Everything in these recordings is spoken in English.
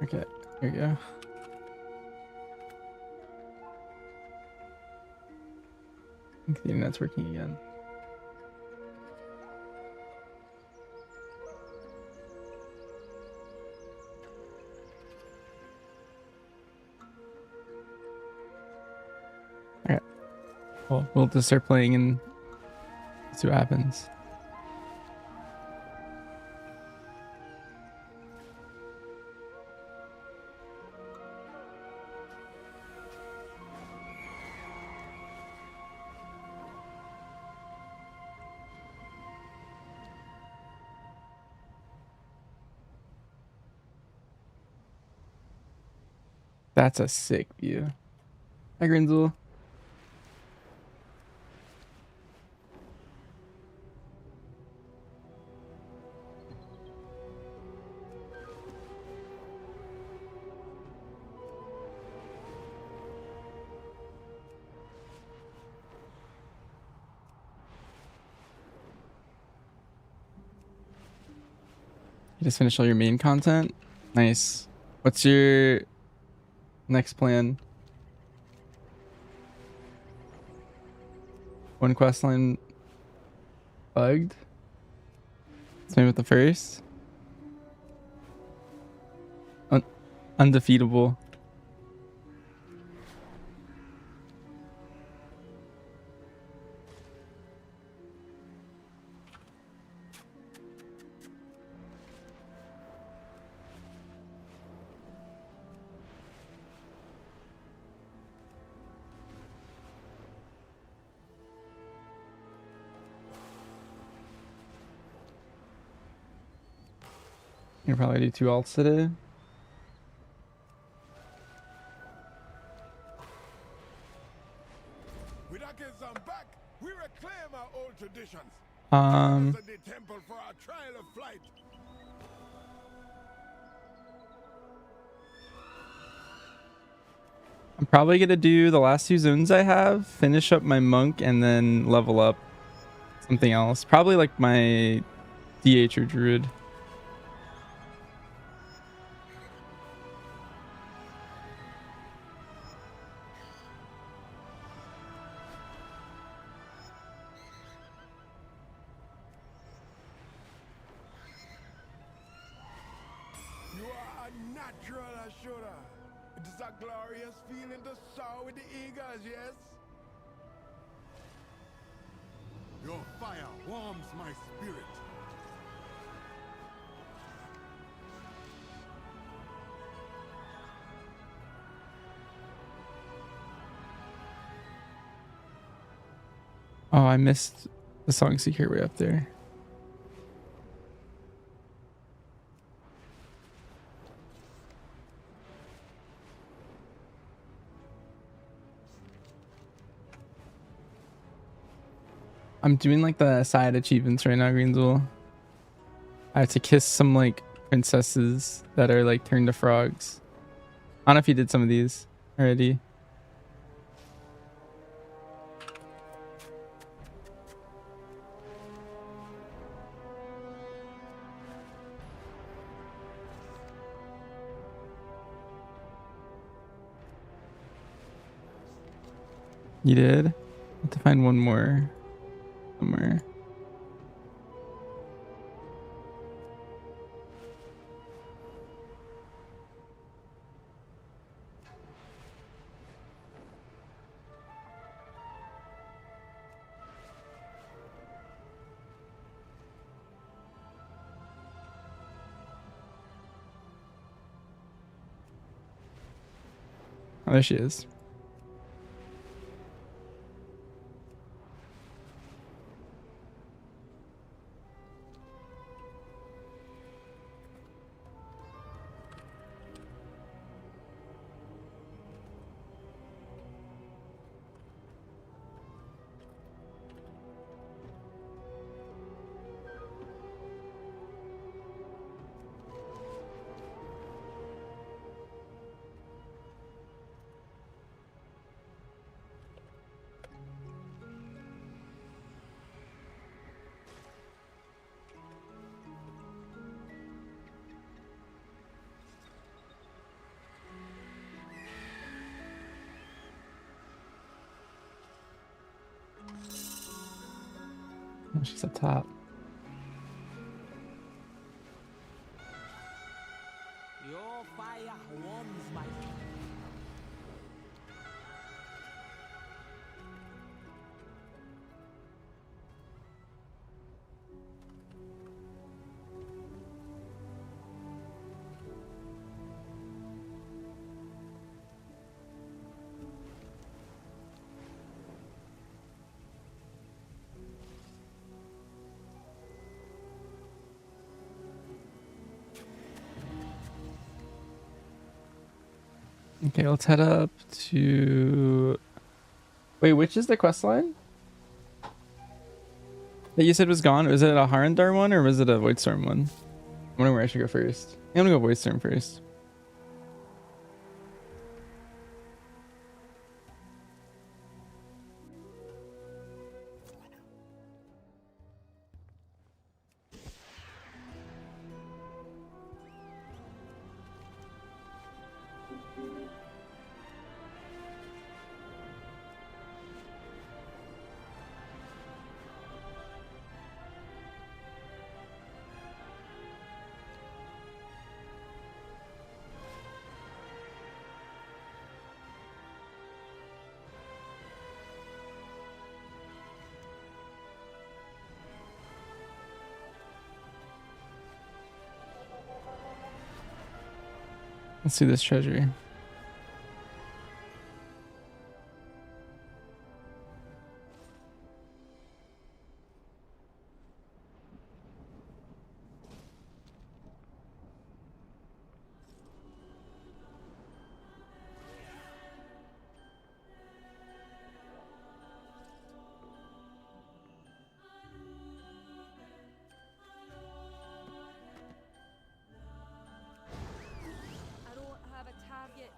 Okay, here we go. I think the internet's working again. Okay. Well, we'll just start playing and see what happens. That's a sick view. Hi, Grinzel. You just finished all your main content? Nice. What's your next plan? One quest line bugged? Same with the first? Undefeatable. You'll probably do 2 alts today. With our kids on back, we reclaim our old traditions. Um, The temple for our trial of flight. I'm probably gonna do the last 2 zones I have, finish up my monk, and then level up something else. Probably like my DH or druid. You are a natural Ashura. It is a glorious feeling to soar with the eagles, yes? Your fire warms my spirit. Oh, I missed the song secret way up there. I'm doing like the side achievements right now, Greensville. I have to kiss some like princesses that are like turned to frogs. I don't know if you did some of these already. You did? I have to find one more somewhere. Oh, there she is. Oh, she's up top. Your fire warms my. Okay, let's head up to... Wait, which is the quest line that you said was gone? Was it a Harandar one or was it a Voidstorm one? I'm wondering where I should go first. I'm gonna go Voidstorm first. Let's see this treasury. I don't have a target.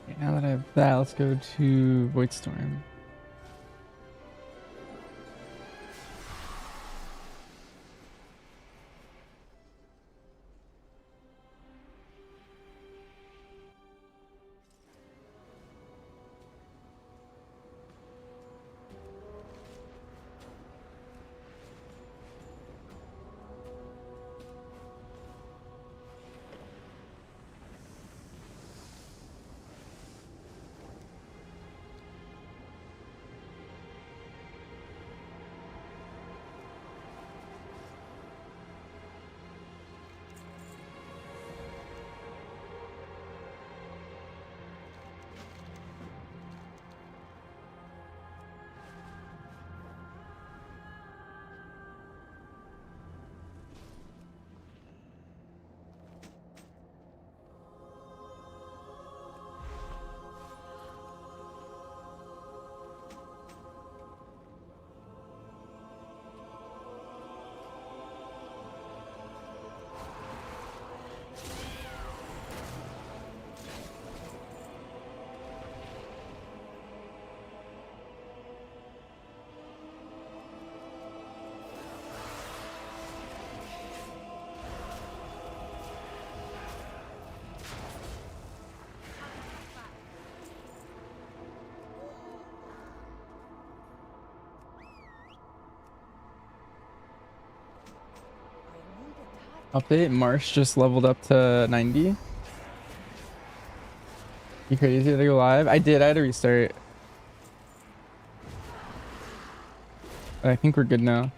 Okay, now that I have that, let's go to Voidstorm. Update, Marsh just leveled up to 90. You crazy to go live? I did, I had to restart. But I think we're good now.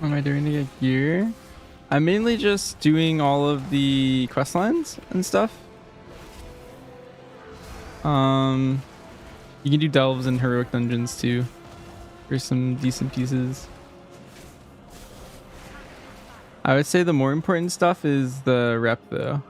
What am I doing to get gear? I'm mainly just doing all of the quest lines and stuff. You can do delves and heroic dungeons too for some decent pieces. I would say the more important stuff is the rep though.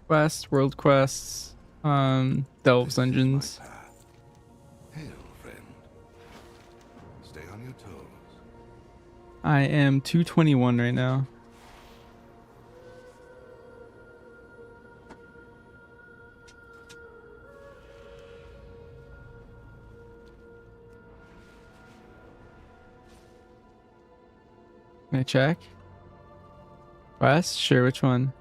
Quest, world quests, delves, dungeons. Hail, friend. Stay on your toes. I am 221 right now. Can I check? Quest? Sure, which one?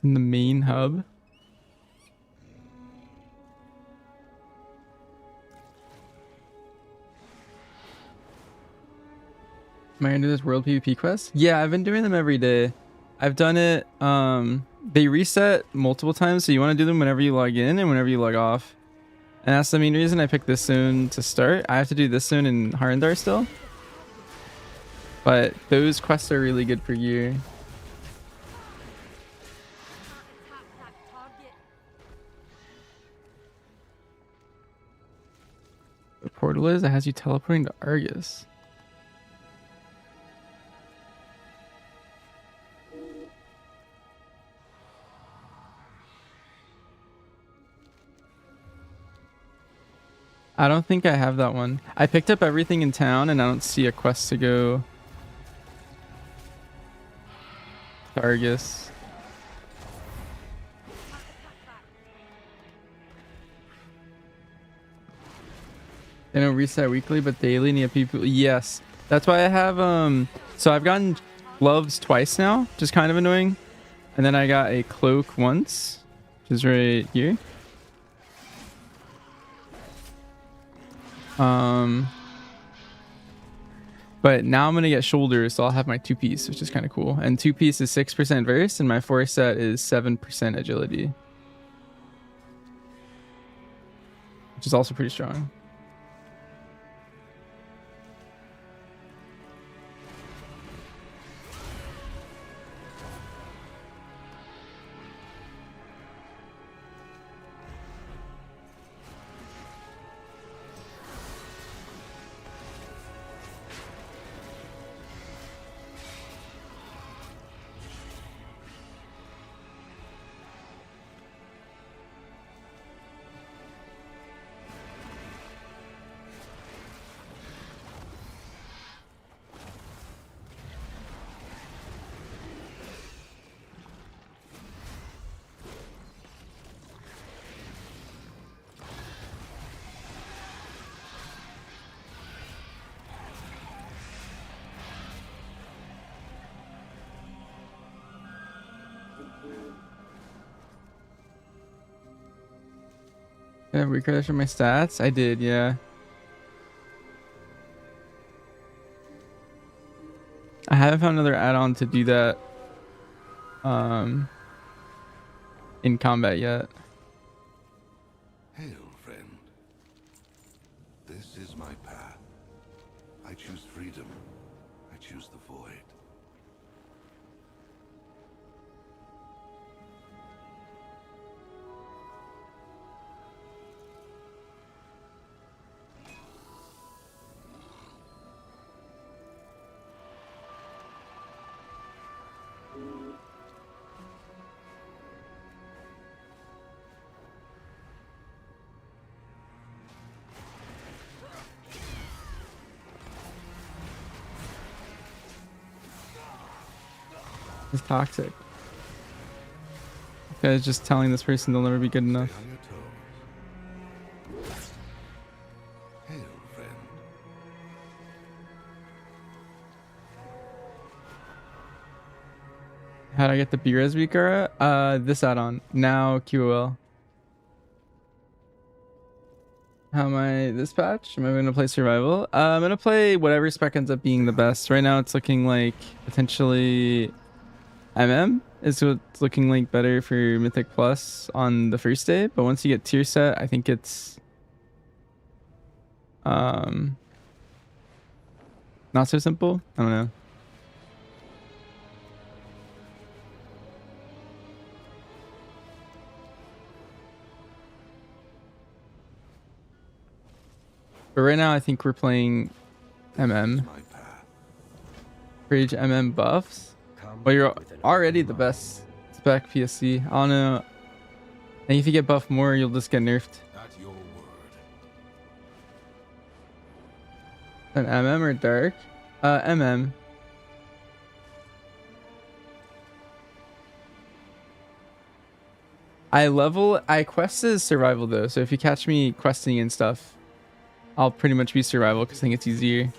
In the main hub. Am I gonna do this world PvP quest? Yeah, I've been doing them every day. I've done it. They reset multiple times, so you want to do them whenever you log in and whenever you log off. And that's the main reason I picked this zone to start. I have to do this zone in Harndar still. But those quests are really good for gear. The portal is, it has you teleporting to Argus. I don't think I have that one. I picked up everything in town and I don't see a quest to go to Argus. They don't reset weekly, but daily need people. Yes. That's why I have so I've gotten gloves twice now, which is kind of annoying. And then I got a cloak once, which is right here. But now I'm gonna get shoulders, so I'll have my 2-piece, which is kind of cool. And 2-piece is 6% verse, and my 4 set is 7% agility, which is also pretty strong. Did I recreate my stats? I did, yeah. I haven't found another add-on to do that in combat yet. Hail, friend. This is my path. I choose freedom. I choose the void. It's toxic. This guy's just telling this person they'll never be good enough. Stay on your toes. Hail, friend. How'd I get the B-Res Vikara? This add-on. Now QOL. How am I this patch? Am I going to play survival? I'm going to play whatever spec ends up being the best. Right now it's looking like potentially MM is what's looking like better for Mythic Plus on the first day. But once you get tier set, I think it's not so simple. I don't know. But right now, I think we're playing MM. My path. Rage MM buffs. Well, you're already the best spec PSC. I don't know. I think if you get buffed more, you'll just get nerfed. At your word. An MM or dark? MM. I quest as survival though, so if you catch me questing and stuff, I'll pretty much be survival because I think it's easier.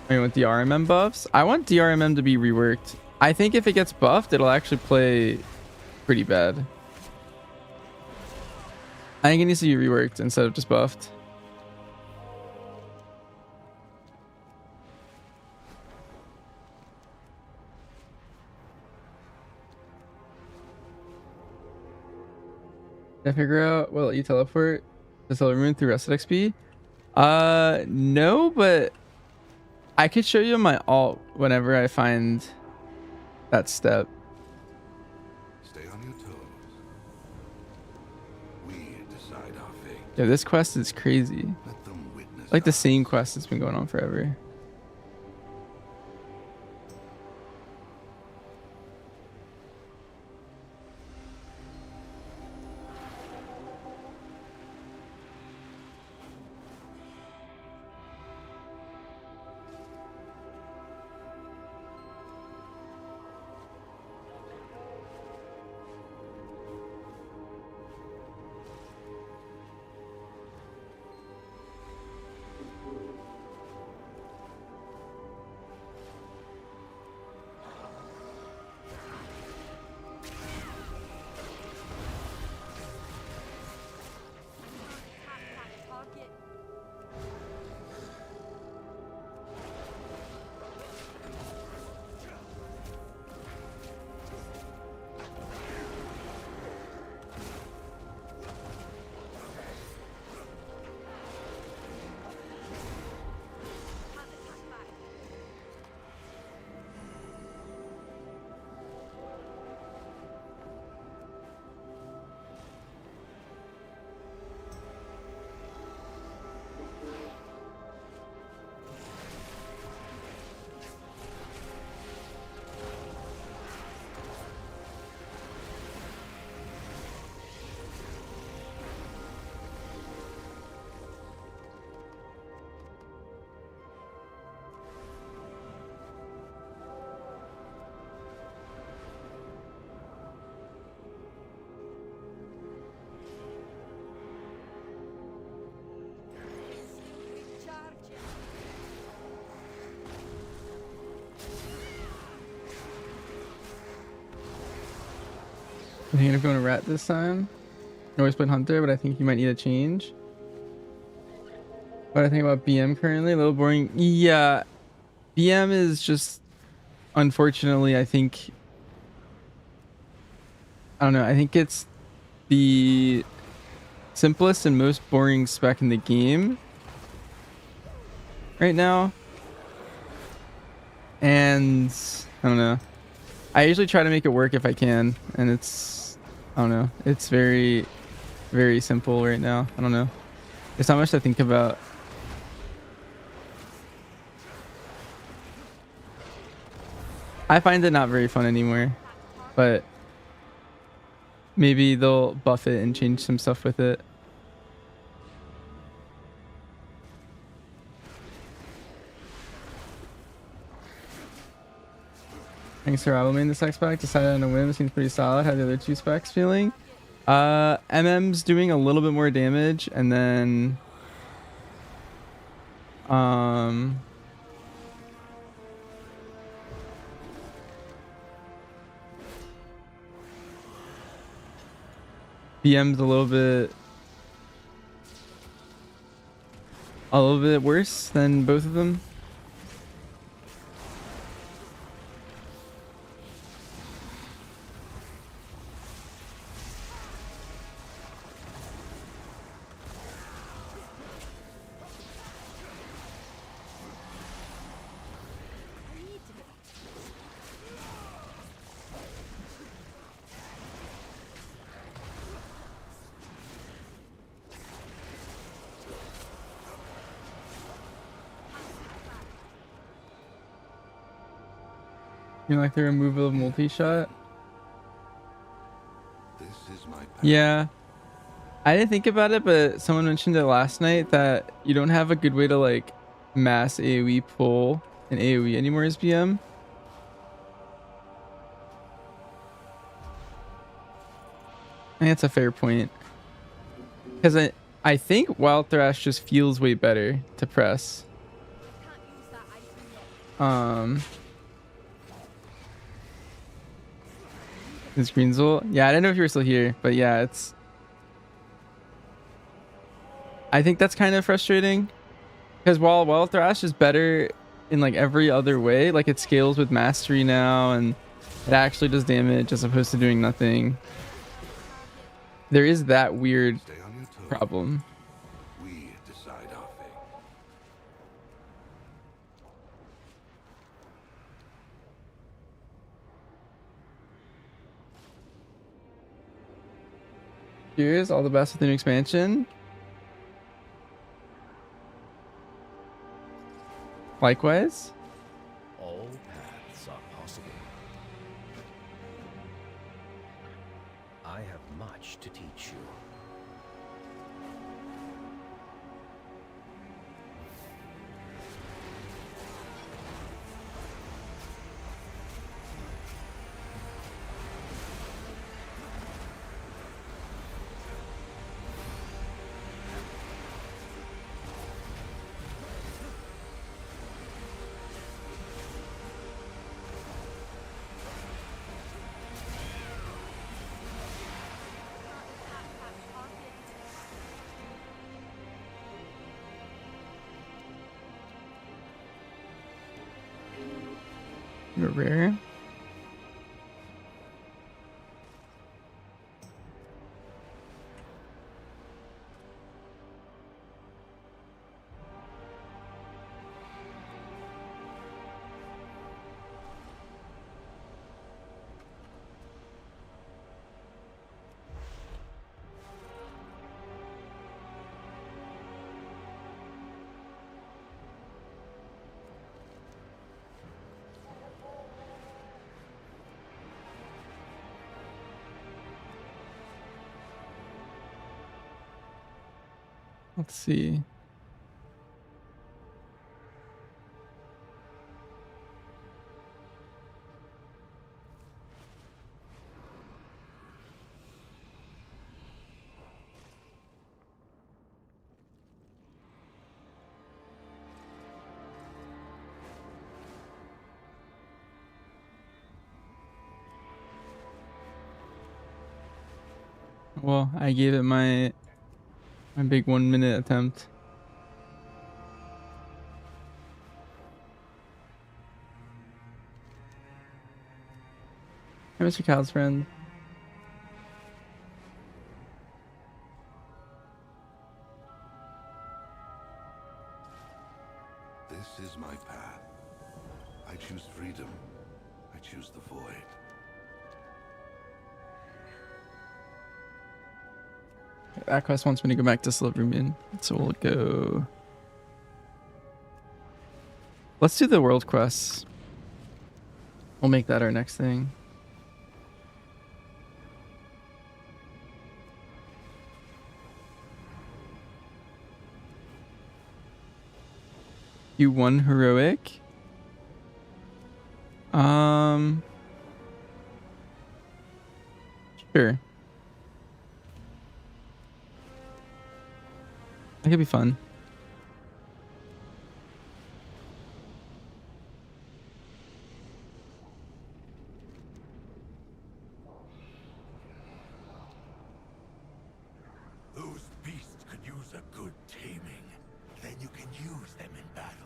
I mean, with the RMM buffs, I want DRMM to be reworked. I think if it gets buffed, it'll actually play pretty bad. I think it needs to be reworked instead of just buffed. Did I figure out will you teleport the Silver Moon through Rested XP? No, but I could show you my alt whenever I find that step. Stay on your toes. We decide our fate. Yeah, this quest is crazy. Let them witness. Like the same quest that's been going on forever. I'm thinking of going to Rat this time. I always played Hunter, but I think you might need a change. What I think about BM currently, a little boring. Yeah, BM is just, unfortunately, I think, I don't know, I think it's the simplest and most boring spec in the game right now. And I don't know. I usually try to make it work if I can, and it's, I don't know, it's very, very simple right now. I don't know. There's not much to think about. I find it not very fun anymore, but maybe they'll buff it and change some stuff with it. Thanks for Survival main this next pack. Decided on a whim. Seems pretty solid. How the other two specs feeling? MM's doing a little bit more damage, and then BM's a little bit worse than both of them. You know, like the removal of multi-shot? This is my path. Yeah. I didn't think about it, but someone mentioned it last night that you don't have a good way to like mass AoE pull an AoE anymore as BM. I think that's a fair point. Because I think Wild Thrash just feels way better to press. Is Greenzel? Yeah, I didn't know if you were still here, but yeah, it's. I think that's kind of frustrating, because while Wild Thrash is better in like every other way, like it scales with mastery now, and it actually does damage as opposed to doing nothing. There is that weird Stay on your toes. problem. We decide our fate. Cheers, all the best with the new expansion. Likewise. All paths are possible. I have much to teach you. You're rare. Let's see. Well, I gave it my big 1 minute attempt. Hey, Mr. Cal's friend. This is my path. I choose freedom. I choose the void. That quest wants me to go back to Silvermoon, so we'll go. Let's do the world quests. We'll make that our next thing. You won heroic. Sure. That could be fun. Those beasts could use a good taming. Then you can use them in battle.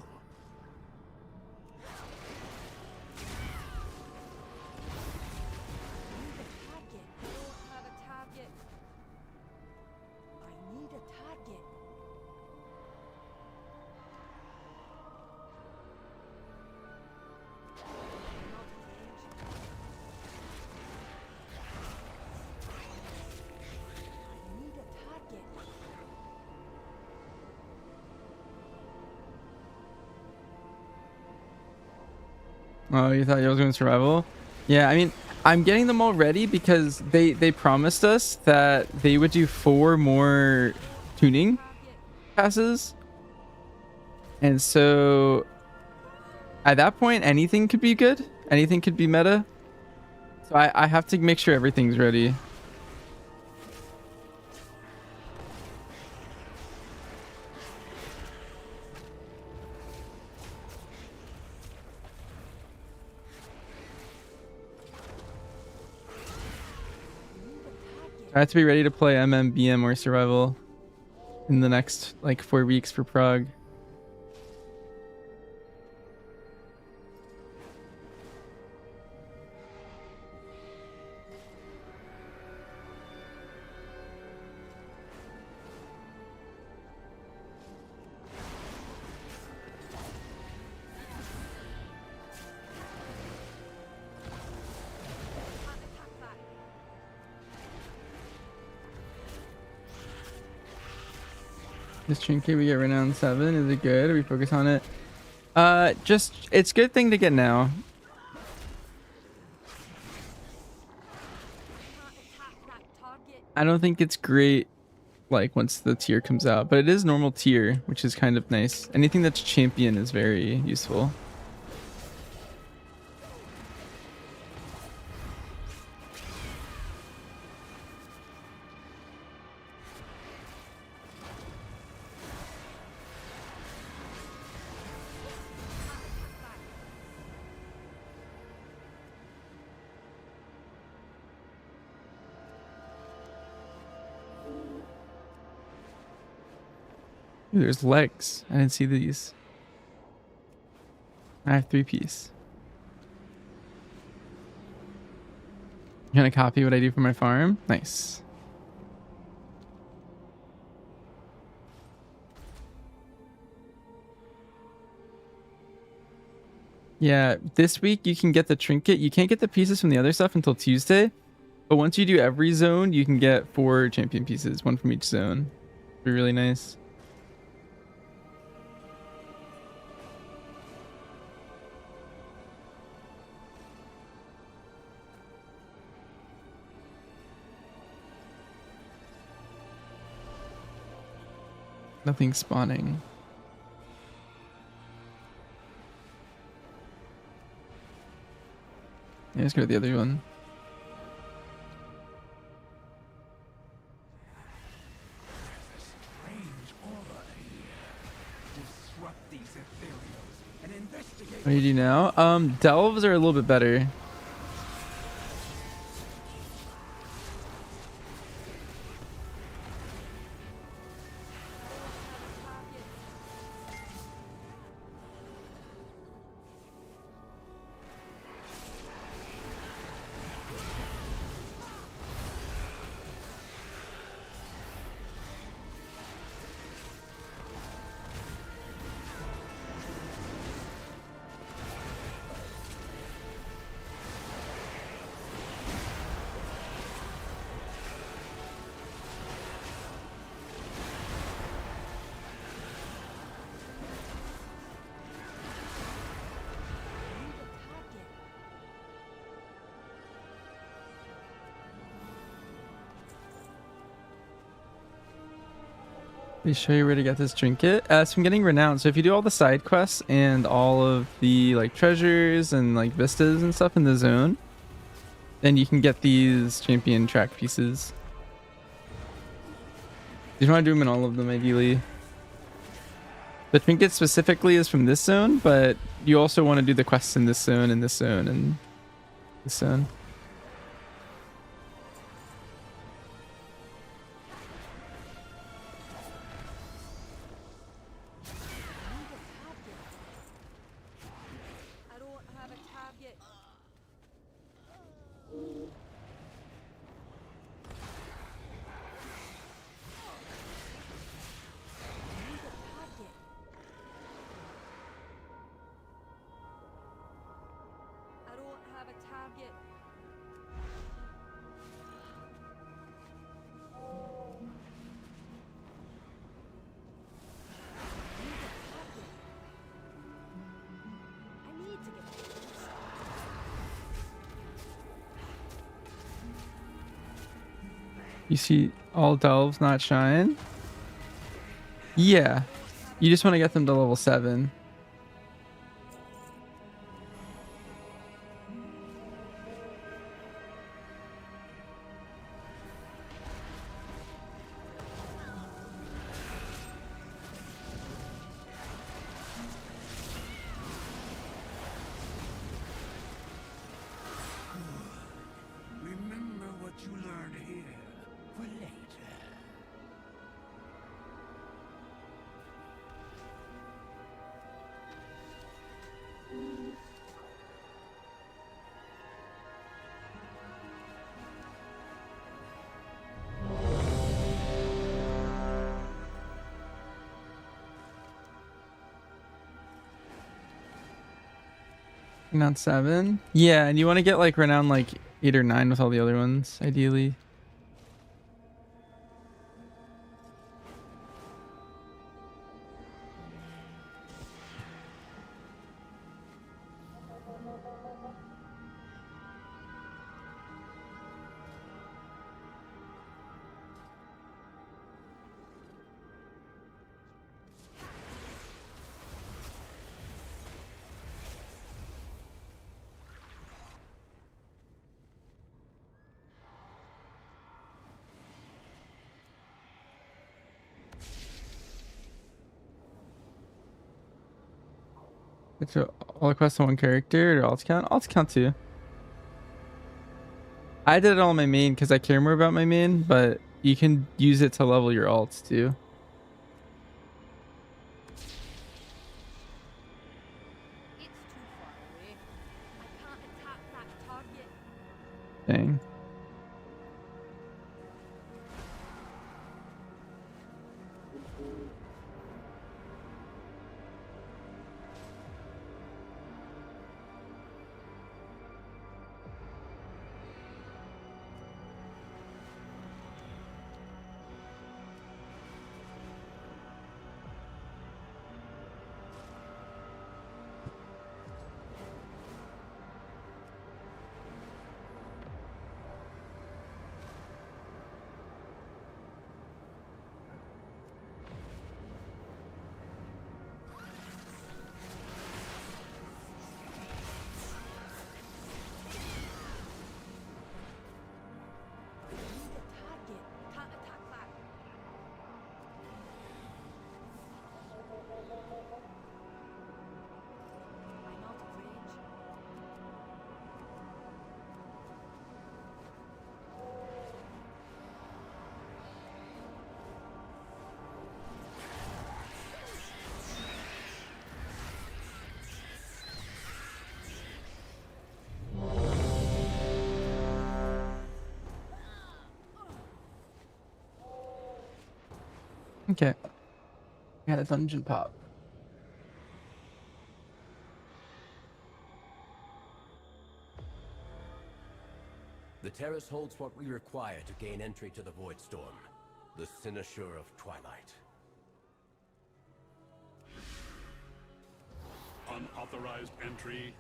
I need a target. Oh, you thought you was going survival? Yeah, I mean, I'm getting them all ready because they promised us that they would do 4 more tuning passes. And so at that point, anything could be good. Anything could be meta. So I have to make sure everything's ready. I have to be ready to play MM, BM, or survival in the next like 4 weeks for Prague. This trinket we get renown 7. Is it good? Are we focus on it? Just it's good thing to get now. I don't think it's great like once the tier comes out, but it is normal tier, which is kind of nice. Anything that's champion is very useful. Ooh, there's legs. I didn't see these. I have 3-piece. You gonna copy what I do for my farm? Nice. Yeah, this week you can get the trinket. You can't get the pieces from the other stuff until Tuesday. But once you do every zone, you can get 4 champion pieces, 1 from each zone. Be really nice. Nothing spawning. Yeah, let's go to the other one. What do you do now? Delves are a little bit better. Let me show you where to get this trinket. So I'm getting renowned. So if you do all the side quests and all of the like treasures and like vistas and stuff in the zone, then you can get these champion track pieces. You want to do them in all of them ideally. The trinket specifically is from this zone, but you also want to do the quests in this zone and this zone and this zone. You see all delves not shine? Yeah. You just want to get them to level 7. Remember what you learned here for later. Renown 7? Yeah, and you want to get like renown like 8 or 9 with all the other ones, ideally. It's all across on one character or alt count? Alt count too. I did it on my main because I care more about my main, but you can use it to level your alts too. It's too far away. I can't attack that target. Dang. I need a target. Can't attack that. I'm out of range. Okay. Got a dungeon pop. The terrace holds what we require to gain entry to the Void Storm, the Cynosure of Twilight. Unauthorized entry.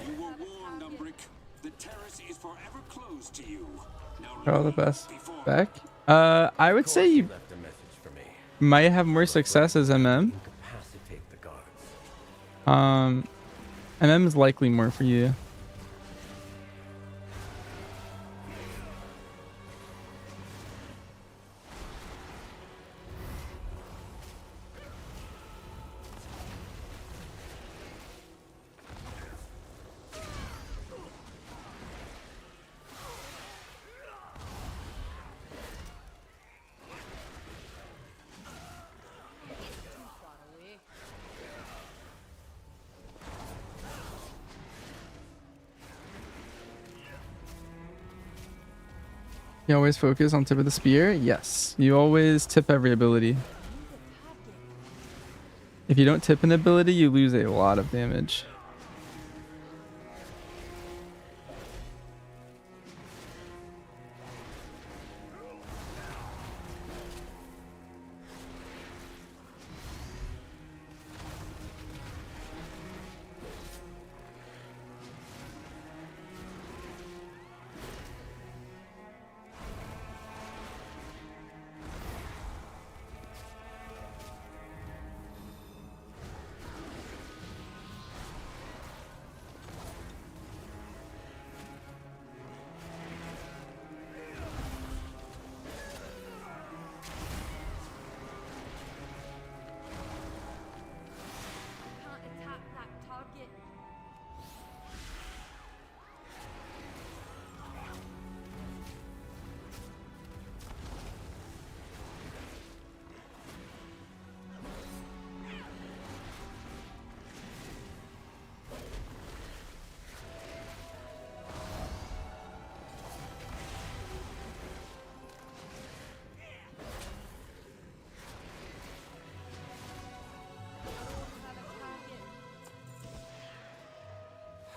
You were warned, Umbrick. The terrace is forever closed to you. Now All the leave best before back. I would say you left a message for me. might have more success as MM. Incapacitate the guards. MM is likely more for you. Too far away. You always focus on tip of the spear? Yes. You always tip every ability. If you don't tip an ability, you lose a lot of damage. Can't attack that target.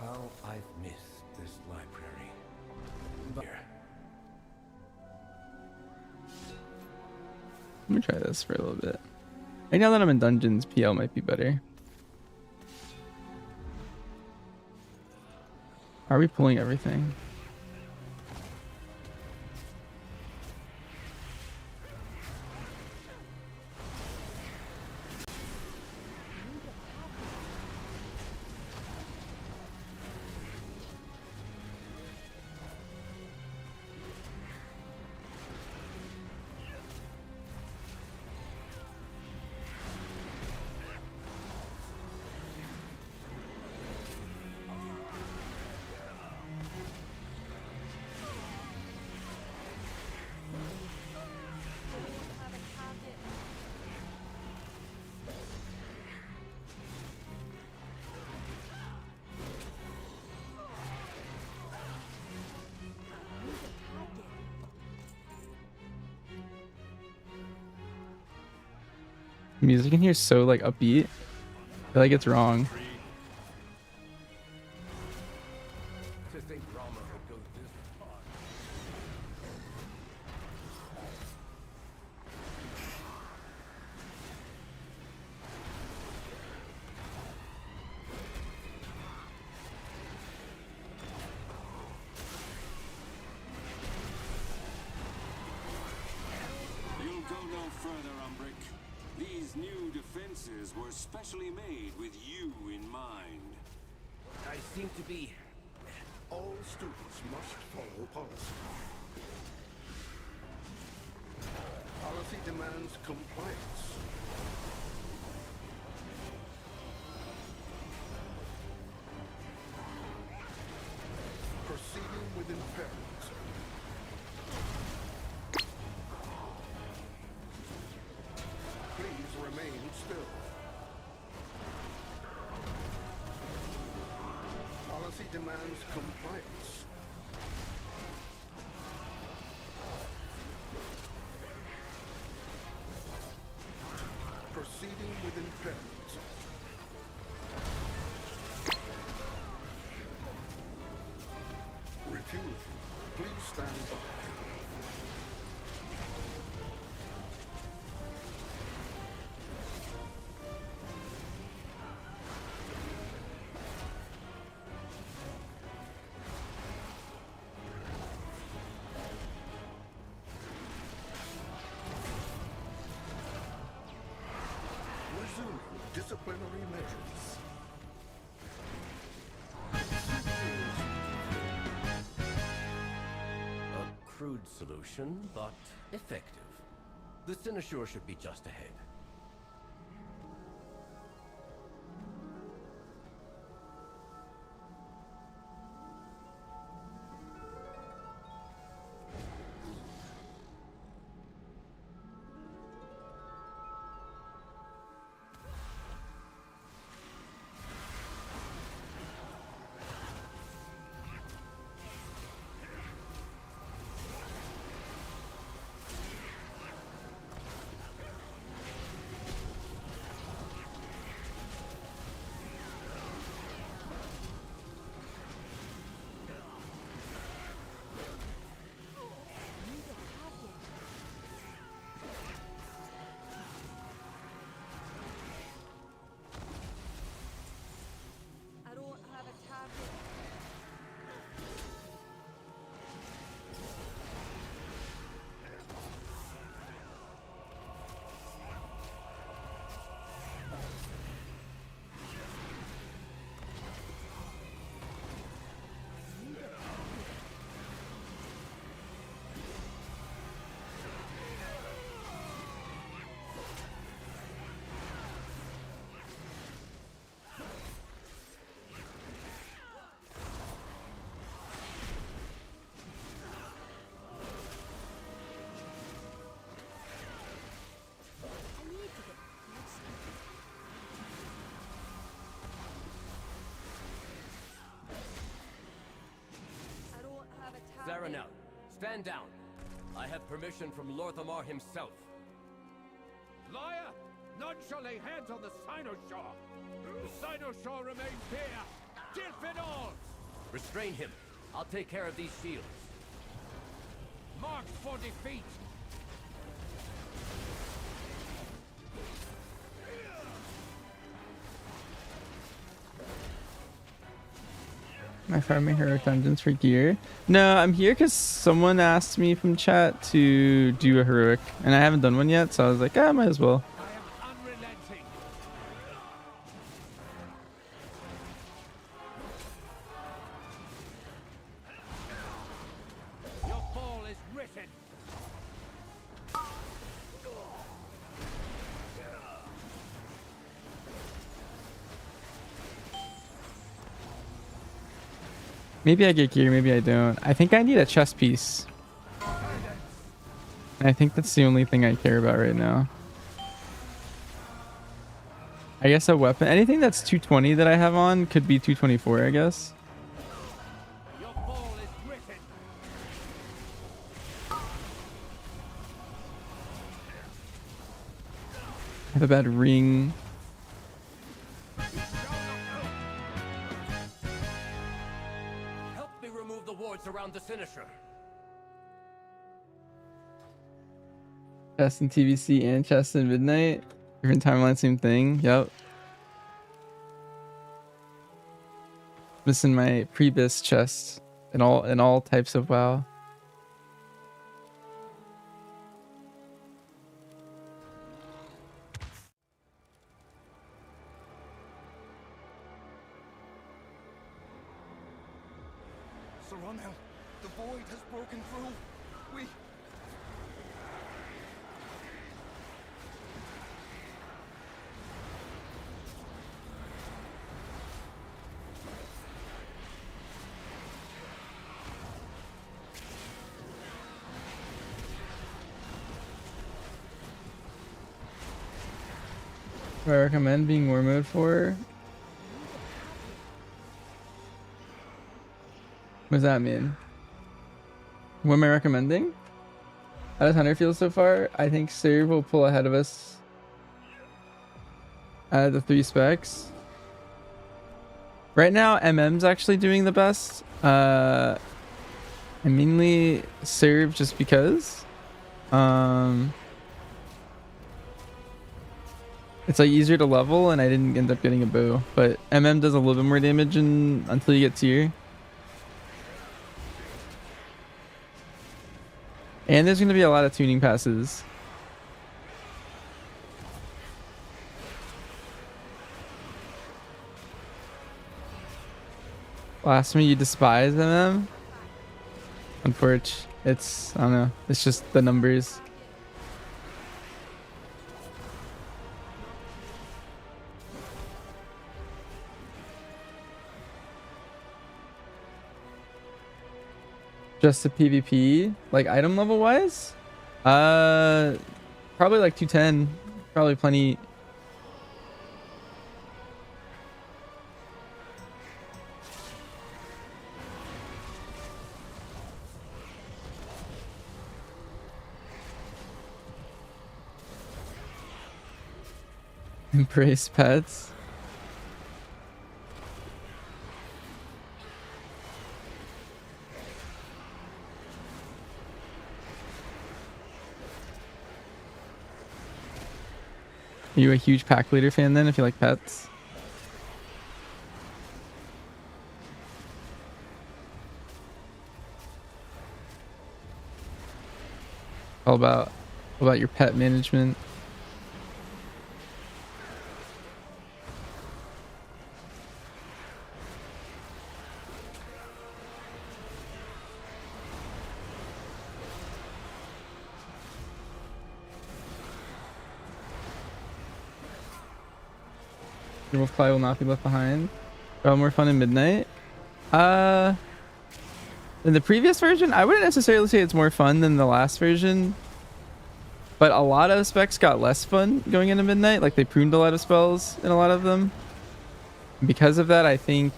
How I've missed this library. Here. Let me try this for a little bit. Right now that I'm in dungeons, PL might be better. Are we pulling everything? Have a target. Music in here is so like upbeat. I feel like it's wrong. To think Rama would go this far. You'll go no further, Umbrick. These new defenses were specially made with you in mind. I seem to be. All students must follow policy. Policy demands compliance. Proceeding with impairment. Please remain still. Policy demands compliance. Proceeding with impairment. Refusal. Please stand by. Resuming disciplinary measures. A crude solution, but effective. The Sinashore should be just ahead. Cornell, stand down. I have permission from Lorthamar himself. Liar! None shall lay hands on the Cynosure! The Cynosure remains here! Death in all! Restrain him. I'll take care of these shields. Marked for defeat! My farming heroic dungeons for gear. No, I'm here because someone asked me from chat to do a heroic, and I haven't done one yet, so I was like, I might as well. I am unrelenting! Your fall is written! Maybe I get gear, maybe I don't. I think I need a chest piece. And I think that's the only thing I care about right now. I guess a weapon. Anything that's 220 that I have on could be 224, I guess. Your fall is written! I have a bad ring. Help me remove the wards around the Cynosure. Chest in TVC and chest in midnight. Different timeline, same thing. Yep. Missing my pre-bis chest in all types of WoW. Sir Ronel, the void has broken through. We... Do I recommend being war mode for? What does that mean? What am I recommending? How does Hunter feel so far? I think Serve will pull ahead of us out of the 3 specs. Right now, MM's actually doing the best. I mainly Serve just because. It's like easier to level, and I didn't end up getting a bow. But MM does a little bit more damage until you get tier. And there's going to be a lot of tuning passes. Blasphemy, you despise MM? Unfortunately, it's, I don't know, it's just the numbers. Just the PvP, like item level wise? Probably like 210. Probably plenty. Embrace pets. Are you a huge pack leader fan then if you like pets? All about your pet management. Your Wolfclaw will not be left behind. More fun in midnight. In the previous version, I wouldn't necessarily say it's more fun than the last version, but a lot of specs got less fun going into midnight. Like they pruned a lot of spells in a lot of them. Because of that, I think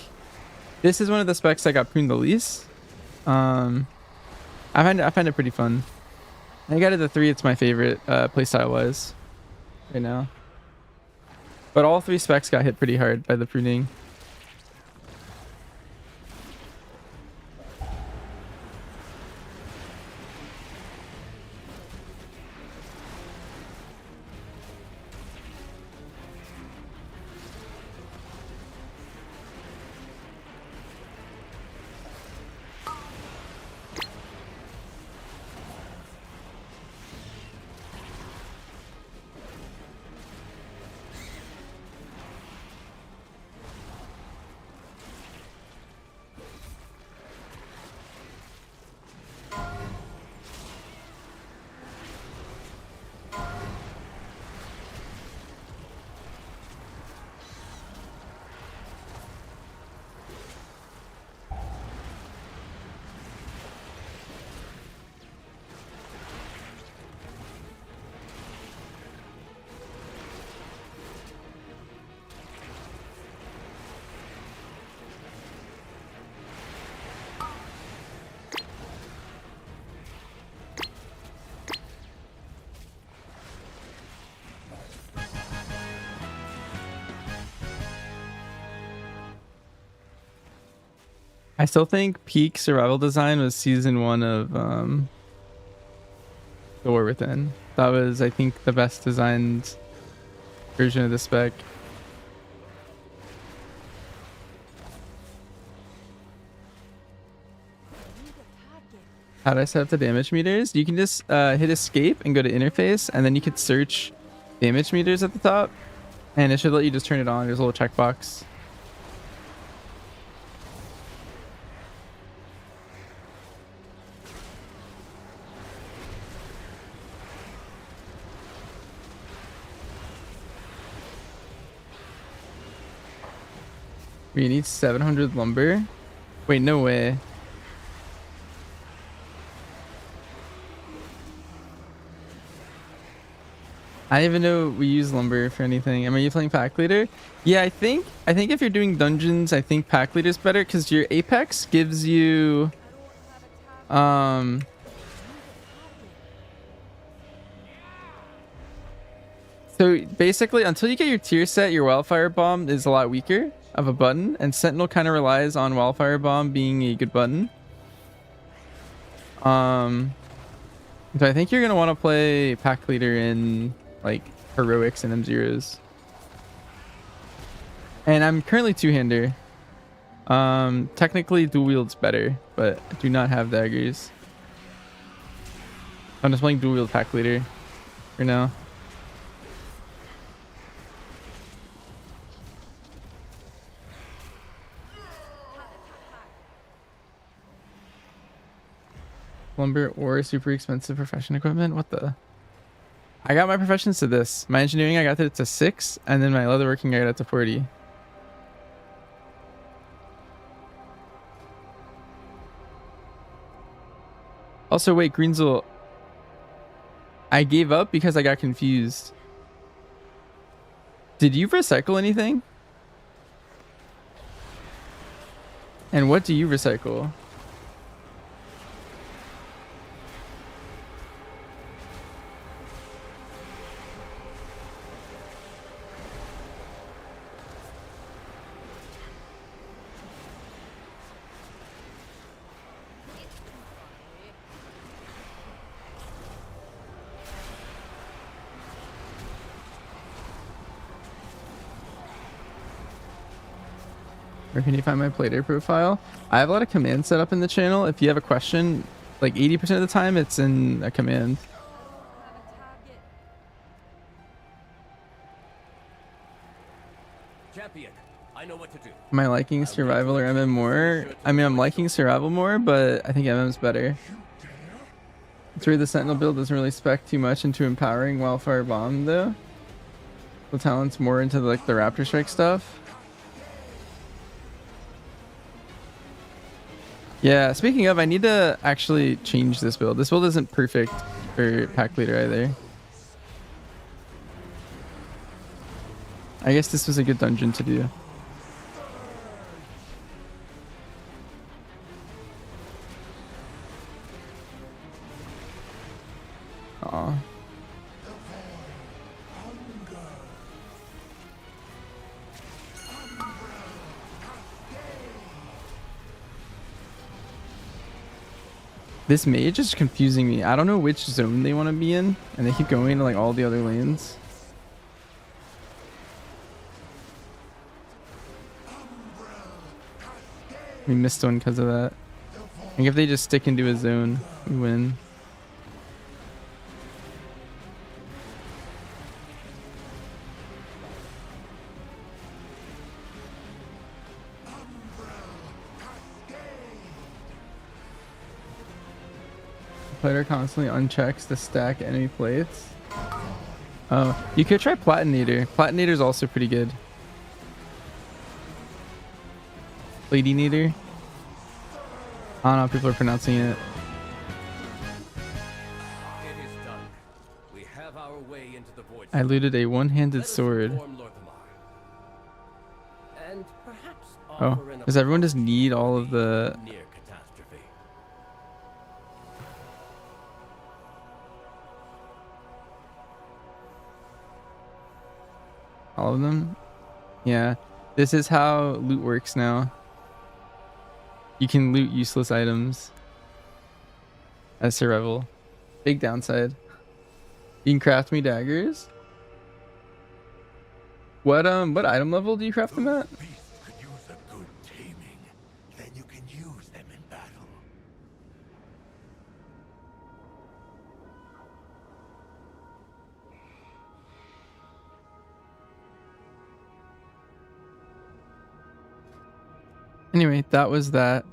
this is one of the specs that got pruned the least. I find it pretty fun. I think out of the 3, it's my favorite playstyle wise right now. But all 3 specs got hit pretty hard by the pruning. I still think peak survival design was season 1 of The War Within. That was, I think, the best designed version of the spec. How do I set up the damage meters? You can just hit escape and go to interface, and then you could search damage meters at the top, and it should let you just turn it on. There's a little checkbox. We need 700 lumber. Wait, no way. I didn't even know we use lumber for anything. Are you playing pack leader? Yeah, I think if you're doing dungeons, I think pack leader is better because your apex gives you so basically until you get your tier set, your wildfire bomb is a lot weaker of a button, and Sentinel kind of relies on wildfire bomb being a good button. So I think you're gonna want to play pack leader in like heroics and M0s. And I'm currently 2-hander. Technically dual wield's better, but I do not have daggers. I'm just playing dual wield pack leader for now. Lumber or super expensive profession equipment? What the? I got my professions to this. My engineering, I got it to 6, and then my leatherworking, I got it to 40. Also, wait, Greenzel. I gave up because I got confused. Did you recycle anything? And what do you recycle? Where can you find my player profile? I have a lot of commands set up in the channel. If you have a question, like 80% of the time it's in a command. Champion, I know what to do. Am I liking survival or MM more? I mean, I'm liking survival more, but I think MM's better. It's weird the Sentinel build doesn't really spec too much into empowering Wildfire Bomb though. The talent's more into like the Raptor Strike stuff. Yeah, speaking of, I need to actually change this build. This build isn't perfect for pack leader either. I guess this was a good dungeon to do. Aw. This mage is confusing me. I don't know which zone they want to be in, and they keep going to like all the other lanes. We missed one because of that. I think if they just stick into a zone, we win. Player constantly unchecks to stack enemy plates. Oh, you could try Platinator. Platinator is also pretty good. Platinator. I don't know how people are pronouncing it. It is done. We have our way into the void. I looted a one-handed Let us sword. inform Lorthamar. And perhaps Oh, offer an does everyone just apology need for all of the... near catastrophe? All of them? Yeah. This is how loot works now. You can loot useless items as survival. Big downside. You can craft me daggers. What item level do you craft them at? Beast could use a good taming. Then you can use them in battle. Anyway, that was that.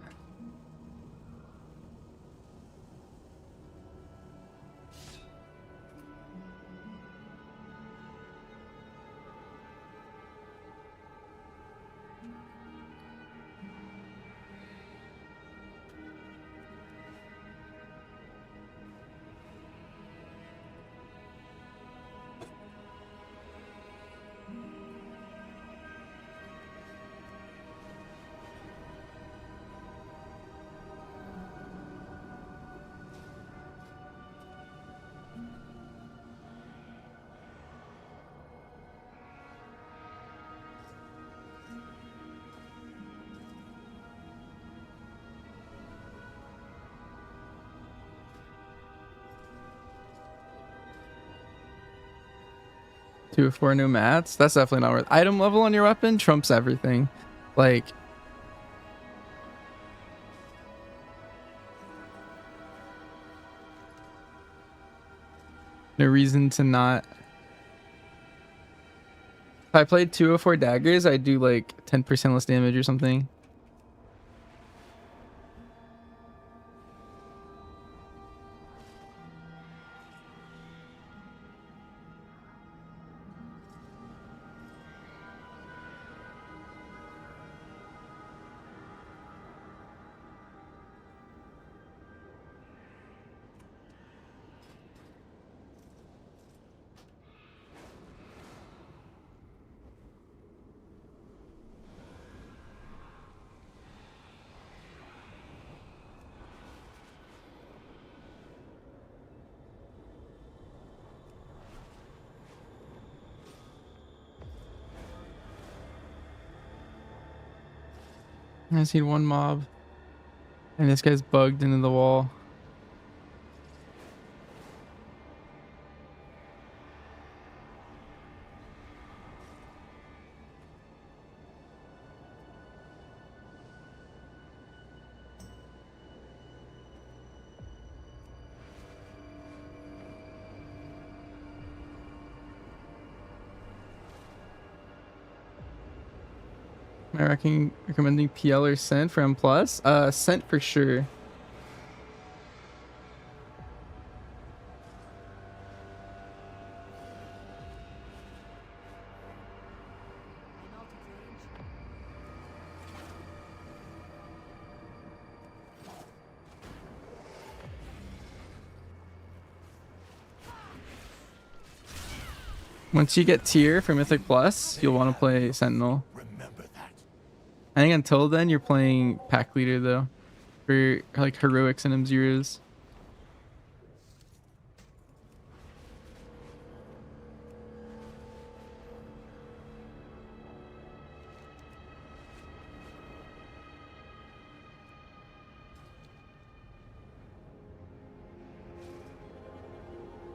Two or four new mats. That's definitely not worth. Item level on your weapon trumps everything. Like, no reason to not. If I played 204 daggers, I'd do like 10% less damage or something. I see one mob, and this guy's bugged into the wall. Am I recommending PL or Scent for M+? Scent for sure. Once you get tier for Mythic Plus, you'll want to play Sentinel. Remember that. I think until then, you're playing Pack Leader though, for like heroics and M0s.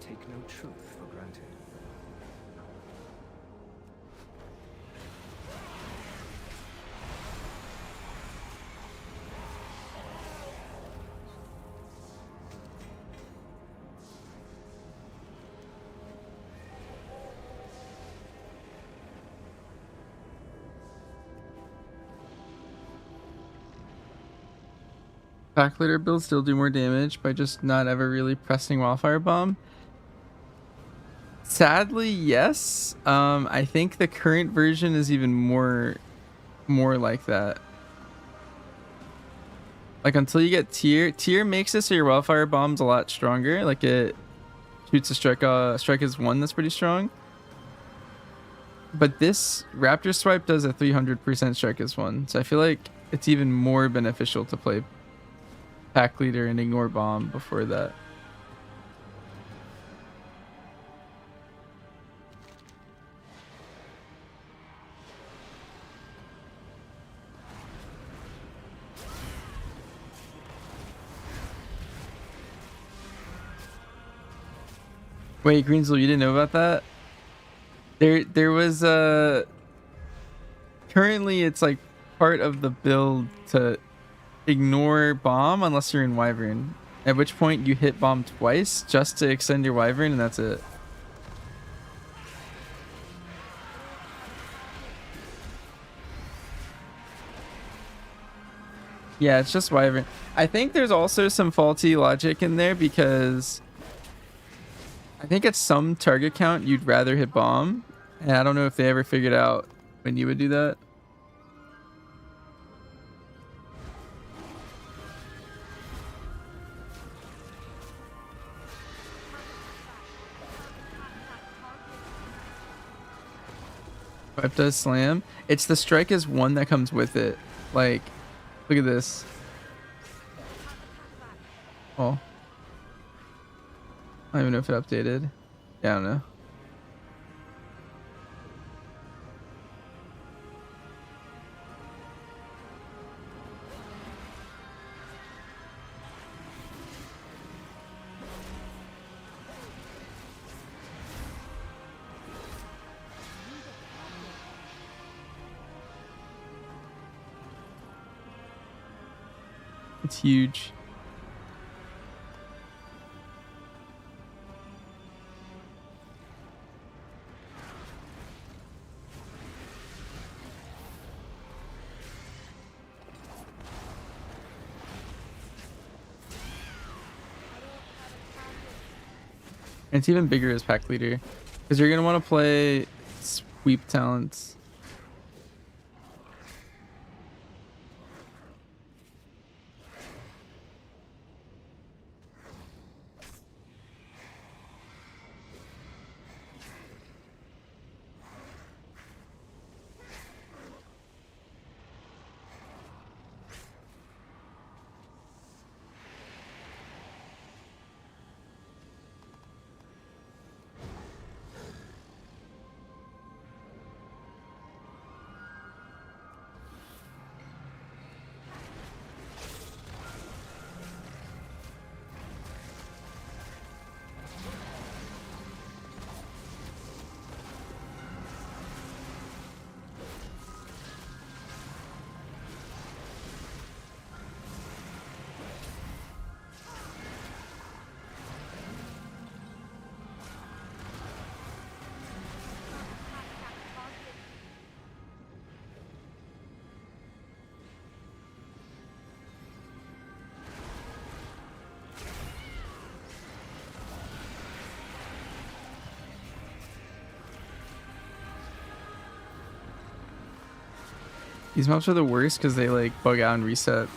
take no truth for granted. Pack leader builds still do more damage by just not ever really pressing Wildfire Bomb. Sadly, yes. I think the current version is even more like that. Like until you get tier makes it so your Wildfire Bomb's a lot stronger. Like it shoots a strike as 1 that's pretty strong. But this Raptor Swipe does a 300% strike as 1. So I feel like it's even more beneficial to play Pack Leader and ignore Bomb before that. Wait, Greensville, you didn't know about that? There was currently it's like part of the build to ignore Bomb unless you're in Wyvern. At which point you hit Bomb twice just to extend your Wyvern and that's it. Yeah, it's just Wyvern. I think there's also some faulty logic in there because I think at some target count you'd rather hit Bomb, and I don't know if they ever figured out when you would do that. Swipe does slam. It's the strike is 1 that comes with it. Like, look at this. Oh. I don't even know if it updated. Yeah, I don't know. It's huge. And it's even bigger as Pack Leader because you're going to want to play sweep talents. These mobs are the worst because they like bug out and reset.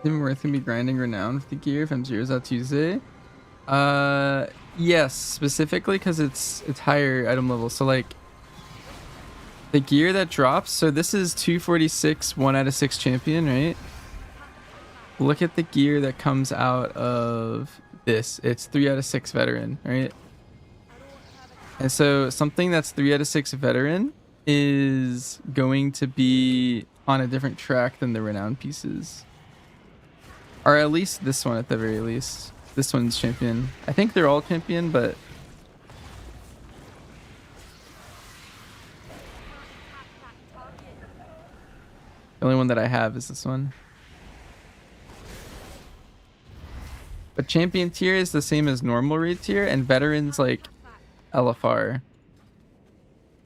Isn't it worth me grinding renown with the gear if I'm zeros out Tuesday? Yes, specifically because it's higher item level. So like the gear that drops. So this is 246, 1 out of 6 champion, right? Look at the gear that comes out of this. It's 3 out of 6 veteran, right? And so something that's 3 out of 6 veteran is going to be on a different track than the renown pieces. Or at least this one at the very least. This one's champion. I think they're all champion, but the only one that I have is this one. But champion tier is the same as normal raid tier, and veterans like LFR.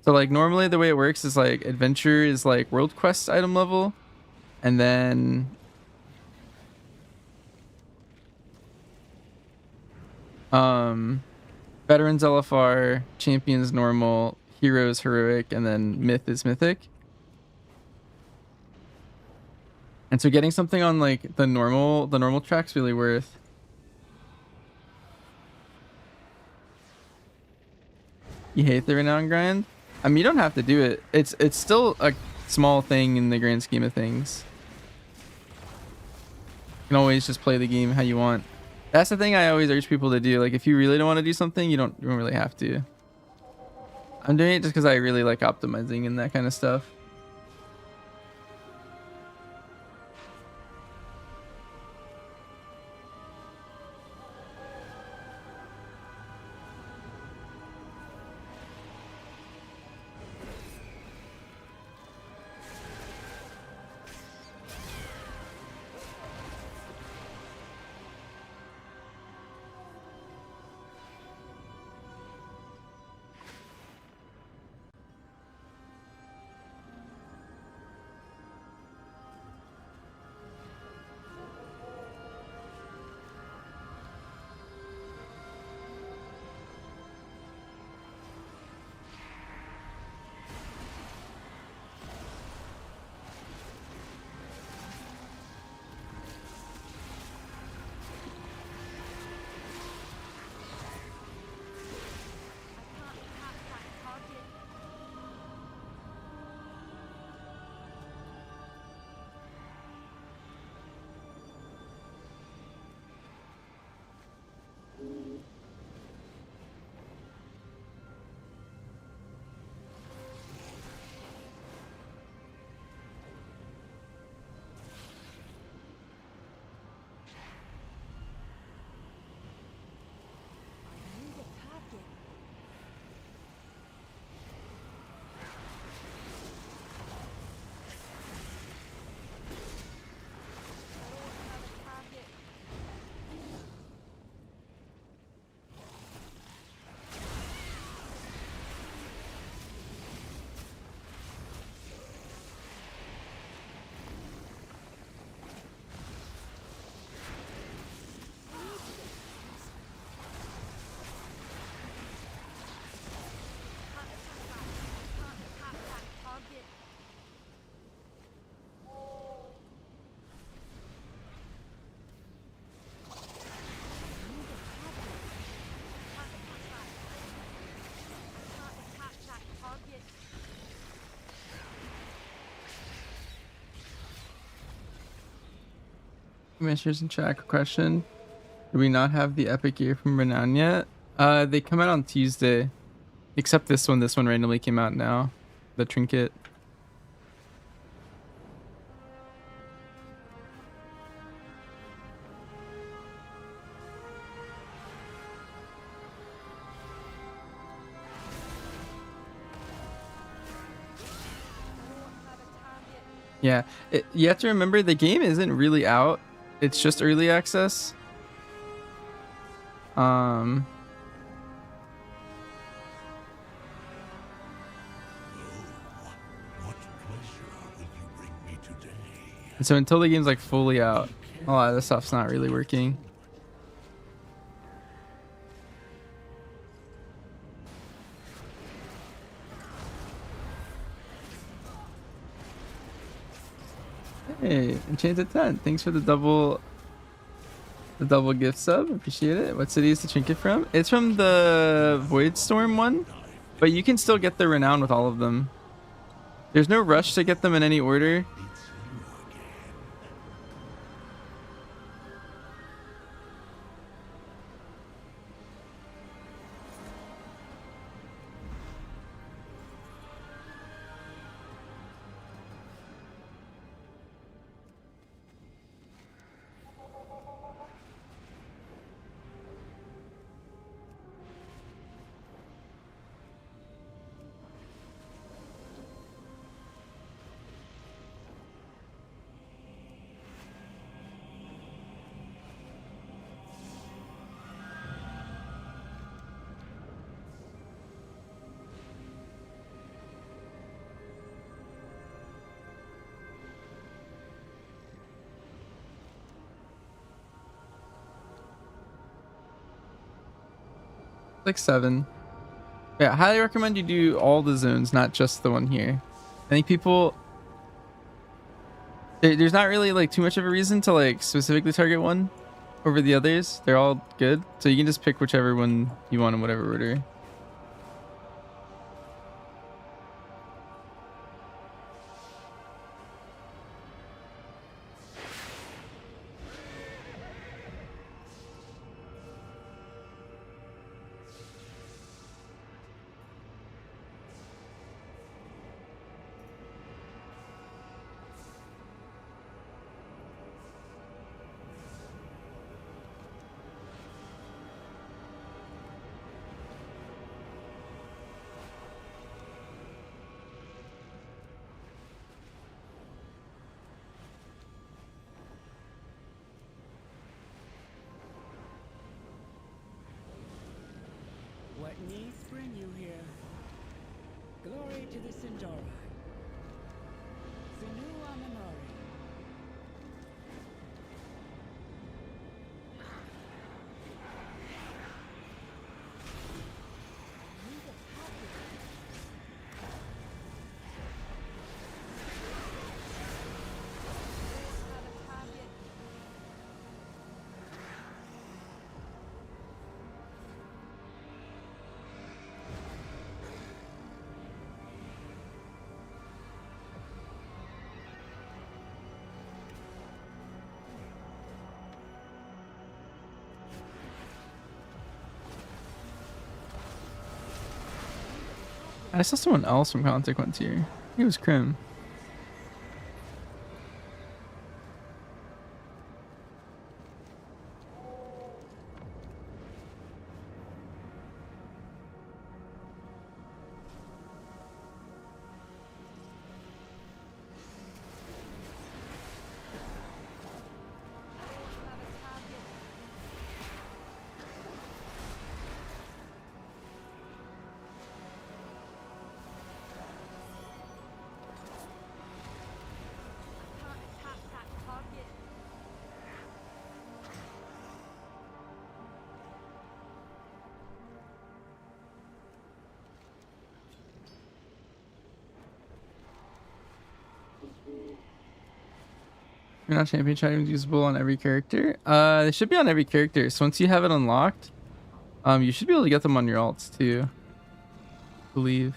So like normally the way it works is like adventure is like world quest item level, and then veterans LFR, champions normal, heroes heroic, and then myth is mythic. And so getting something on like the normal track's really worth. You hate the renown grind? I mean, you don't have to do it. It's still a small thing in the grand scheme of things. You can always just play the game how you want. That's the thing I always urge people to do. Like, if you really don't want to do something, you don't really have to. I'm doing it just because I really like optimizing and that kind of stuff. Commissioners in chat, question. Do we not have the epic gear from Renown yet? They come out on Tuesday. Except this one. This one randomly came out now. The trinket. Yeah, you have to remember the game isn't really out. It's just early access. And so until the game's like fully out, a lot of this stuff's not really working. Hey, Enchanted Tent. Thanks for the double gift sub. Appreciate it. What city is the trinket from? It's from the Void Storm one, but you can still get the renown with all of them. There's no rush to get them in any order. Like 7. Yeah, highly recommend you do all the zones, not just the one here. I think people there's not really like too much of a reason to like specifically target one over the others. They're all good, so you can just pick whichever one you want in whatever order. What needs bring you here? Glory to the Sinjora. Sinu Amanori. I saw someone else from Consequence here. It was Krim. You're not championship items usable on every character. They should be on every character. So once you have it unlocked, you should be able to get them on your alts too. I believe.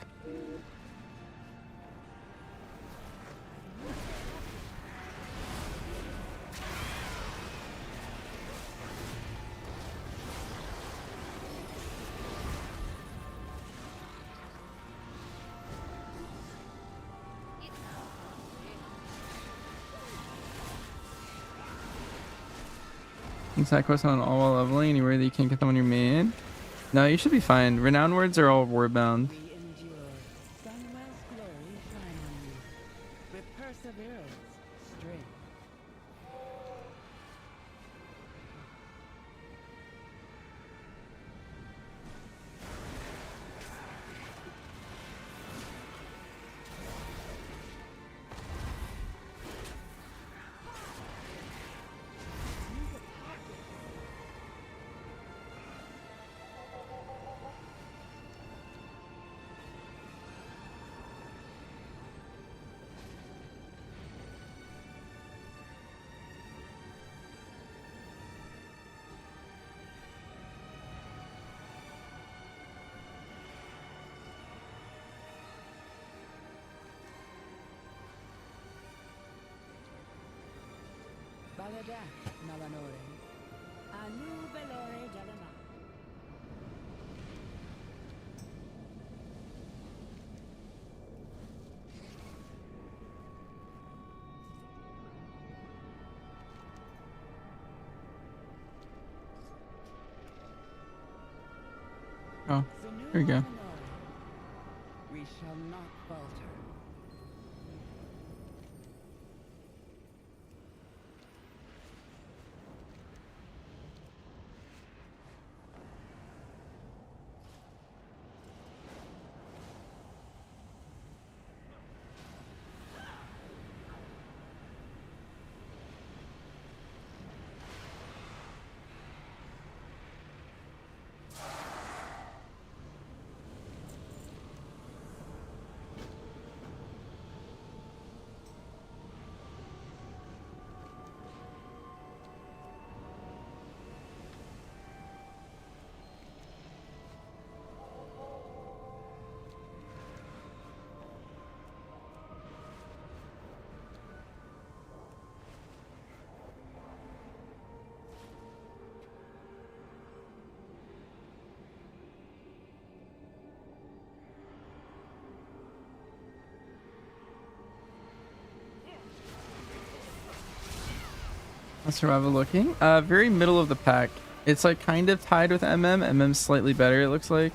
Side quest on all while leveling anywhere that you can't get them on your main. No, you should be fine. Renown words are all war bound. We endure. Sunwell's glory shine on you. With perseverance, strength. Valeda, Nalanore. Anu Belore Delana. Oh, here we go. We shall not falter. Survival looking. Very middle of the pack. It's like kind of tied with MM. MM's slightly better, it looks like.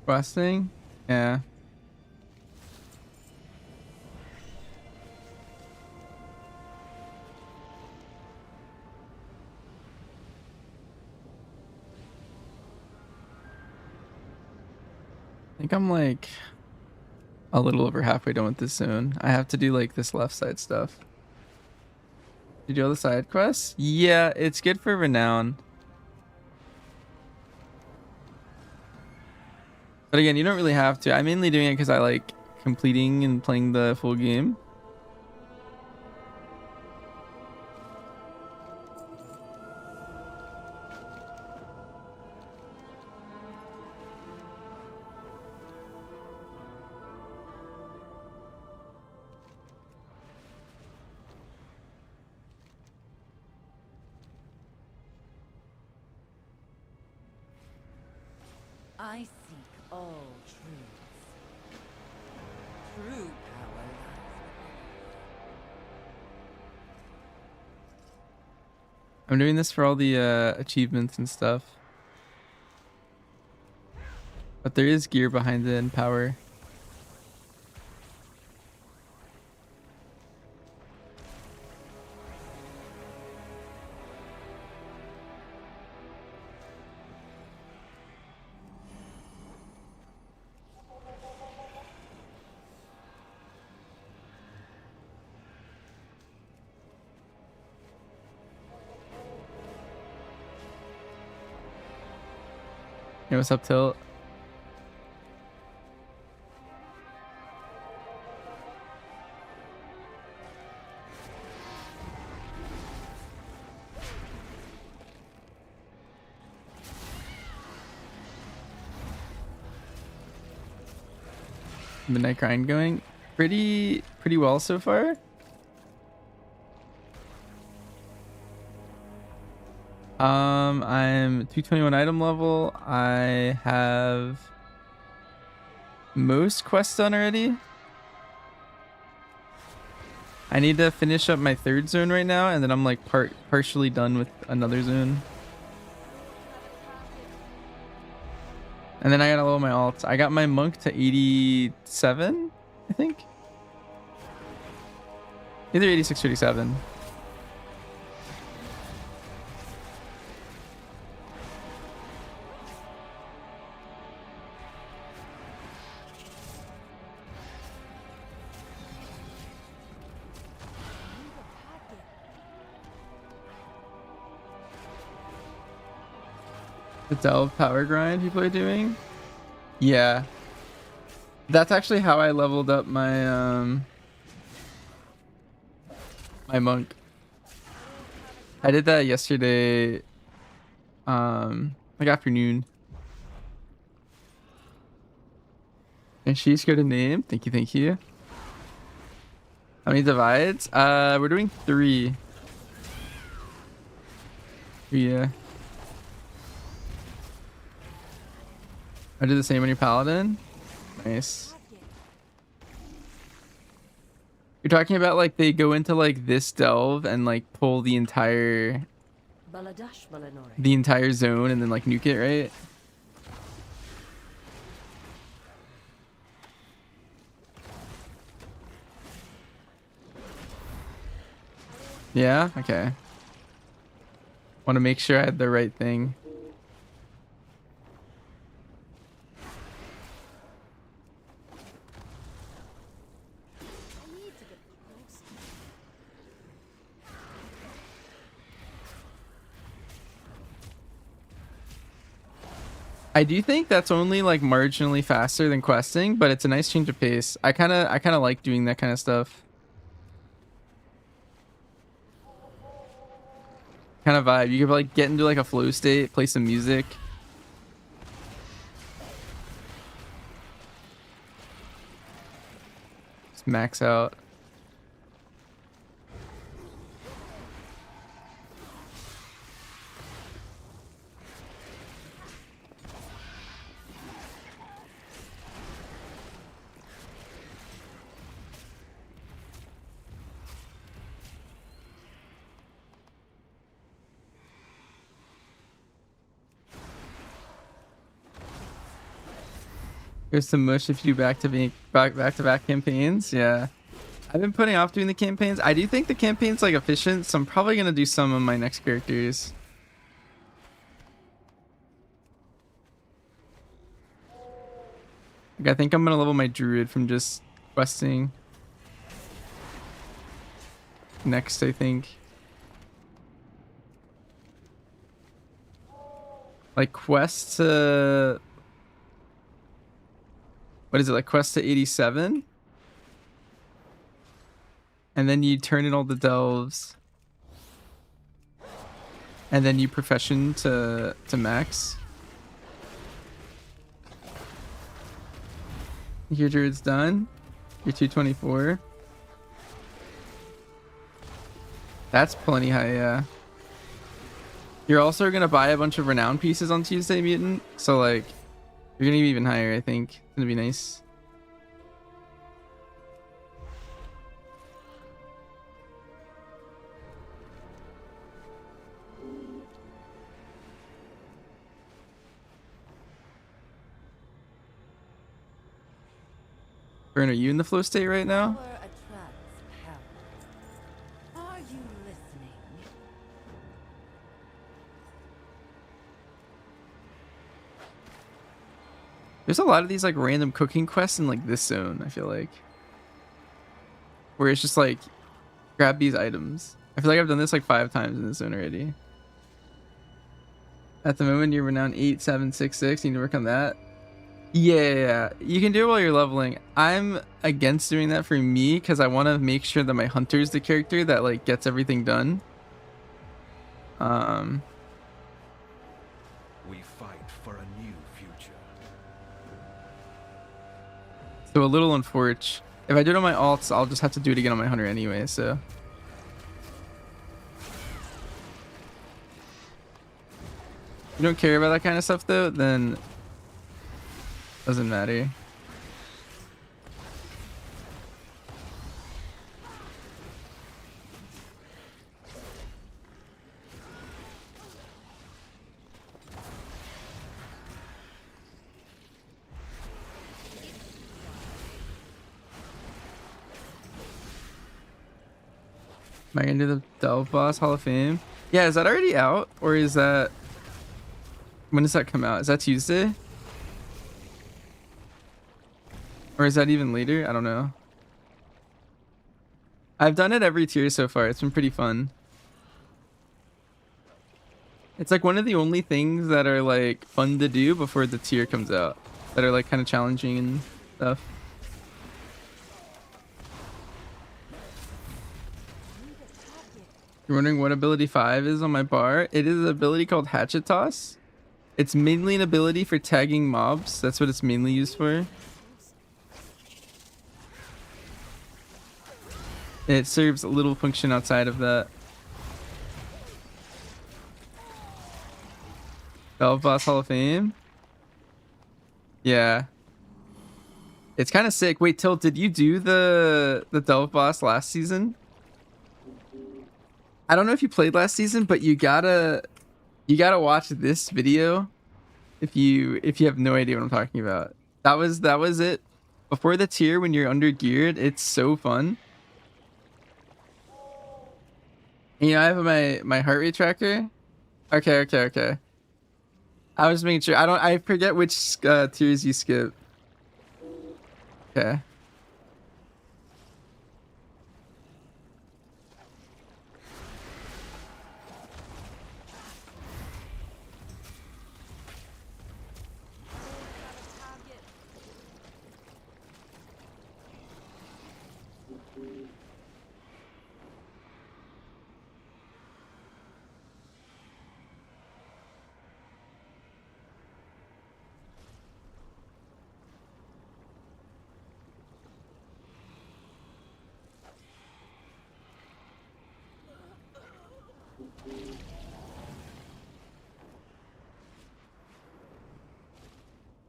Questing? Yeah. I think I'm like a little over halfway done with this soon. I have to do like this left side stuff. Did you do all the side quests? Yeah, it's good for renown. But again, you don't really have to. I'm mainly doing it because I like completing and playing the full game. I seek all truths. True power lies I'm doing this for all the achievements and stuff. But there is gear behind it and power. Hey, what's up, Tilt? Midnight grind going pretty well so far. I'm 221 item level. I have most quests done already. I need to finish up my third zone right now, and then I'm like partially done with another zone. And then I gotta level my alt. I got my monk to 87, I think. Either 86 or 87. The Delve power grind people are doing. Yeah. That's actually how I leveled up my my monk. I did that yesterday, like afternoon. And she's got a name. Thank you, thank you. How many divides? We're doing 3. Yeah. I did the same on your paladin. Nice. You're talking about like they go into like this delve and like pull the entire Baladash Balanore. zone and then like nuke it, right? Yeah, okay. Want to make sure I had the right thing. I need to get close. I do think that's only like marginally faster than questing, but it's a nice change of pace. I kind of like doing that kind of stuff. Kind of vibe. You could like get into like a flow state, play some music. Just max out. Here's some mush if you do back-to-back campaigns. Yeah. I've been putting off doing the campaigns. I do think the campaign's like efficient, so I'm probably gonna do some of my next characters. Like, I think I'm gonna level my druid from just questing. Next, I think. Like quest to... What is it, like quest to 87? And then you turn in all the delves. And then you profession to max. Your druid's done. You're 224. That's plenty high, yeah. You're also gonna buy a bunch of renown pieces on Tuesday, Mutant. So like, you're gonna be even higher, I think. It's gonna be nice. Vern, are you in the flow state right now? Power attracts power. Are you listening? There's a lot of these like random cooking quests in like this zone, I feel like. Where it's just like, grab these items. I feel like I've done this like 5 times in this zone already. At the moment, you're renowned 8766. You need to work on that. Yeah. You can do it while you're leveling. I'm against doing that for me because I want to make sure that my hunter's the character that like gets everything done. We fight for a new future. So a little unfortunate. If I do it on my alts, I'll just have to do it again on my hunter anyway, so. If you don't care about that kind of stuff though, then doesn't matter. Am I gonna do the Delve Boss Hall of Fame? Yeah, is that already out? Or is that... When does that come out? Is that Tuesday? Or is that even later? I don't know. I've done it every tier so far. It's been pretty fun. It's like one of the only things that are like fun to do before the tier comes out. that are like kind of challenging and stuff. You're wondering what ability 5 is on my bar? It is an ability called Hatchet Toss. It's mainly an ability for tagging mobs. That's what it's mainly used for. It serves a little function outside of that. Delve Boss Hall of Fame? Yeah. It's kind of sick. Wait, Tilt, did you do the Delve Boss last season? I don't know if you played last season, but you gotta watch this video if you have no idea what I'm talking about. That was it. Before the tier when you're under geared, it's so fun. And, you know, I have my heart rate tracker. Okay. I was making sure. I forget which tiers you skip. Okay.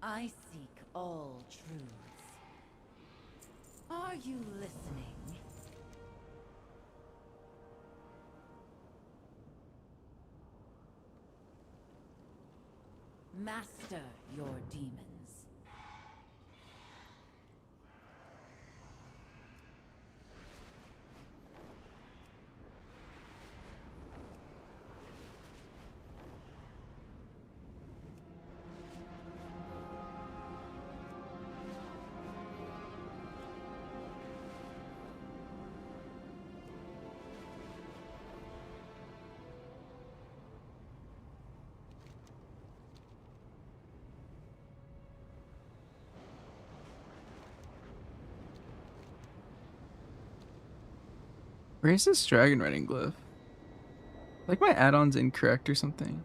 I seek all truths. Are you listening? Master your demons. Where is this dragon riding glyph? Like my add-on's incorrect or something.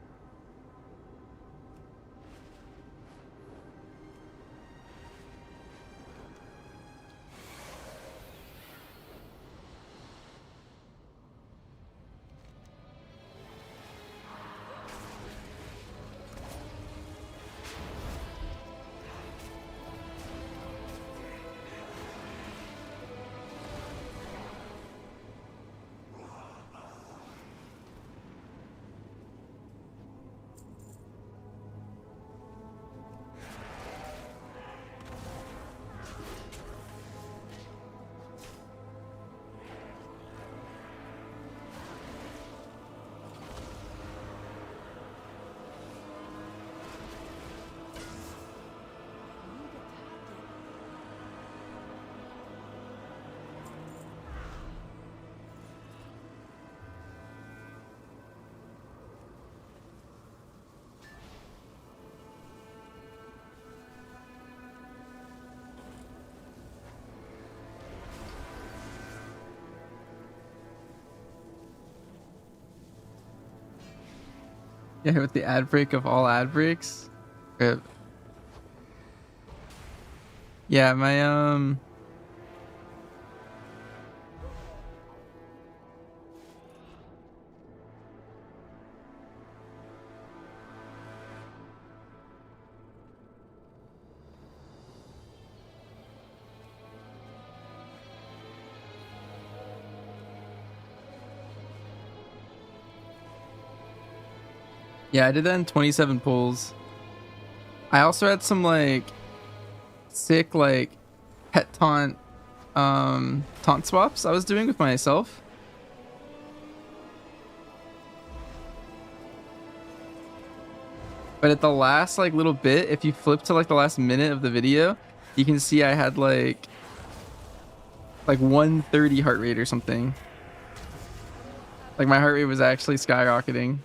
Yeah, with the ad break of all ad breaks. Rip. Yeah, my yeah, I did that in 27 pulls. I also had some like sick like pet taunt swaps I was doing with myself. But at the last like little bit, if you flip to like the last minute of the video, you can see I had like 130 heart rate or something. Like my heart rate was actually skyrocketing.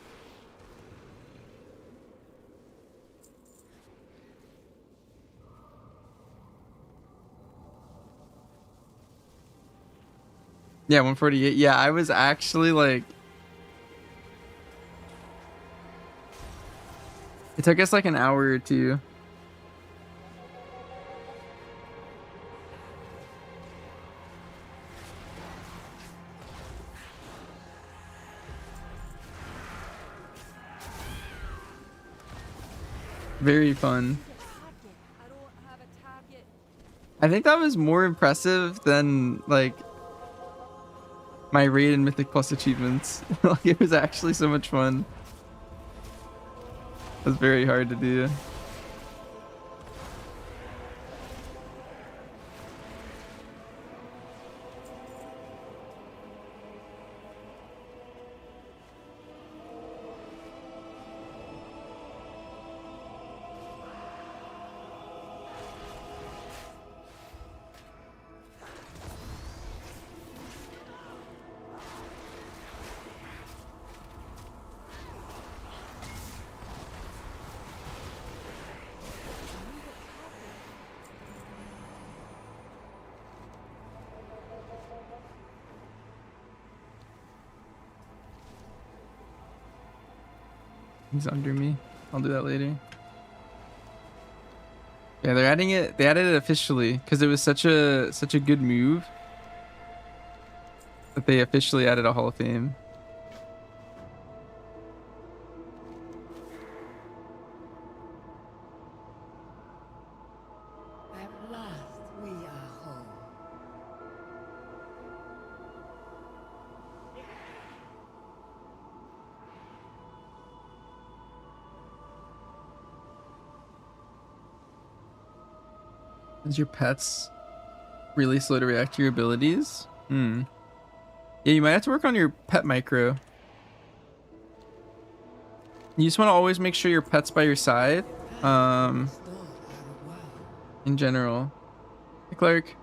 Yeah, 148. Yeah, I was actually like, it took us like an hour or two. Very fun. I don't have a target. I think that was more impressive than like my raid and Mythic Plus achievements. Like it was actually so much fun. It was very hard to do. He's under me. I'll do that later. Yeah, they're adding it. They added it officially because it was such a good move that they officially added a Hall of Fame. At last, we are home. Is your pets really slow to react to your abilities? Hmm. Yeah, you might have to work on your pet micro. You just want to always make sure your pet's by your side. Restore our world. In general. Hey, Clark.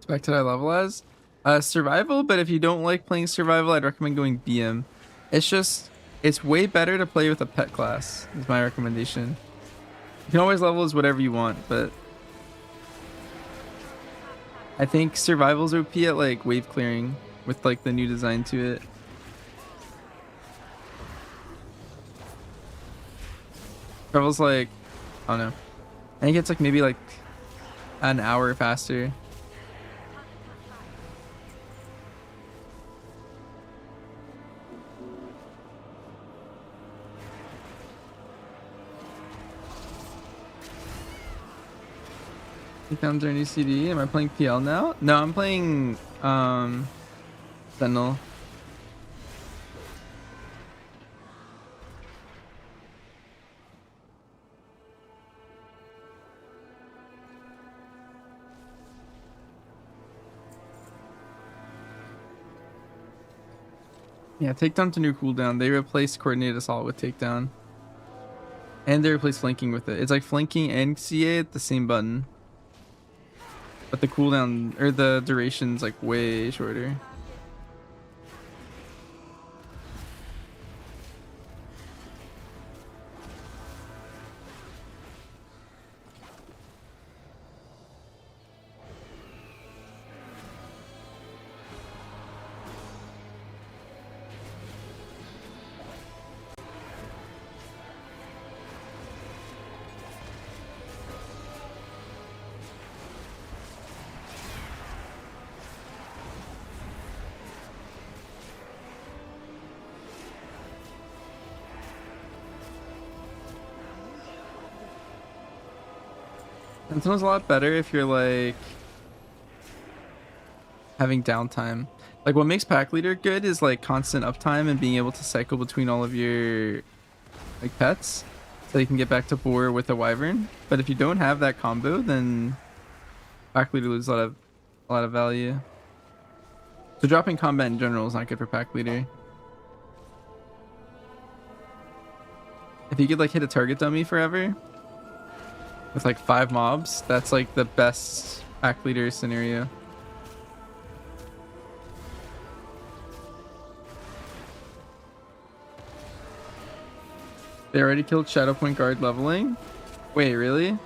Back to that level as survival, but if you don't like playing survival, I'd recommend going BM. It's way better to play with a pet class, is my recommendation. You can always level as whatever you want, but I think survival's OP at like wave clearing with like the new design to it. Survival's like, I don't know. I think it's like maybe like an hour faster. Takedowns are a new CD. Am I playing PL now? No, I'm playing Sentinel. Yeah, takedown's a new cooldown. They replaced coordinated assault with takedown. And they replaced flanking with it. It's like flanking and CA at the same button. But the cooldown or the duration's like way shorter. Sentinel's a lot better if you're like having downtime. Like what makes pack leader good is like constant uptime and being able to cycle between all of your like pets so you can get back to boar with a wyvern. But if you don't have that combo, then pack leader loses a lot of value. So dropping combat in general is not good for pack leader. If you could like hit a target dummy forever with like 5 mobs, that's like the best pack leader scenario. They already killed Shadow Point Guard leveling? Wait, really?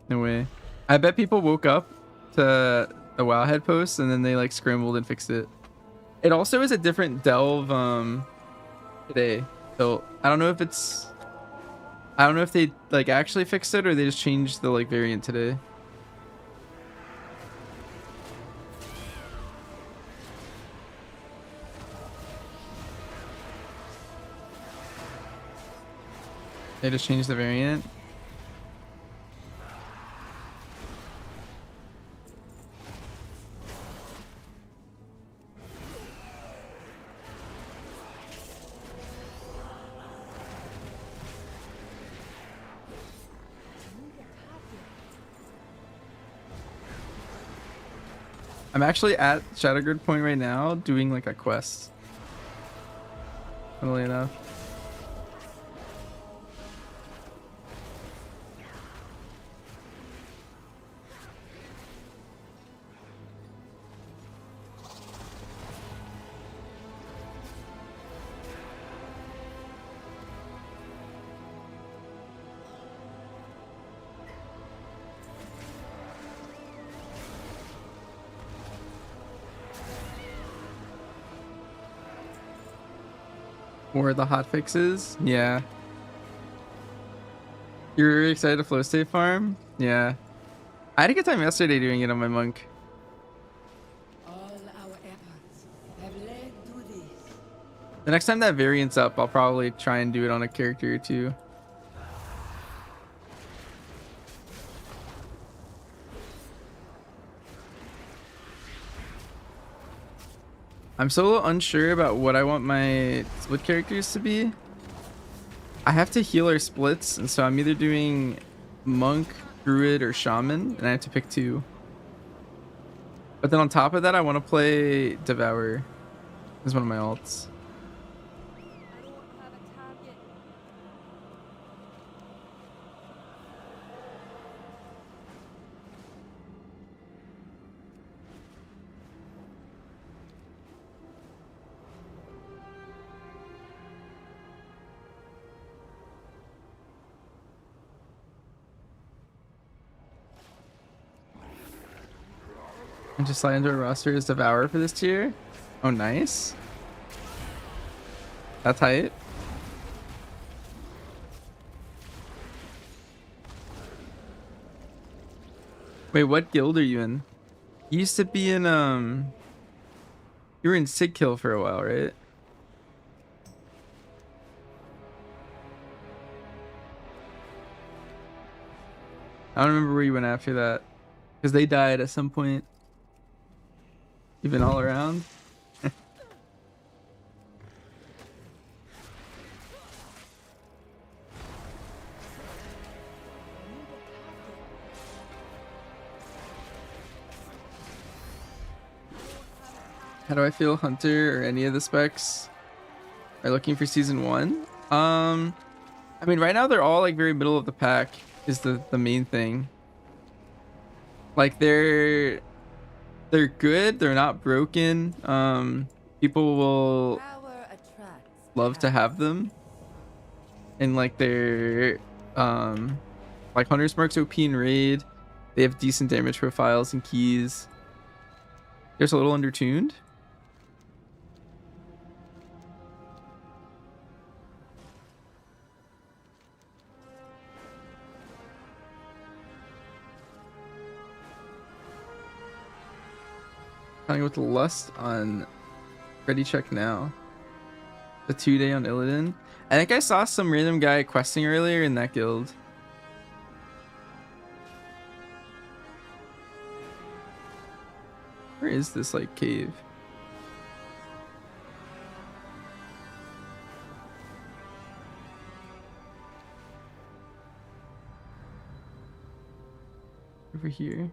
No way. I bet people woke up to the Wowhead post and then they like scrambled and fixed it. It also is a different delve today. So I don't know if it's, I don't know if they like actually fixed it or they just changed the like variant today. They just changed the variant. I'm actually at Shadowgrid Point right now doing like a quest. Funnily enough. Or the hot fixes? Yeah. You're really excited to flow state farm? Yeah. I had a good time yesterday doing it on my monk. All our efforts have led to this. The next time that variant's up, I'll probably try and do it on a character or two. I'm so a little unsure about what I want my split characters to be. I have to heal our splits, and so I'm either doing monk, druid, or shaman, and I have to pick two. But then on top of that, I want to play devour. This is one of my alts. I don't have a target. And just slide into a roster as devour for this tier. Oh, nice. That's tight. Wait, what guild are you in? You used to be in you were in Sigkill for a while, right? I don't remember where you went after that. Because they died at some point. You've been all around. How do I feel Hunter or any of the specs are looking for season 1? I mean, right now they're all like very middle of the pack is the main thing. Like they're good, they're not broken. People will Power attracts love to have them. And like they're like Hunter's Mark's OP and raid. They have decent damage profiles and keys. Just a little undertuned. Playing with Lust on Ready Check Now. The 2-day on Illidan. I think I saw some random guy questing earlier in that guild. Where is this like cave? Over here.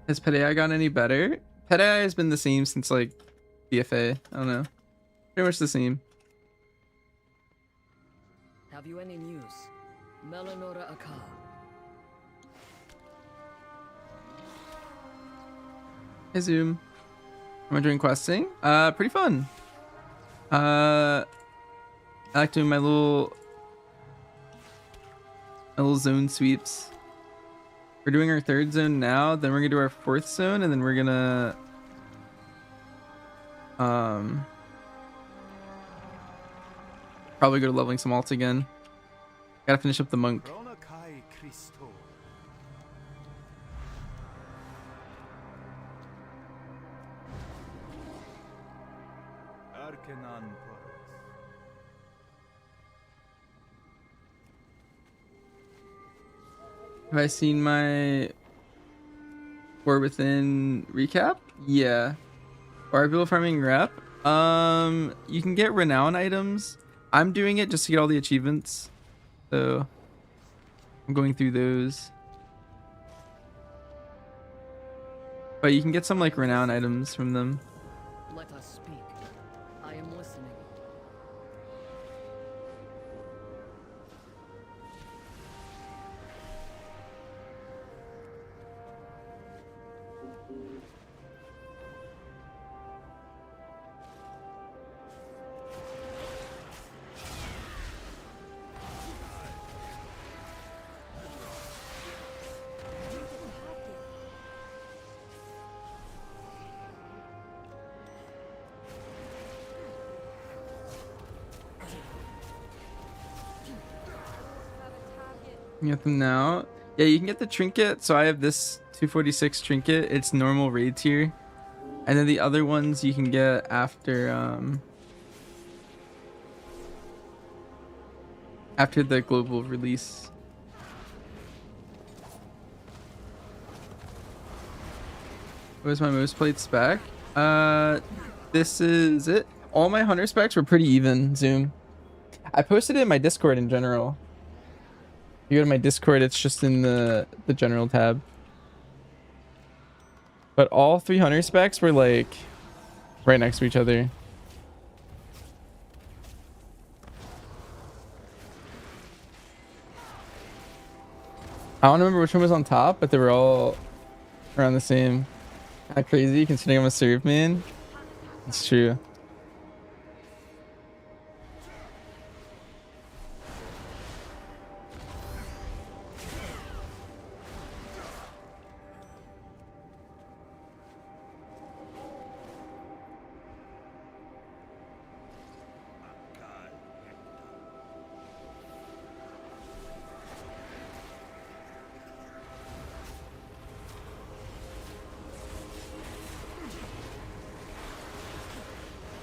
Has Pet AI gotten any better? Pet AI has been the same since like BFA. I don't know. Pretty much the same. Have you any news? Melanora Aka. Hey Zoom. Am I doing questing? Pretty fun. I like doing my little zone sweeps. We're doing our 3rd zone now, then we're gonna do our 4th zone, and then we're gonna probably go to leveling some alts again. Gotta finish up the monk. Have I seen my War Within recap? Yeah. Barbell farming rep. You can get renown items. I'm doing it just to get all the achievements. So I'm going through those. But you can get some like renown items from them. Let us speak. I am listening. You get them now. Yeah, you can get the trinket. So I have this 246 trinket. It's normal raid tier. And then the other ones you can get after after the global release. What was my most played spec? This is it. All my hunter specs were pretty even, Zoom. I posted it in my Discord in general. You go to my Discord, it's just in the general tab. But all 3 hunter specs were like right next to each other. I don't remember which one was on top, but they were all around the same. Kind of crazy considering I'm a serve man. It's true.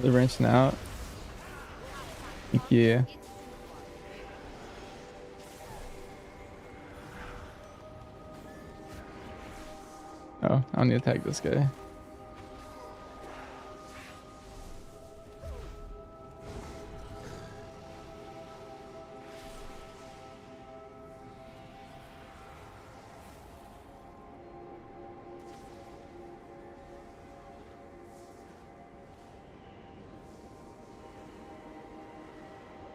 They're wrenching out. Thank you. Oh, I don't need to tag this guy.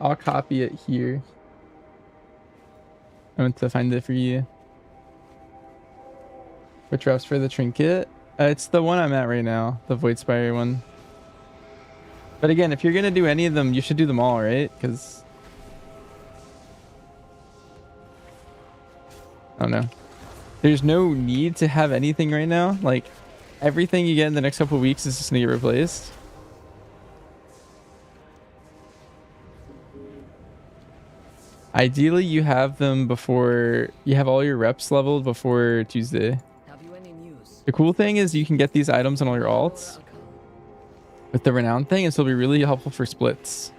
I'll copy it here. I went to find it for you. Which reps for the trinket? It's the one I'm at right now, the Void Spire one. But again, if you're gonna do any of them, you should do them all, right? Because I don't know. There's no need to have anything right now. Like everything you get in the next couple of weeks is just gonna get replaced. Ideally, you have them before you have all your reps leveled before Tuesday. Have you any news? The cool thing is you can get these items on all your alts with the renown thing, and so it'll be really helpful for splits.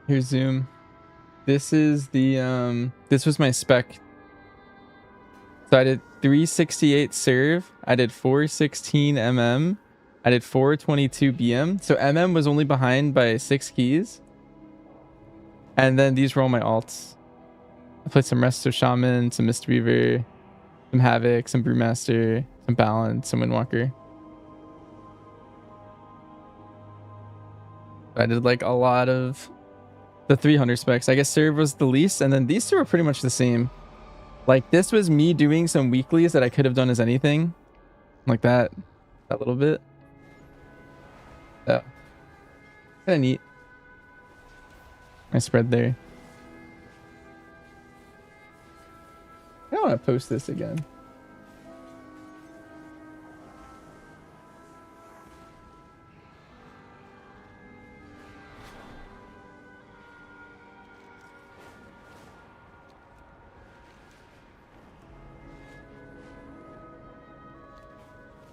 Here's Zoom. This is the this was my spec. So I did 368 serve, I did 416 mm, I did 422 BM. So MM was only behind by 6 keys. And then these were all my alts. I played some Resto Shaman, some Mistweaver, some Havoc, some Brewmaster, some Balance, some Windwalker. I did like a lot of the 300 specs. I guess serve was the least, and then these two are pretty much the same. Like this was me doing some weeklies that I could have done as anything, like that little bit. So kind of neat. My spread there. I don't want to post this again.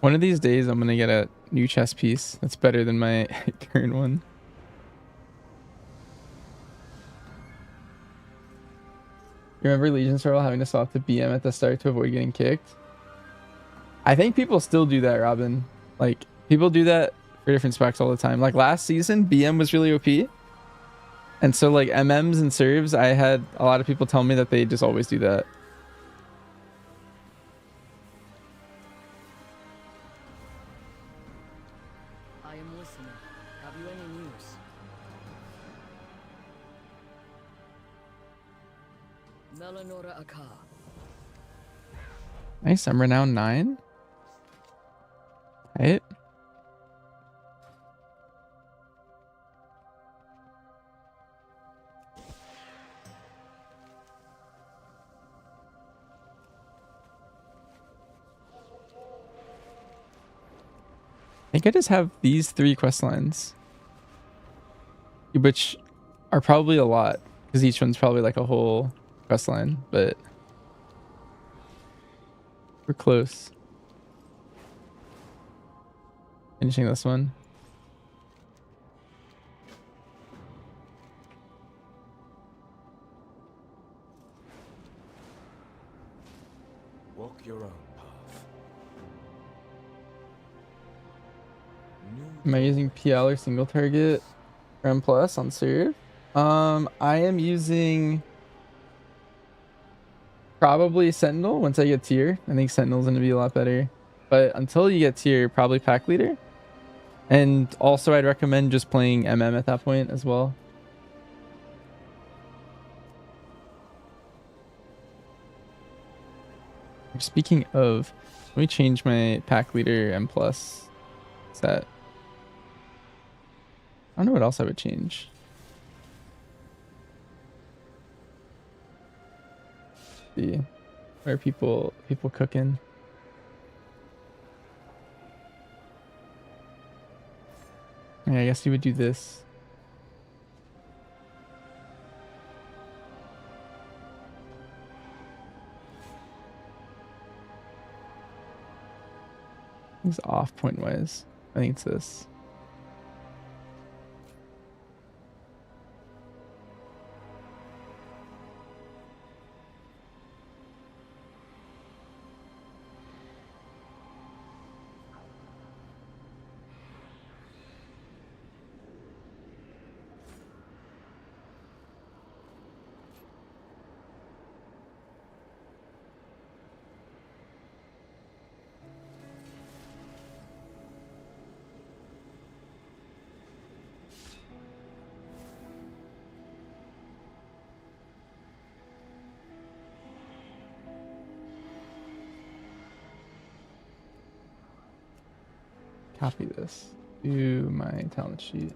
One of these days, I'm gonna get a new chess piece that's better than my current one. You remember Legion Sorrel having to swap the BM at the start to avoid getting kicked? I think people still do that, Robin. Like, people do that for different specs all the time. Like, last season, BM was really OP. And so, like, MMs and serves, I had a lot of people tell me that they just always do that. I am listening. Have you any news? Melanora Aka. Nice, I'm renowned 9. Right. I think I just have these 3 quest lines, which are probably a lot because each one's probably like a whole quest line, but we're close. Finishing this one. Walk your own path. Am I using PL or single target or M plus on serve? I am using probably Sentinel once I get tier. I think Sentinel's gonna be a lot better. But until you get tier, probably pack leader. And also I'd recommend just playing MM at that point as well. Speaking of, let me change my pack leader M plus set. I don't know what else I would change. See, where are people cooking? Yeah, I guess you would do this. It's off point wise. I think it's this. Copy this to my talent sheet.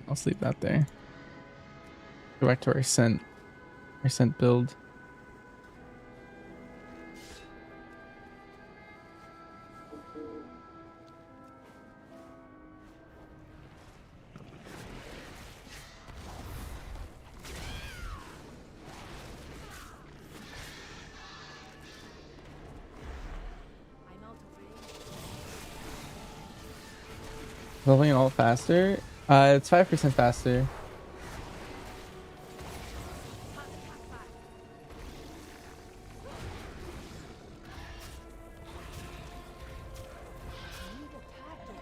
I'll sleep that there. Go back to our scent build. I'm out of range. Leveling all faster. It's 5% faster. Can't attack back. Need a target.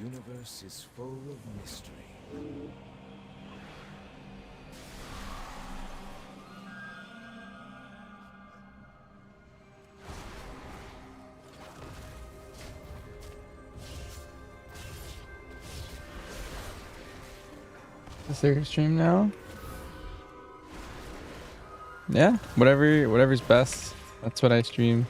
universe is full of mystery. Is there a stream now? Yeah, whatever's best. That's what I stream.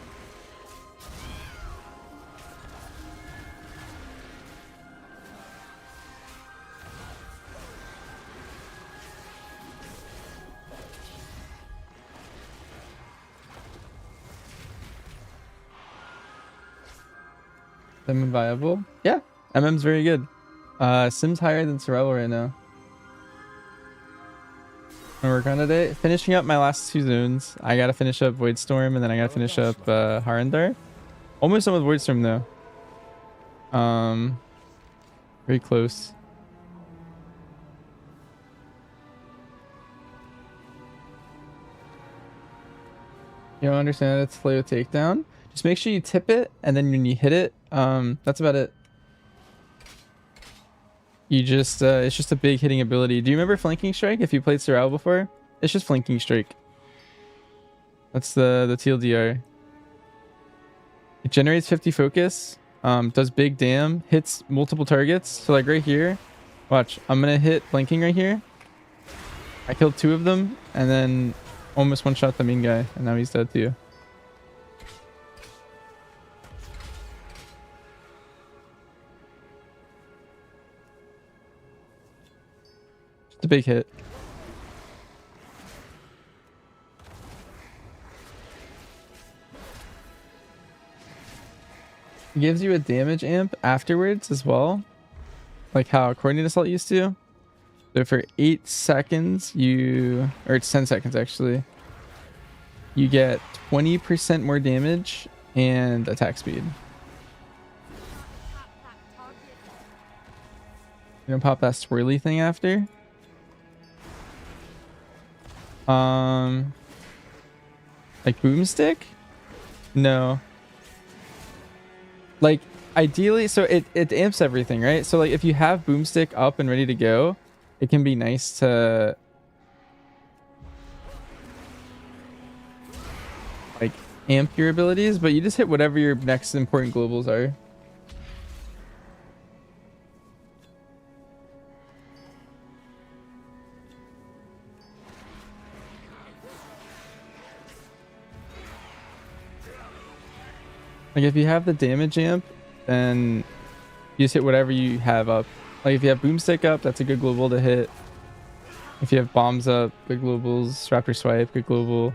MM viable? Yeah, MM's very good. Sim's higher than survival right now. I work on today. Finishing up my last 2 zones. I gotta finish up Voidstorm and then I gotta finish up Harandar. Almost done with Voidstorm though. Very close. You don't understand it's Flayo takedown? Just make sure you tip it and then when you hit it, that's about it. You just it's just a big hitting ability. Do you remember Flanking Strike if you played Surround before? It's just Flanking Strike. That's the TLDR. It generates 50 focus, does big dam, hits multiple targets. So like right here, watch, I'm gonna hit Flanking right here. I killed 2 of them and then almost one-shot the main guy and now he's dead too. It's a big hit. It gives you a damage amp afterwards as well. Like how Coordinate Assault used to. So for 8 seconds, or it's 10 seconds actually, you get 20% more damage and attack speed. You're gonna pop that swirly thing after. Like boomstick? No. Like ideally, so it amps everything, right? So like if you have boomstick up and ready to go, it can be nice to like amp your abilities, but you just hit whatever your next important globals are. Like if you have the damage amp, then you just hit whatever you have up. Like if you have boomstick up, that's a good global to hit. If you have bombs up, good globals. Raptor swipe, good global.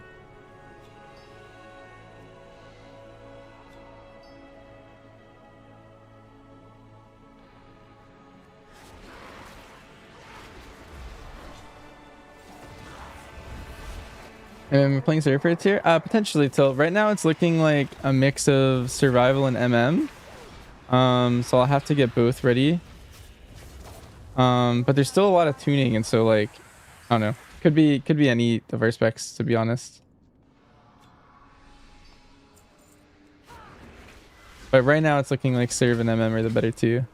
And we're playing Surfers here? Potentially till right now it's looking like a mix of survival and MM. So I'll have to get both ready. But there's still a lot of tuning, and so like I don't know. Could be any of our specs, to be honest. But right now it's looking like Serve and MM are the better two.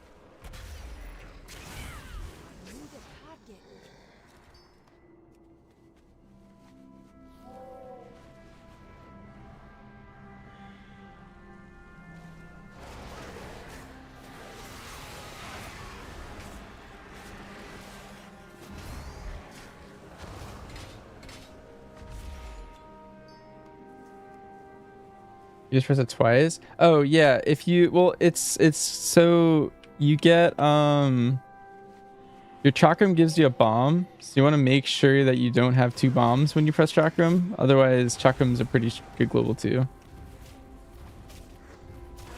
You just press it twice. Oh yeah, if you it's so you get your chakram gives you a bomb, so you want to make sure that you don't have 2 bombs when you press chakram. Otherwise, chakram's a pretty good global too.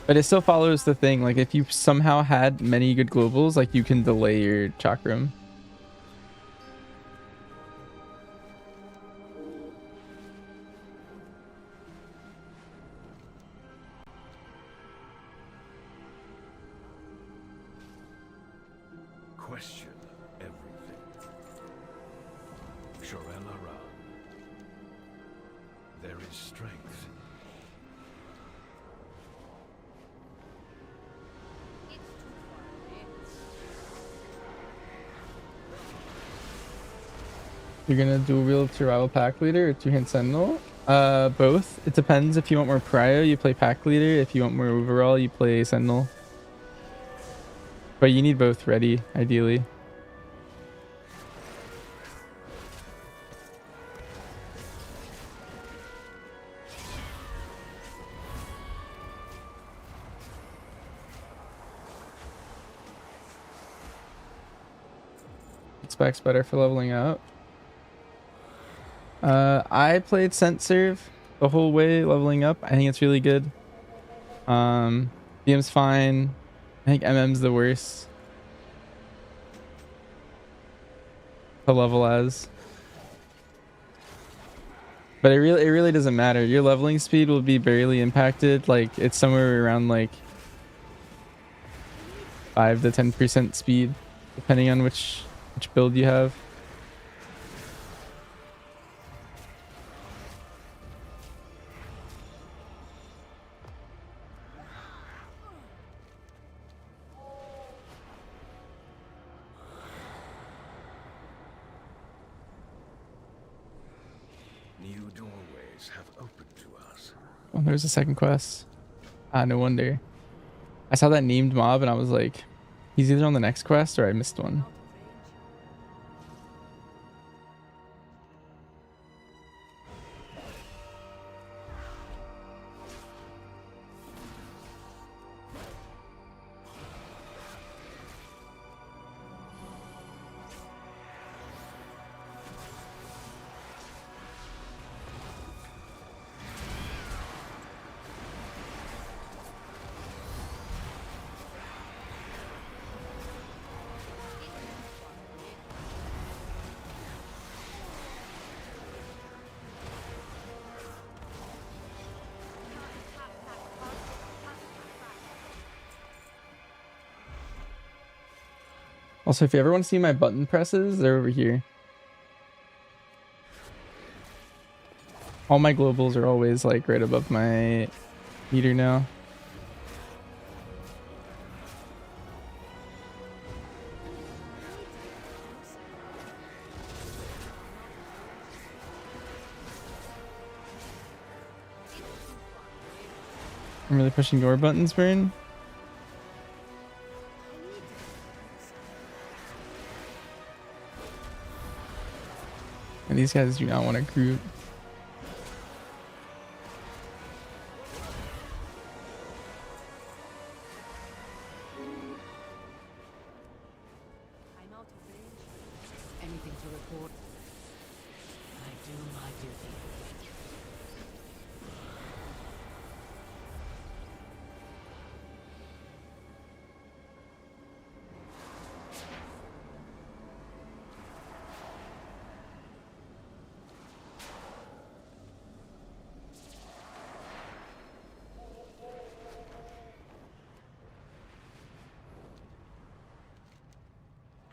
But it still follows the thing. Like if you somehow had many good globals, like you can delay your chakram. Question everything. Shorella Ra. There is strength. It's too far away. You're gonna dual wield survival pack leader or two-hand sentinel? Both. It depends. If you want more prio, you play pack leader. If you want more overall, you play sentinel. But you need both ready, ideally. Specs better for leveling up. I played Scent Serve the whole way leveling up. I think it's really good. DM's fine. I think MM's the worst to level as. But it really doesn't matter. Your leveling speed will be barely impacted. Like it's somewhere around like 5 to 10% speed, depending on which build you have. New doorways have opened to us. Oh, there's a second quest. Ah, no wonder. I saw that named mob and I was like, he's either on the next quest or I missed one. Also, if you ever want to see my button presses, they're over here. All my globals are always like right above my meter now. I'm really pushing your buttons, Burn. And these guys do not want to group. I'm out of range. Anything to report? I do my duty.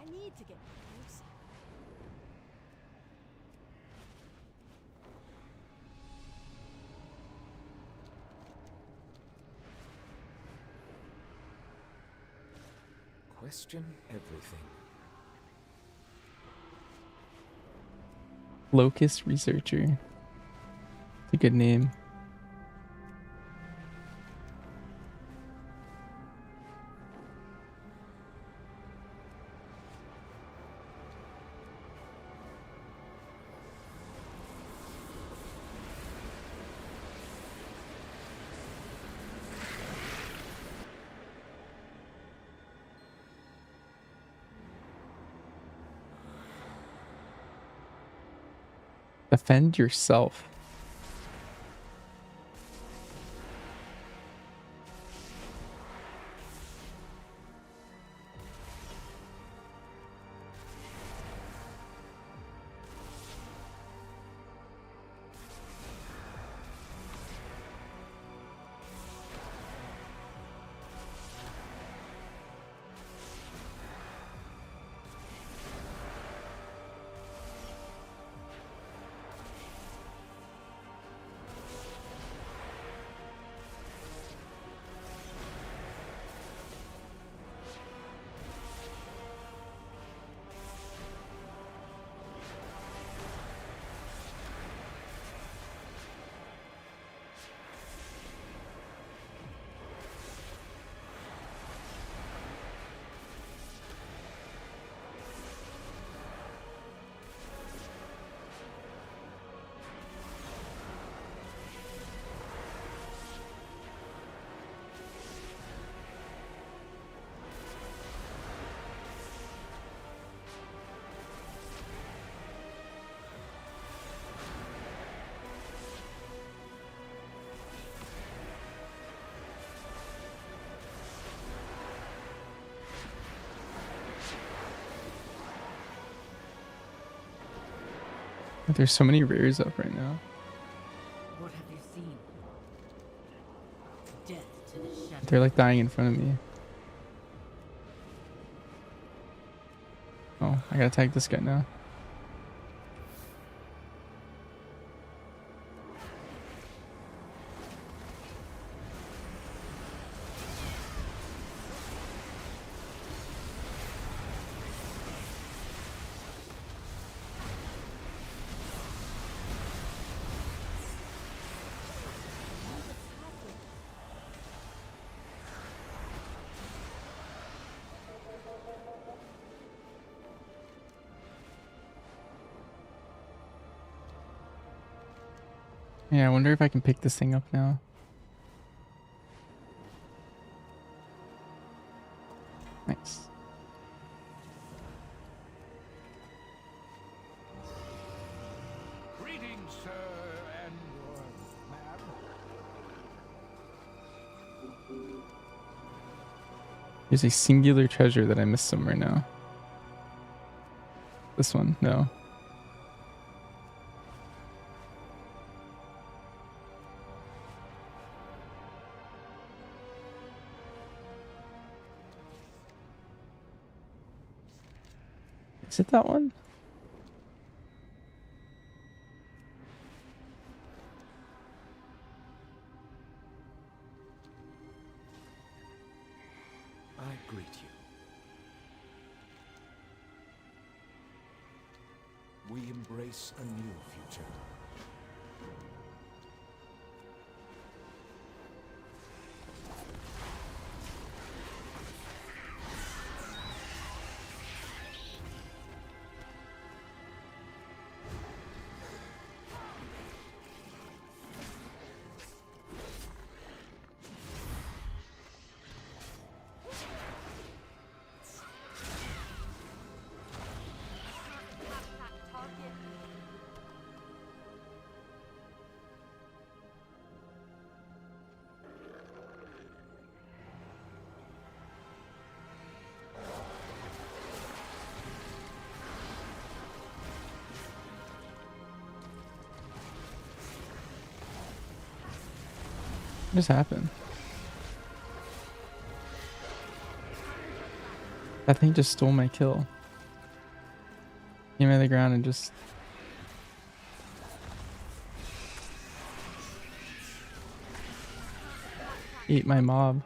I need to get closer. Question everything. Locust Researcher. It's a good name. Defend yourself. There's so many rares up right now. What have you seen? Death to the shadow. They're like dying in front of me. Oh, I gotta tag this guy now. Yeah, I wonder if I can pick this thing up now. Nice. Greetings, sir, and your ma'am. There's a singular treasure that I missed somewhere now. This one, no. Is it that one? I greet you. We embrace a new future. What just happened? That thing just stole my kill. Came out of the ground and just... ate my mob.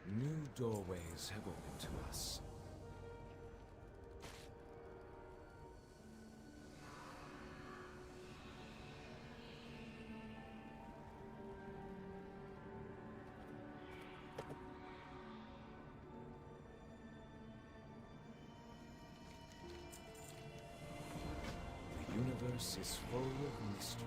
New doorways have opened to us. The universe is full of mystery.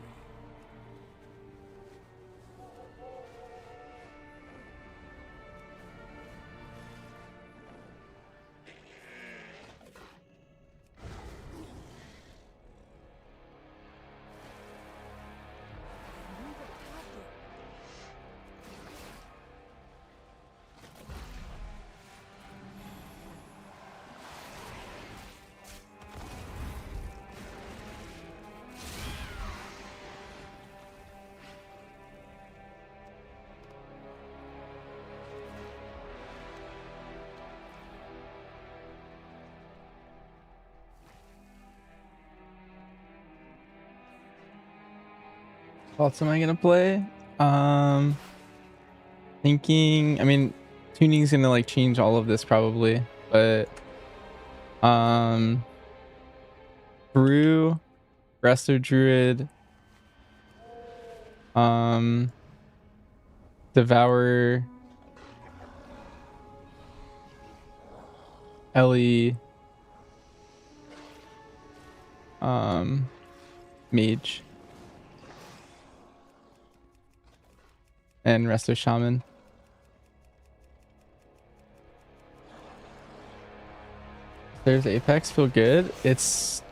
What else am I gonna play? Thinking. I mean, tuning's gonna like change all of this probably, but Brew, Resto Druid, um, Devour, Ellie, Mage, and Resto Shaman. There's Apex, feel good. It's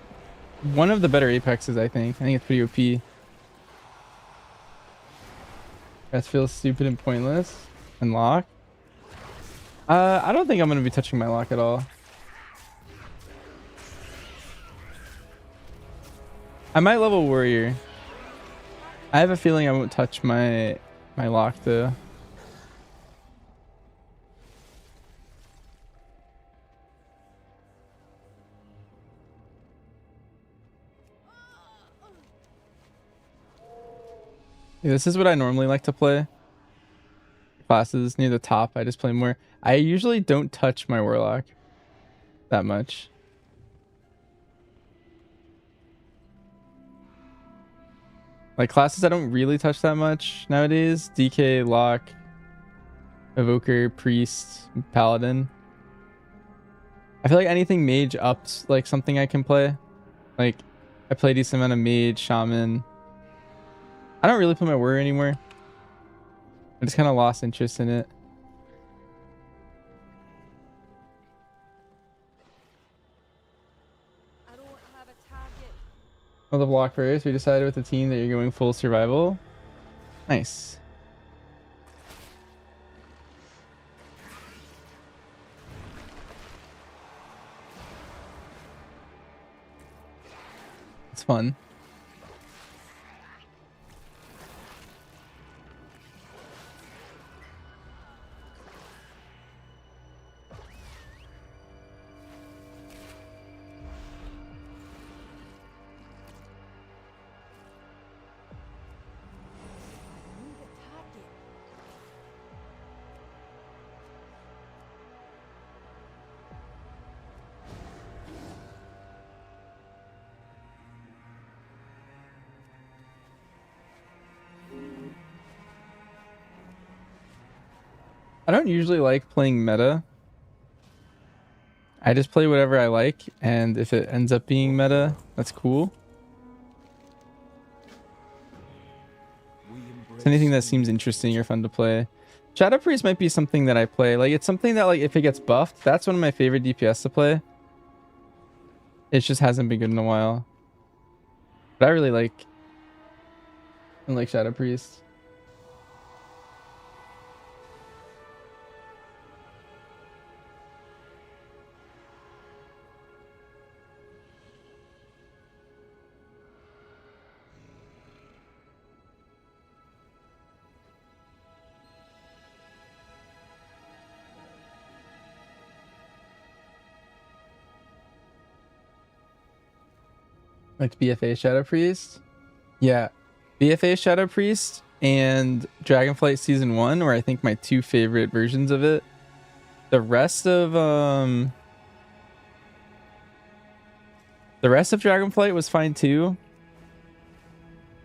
one of the better Apexes, I think. I think it's pretty OP. That feels stupid and pointless. And lock. I don't think I'm gonna be touching my lock at all. I might level warrior. I have a feeling I won't touch my lock though. Yeah, this is what I normally like to play. Classes near the top, I just play more. I usually don't touch my warlock that much. Like classes I don't really touch that much nowadays. DK, lock, evoker, priest, paladin. I feel like anything mage ups like something I can play. Like I play a decent amount of mage, shaman. I don't really play my warrior anymore. I just kind of lost interest in it. I don't have a target. Oh, the block first. We decided with the team that you're going full survival. Nice. It's fun. Need a target. I don't usually like playing meta. I just play whatever I like, and if it ends up being meta, that's cool. It's anything that seems interesting or fun to play. Shadow Priest might be something that I play. Like it's something that like if it gets buffed, that's one of my favorite DPS to play. It just hasn't been good in a while. But I really like Shadow Priest. Like BFA Shadow Priest. Yeah. BFA Shadow Priest and Dragonflight Season 1 were I think my two favorite versions of it. The rest of Dragonflight was fine too.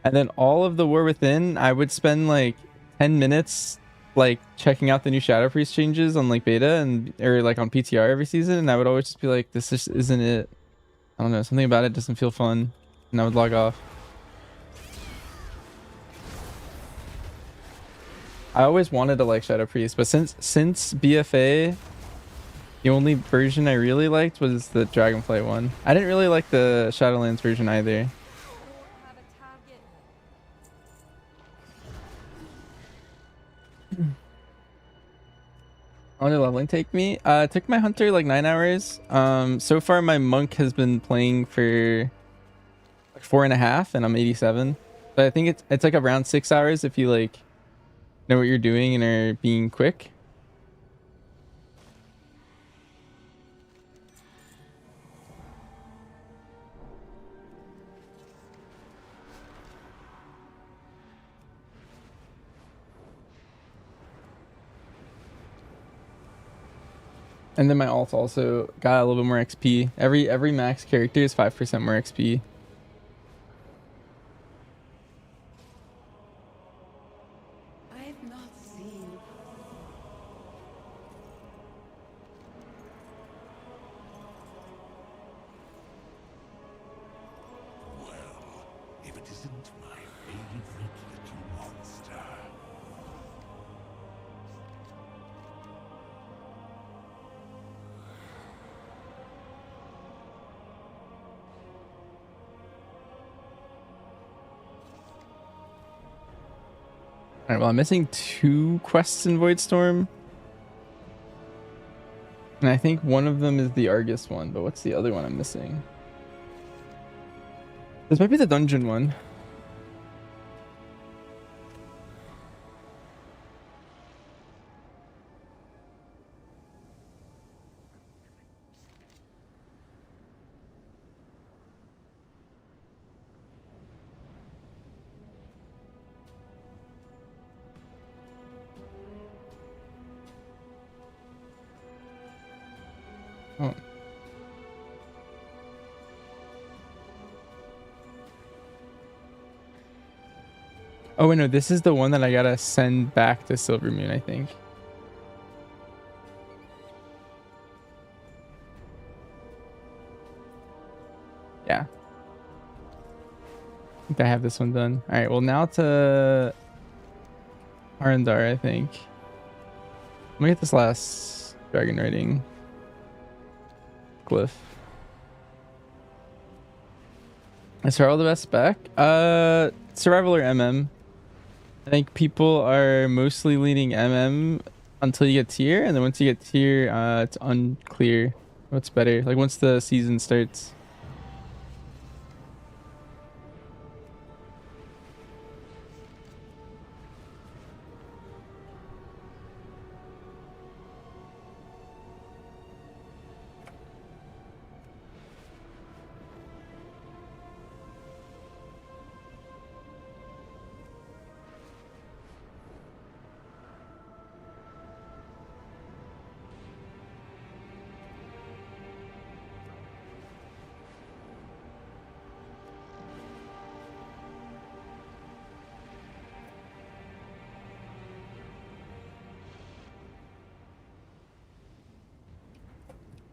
And then all of the War Within, I would spend like 10 minutes like checking out the new Shadow Priest changes on like beta and or like on PTR every season, and I would always just be like, this just isn't it. I don't know, something about it doesn't feel fun, and I would log off. I always wanted to like Shadow Priest, but since BFA, the only version I really liked was the Dragonflight one. I didn't really like the Shadowlands version either. I don't have a target. How long did leveling take me? It took my hunter like 9 hours. So far my monk has been playing for like 4.5, and I'm 87. But I think it's like around 6 hours if you like know what you're doing and are being quick. And then my alt also got a little bit more XP. Every max character is 5% more XP. I've not seen. Well, if it isn't my favorite little monster. Alright, well, I'm missing 2 quests in Voidstorm. And I think one of them is the Argus one, but what's the other one I'm missing? This might be the dungeon one. Oh. Oh, wait, no, this is the one that I gotta send back to Silvermoon, I think. Yeah. I think I have this one done. Alright, well, now to Arendar, I think. I'm gonna get this last dragon riding glyph. Is all the best back? Survival or MM? I think people are mostly leaning MM until you get tier, and then once you get tier, it's unclear what's better. Like once the season starts.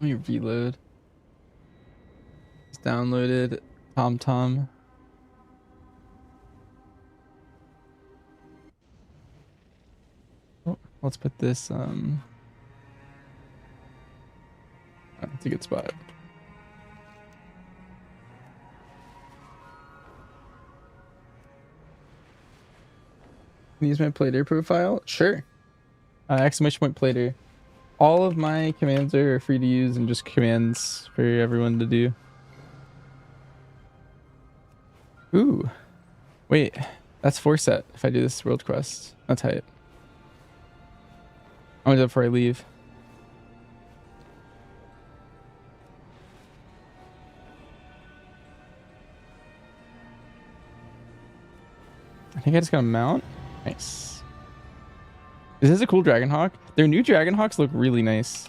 Let me reload. It's downloaded TomTom. Oh, let's put this oh, that's a good spot. Can I use my Plater profile? Sure. Exclamation point Plater. All of my commands are free to use and just commands for everyone to do. Ooh. Wait. That's 4 set if I do this world quest. That's hype. I'm gonna do it before I leave. I think I just got a mount. Nice. This is a cool Dragonhawk. Their new Dragonhawks look really nice.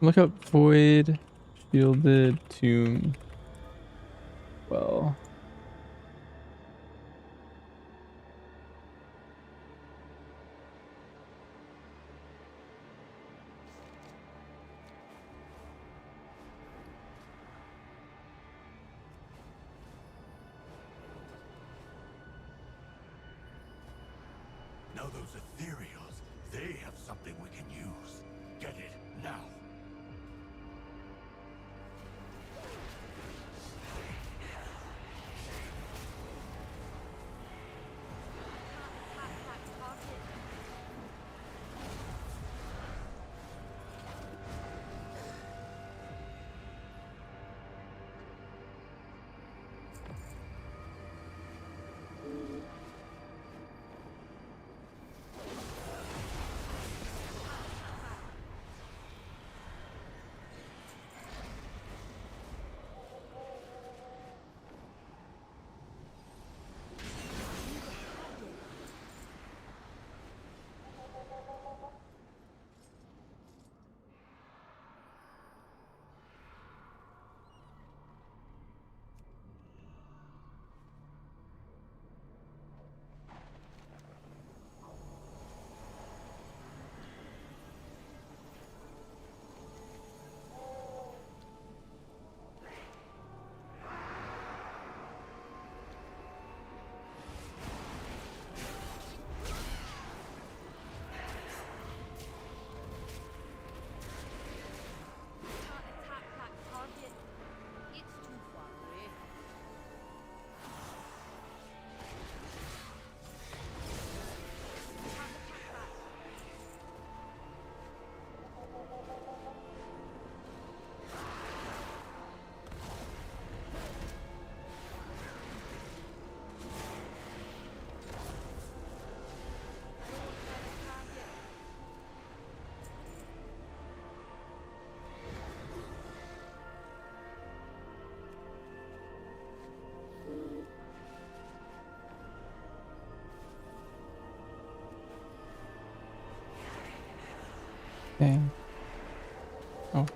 Look up Void Shielded Tomb. Well. Now those ethereals, they have something we can use. Get it now.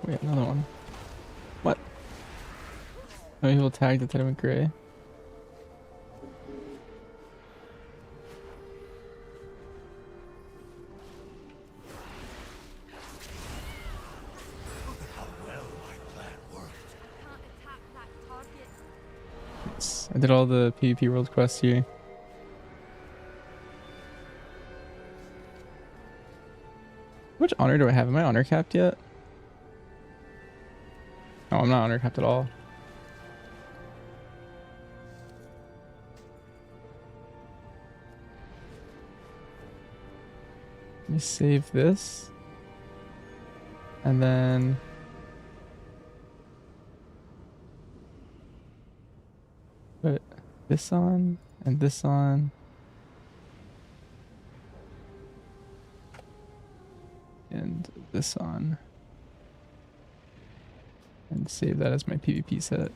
Wait, another one. What? Oh, he will tag the Tenement Gray. Can't attack that target. Yes, I did all the PvP world quests here. How much honor do I have? Am I honor capped yet? No, I'm not honor capped at all. Let me save this. And then put this on and this on. And this on. And save that as my PvP set.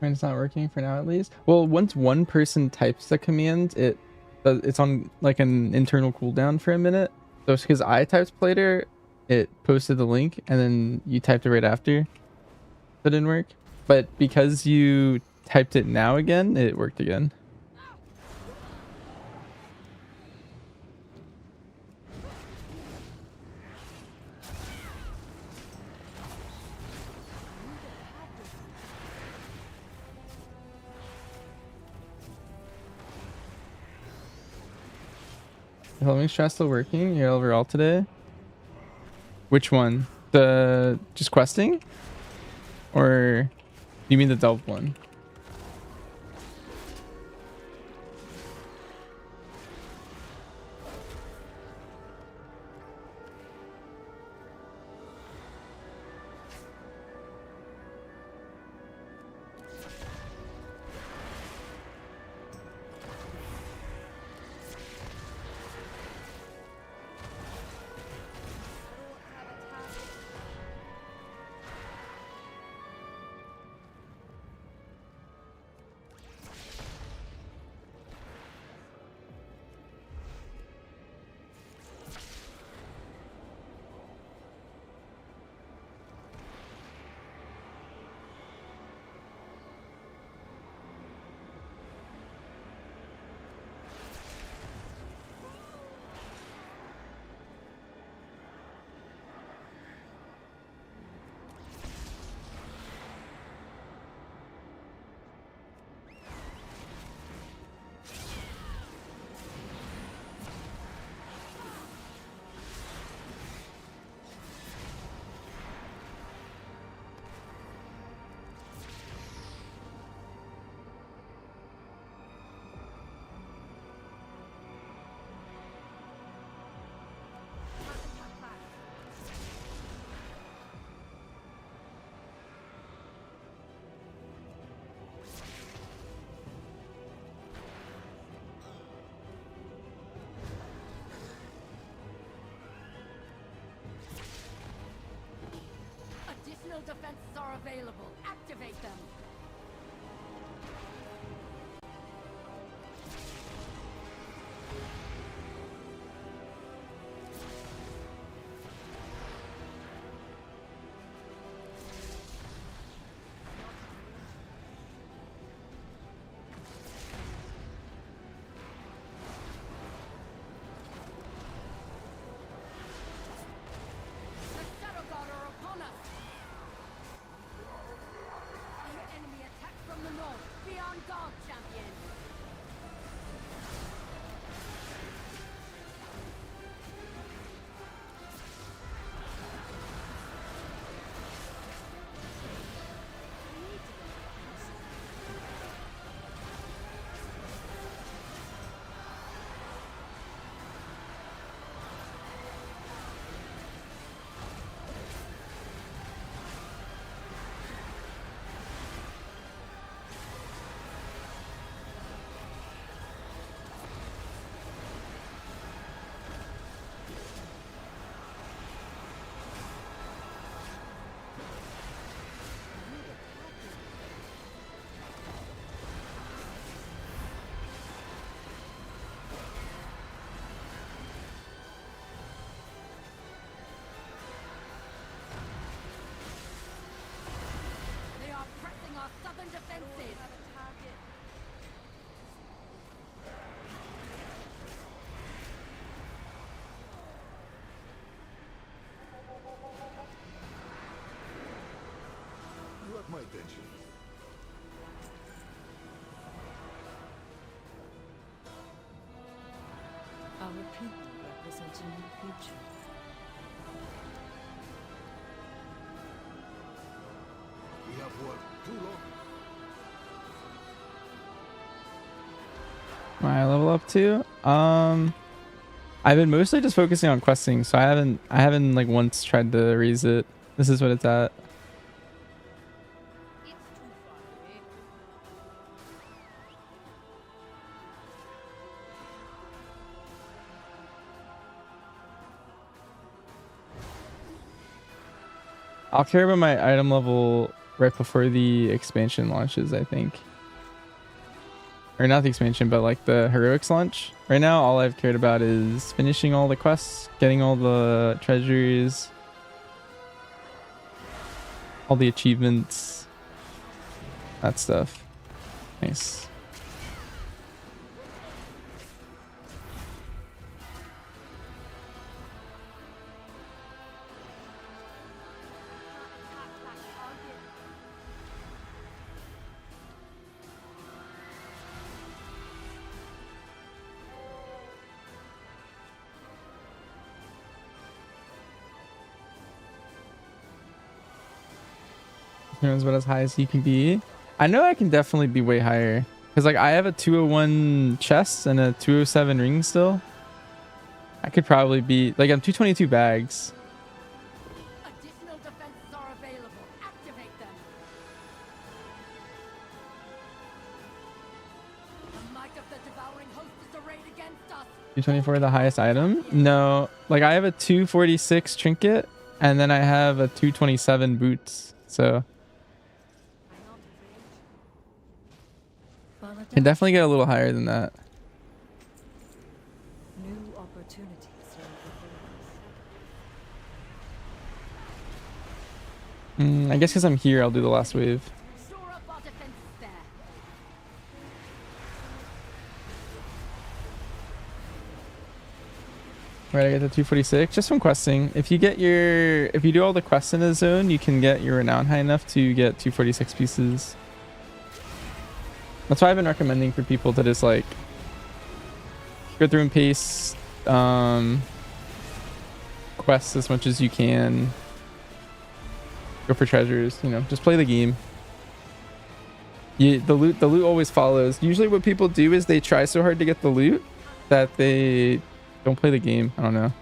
It's not working for now, at least. Well, once one person types the command, it's on like an internal cooldown for a minute. So it's because I typed Plater, it posted the link, and then you typed it right after. That didn't work. But because you typed it now again, it worked again. The homing strat still working? You're overall today? Which one? The just questing? Or you mean the delve one? Additional defenses are available. Activate them. The Shadow God are upon us. The enemy attack from the north. Be on guard, champion. We have worked too long. My level up to? I've been mostly just focusing on questing, so I haven't like once tried to raise it. This is what it's at. It's too far away. I'll care about my item level right before the expansion launches, I think. Or not the expansion, but like the heroics launch. Right now, all I've cared about is finishing all the quests, getting all the treasures, all the achievements, that stuff. Nice. Knows about as high as he can be. I know I can definitely be way higher because like I have a 201 chest and a 207 ring still. I could probably be like I'm 222 bags. Additional defenses are available. Activate them. The might of the devouring host is arrayed against us. 224 the highest item? No, like I have a 246 trinket and then I have a 227 boots. So can definitely get a little higher than that. New opportunities lie before us. I guess because I'm here, I'll do the last wave. Shore up our defenses there. Right, I get the 246 just from questing. If you do all the quests in a zone, you can get your renown high enough to get 246 pieces. That's why I've been recommending for people to just like go through and pace quests as much as you can. Go for treasures, you know, just play the game. The loot always follows. Usually what people do is they try so hard to get the loot that they don't play the game. I don't know.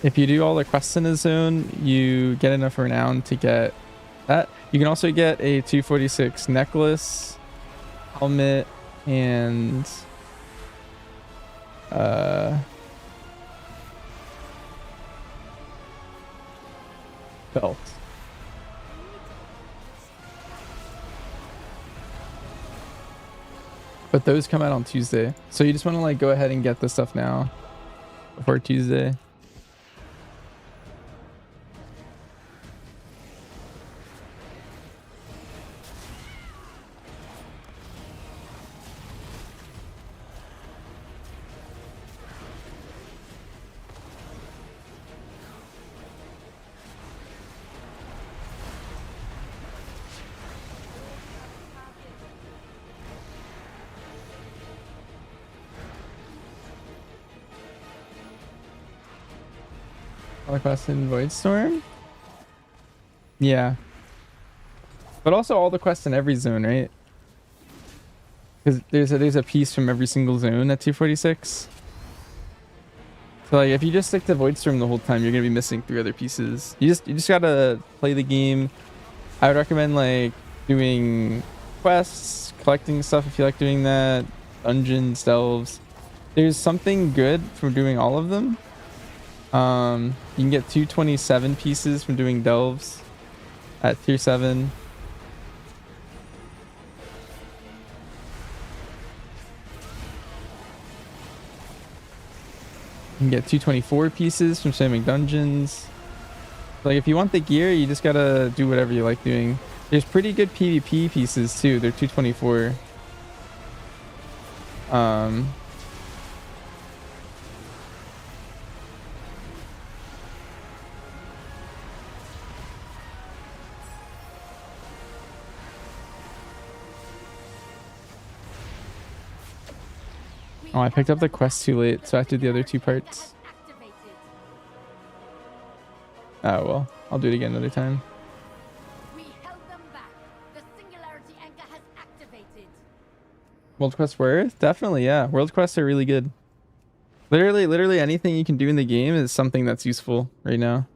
If you do all the quests in a zone, you get enough renown to get that. You can also get a 246 necklace, helmet, and belt. But those come out on Tuesday. So you just want to like go ahead and get the stuff now before Tuesday. All the quests in Voidstorm? Yeah. But also all the quests in every zone, right? Because there's a piece from every single zone at 246. So like if you just stick to Voidstorm the whole time, you're gonna be missing 3 other pieces. You just gotta play the game. I would recommend like doing quests, collecting stuff if you like doing that, dungeons, delves. There's something good from doing all of them. You can get 227 pieces from doing delves at tier 7. You can get 224 pieces from spamming dungeons. Like if you want the gear, you just gotta do whatever you like doing. There's pretty good PvP pieces too. They're 224. Oh, I picked up the quest too late, so I have to do the other two parts. Activated. Oh well, I'll do it again another time. We held them back. The singularity anchor has activated. World quests were? Definitely, yeah. World quests are really good. Literally anything you can do in the game is something that's useful right now.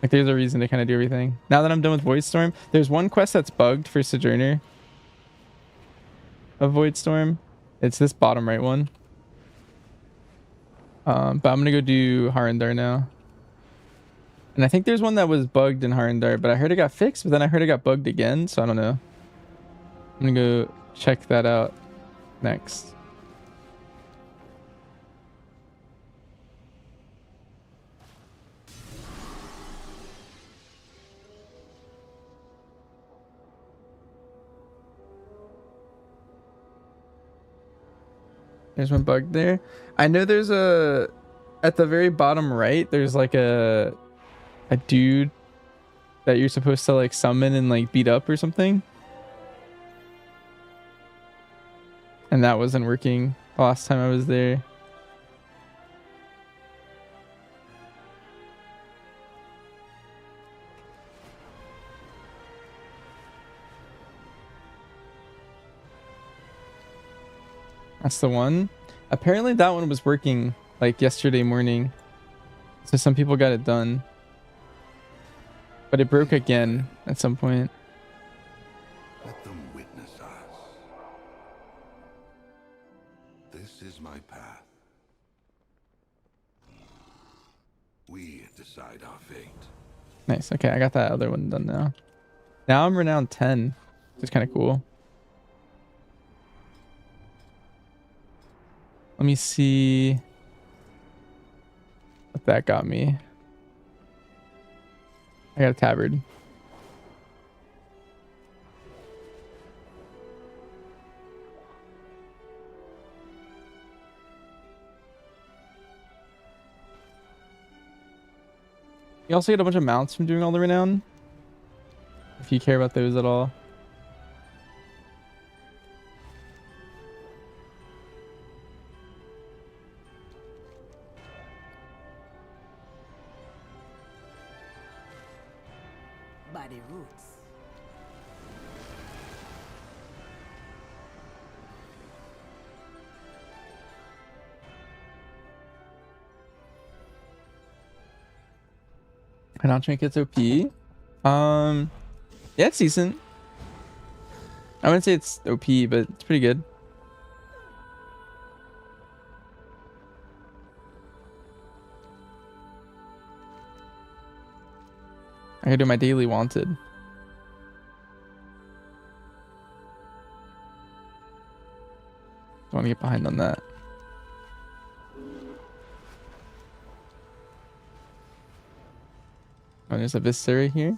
Like there's a reason to kind of do everything. Now that I'm done with Voidstorm, there's one quest that's bugged for Sojourner of Voidstorm. It's this bottom right one. But I'm gonna go do Harandar now. And I think there's one that was bugged in Harandar, but I heard it got fixed, but then I heard it got bugged again, so I don't know. I'm gonna go check that out next. There's one bug there. I know there's a at the very bottom right, there's like a dude that you're supposed to like summon and like beat up or something. And that wasn't working the last time I was there. That's the one. Apparently that one was working like yesterday morning. So some people got it done. But it broke again at some point. Let them witness us. This is my path. We decide our fate. Nice. Okay, I got that other one done now. Now I'm renowned 10, which is kind of cool. Let me see what that got me. I got a tabard. You also get a bunch of mounts from doing all the renown, if you care about those at all. Body roots. I don't think it's OP. Yeah, it's decent. I wouldn't say it's OP, but it's pretty good. I gotta do my daily wanted. I want to get behind on that. Oh, there's a Vista right here.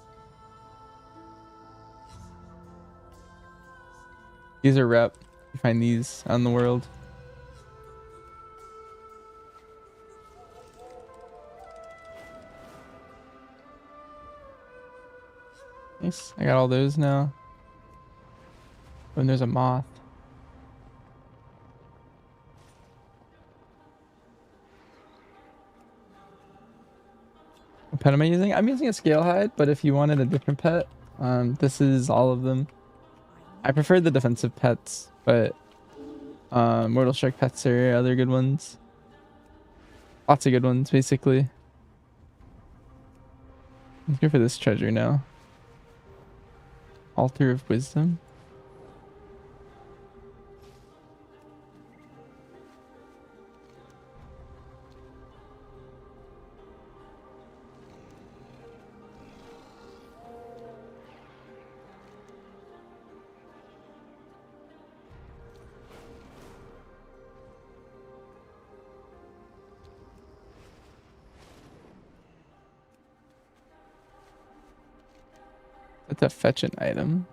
These are rep. You find these out in the world. Nice. I got all those now. And there's a moth. What pet am I using? I'm using a scale hide, but if you wanted a different pet, this is all of them. I prefer the defensive pets, but Mortal Strike pets are other good ones. Lots of good ones, basically. Let's go for this treasure now. Altar of Wisdom. That's a fetch an item.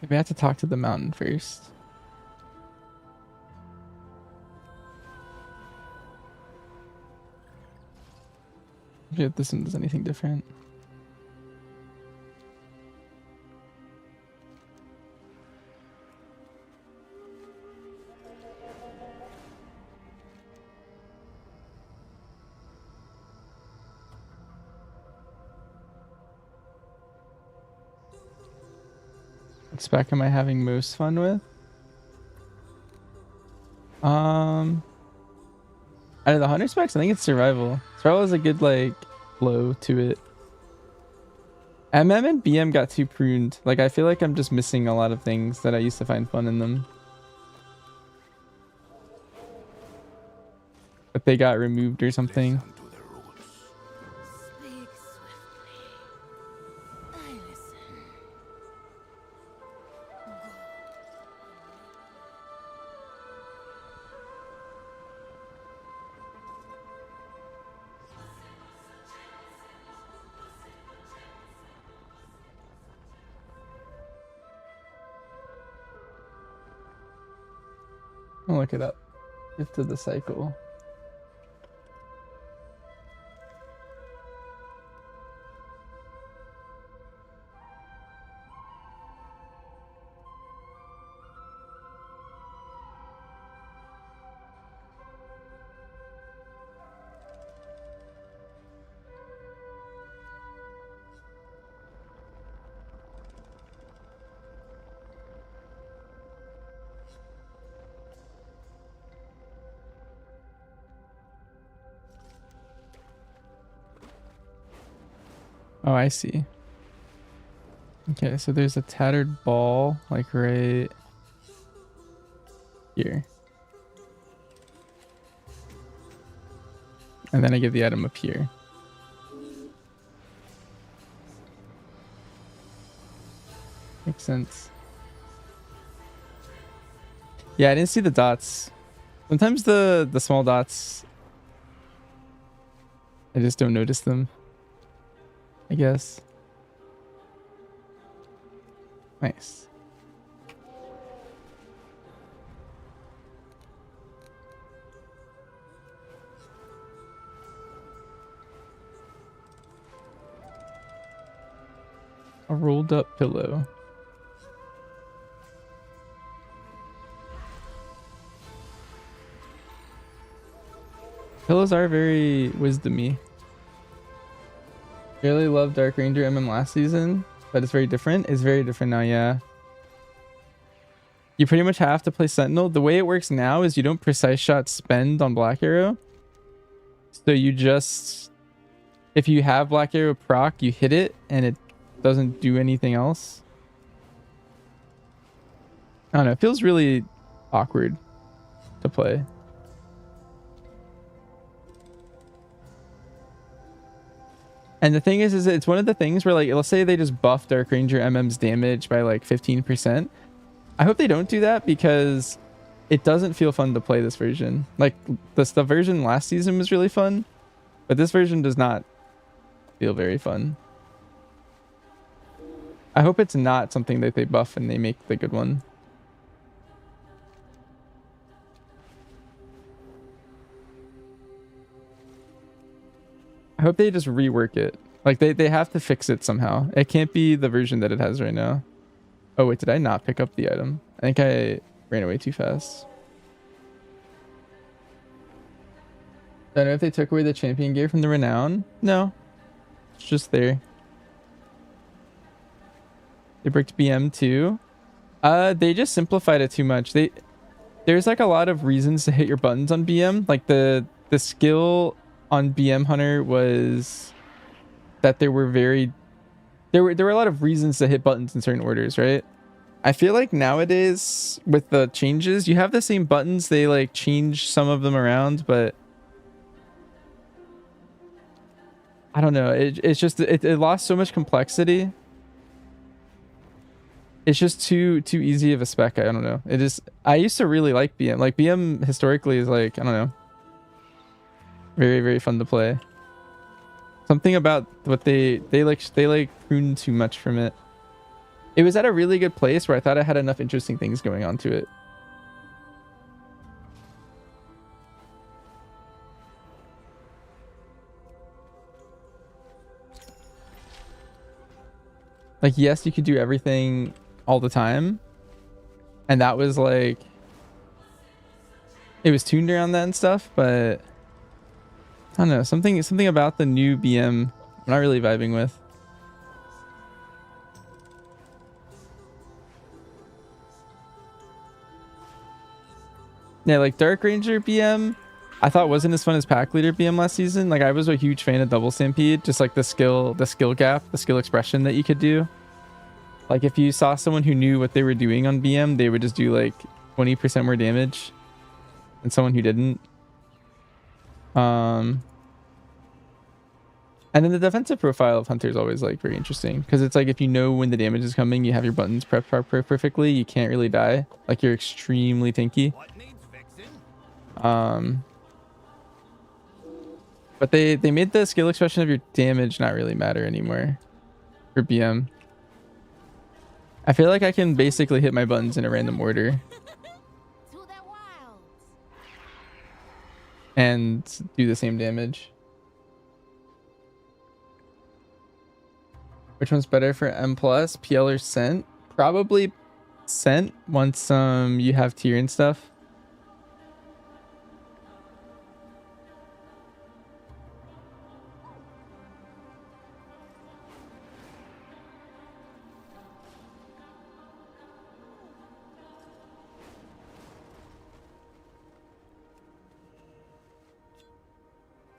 Maybe I have to talk to the mountain first. See if this one does anything different. What spec am I having most fun with? Out of the hunter specs, I think it's survival. Survival is a good like flow to it. MM and BM got too pruned. Like I feel like I'm just missing a lot of things that I used to find fun in them. But they got removed or something. Speak swiftly. I listen. I'll look it up. Gift of the cycle. Oh, I see. Okay, so there's a tattered ball, like right here. And then I give the item up here. Makes sense. Yeah, I didn't see the dots. Sometimes the small dots, I just don't notice them, I guess. Nice. A rolled up pillow. Pillows are very wisdomy. Really loved Dark Ranger MM last season, but it's very different. It's very different now, yeah. You pretty much have to play Sentinel. The way it works now is you don't precise shot spend on Black Arrow. So you just, if you have Black Arrow proc, you hit it and it doesn't do anything else. I don't know, it feels really awkward to play. And the thing is it's one of the things where, like, let's say they just buff Dark Ranger MM's damage by like 15%. I hope they don't do that because it doesn't feel fun to play this version. Like the version last season was really fun, but this version does not feel very fun. I hope it's not something that they buff and they make the good one. I hope they just rework it. Like they have to fix it somehow. It can't be the version that it has right now. Oh wait, did I not pick up the item? I think I ran away too fast. I don't know if they took away the champion gear from the renown. No, it's just there. They bricked BM too. They just simplified it too much. There's like a lot of reasons to hit your buttons on BM. Like the skill on BM Hunter was that there were a lot of reasons to hit buttons in certain orders, right? I feel like nowadays with the changes, you have the same buttons, they like change some of them around, but I don't know. It's just it lost so much complexity. It's just too easy of a spec. I don't know. It is. I used to really like BM. Like BM historically is like, I don't know, very, very fun to play. Something about what they prune too much from it. It was at a really good place where I thought I had enough interesting things going on to it. Like, yes, you could do everything all the time. And that was like, it was tuned around that and stuff, but I don't know, something about the new BM I'm not really vibing with. Yeah, like Dark Ranger BM, I thought wasn't as fun as Pack Leader BM last season. Like I was a huge fan of Double Stampede, just like the skill gap, the skill expression that you could do. Like if you saw someone who knew what they were doing on BM, they would just do like 20% more damage than someone who didn't. And then the defensive profile of Hunter is always like very interesting because it's like if you know when the damage is coming, you have your buttons prepped perfectly, you can't really die. Like you're extremely tanky. But they made the skill expression of your damage not really matter anymore for BM. I feel like I can basically hit my buttons in a random order and do the same damage. Which one's better for M+, PL or Scent? Probably Scent once you have tier and stuff.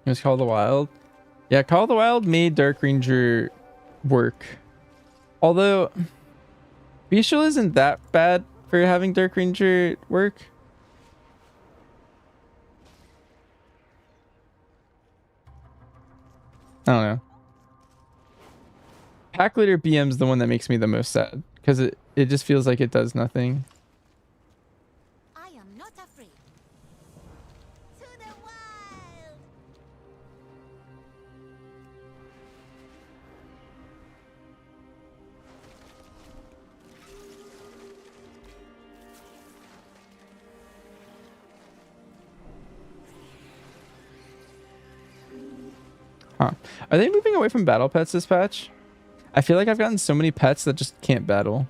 It was Call of the Wild. Yeah, Call of the Wild made Dark Ranger work. Although Bestial isn't that bad for having Dark Ranger work. I don't know. Pack Leader BM's the one that makes me the most sad because it just feels like it does nothing. I am not afraid. To the wild. Huh. Are they moving away from battle pets this patch? I feel like I've gotten so many pets that just can't battle.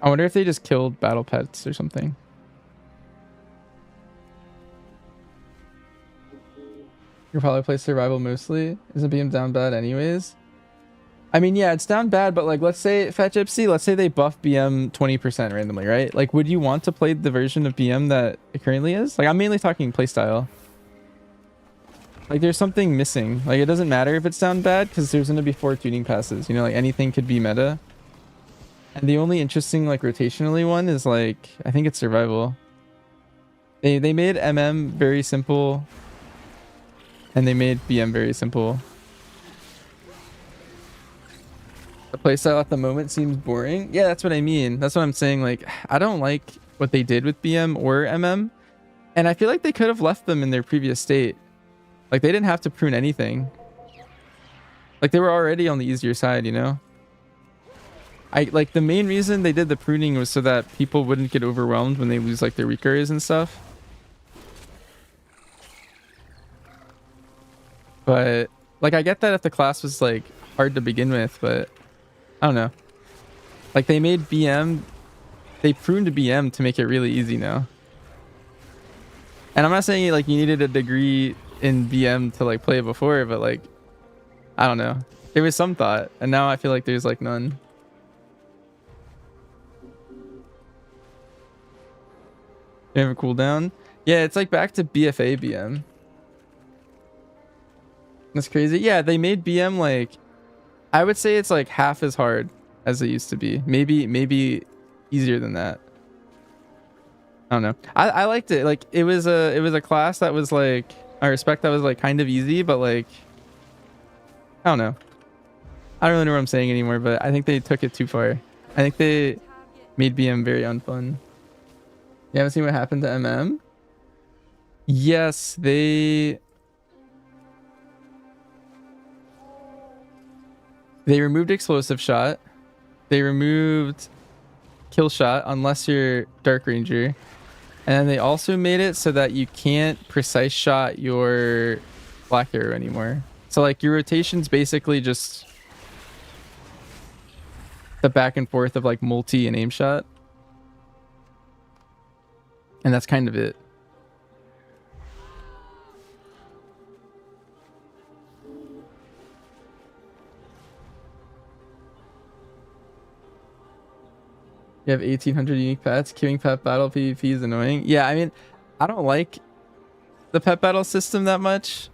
I wonder if they just killed battle pets or something. You'll probably play survival mostly. Isn't BM down bad anyways? I mean, yeah, it's down bad, but like, let's say Fat Gypsy, let's say they buff BM 20% randomly, right? Like, would you want to play the version of BM that it currently is? Like, I'm mainly talking playstyle. Like there's something missing. Like it doesn't matter if it's down bad because there's going to be 4 tuning passes. You know, like anything could be meta. And the only interesting like rotationally one is like, I think it's survival. They made MM very simple. And they made BM very simple. The playstyle at the moment seems boring. Yeah, that's what I mean. That's what I'm saying. Like, I don't like what they did with BM or MM. And I feel like they could have left them in their previous state. Like they didn't have to prune anything. Like they were already on the easier side, you know? Like the main reason they did the pruning was so that people wouldn't get overwhelmed when they lose like their weak areas and stuff. But like I get that if the class was like hard to begin with, but I don't know. Like they made BM, they pruned BM to make it really easy now. And I'm not saying like you needed a degree in BM to like play it before, but like I don't know, there was some thought and now I feel like there's like none. You have a cooldown? Yeah, it's like back to BFA BM. That's crazy. Yeah, they made BM like, I would say it's like half as hard as it used to be. Maybe easier than that. I don't know. I liked it. Like it was a class that was like, I respect that was like kind of easy, but like I don't know. I don't really know what I'm saying anymore, but I think they took it too far. I think they made BM very unfun. You haven't seen what happened to MM? Yes, they They removed explosive shot. They removed kill shot unless you're Dark Ranger. And then they also made it so that you can't precise shot your Black Arrow anymore. So like your rotation's basically just the back and forth of like multi and aim shot. And that's kind of it. You have 1,800 unique pets. Queuing pet battle PvP is annoying. Yeah, I mean, I don't like the pet battle system that much.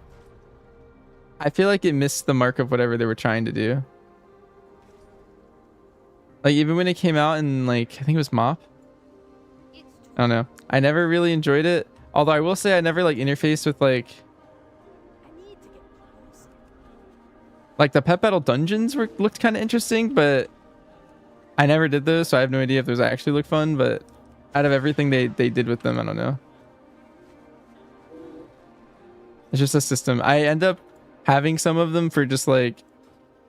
I feel like it missed the mark of whatever they were trying to do. Like, even when it came out in, like, I think it was MOP. I don't know. I never really enjoyed it. Although I will say I never, like, interfaced with, like the pet battle dungeons looked kind of interesting, but I never did those, so I have no idea if those actually look fun, but out of everything they did with them, I don't know. It's just a system. I end up having some of them for just like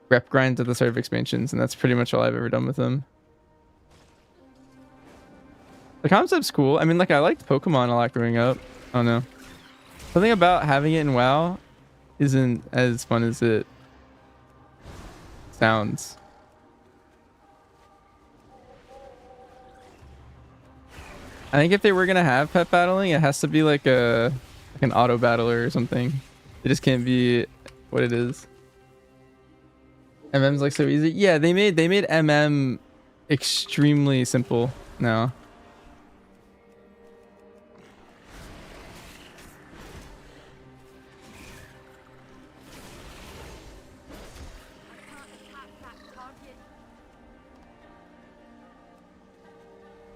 rep grinds at the start of expansions, and that's pretty much all I've ever done with them. The concept's cool. I mean, like, I liked Pokemon a lot growing up. I don't know. Something about having it in WoW isn't as fun as it sounds. I think if they were gonna have pet battling, it has to be like an auto battler or something. It just can't be what it is. MM's like so easy. Yeah, they made MM extremely simple now.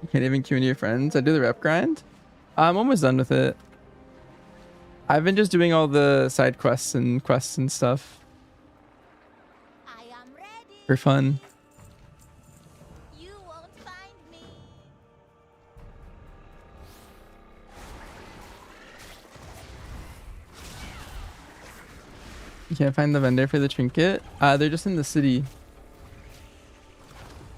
You can't even queue into your friends. I do the rep grind. I'm almost done with it. I've been just doing all the side quests and stuff I am ready. for fun. You won't find me. You can't find the vendor for the trinket. They're just in the city.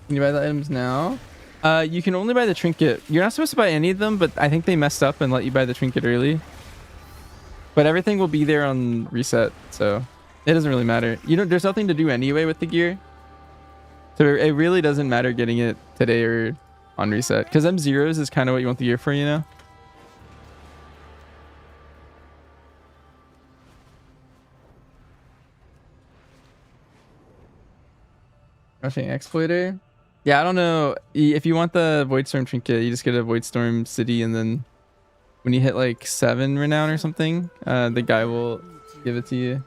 Can you buy the items now? You can only buy the trinket. You're not supposed to buy any of them, but I think they messed up and let you buy the trinket early. But everything will be there on reset, so it doesn't really matter. You know, there's nothing to do anyway with the gear. So it really doesn't matter getting it today or on reset. Because M0s is kind of what you want the gear for, you know? Rushing Exploiter? Yeah, I don't know. If you want the Voidstorm trinket, you just get a Voidstorm city, and then when you hit like 7 renown or something, the guy will give it to you.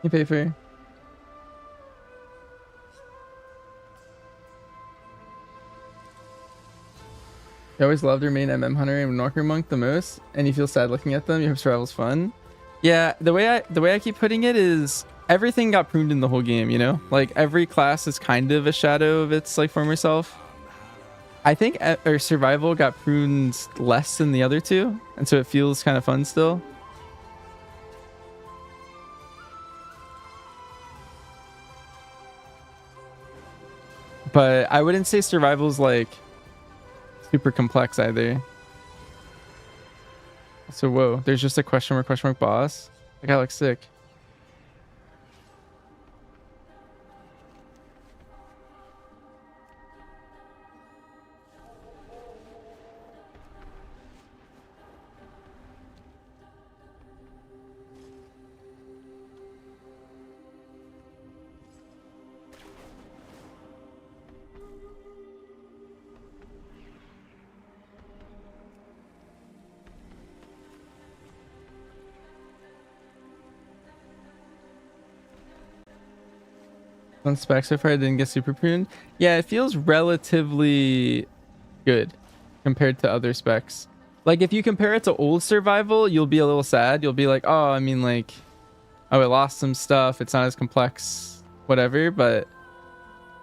You pay for. You always loved your main MM hunter and Knocker Monk the most, and you feel sad looking at them. You hope survival's fun. Yeah, the way I keep putting it is everything got pruned in the whole game, you know? Like every class is kind of a shadow of its like former self. I think survival got pruned less than the other two, and so it feels kind of fun still. But I wouldn't say survival's like super complex either. So whoa, there's just a question mark boss. That guy looks sick. On spec so far, I didn't get super pruned. Yeah, it feels relatively good compared to other specs. Like if you compare it to old survival, you'll be a little sad. You'll be like, oh, I mean, like, oh, it lost some stuff. It's not as complex, whatever. But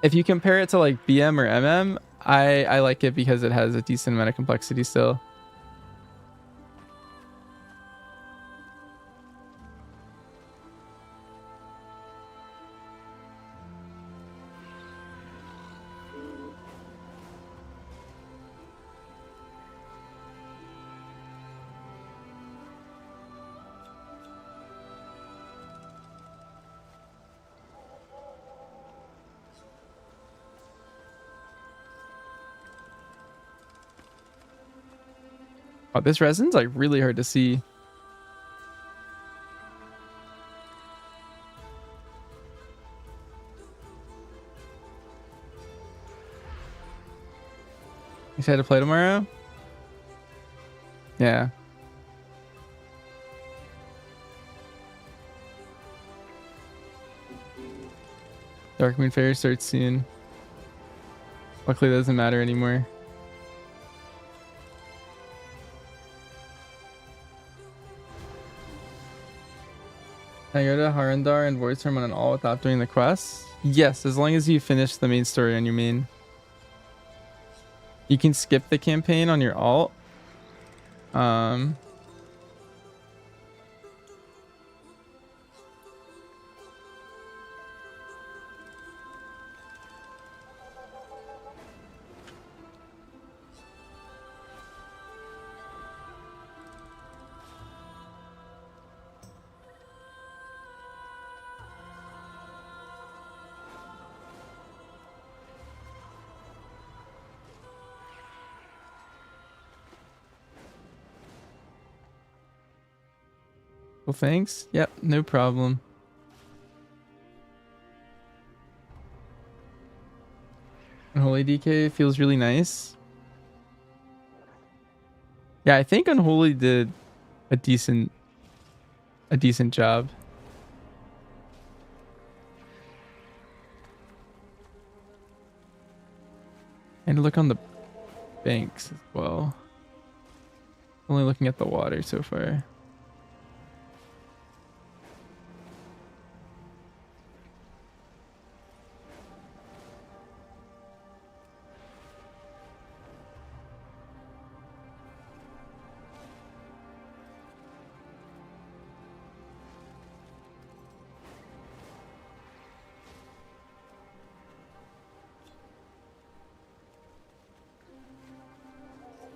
if you compare it to like BM or MM, I like it because it has a decent amount of complexity still. Oh, this resin's like really hard to see. Excited to play tomorrow? Yeah. Dark Moon Fair starts soon. Luckily, that doesn't matter anymore. Can I go to Harundar and voice him on an all without doing the quest? Yes, as long as you finish the main story on your main. You can skip the campaign on your alt. Well, thanks. Yep, no problem. Unholy DK feels really nice. Yeah, I think Unholy did a decent job. And look on the banks as well. Only looking at the water so far.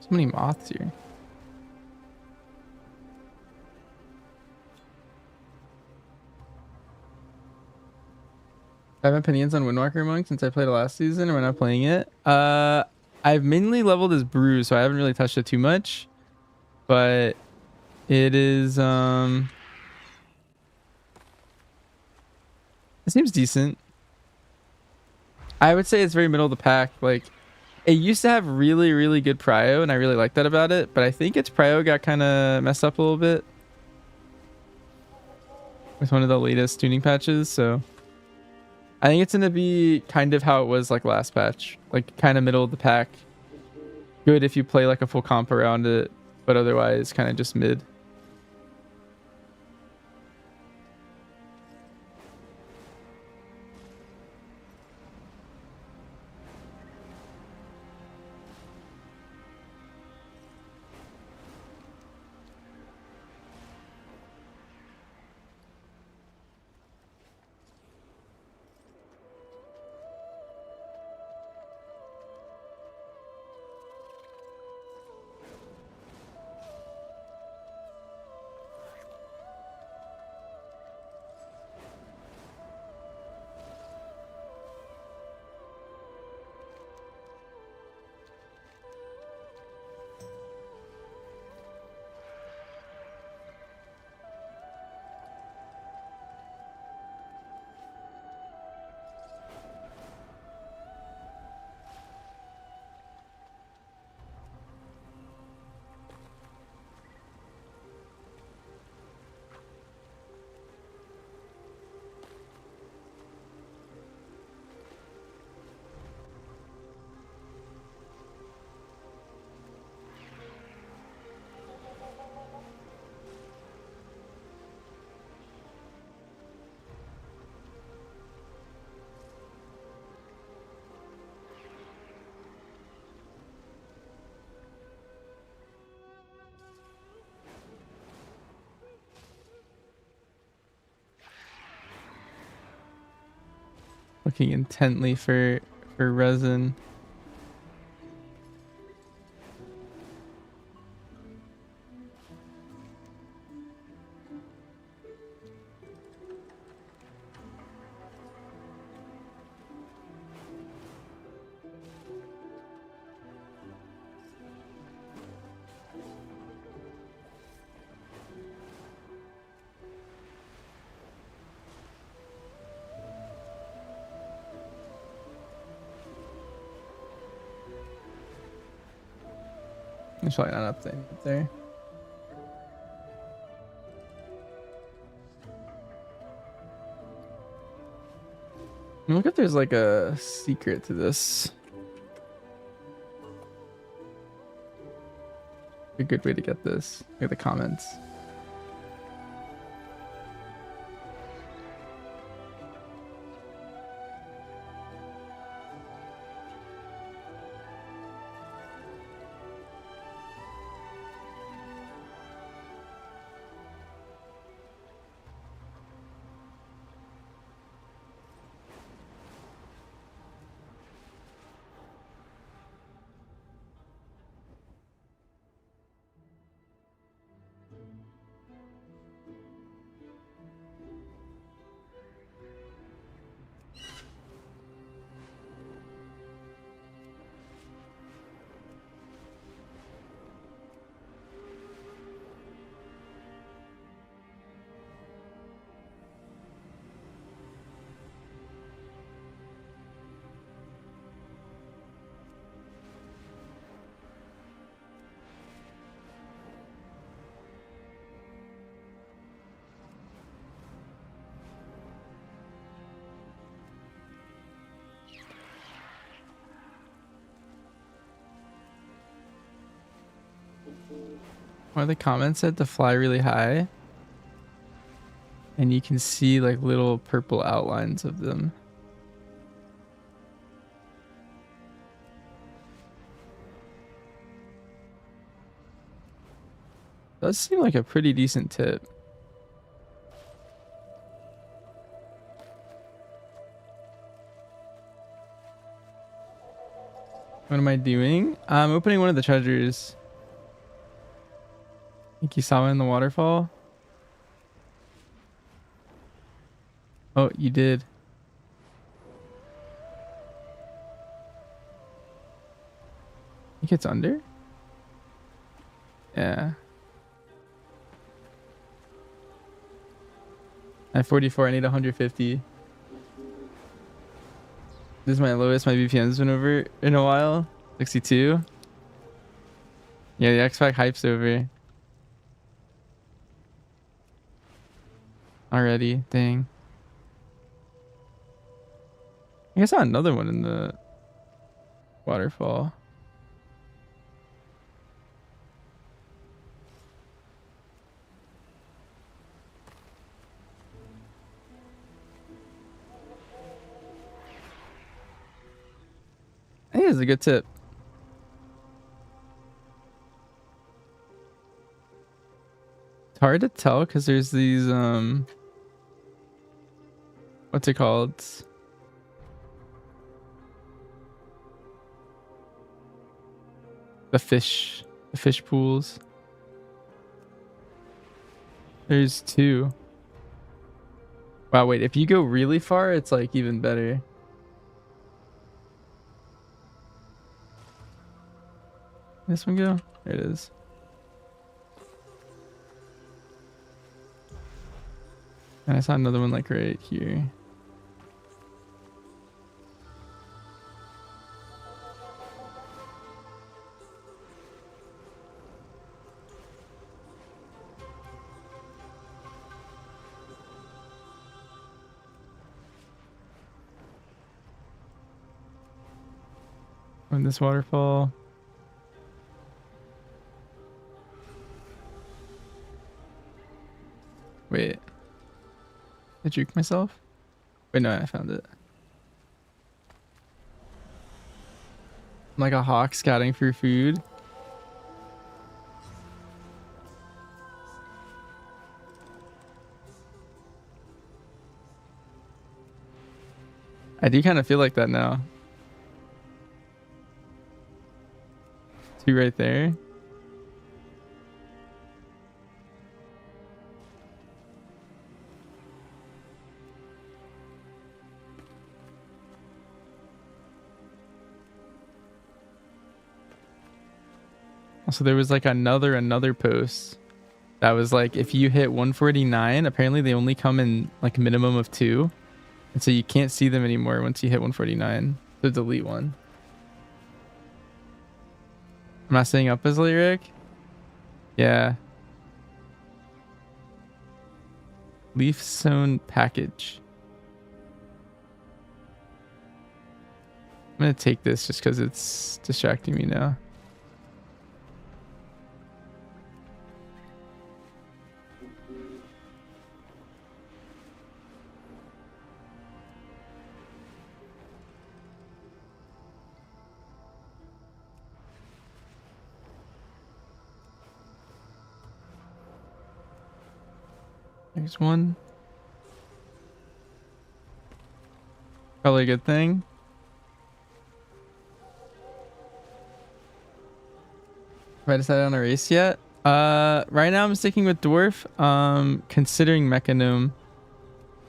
So many moths here. I have opinions on Windwalker Monk since I played it last season and we're not playing it. I've mainly leveled as Brew, so I haven't really touched it too much. But it is it seems decent. I would say it's very middle of the pack. Like, it used to have really, really good prio, and I really like that about it. But I think its prio got kind of messed up a little bit with one of the latest tuning patches. So I think it's going to be kind of how it was like last patch, like kind of middle of the pack. Good if you play like a full comp around it, but otherwise kind of just mid. Looking intently for resin. There's probably not up there. Look if there's like a secret to this. A good way to get this. Look at the comments. One of the comments said to fly really high, and you can see like little purple outlines of them. Does seem like a pretty decent tip. What am I doing? I'm opening one of the treasures. I think you saw it in the waterfall. Oh, you did. I think it's under? Yeah. I have 44, I need 150. This is my lowest my VPN's been over in a while. 62. Yeah, the X-Pac hype's over. Already, dang. I saw another one in the waterfall. I think it's a good tip. It's hard to tell because there's these what's it called? The fish pools. There's two. Wow, wait, if you go really far, it's like even better. This one go? There it is. And I saw another one like right here. On this waterfall. Wait. Did I juke myself? Wait, no, I found it. I'm like a hawk scouting for food. I do kind of feel like that now. Two right there. So there was like another post that was like, if you hit 149, apparently they only come in like a minimum of 2, and so you can't see them anymore once you hit 149. So delete one. Am I staying up as lyric? Yeah. Leaf sewn package. I'm gonna take this just because it's distracting me now. There's one. Probably a good thing. Have I decided on a race yet? Right now I'm sticking with dwarf. Considering mechanome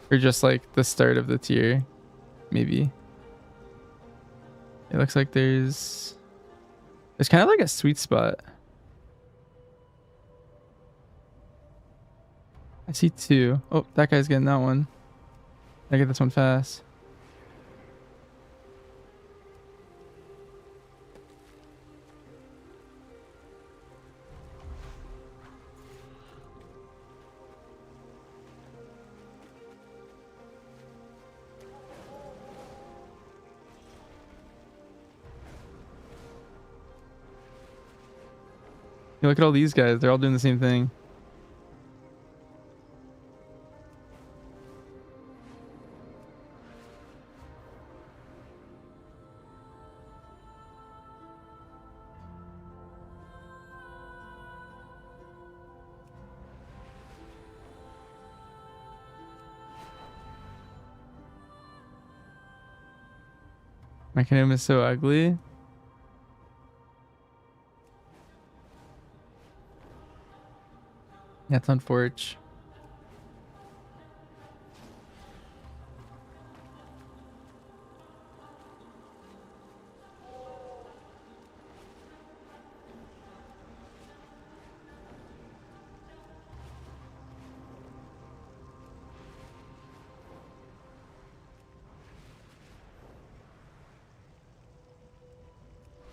for just like the start of the tier, maybe. It looks like there's kind of like a sweet spot. I see two. Oh, that guy's getting that one. I get this one fast. You look at all these guys, they're all doing the same thing. My canoe is so ugly. Yeah, it's unfortunate.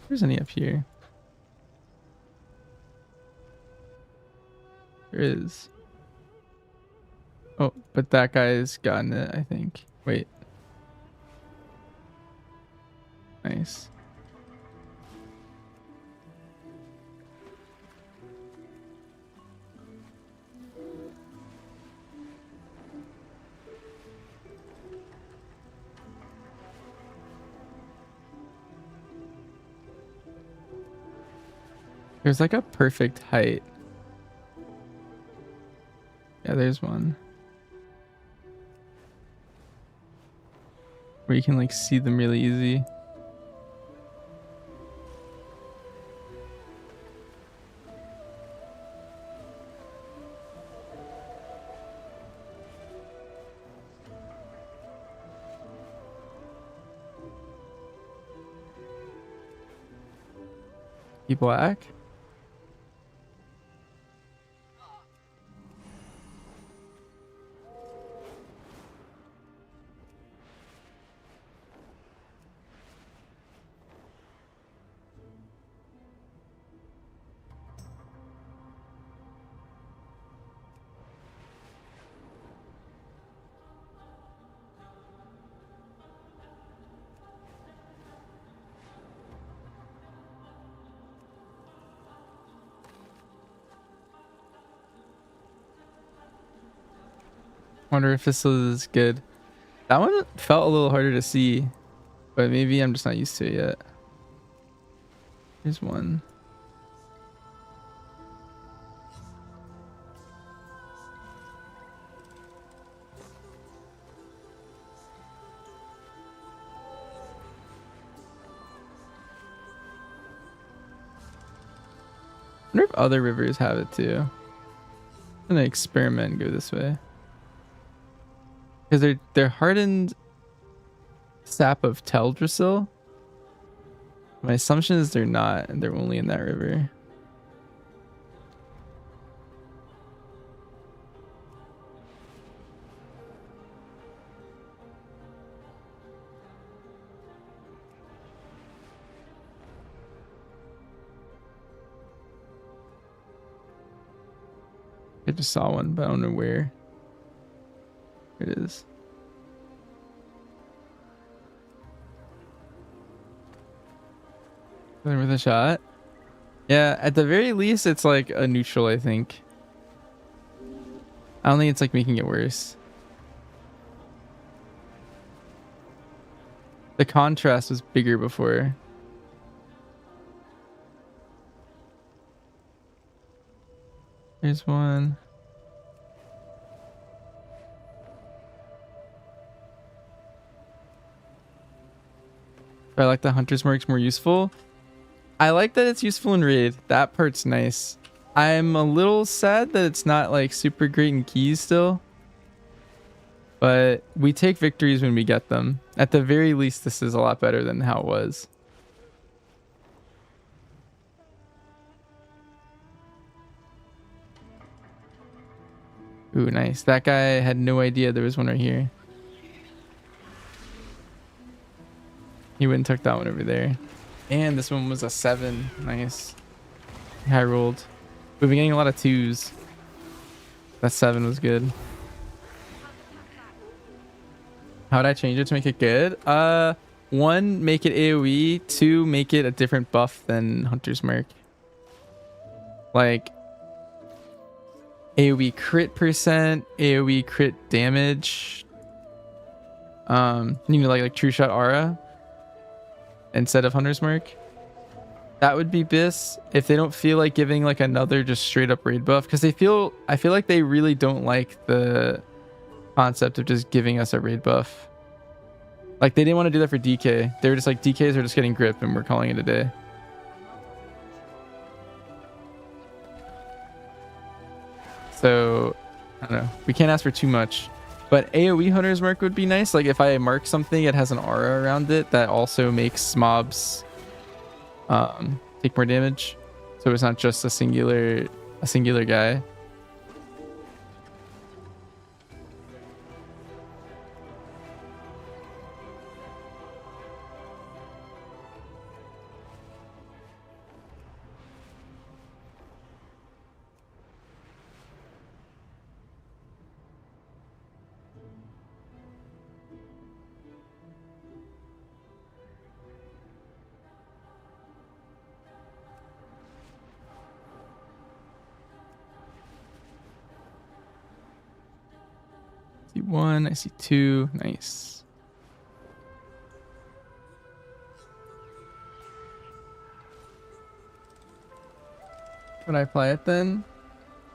There's any up here. There is. Oh, but that guy's gotten it, I think. Wait. Nice. There's like a perfect height. Yeah, there's one. Where you can like see them really easy. He black? Wonder if this is good. That one felt a little harder to see, but maybe I'm just not used to it yet. Here's one. I wonder if other rivers have it too. I'm gonna experiment and go this way. Because they're hardened sap of Teldrassil. My assumption is they're not, and they're only in that river. I just saw one, but I don't know where it is. With a shot. Yeah, at the very least, it's like a neutral, I think. I don't think it's like making it worse. The contrast was bigger before. There's one. I like the hunter's marks more useful. I like that it's useful in raid. That part's nice. I'm a little sad that it's not like super great in keys still. But we take victories when we get them. At the very least, this is a lot better than how it was. Ooh, nice. That guy had no idea there was one right here. He went and took that one over there. And this one was a 7. Nice. High rolled. We've been getting a lot of 2s. That 7 was good. How would I change it to make it good? 1, make it AoE. 2, make it a different buff than Hunter's Mark. Like AoE crit percent, AoE crit damage. You know, like True Shot Aura instead of Hunter's Mark. That would be BIS if they don't feel like giving like another just straight up raid buff, because I feel like they really don't like the concept of just giving us a raid buff. Like they didn't want to do that for DK. They were just like, DKs are just getting grip and we're calling it a day. So I don't know, we can't ask for too much, but AoE Hunter's Mark would be nice. Like if I mark something, it has an aura around it that also makes mobs take more damage, so it's not just a singular guy. See 1, I see 2. Nice. Would I apply it then?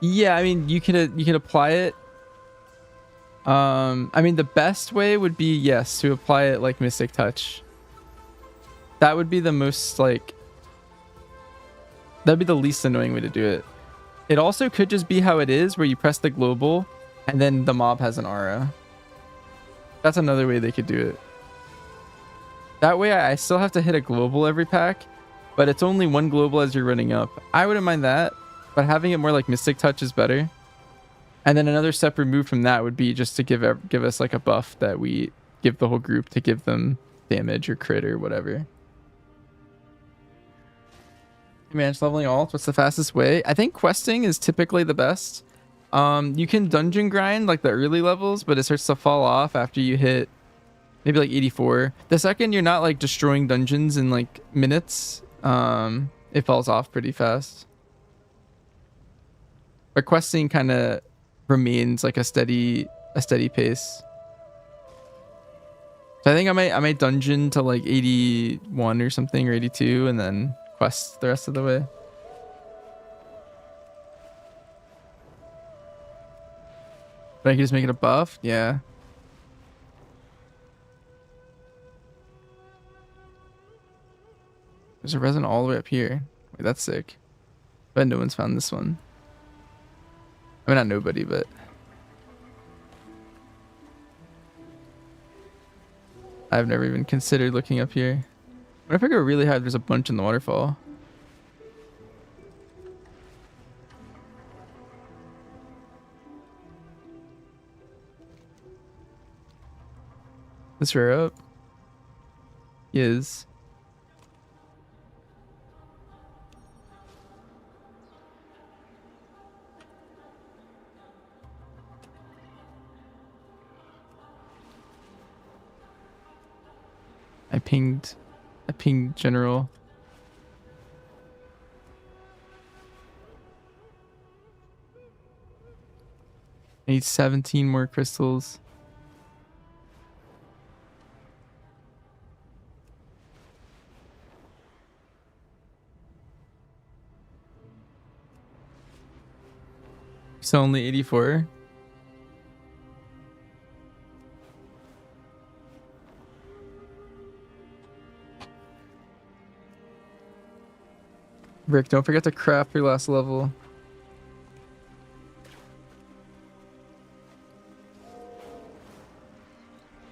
Yeah, I mean you could apply it. I mean the best way would be, yes, to apply it like Mystic Touch. That would be the most like, that'd be the least annoying way to do it. It also could just be how it is, where you press the global and then the mob has an aura. That's another way they could do it. That way I still have to hit a global every pack, but it's only 1 global as you're running up. I wouldn't mind that, but having it more like Mystic Touch is better. And then another step removed from that would be just to give us like a buff that we give the whole group to give them damage or crit or whatever. Manage leveling alt. What's the fastest way? I think questing is typically the best. You can dungeon grind like the early levels, but it starts to fall off after you hit maybe like 84. The second you're not like destroying dungeons in like minutes, it falls off pretty fast. But questing kind of remains like a steady pace. So I think I might dungeon to like 81 or something, or 82, and then quest the rest of the way. But I can just make it a buff? Yeah. There's a resin all the way up here. Wait, that's sick. But no one's found this one. I mean, not nobody, but... I've never even considered looking up here. What if I go really high? There's a bunch in the waterfall. This rare up is I pinged general. I need 17 more crystals. So only 84. Rick, don't forget to craft your last level.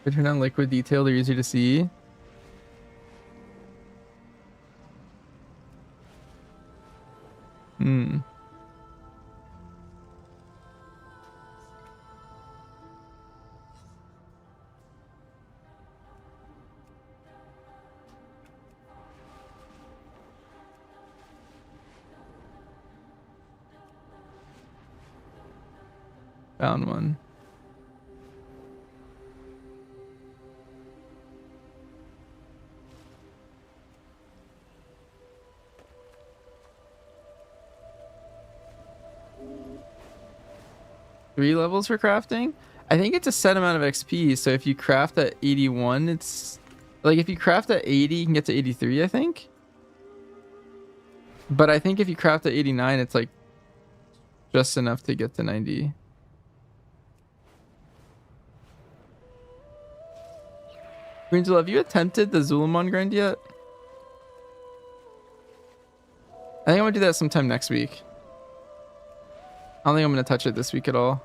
If I turn on liquid detail, they're easier to see. Hmm. Found one. Three levels for crafting? I think it's a set amount of XP. So if you craft at 81, it's like if you craft at 80, you can get to 83, I think. But I think if you craft at 89, it's like just enough to get to 90. Greensel, have you attempted the Zulamon grind yet? I think I'm gonna do that sometime next week. I don't think I'm gonna touch it this week at all.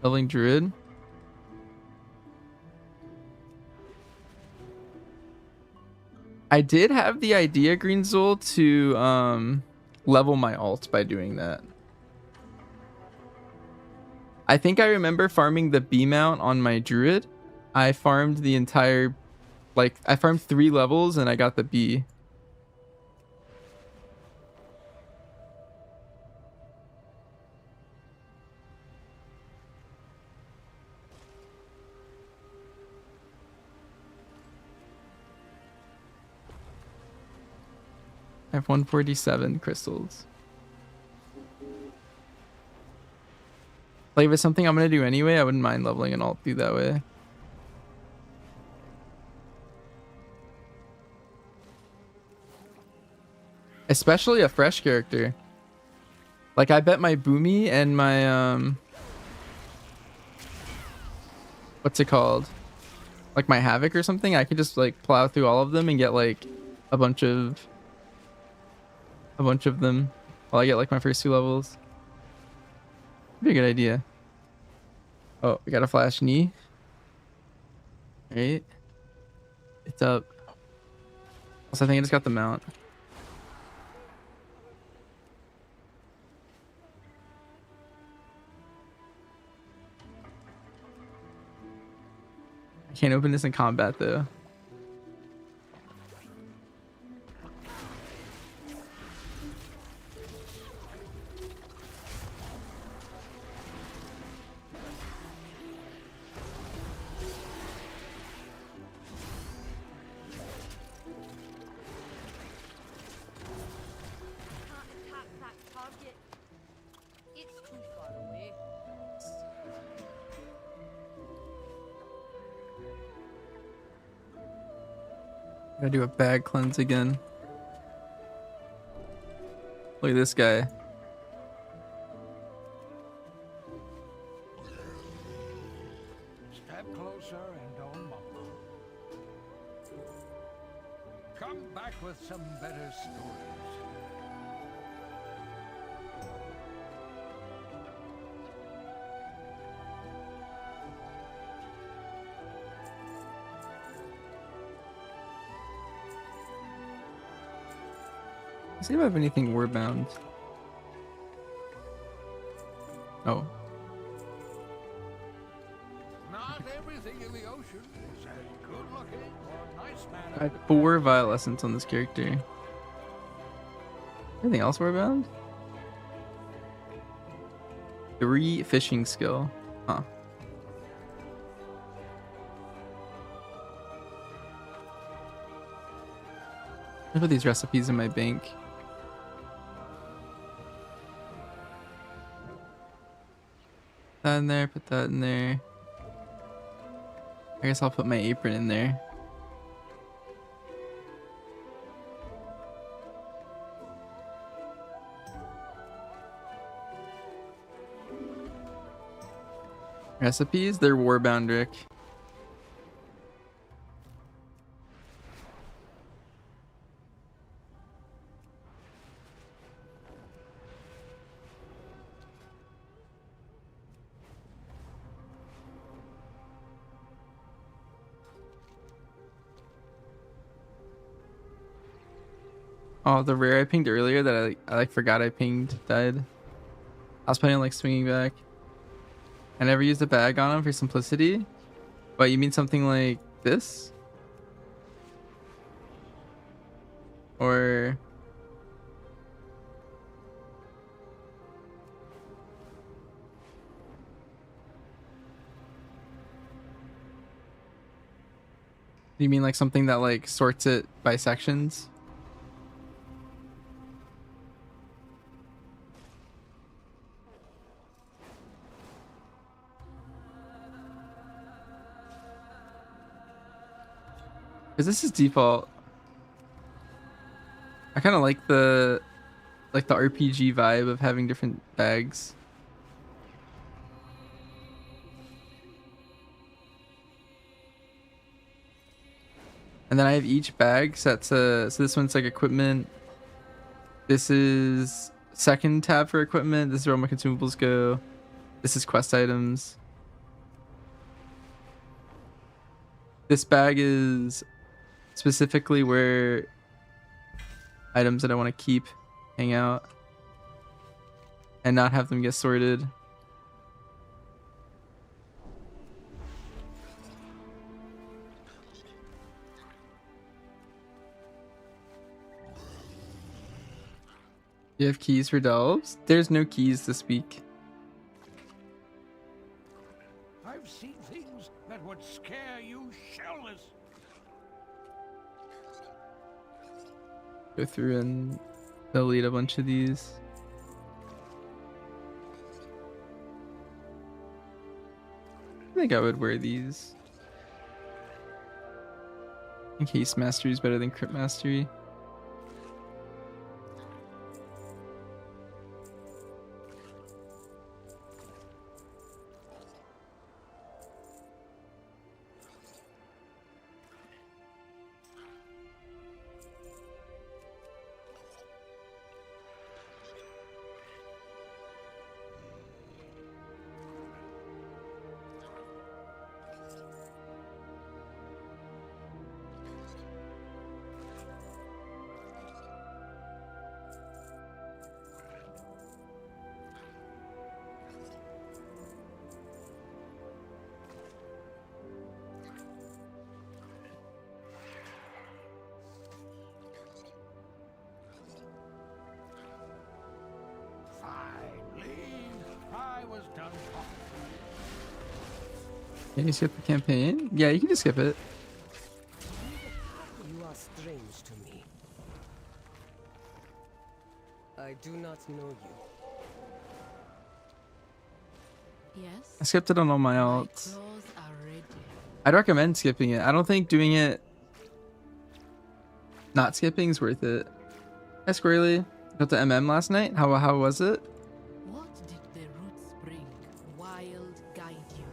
Leveling Druid. I did have the idea, Greenzool, to level my alt by doing that. I think I remember farming the B mount on my Druid. I farmed the entire, like, I farmed 3 levels and I got the B. I have 147 crystals. Like, if it's something I'm gonna do anyway, I wouldn't mind leveling an alt through that way. Especially a fresh character. Like, I bet my Boomy and my what's it called? Like my Havoc or something, I could just like plow through all of them and get like a bunch of them while I get like my first 2 levels. Be a good idea. Oh, we got a flash knee. Alright. It's up. Also, I think I just got the mount. I can't open this in combat though. Gotta do a bag cleanse again. Look at this guy. Step closer and don't mumble. Come back with some better stories. Let's see if I have anything war bound. Oh. Not everything in the ocean is as good looking or nice I mannered. had 4 Vile Essence on this character. Anything else we're bound? 3 fishing skill. Huh. I put these recipes in my bank. That in there, put that in there. I guess I'll put my apron in there. Recipes? They're warbound, Rick. Oh, the rare I pinged earlier that I like forgot I pinged died. I was planning on like swinging back. I never used a bag on him for simplicity. But you mean something like this? Or... you mean like something that like sorts it by sections? Because this is default. I kind of like the RPG vibe of having different bags. And then I have each bag set to, so this one's like equipment. This is second tab for equipment. This is where all my consumables go. This is quest items. This bag is specifically where items that I want to keep hang out and not have them get sorted. You have keys for delves? There's no keys to speak. I've seen things that would scare you shellless. Go through and delete a bunch of these. I think I would wear these. I think Haste Mastery is better than Crit Mastery. Can you skip the campaign? Yeah, you can just skip it. You are strange to me. I do not know you. Yes. I skipped it on all my My alts. claws are ready. I'd recommend skipping it. I don't think doing it not skipping is worth it. Hi Squirrely. Got the MM last night. How was it? What did the roots bring? Wild guide you.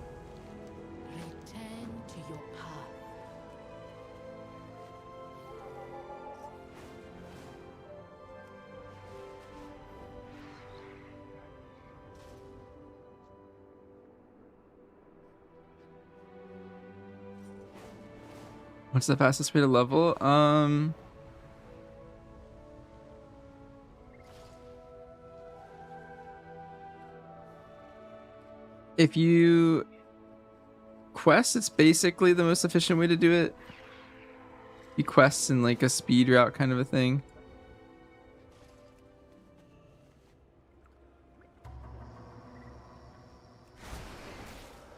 Return to your path. What's the fastest way to level? If you quests, it's basically the most efficient way to do it. You quests in like a speed route kind of a thing.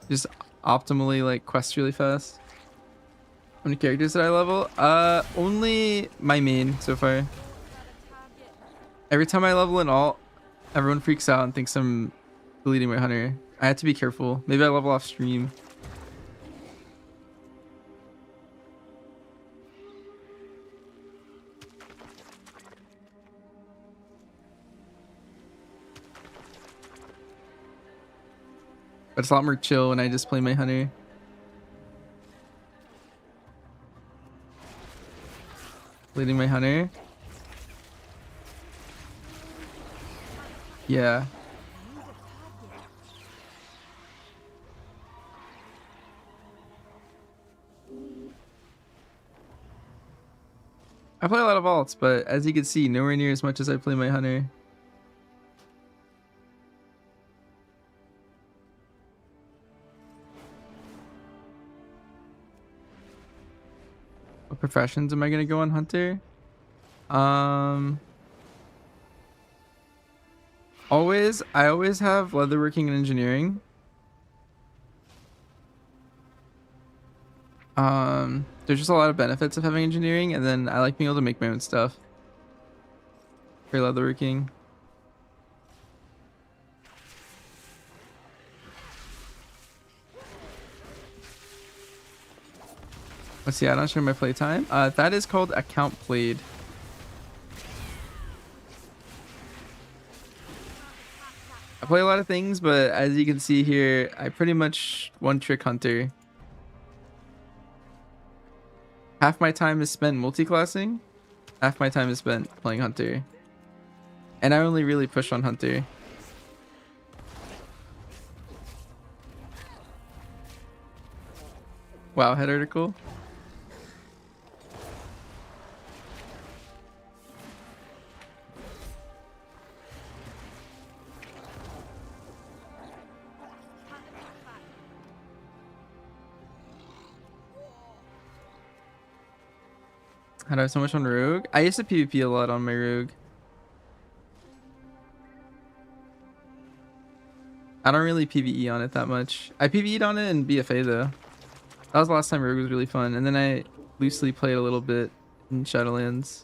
Just optimally like quest really fast. How many characters did I level? Only my main so far. Every time I level an alt, everyone freaks out and thinks I'm deleting my hunter. I have to be careful. Maybe I level off stream. But it's a lot more chill when I just play my hunter. Leading my hunter. Yeah. I play a lot of alts, but as you can see, nowhere near as much as I play my hunter. What professions am I gonna go on hunter? I always have leatherworking and engineering. There's just a lot of benefits of having engineering, and then I like being able to make my own stuff for leatherworking. Let's see, I don't show my playtime. That is called account played. I play a lot of things, but as you can see here, I pretty much one trick hunter. Half my time is spent multi-classing, half my time is spent playing hunter. And I only really push on hunter. Wow, head article. How do I have so much on Rogue? I used to PvP a lot on my Rogue. I don't really PvE on it that much. I PvE'd on it in BFA though. That was the last time Rogue was really fun. And then I loosely played a little bit in Shadowlands.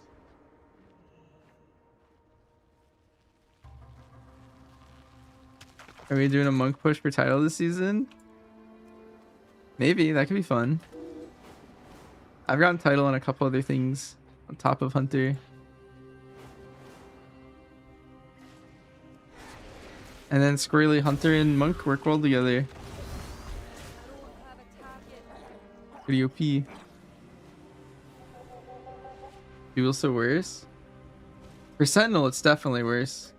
Are we doing a monk push for title this season? Maybe, that could be fun. I've gotten title on a couple other things on top of hunter. And then squarely hunter and monk work well together. Pretty OP. Duel's so worse. For Sentinel, it's definitely worse.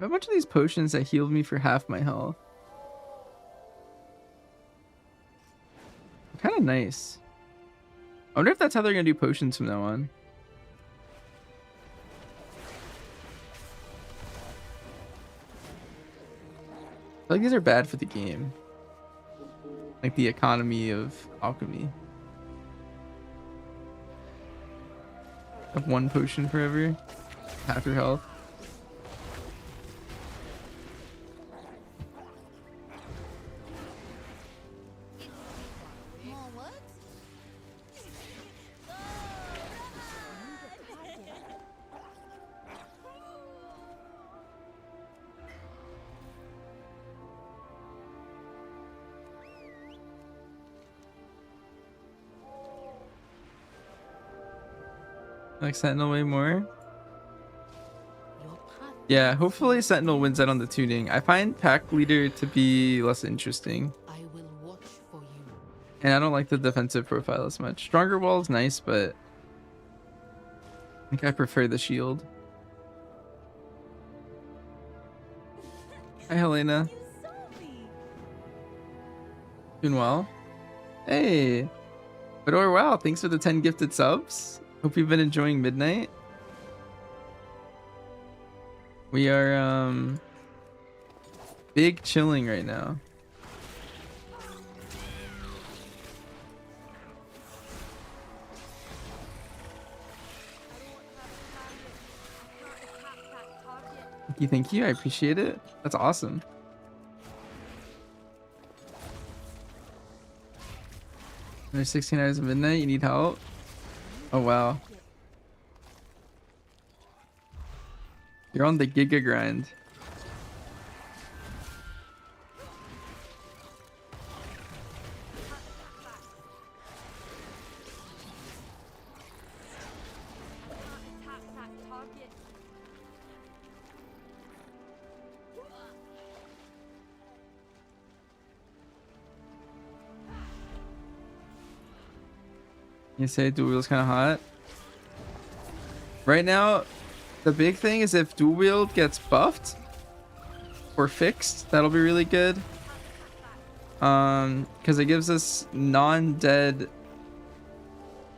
I have a bunch of these potions that healed me for half my health. Kind of nice. I wonder if that's how they're gonna do potions from now on. I feel like these are bad for the game. Like the economy of alchemy. Have one potion forever. Half your health. Like Sentinel way more. Yeah, hopefully Sentinel wins out on the tuning. I find Pack Leader to be less interesting. I will watch for you. And I don't like the defensive profile as much. Stronger Wall is nice, but I think I prefer the shield. Hi, Helena. Doing well. Hey, Fedor, wow, thanks for the 10 gifted subs. Hope you've been enjoying Midnight. We are, big chilling right now. Thank you. I appreciate it. That's awesome. There's 16 hours of midnight. You need help? Oh, wow. You're on the Giga grind. You say dual wield's kind of hot. Right now, the big thing is if dual wield gets buffed or fixed, that'll be really good. Because it gives us non-dead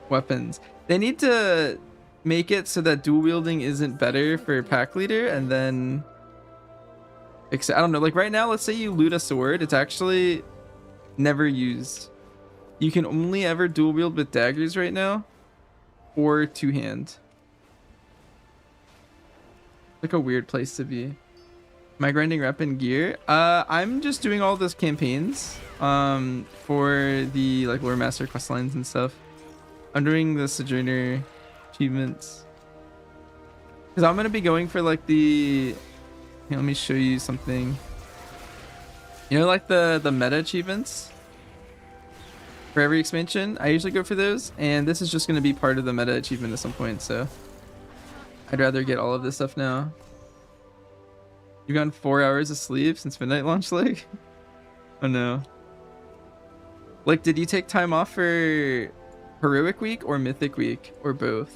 weapons. They need to make it so that dual wielding isn't better for pack leader, and then I don't know. Like right now, let's say you loot a sword, it's actually never used. You can only ever dual wield with daggers right now, or two hand. Like a weird place to be. Am I grinding rep and gear? I'm just doing all those campaigns for the like lore master quest lines and stuff. I'm doing the Sojourner achievements because I'm gonna be going for like the. Here, let me show you something. You know, like the meta achievements for every expansion. I usually go for those, and this is just gonna be part of the meta achievement at some point. So I'd rather get all of this stuff now. You've gotten 4 hours of sleep since midnight launch, like. Oh no. Like, did you take time off for heroic week or mythic week or both?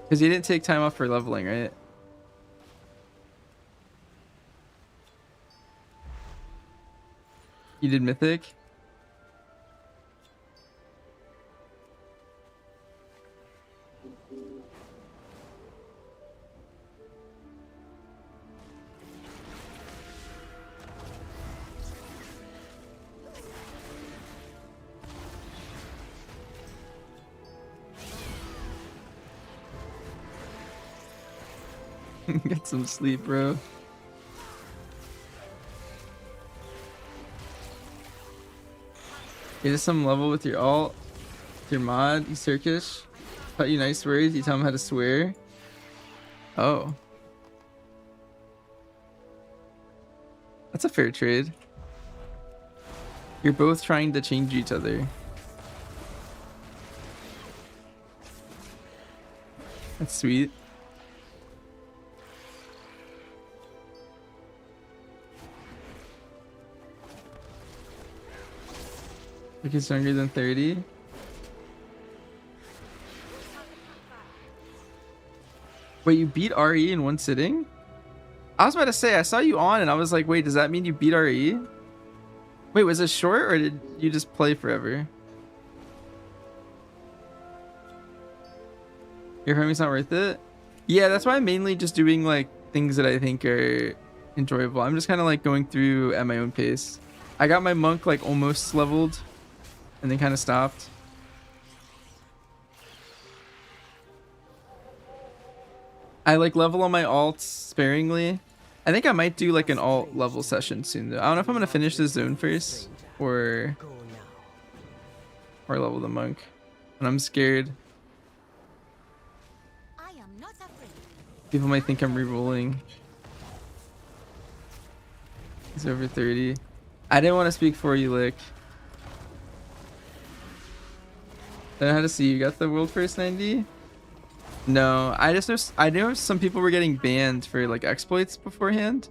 Because you didn't take time off for leveling, right? You did mythic? Get some sleep, bro. Get some level with your alt, with your mod. You Turkish. Taught you nice words. You tell him how to swear. Oh. That's a fair trade. You're both trying to change each other. That's sweet. Like he's younger than 30. Wait, you beat RE in one sitting? I was about to say, I saw you on and I was like, wait, does that mean you beat RE? Wait, was it short or did you just play forever? Your family's not worth it? Yeah, that's why I'm mainly just doing like things that I think are enjoyable. I'm just kind of like going through at my own pace. I got my monk like almost leveled and then kind of stopped. I like level on my alts sparingly. I think I might do like an alt level session soon though. I don't know if I'm gonna finish this zone first or level the monk. And I'm scared. People might think I'm re-rolling. He's over 30. I didn't want to speak for you, Lick. I don't know how to see you. Got the world first 90? No, I knew some people were getting banned for like exploits beforehand,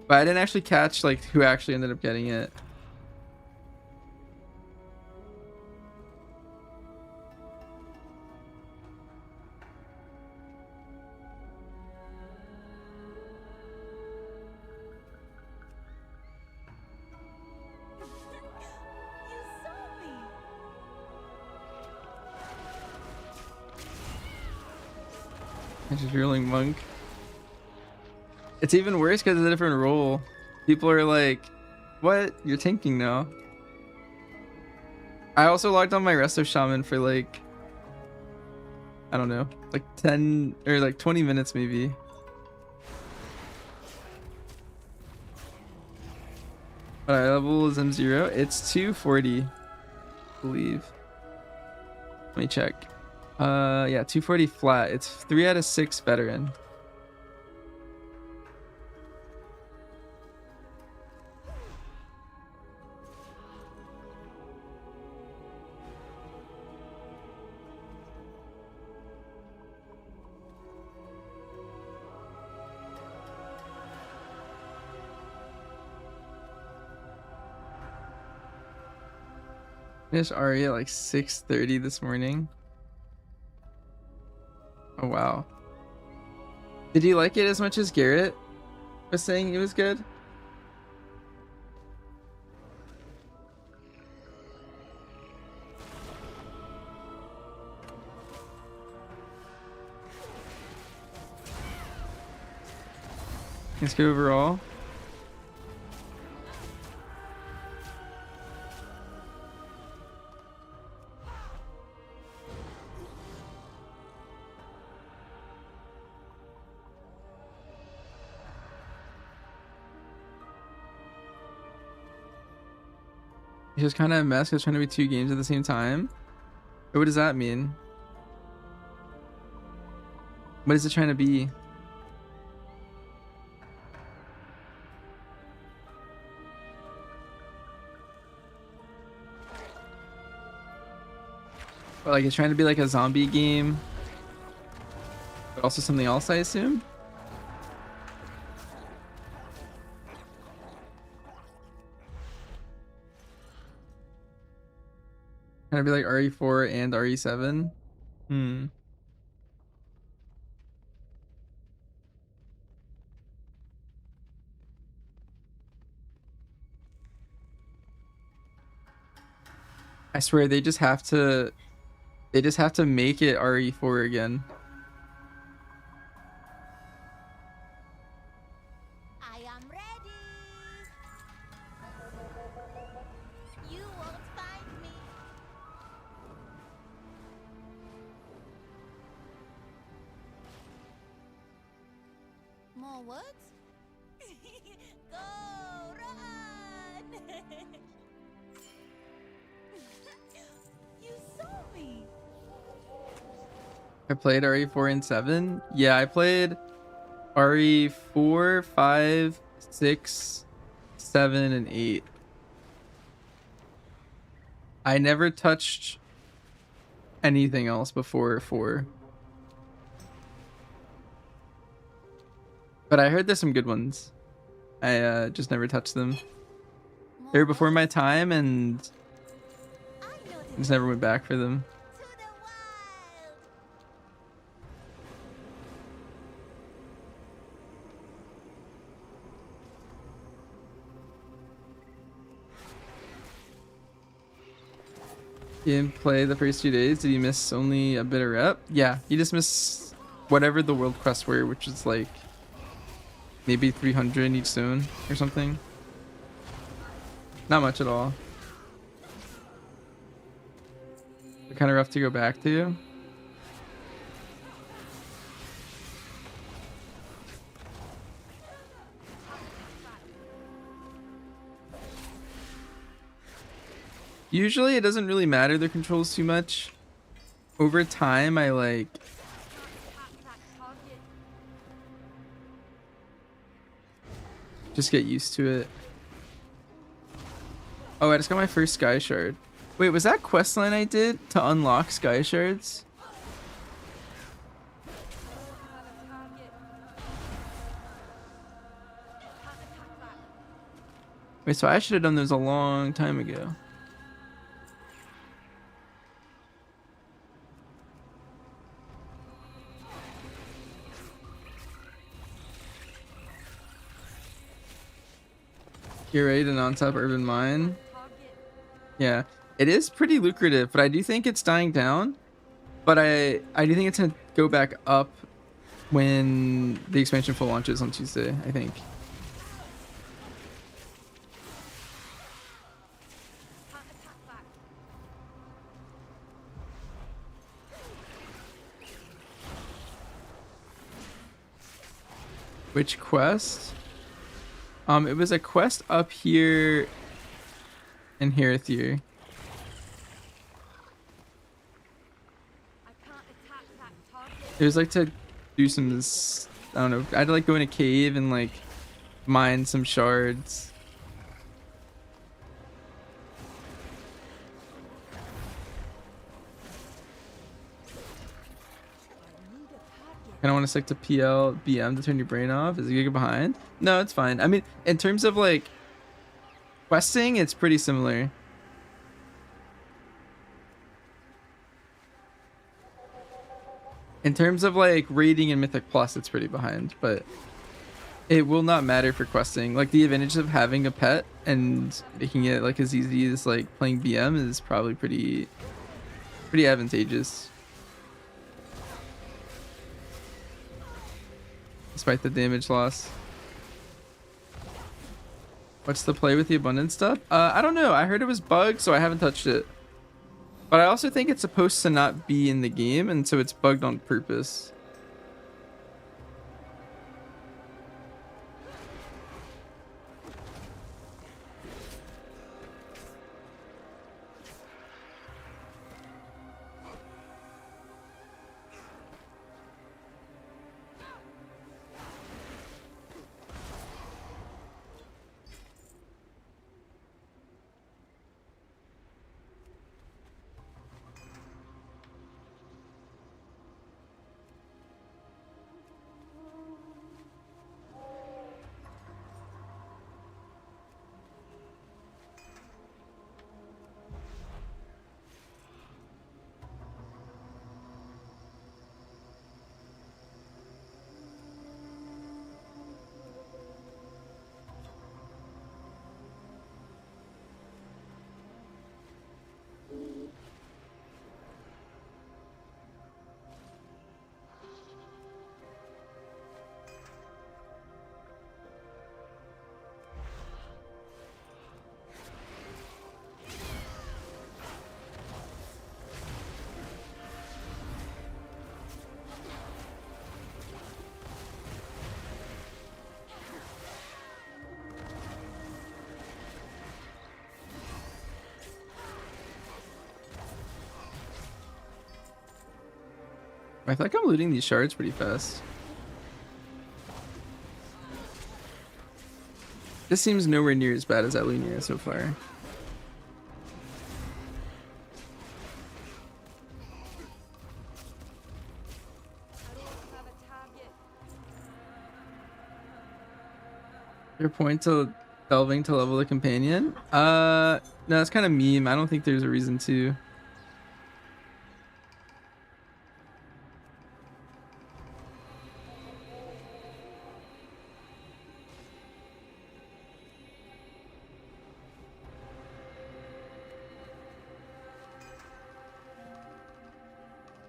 but I didn't actually catch like who actually ended up getting it. It's just rolling monk. It's even worse because it's a different role. People are like, what? You're tanking now. I also logged on my Resto Shaman for like, I don't know, like 10 or like 20 minutes maybe. What eye level is M0? It's 240, I believe. Let me check. Yeah, 240 flat. It's 3 out of 6 veteran. Finished Ari at like 6:30 this morning. Oh wow. Did you like it as much as Garrett was saying it was good? Let's go overall. It's just kind of a mess because trying to be 2 games at the same time. What does that mean? What is it trying to be? Well, like it's trying to be like a zombie game, but also something else, I assume. Kind of be like RE4 and RE7. I swear they just have to make it RE4 again. I am ready. You won't find me. More words? Go, run! You saw me. I played RE4 and 7. Yeah, I played RE4, 5, 6, 7, and 8. I never touched anything else before 4. But I heard there's some good ones. I just never touched them. They were before my time and just never went back for them. You didn't play the first 2 days? Did you miss only a bit of rep? Yeah, you just miss whatever the world quests were, which is like maybe 300 in each zone or something. Not much at all. They're kind of rough to go back to. Usually it doesn't really matter the controls too much. Over time I like just get used to it. Oh, I just got my first sky shard. Wait, was that questline I did to unlock sky shards? Wait, so I should have done those a long time ago. You're ready to non-top urban mine. Yeah, it is pretty lucrative, but I do think it's dying down. But I do think it's gonna go back up when the expansion full launches on Tuesday, I think. Can't attack back. Which quest? It was a quest up here in Herethier. I can't attack that target. It was like to do some, I don't know. I had to like go in a cave and like mine some shards. Kind of want to stick to PL BM to turn your brain off. Is it Giga behind? No, it's fine. I mean, in terms of like questing, it's pretty similar. In terms of like raiding and Mythic Plus, it's pretty behind, but it will not matter for questing. Like the advantage of having a pet and making it like as easy as like playing BM is probably pretty advantageous. Despite the damage loss. What's the play with the abundance stuff? I don't know. I heard it was bugged, so I haven't touched it. But I also think it's supposed to not be in the game, and so it's bugged on purpose. I feel like I'm looting these shards pretty fast. This seems nowhere near as bad as Alunia so far. Your point to delving to level the companion? No, it's kind of meme. I don't think there's a reason to.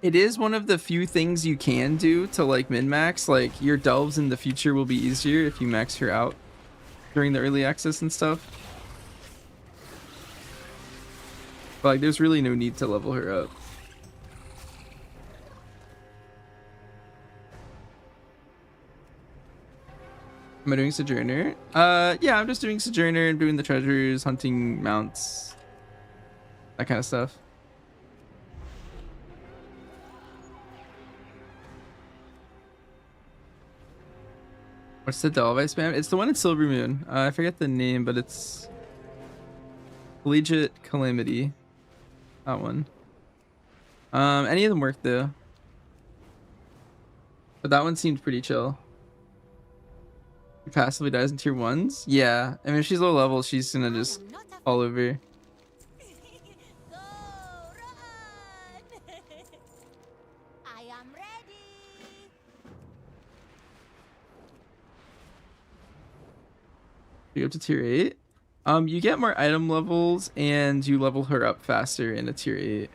It is one of the few things you can do to like min-max. Like your delves in the future will be easier if you max her out during the early access and stuff. But like there's really no need to level her up. Am I doing Sojourner? Yeah, I'm just doing Sojourner and doing the treasures, hunting mounts, that kind of stuff. What's the delve I spam? It's the one in Silver Moon. I forget the name, but it's Collegiate Calamity. That one. Any of them work though. But that one seemed pretty chill. He passively dies in tier 1s? Yeah. I mean, if she's low level, she's gonna just fall over. I am ready. You go up to tier 8. You get more item levels and you level her up faster in a tier 8.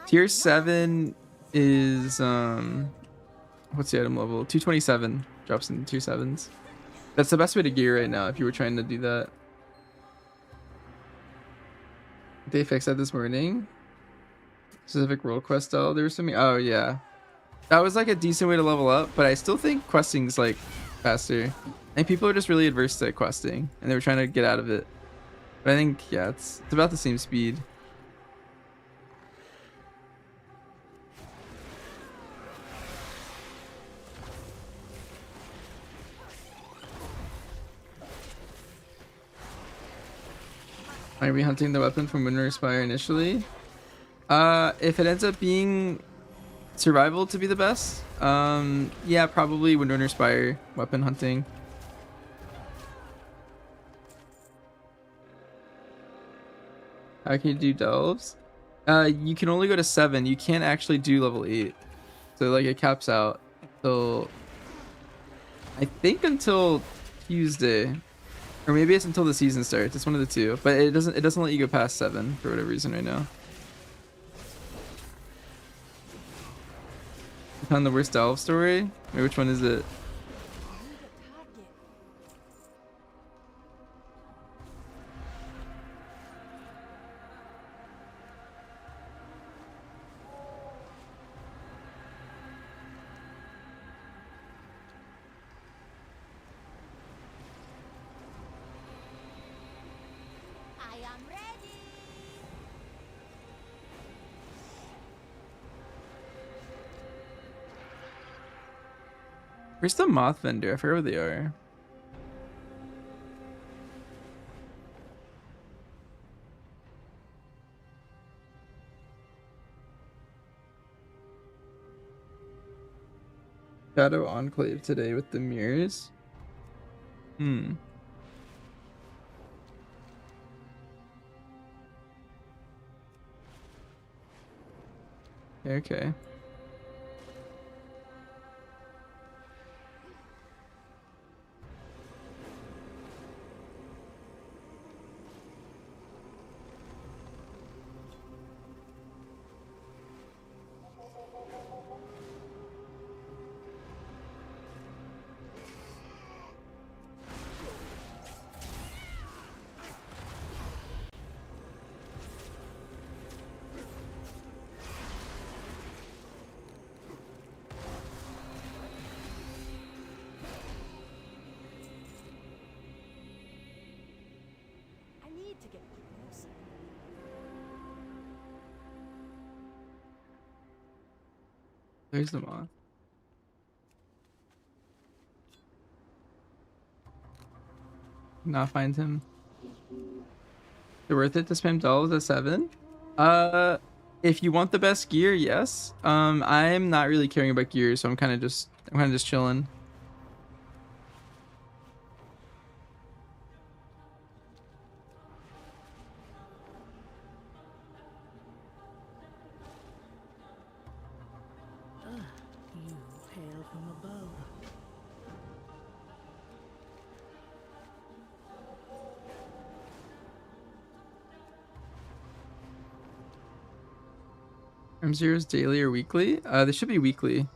Tier 7 is what's the item level? 227 drops into tier 7s. That's the best way to gear right now if you were trying to do that. They fixed that this morning. Specific world quest style. There was something. Oh yeah, that was like a decent way to level up, but I still think questing's like faster. I think people are just really adverse to questing and they were trying to get out of it. But I think yeah, it's about the same speed. Are we hunting the weapon from Winter Spire initially? If it ends up being survival to be the best, yeah, probably Winter Spire weapon hunting. How can you do delves? You can only go to 7. You can't actually do level 8. So like it caps out till I think until Tuesday. Or maybe it's until the season starts. It's one of the two. But it doesn't let you go past 7 for whatever reason right now. You found the worst delve story? Wait, which one is it? I am ready. Where's the moth vendor? I forget where they are. Shadow Enclave today with the mirrors. Okay. I need to get closer. There's the moth. Not find him. Is it worth it to spam dolls at 7? If you want the best gear, yes. I'm not really caring about gear, so I'm kind of just chilling. You hail from above. M0's daily or weekly? They should be weekly.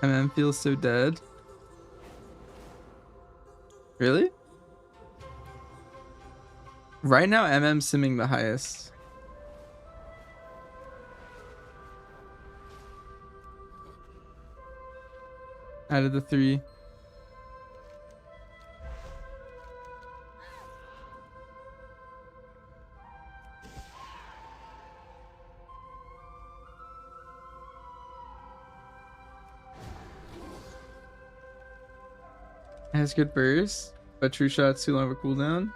MM feels so dead. Really? Right now, MM simming the highest. Out of the 3. It has good burst, but true shot's too long of a cooldown.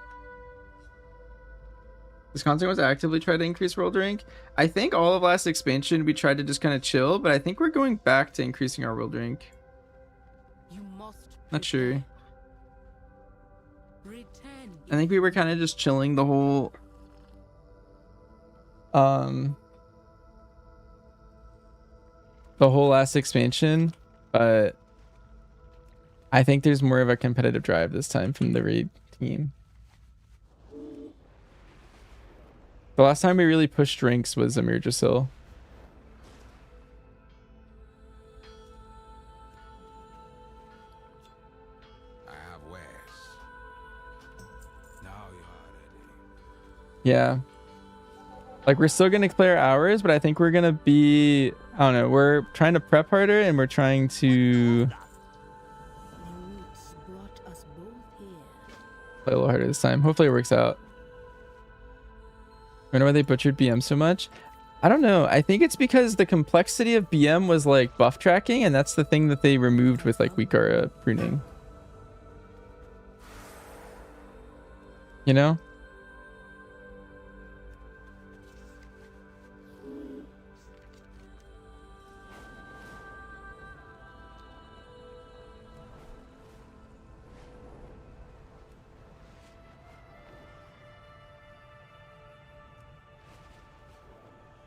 This content was actively trying to increase world rank. I think all of last expansion we tried to just kind of chill, but I think we're going back to increasing our world rank. You must Not sure. pretend. I think we were kind of just chilling the whole the whole last expansion, but I think there's more of a competitive drive this time from the raid team. The last time we really pushed ranks was Emergisil. I have wares. Now you are ready. Yeah. Like, we're still going to clear hours, but I think we're going to be, I don't know, we're trying to prep harder and we're trying to The roots brought us both here. play a little harder this time. Hopefully it works out. Remember why they butchered BM so much? I don't know. I think it's because the complexity of BM was like buff tracking, and that's the thing that they removed with like Weakara pruning. You know?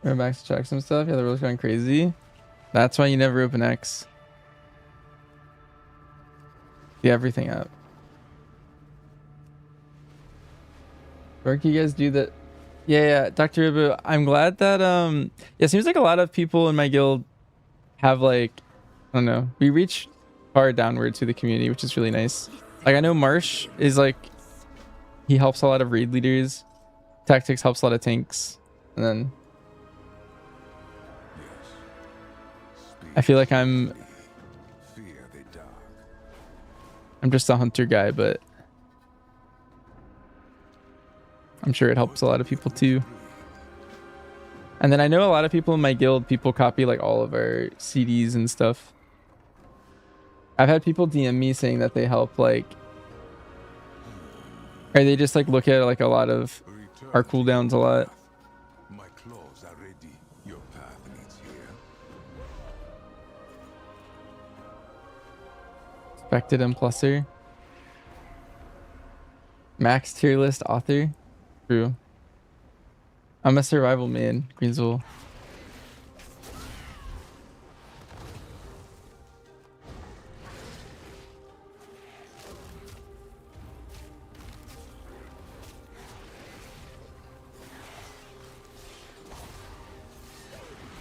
We're back to check some stuff. Yeah, the world's going crazy. That's why you never open X. See everything up. Where can you guys do that? Yeah, Dr. Ibu, I'm glad that yeah, it seems like a lot of people in my guild have like, I don't know, we reach far downward to the community, which is really nice. Like I know Marsh is like, he helps a lot of raid leaders. Tactics helps a lot of tanks. And then I feel like I'm just a hunter guy, but I'm sure it helps a lot of people too. And then I know a lot of people in my guild, people copy like all of our CDs and stuff. I've had people DM me saying that they help like, or they just like look at like a lot of our cooldowns a lot. My claws are ready. Your path leads here. Expected M pluser. Max tier list author. True. I'm a survival man, Greensville.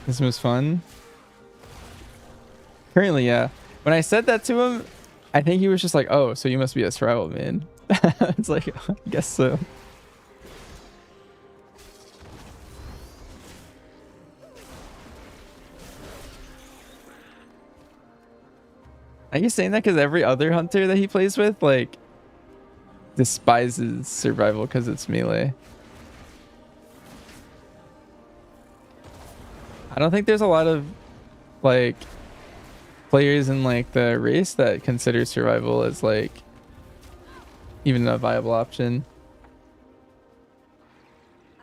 This was fun. Currently, yeah. When I said that to him, I think he was just like, oh, so you must be a survival man. It's like, I guess so. Are you saying that because every other hunter that he plays with, like, despises survival because it's melee? I don't think there's a lot of, like, players in, like, the race that consider survival as, like, even a viable option.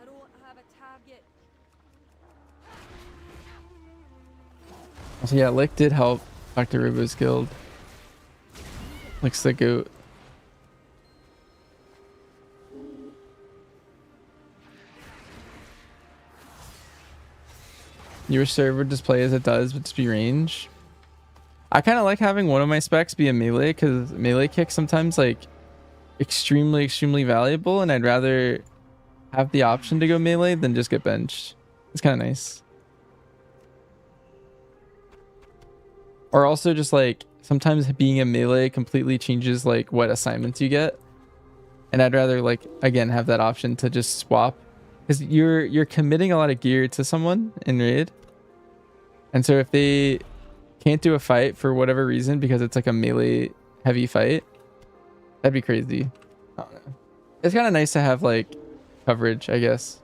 I don't have a target. So yeah, Lick did help Dr. Rubo's guild. Lick's the goat. Your server just play as it does, but just be range. I kind of like having one of my specs be a melee, because melee kicks sometimes like extremely valuable, and I'd rather have the option to go melee than just get benched. It's kind of nice. Or also just like sometimes being a melee completely changes like what assignments you get, and I'd rather like again have that option to just swap, because you're committing a lot of gear to someone in raid, and so if they can't do a fight for whatever reason because it's like a melee heavy fight, that'd be crazy. I don't know. It's kind of nice to have like coverage, I guess.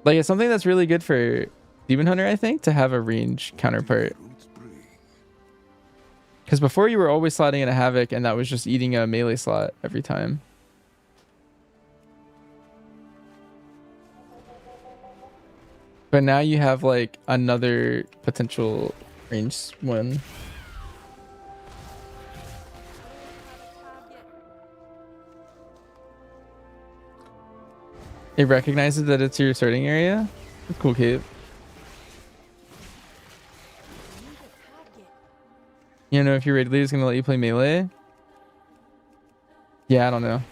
Like it's something that's really good for Demon Hunter, I think, to have a range counterpart. Because before you were always slotting in a Havoc and that was just eating a melee slot every time. But now you have like another potential range one. It recognizes that it's your starting area. That's cool, Kate. You know if your raid leader is gonna let you play melee? Yeah, I don't know.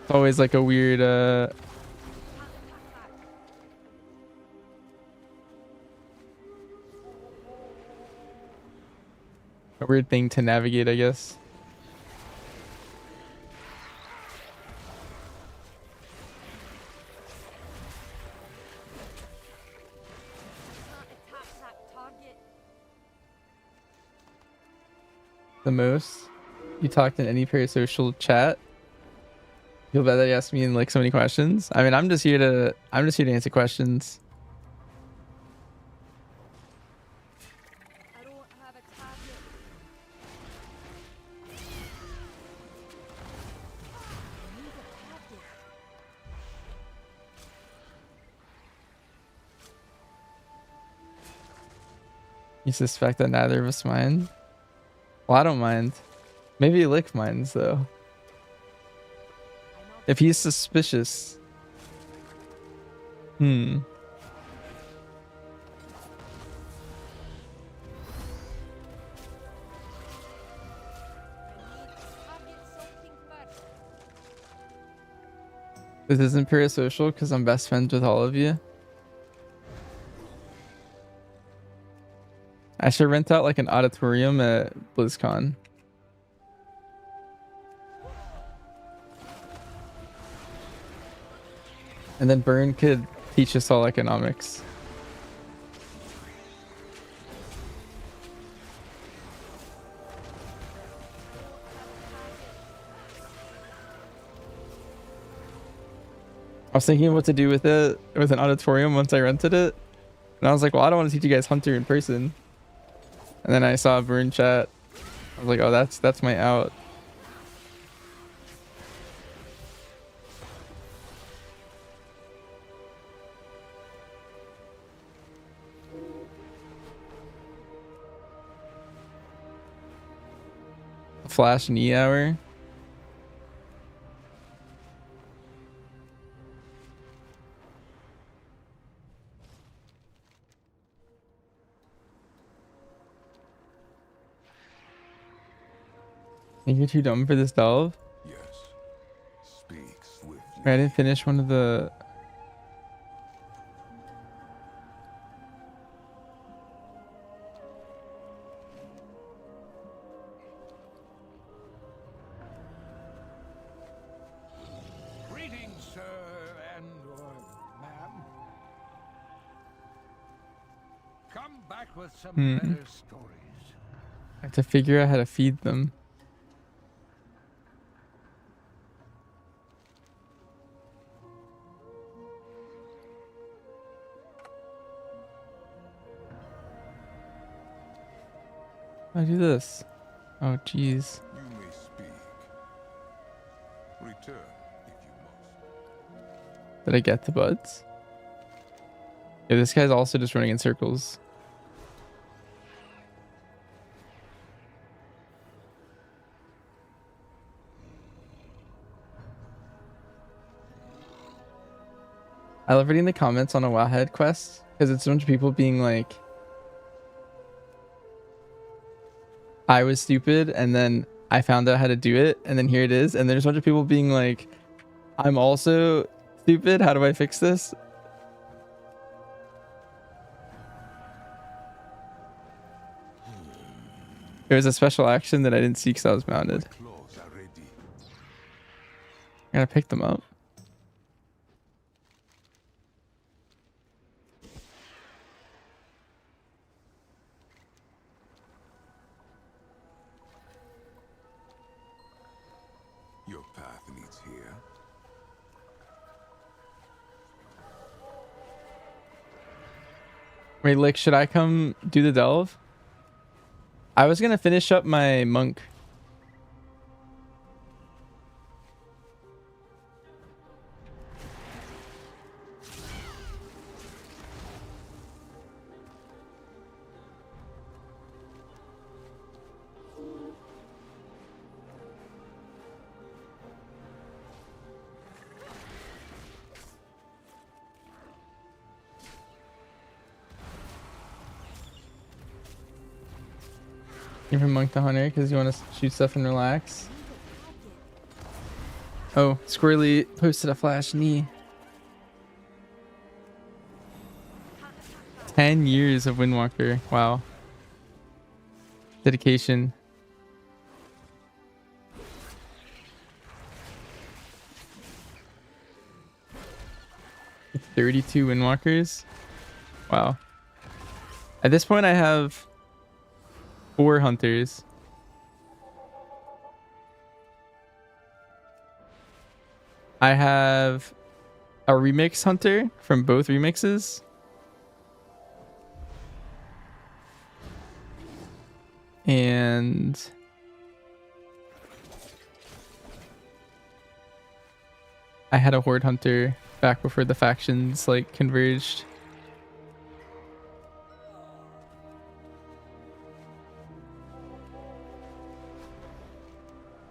It's always like a weird thing to navigate, I guess. Can't attack that target. The most you talked in any parasocial chat. Feel bad that you asked me in like so many questions. I mean, I'm just here to answer questions. I don't have a target. I need a target. You suspect that neither of us mind? Well, I don't mind. Maybe Lick minds though. If he's suspicious. Hmm. This isn't parasocial because I'm best friends with all of you. I should rent out like an auditorium at BlizzCon. And then Burn could teach us all economics. I was thinking what to do with it, with an auditorium once I rented it. And I was like, well, I don't want to teach you guys Hunter in person. And then I saw a Burn chat. I was like, oh, that's my out. Flash knee hour. Think you're too dumb for this delve? Yes. Speak swiftly. I didn't finish one of the... Greetings, sir and or ma'am. Come back with some better stories. I have to figure out how to feed them. I do this. Oh, jeez. You may speak. Return if you must. Did I get the buds? Yeah, this guy's also just running in circles. I love reading the comments on a Wowhead quest because it's a bunch of people being like, I was stupid and then I found out how to do it and then here it is. And there's a bunch of people being like, I'm also stupid. How do I fix this? There was a special action that I didn't see because I was mounted. Claws are ready. I gotta pick them up. Your path leads here. Wait, Lick, should I come do the delve? I was gonna finish up my monk. You from Monk the Hunter because you want to shoot stuff and relax. Oh, Squirrely posted a flash knee. 10 years of Windwalker. Wow. Dedication. 32 Windwalkers. Wow. At this point, I have 4 hunters. I have a remix hunter from both remixes. And I had a horde hunter back before the factions like converged.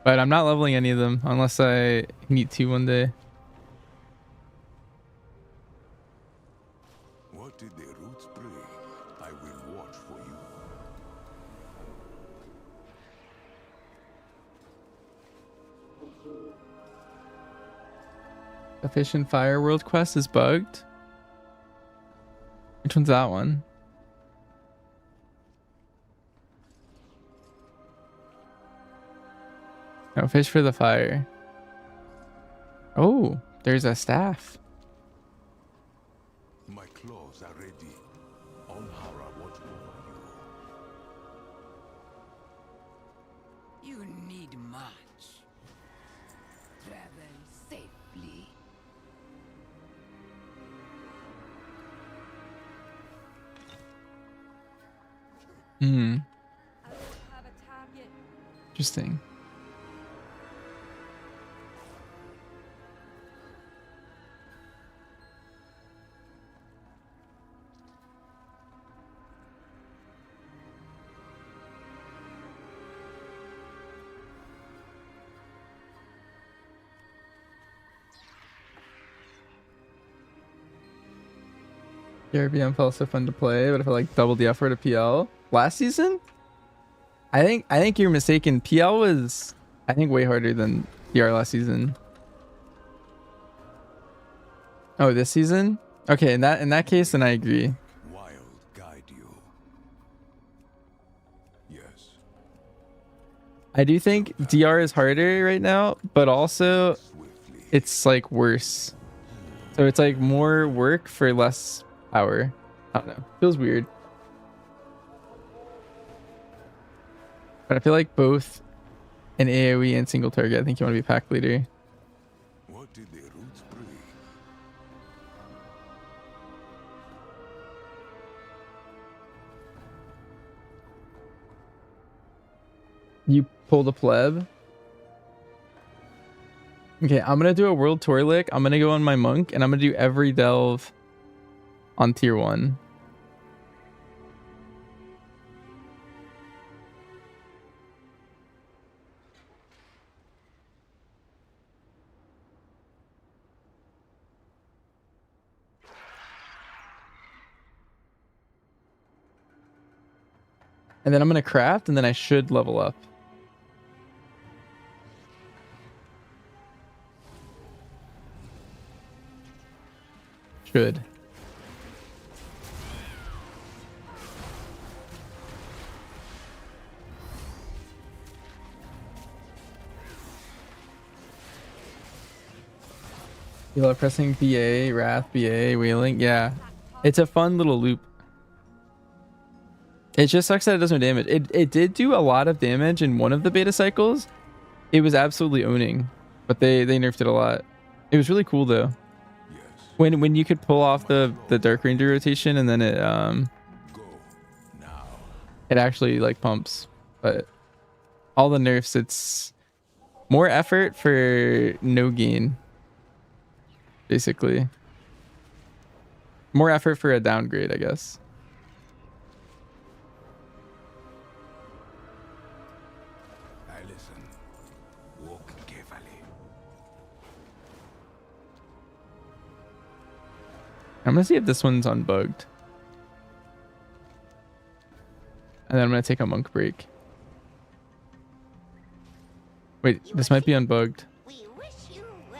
But I'm not leveling any of them unless I need to one day. What did the roots pray? I will watch for you. The Fish and Fire World quest is bugged. Which one's that one? No, fish for the fire. Oh, there's a staff. My claws are ready. Onhara watch over you. You need much. Travel safely. Hmm. I don't have a target. Interesting. RBM felt so fun to play, but I felt like double the effort of PL last season. I think you're mistaken. PL was I think way harder than PR last season. Oh, this season? Okay, in that case, then I agree. Wild guide you. Yes. I do think DR is harder right now, but also Swiftly. it's like worse. So it's like more work for less power. I don't know. Feels weird. But I feel like both an AoE and single target, I think you want to be pack leader. What did the roots pray? You pull the pleb. Okay, I'm gonna do a world tour lick. I'm gonna go on my monk and I'm gonna do every delve on tier 1. And then I'm gonna craft and then I should level up. Should. You love pressing BA, Wrath, BA, Wailing. Yeah. It's a fun little loop. It just sucks that it does no damage. It did do a lot of damage in one of the beta cycles. It was absolutely owning, but they nerfed it a lot. It was really cool though. Yes. When you could pull off the Dark Ranger rotation and then it Go now. it actually like pumps. But all the nerfs, it's more effort for no gain. Basically. More effort for a downgrade, I guess. I listen. Walk carefully. I'm gonna see if this one's unbugged. And then I'm gonna take a monk break. Wait, this might be unbugged. We wish you well.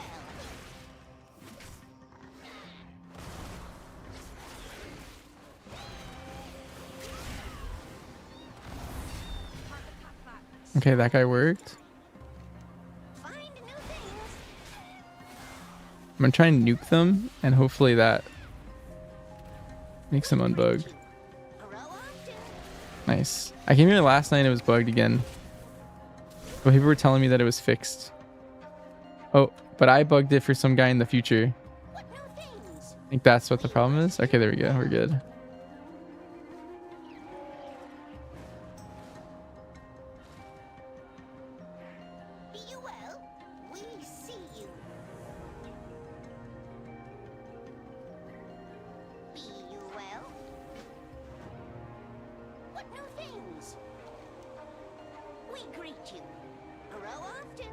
Okay, that guy worked. Find new things. I'm gonna try and nuke them, and hopefully that makes them unbugged. Grow often. Nice. I came here last night and it was bugged again. But people were telling me that it was fixed. Oh, but I bugged it for some guy in the future. What new things? I think that's what the problem is. Okay, there we go. We're good. Be you well? We see you. Be you well? What new things? We greet you. Grow often.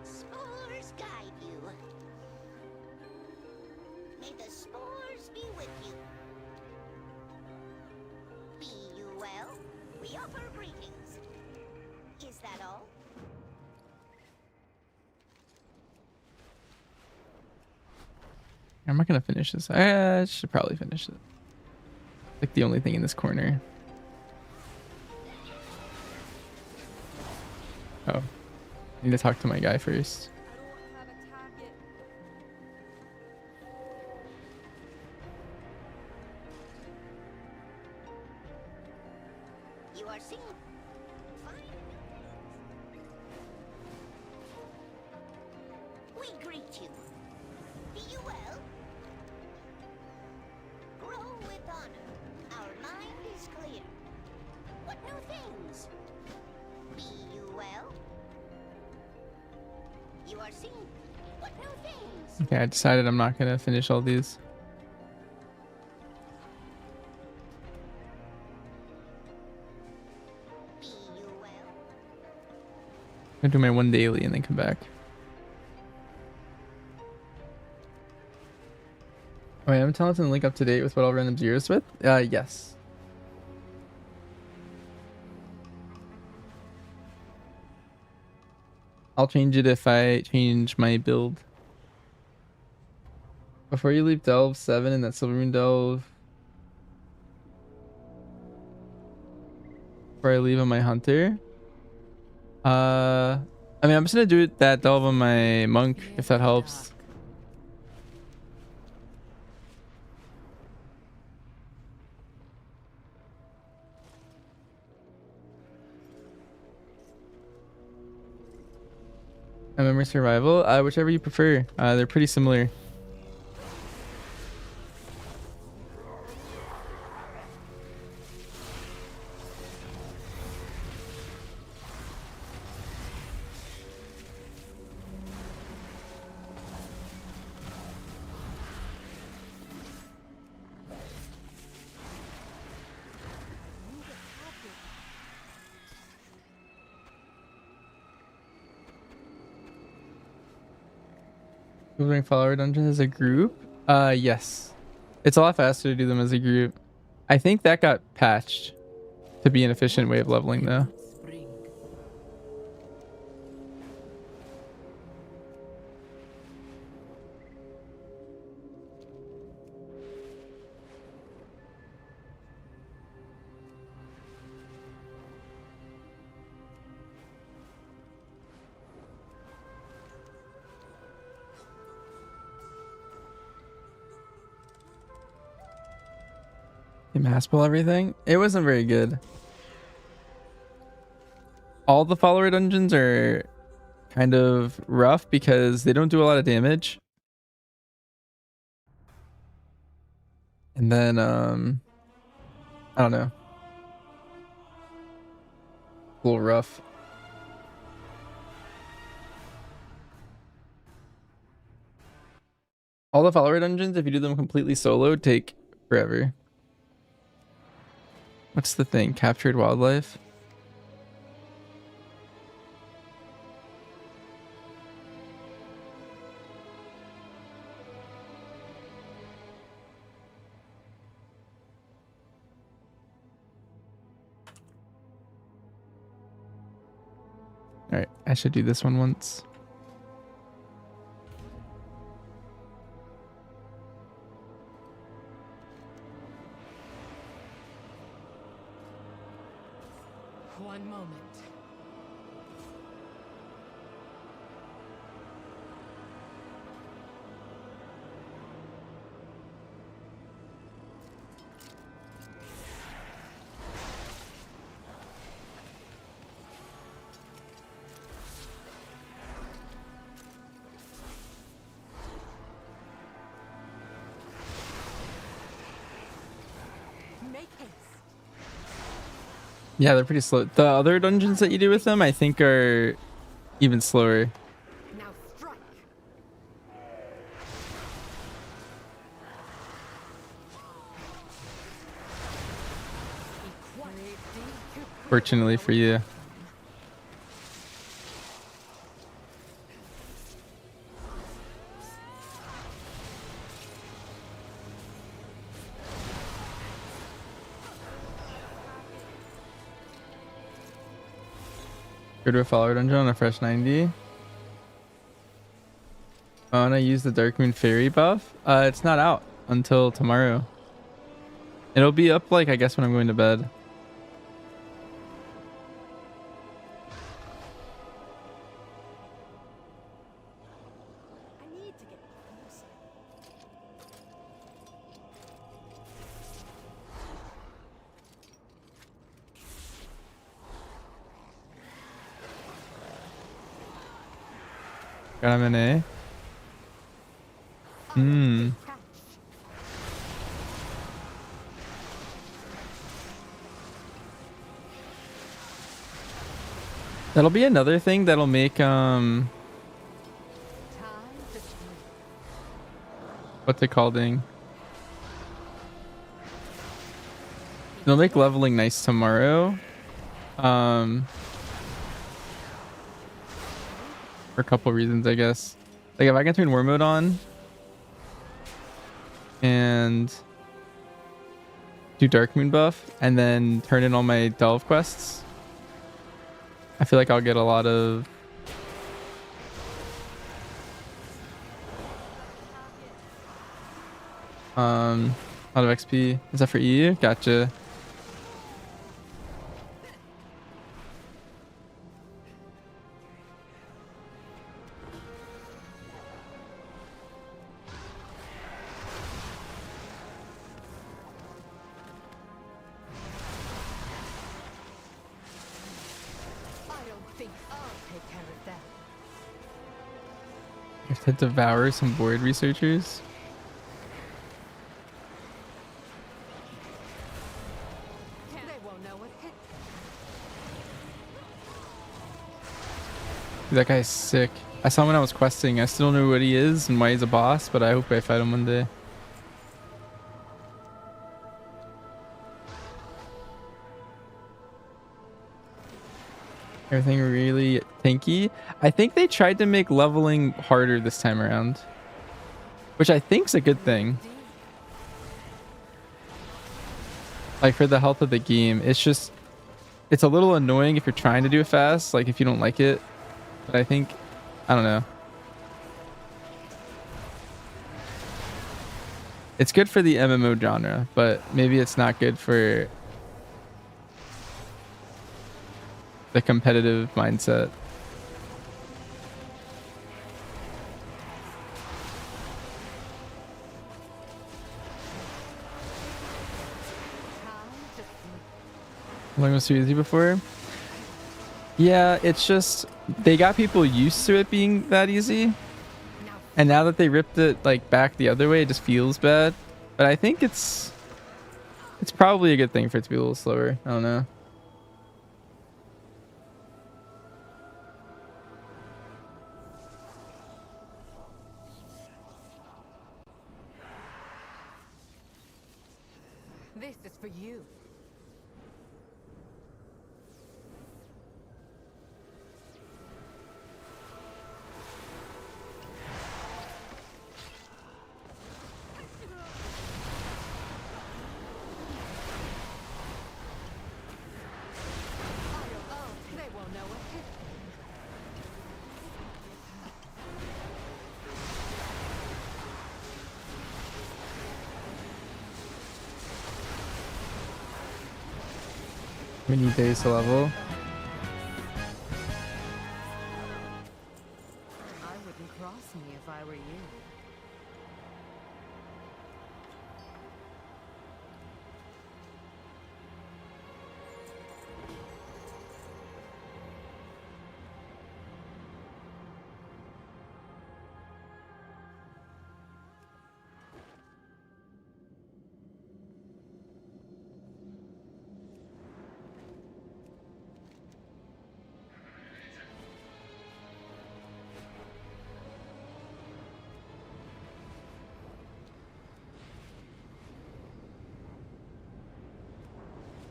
Spores guide you. May the spores be with you. Be you well? We offer greetings. Is that all? I'm not gonna finish this. I should probably finish it. Like the only thing in this corner. Oh. I need to talk to my guy first. You are seen. Find new things. We greet you. Be you well? Grow with honor. Our mind is clear. What new things? Be you well? You are seen. What new things? Okay, I decided I'm not gonna finish all these. Be you well? I'm gonna do my one daily and then come back. Oh, wait, I'm telling and link up to date with what I'll random zeros with? Yes. I'll change it if I change my build. Before you leave Delve 7 in that Silver Moon Delve. Before I leave on my Hunter. I mean, I'm just gonna do it that Delve on my Monk, if that helps. Memory Survival, whichever you prefer. They're pretty similar. Doing follower dungeons as a group? Yes. It's a lot faster to do them as a group. I think that got patched to be an efficient way of leveling though. Spring. You mass pull everything? It wasn't very good. All the follower dungeons are kind of rough because they don't do a lot of damage. And then I don't know. A little rough. All the follower dungeons, if you do them completely solo, take forever. What's the thing? Captured wildlife? All right. I should do this one once. One moment. Make haste. Yeah, they're pretty slow. The other dungeons that you do with them, I think, are even slower. Now strike. Fortunately for you. Go to a follower dungeon on a fresh 90. I want to use the Darkmoon Fairy buff. It's not out until tomorrow. It'll be up, like, I guess when I'm going to bed. I need to get closer. Got him in A. Hmm. That'll be another thing that'll make Time to sleep. what's it called? It'll make leveling nice tomorrow. For a couple reasons, I guess. Like if I can turn war mode on and do Dark Moon buff and then turn in all my delve quests, I feel like I'll get a lot of XP. Is that for EU? Gotcha. I don't think I'll take care of that. I have to devour some board researchers. They won't know what hit them. That guy's sick. I saw him when I was questing. I still don't know what he is and why he's a boss, but I hope I fight him one day. Everything really tanky. I think they tried to make leveling harder this time around, which I think's a good thing. Like for the health of the game, it's a little annoying if you're trying to do it fast, like if you don't like it. But I think, I don't know. It's good for the MMO genre, but maybe it's not good for the competitive mindset. Long was too easy before. Yeah, it's just they got people used to it being that easy, and now that they ripped it like back the other way, it just feels bad. But I think it's probably a good thing for it to be a little slower. I don't know. This is for you. They won't know what hit them. We need days to level. I wouldn't cross me if I were you.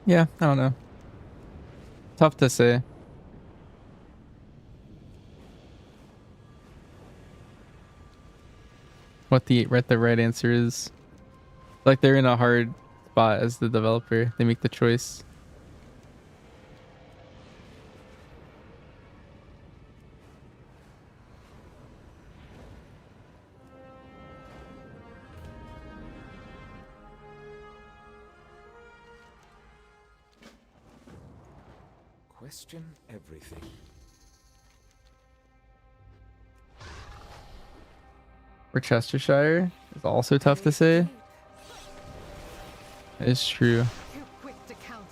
Yeah, I don't know. Tough to say. What the right answer is. Like they're in a hard spot as the developer. They make the choice. Question everything. For Chestershire is also tough to say. It's true. Too quick to counter.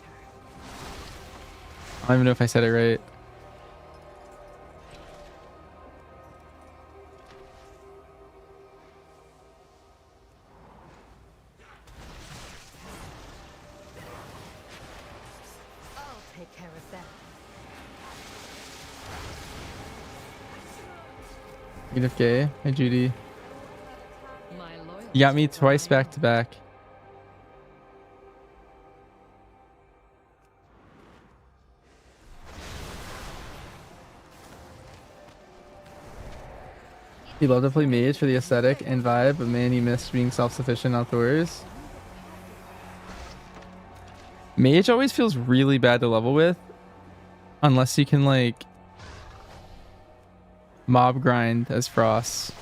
I don't even know if I said it right. I'll take care of that. Edith Gay. Hey Judy. My loyalty You got me is twice on back to back. You love to play mage for the aesthetic and vibe, but man, you miss being self-sufficient outdoors. Mage always feels really bad to level with, unless you can like mob grind as Frost.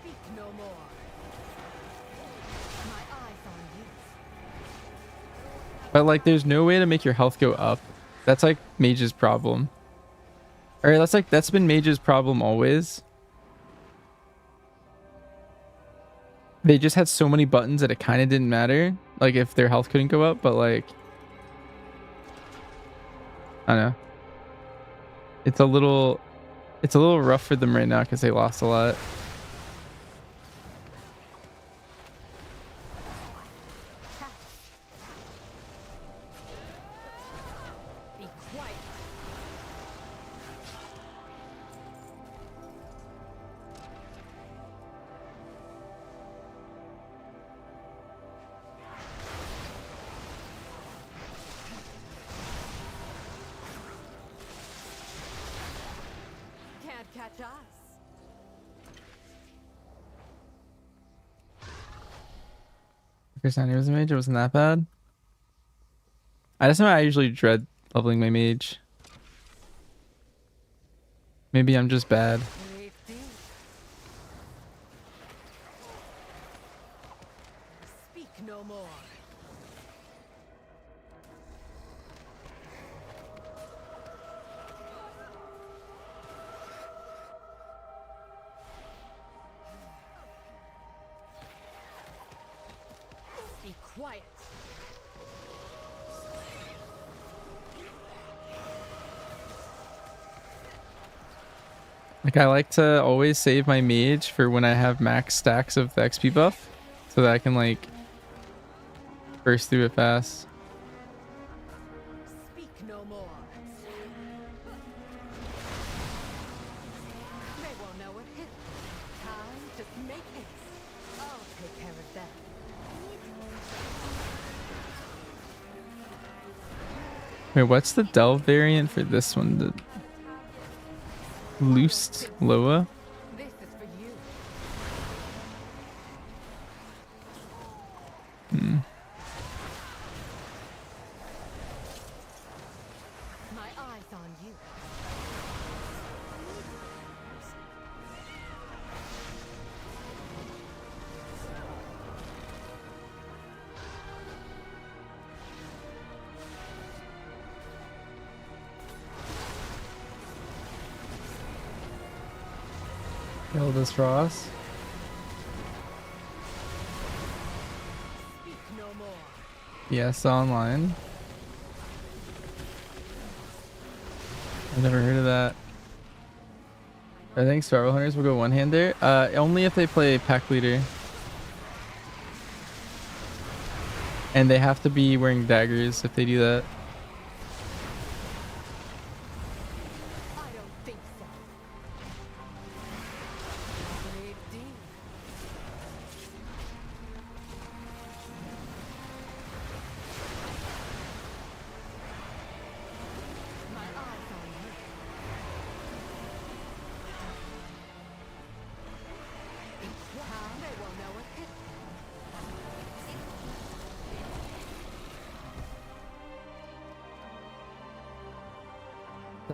Speak no more. My eyes on you. But like there's no way to make your health go up. That's like Mage's problem. Or that's been Mage's problem always. They just had so many buttons that it kind of didn't matter. Like if their health couldn't go up, but like I don't know. It's a little rough for them right now because they lost a lot. Be quiet. Can't catch us. First time he was a mage, it wasn't that bad. I just know I usually dread leveling my mage. Maybe I'm just bad. Breathe deep. Speak no more. Be quiet. Like I like to always save my mage for when I have max stacks of the XP buff, so that I can like burst through it fast. Speak no more. They won't know what hit. Time to make it. I'll take care of that. Wait, what's the delve variant for this one? The Loosed Loa? This is for you. My eyes on you. Kill this Ross. Speak no more. Yes, online. I've never heard of that. I think Survival Hunters will go one-hander. Only if they play pack leader. And they have to be wearing daggers if they do that. I don't think so. Brave deed. My eyes on you. How they will know it.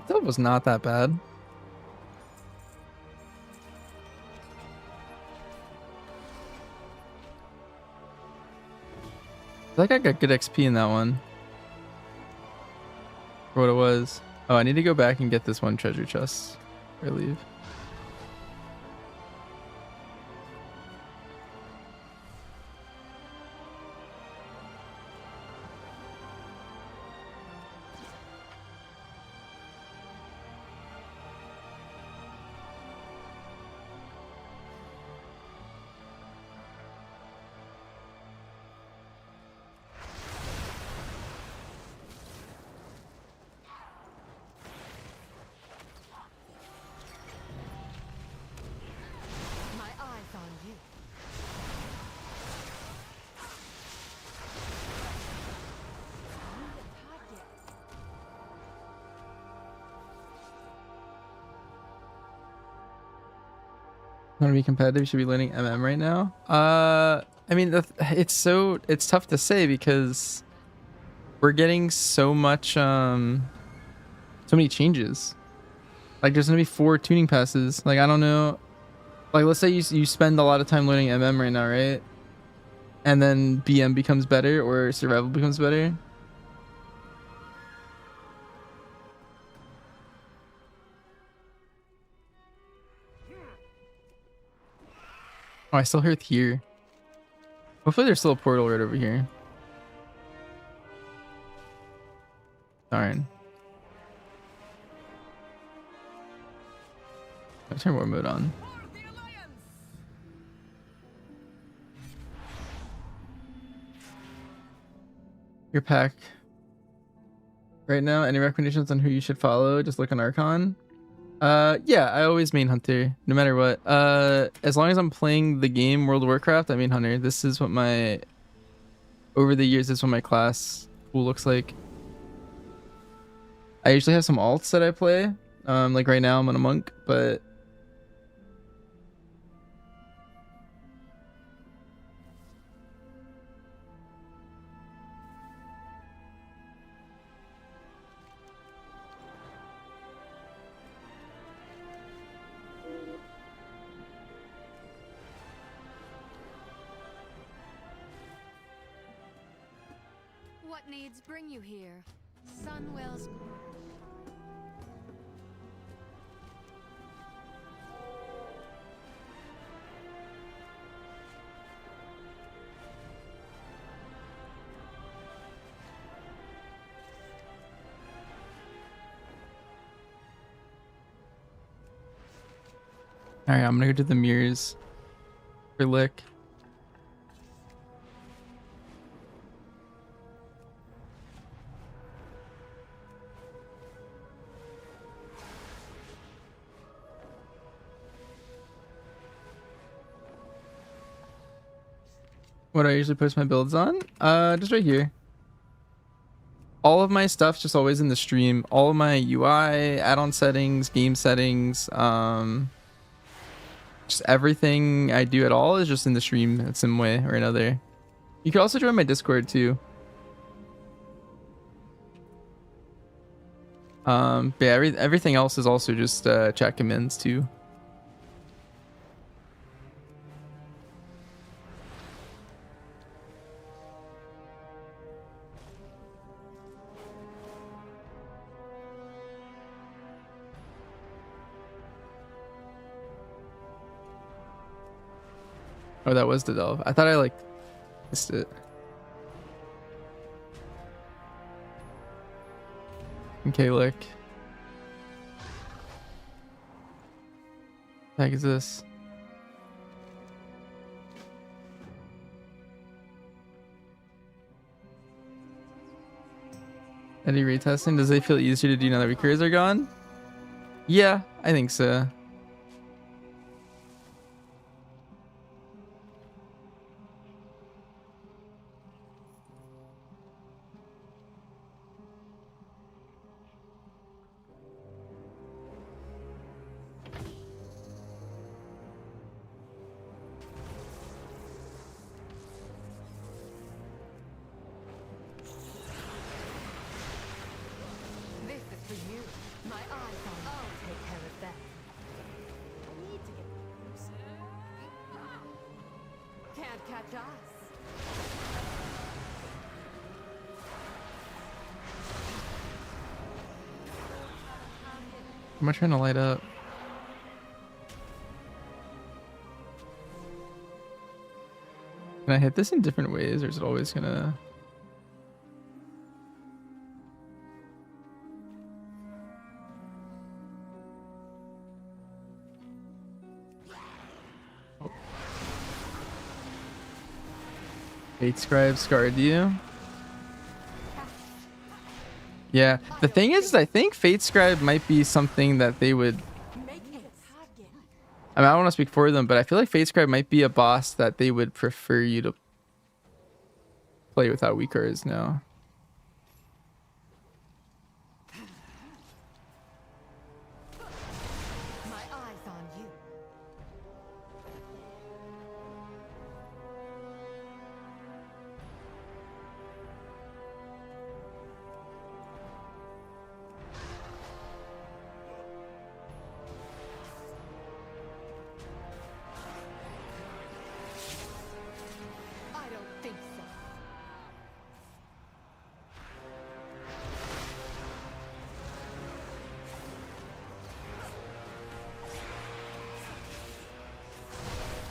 That was not that bad. I feel like I got good XP in that one. For what it was. Oh, I need to go back and get this one treasure chest. Or leave. My eyes on you. Want to be competitive? You should be learning MM right now. I mean, it's tough to say because we're getting so much, so many changes. Like, there's gonna be 4 tuning passes. Like, I don't know. Like, let's say you spend a lot of time learning MM right now, right? And then BM becomes better or survival becomes better. Oh, I still heard here. Hopefully there's still a portal right over here. Darn. I'll turn war mode on. Your pack. Right now, any recommendations on who you should follow? Just look on Archon. Yeah, I always main Hunter, no matter what. As long as I'm playing the game World of Warcraft, I main Hunter. This is what my... Over the years, this is what my class pool looks like. I usually have some alts that I play. Like right now, I'm on a monk, but... What needs bring you here? Sunwell's. Alright, I'm gonna go to the mirrors for lick. What do I usually post my builds on? Just right here. All of my stuff's just always in the stream. All of my UI, add-on settings, game settings, just everything I do at all is just in the stream in some way or another. You can also join my Discord too. But yeah, everything else is also just chat commands too. Oh, that was the delve. I thought I like missed it. Okay, look. The heck is this? Any retesting? Does it feel easier to do now that recurs are gone? Yeah, I think so. This is for you. My eyes on. I'll take care of that. I need to get closer. Can't catch us. Am I trying to light up? Can I hit this in different ways, or is it always gonna... Oh. Fate Scribe scarred you? Yeah, the thing is, I think Fate Scribe might be something that they would... I mean, I don't want to speak for them, but I feel like Fate Scribe might be a boss that they would prefer you to play without weak cards now. My eyes on you. I don't think so.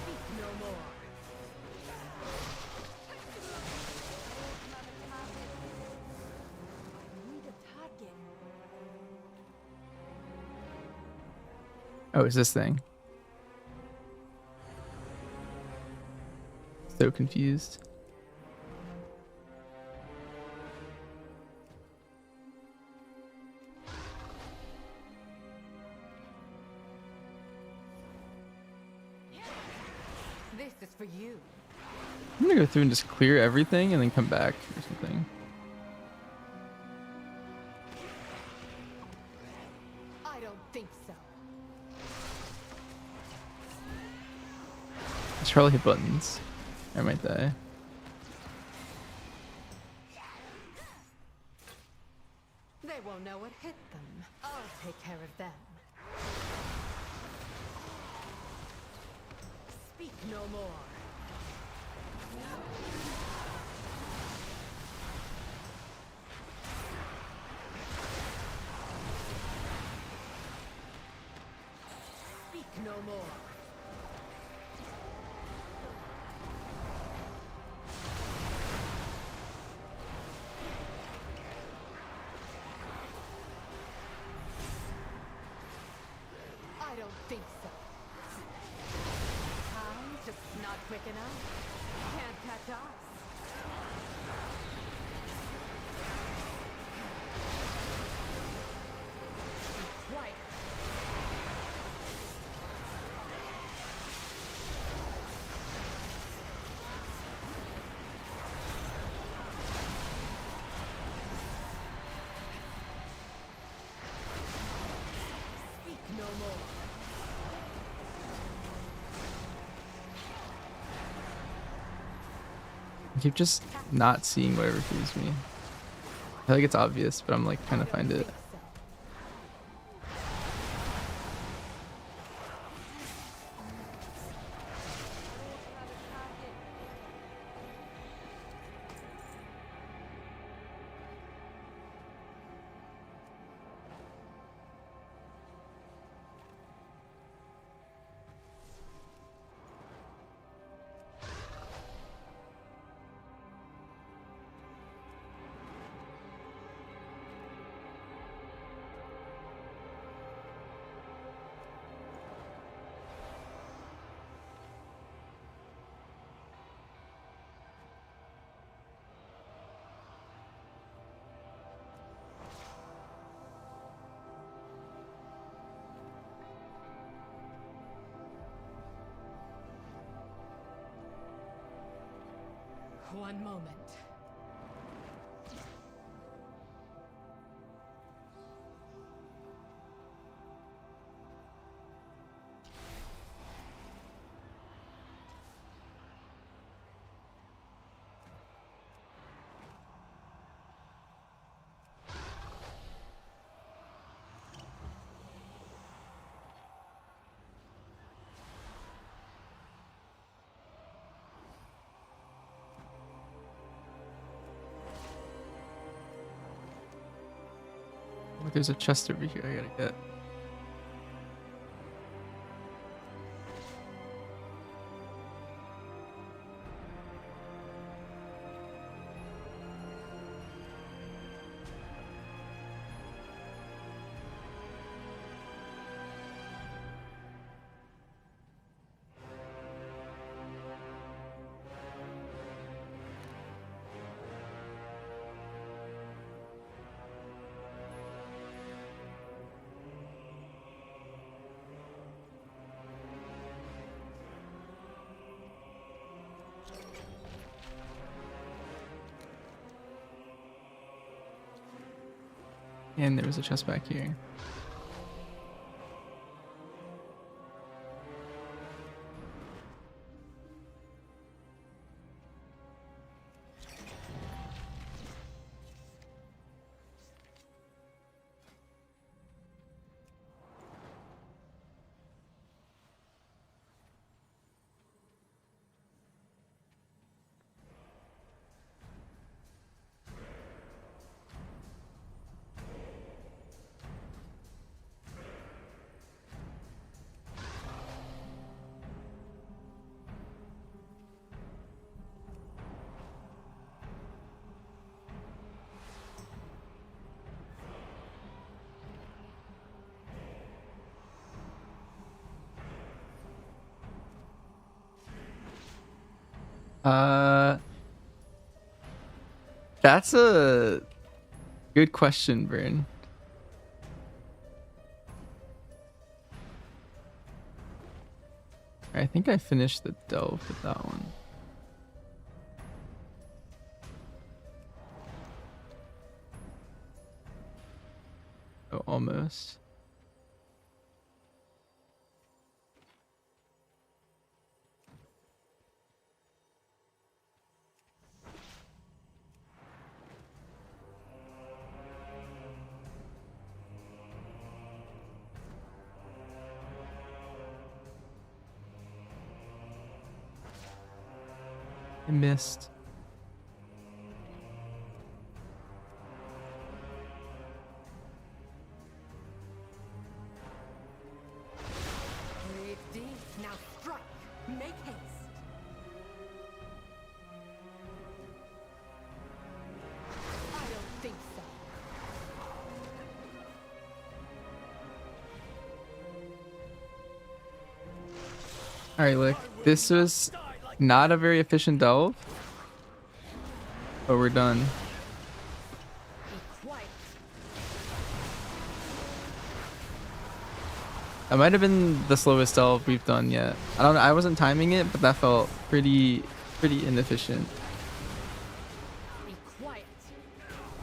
Speak no more. Need a target. Oh, it's this thing. So confused. This is for you. I'm gonna go through and just clear everything and then come back or something. I don't think so. I should probably hit buttons. I might die. They won't know what hit them. I'll take care of them. Speak no more. Speak no more. I don't think so. Time just not quick enough. Can't catch us. Quiet. Speak no more. I keep just not seeing whatever feeds me. I feel like it's obvious, but I'm like trying to find it. One moment. Oh, there's a chest over here I gotta get. And there was a chest back here. That's a good question, Vern. I think I finished the delve with that one. Oh, almost. I missed. Ready? Now strike. Make haste. I don't think so. All right, look. This was not a very efficient delve, but we're done. Be quiet. That might have been the slowest delve we've done yet. I don't know. I wasn't timing it, but that felt pretty inefficient. Be quiet.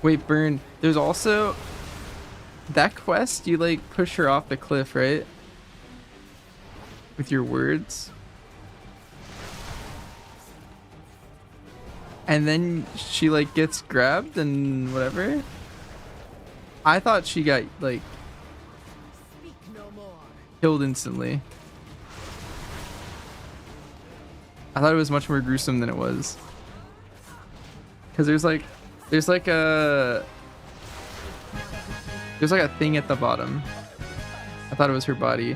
Wait, Burn. There's also that quest. You like push her off the cliff, right? With your words. And then she like gets grabbed and whatever. I thought she got like Speak no more. killed instantly. I thought it was much more gruesome than it was. Cause there's like a thing at the bottom. I thought it was her body.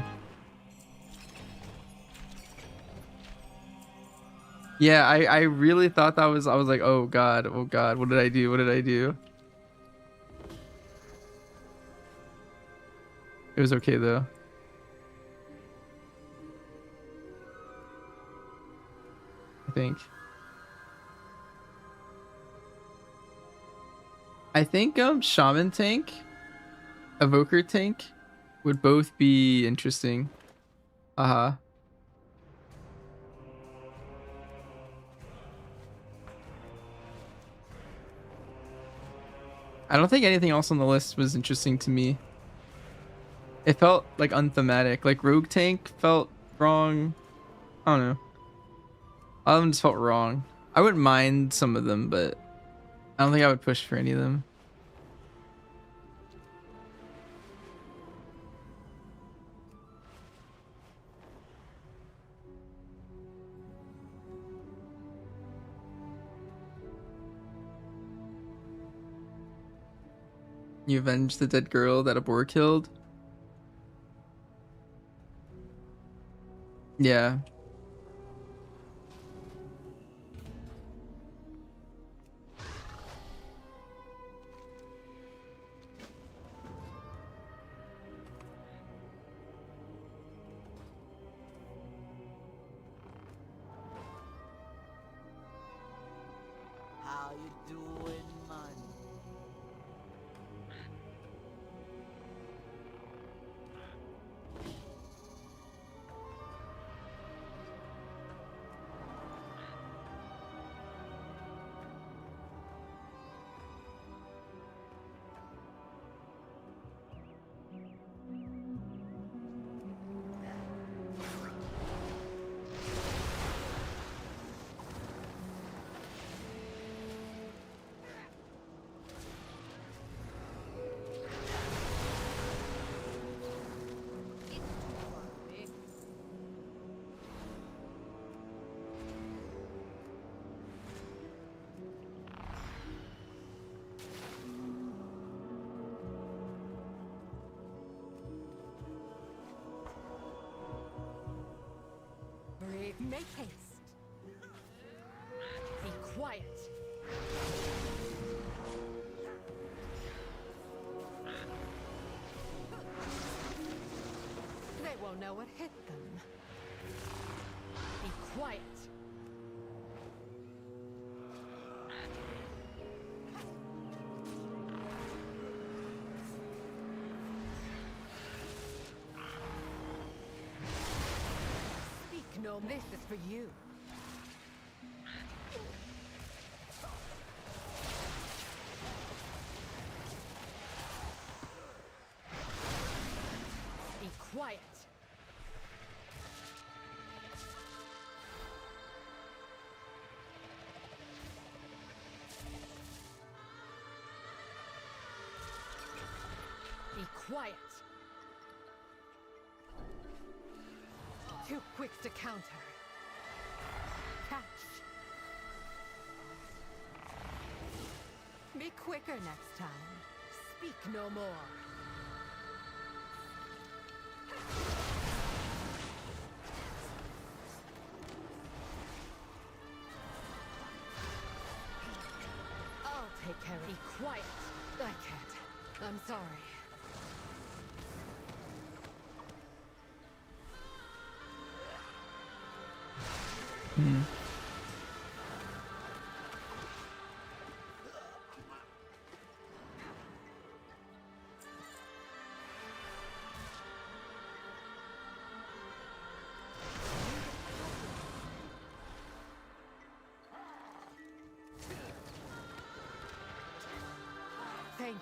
Yeah, I really thought that was, I was like, oh god, what did I do? What did I do? It was okay though. I think Shaman tank, Evoker tank would both be interesting. Uh-huh. I don't think anything else on the list was interesting to me. It felt like unthematic. Like Rogue Tank felt wrong. I don't know. All of them just felt wrong. I wouldn't mind some of them, but I don't think I would push for any of them. You avenge the dead girl that a boar killed. Yeah. How you doing, man? Brave, make haste. Be quiet. They won't know what hit them. Be quiet. Speak no, this is for you. Be quiet. Be quiet. Too quick to counter. Catch. Be quicker next time. Speak no more. I'll take care of it. Be quiet. I can't. I'm sorry. Hmm. Thank you.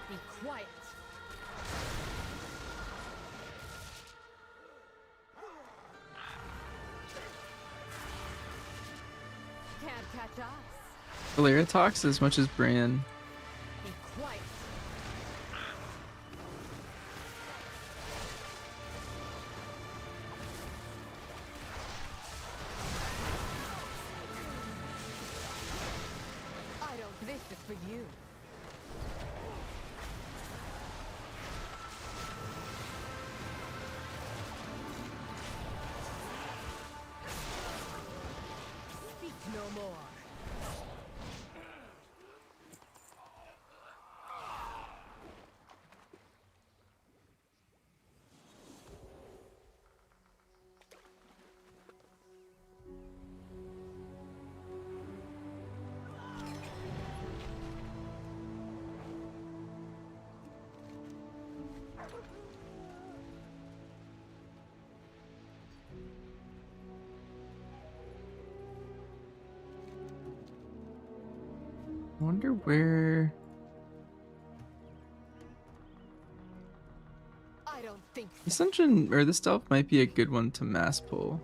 Be quiet. Can't catch us. Valeria talks as much as Bran. Be quiet. I don't. This is for you. Speak no more. I wonder where. I don't think This so. dungeon or this stealth might be a good one to mass pull.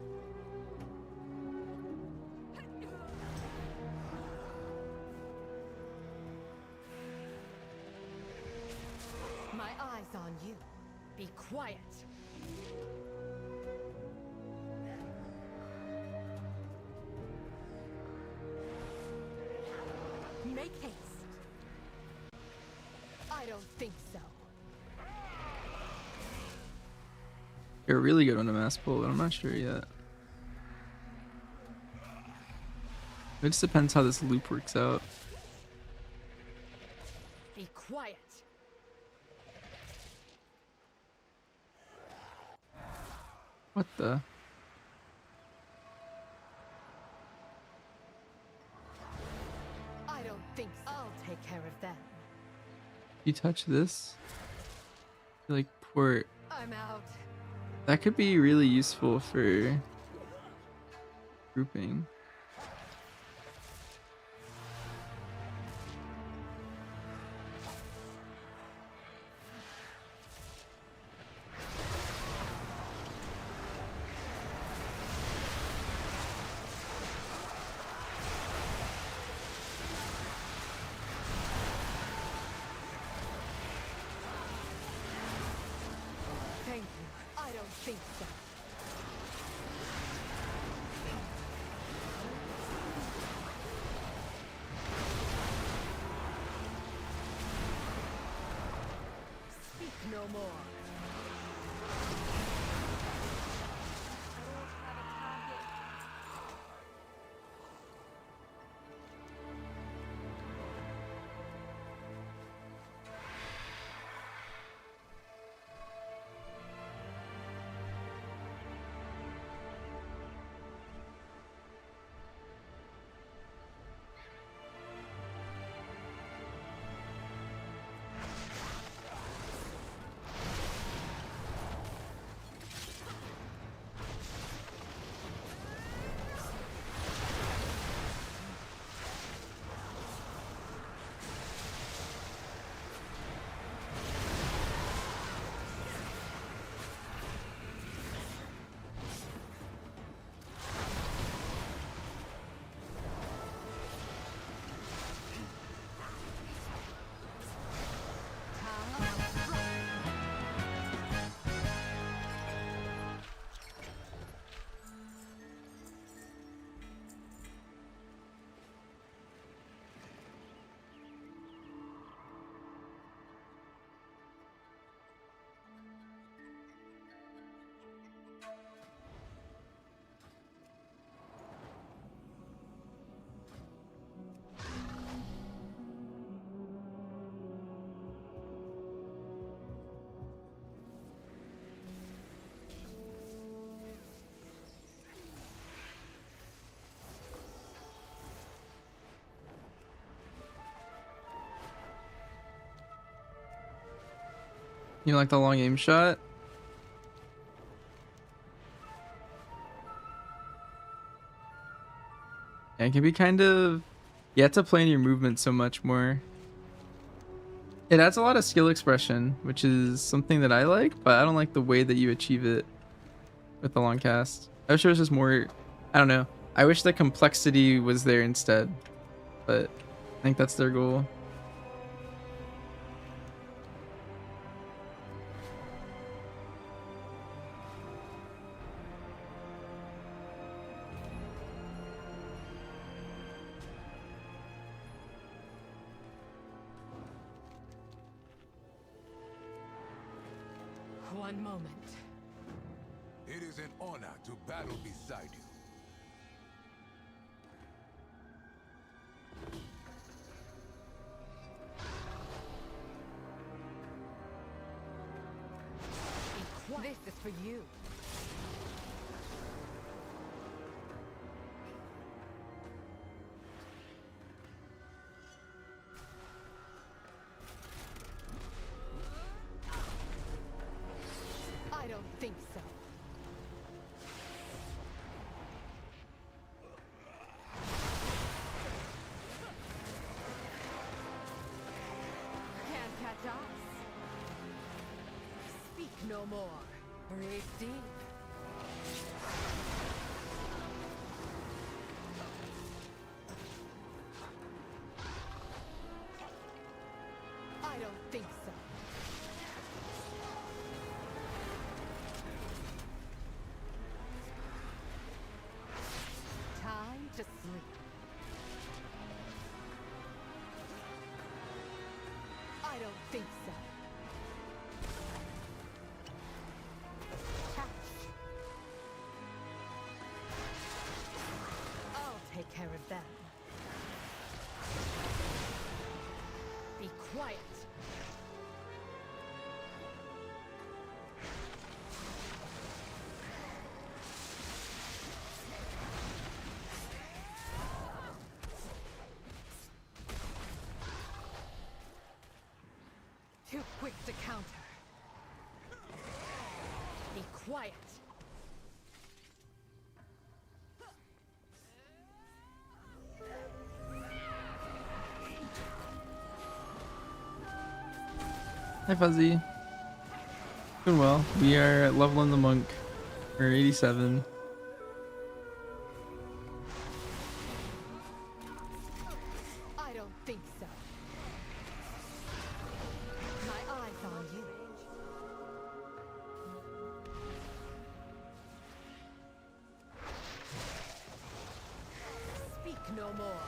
My eyes on you. Be quiet. Make haste. I don't think so. They're a really good one to mass pull, but I'm not sure yet. It just depends how this loop works out. Be quiet. What the? I don't think so. I'll take care of them. You touch this? Like port. I'm out. That could be really useful for grouping. Thank you. I don't think so. Speak no more. You like the long aim shot? Yeah, it can be kind of... You have to plan your movement so much more. It adds a lot of skill expression, which is something that I like, but I don't like the way that you achieve it with the long cast. I wish there was just more... I don't know. I wish the complexity was there instead, but I think that's their goal. One moment. It is an honor to battle beside you. Be quiet. This is for you. I don't think so. us. Speak no more. Breathe deep. I don't think so. Time to sleep. I don't think so. Catch. I'll take care of them. Be quiet. Too quick to counter. Be quiet. Hi Fuzzy. Doing well. We are leveling the monk. We're 87. I don't think so. My eyes on you. Speak no more.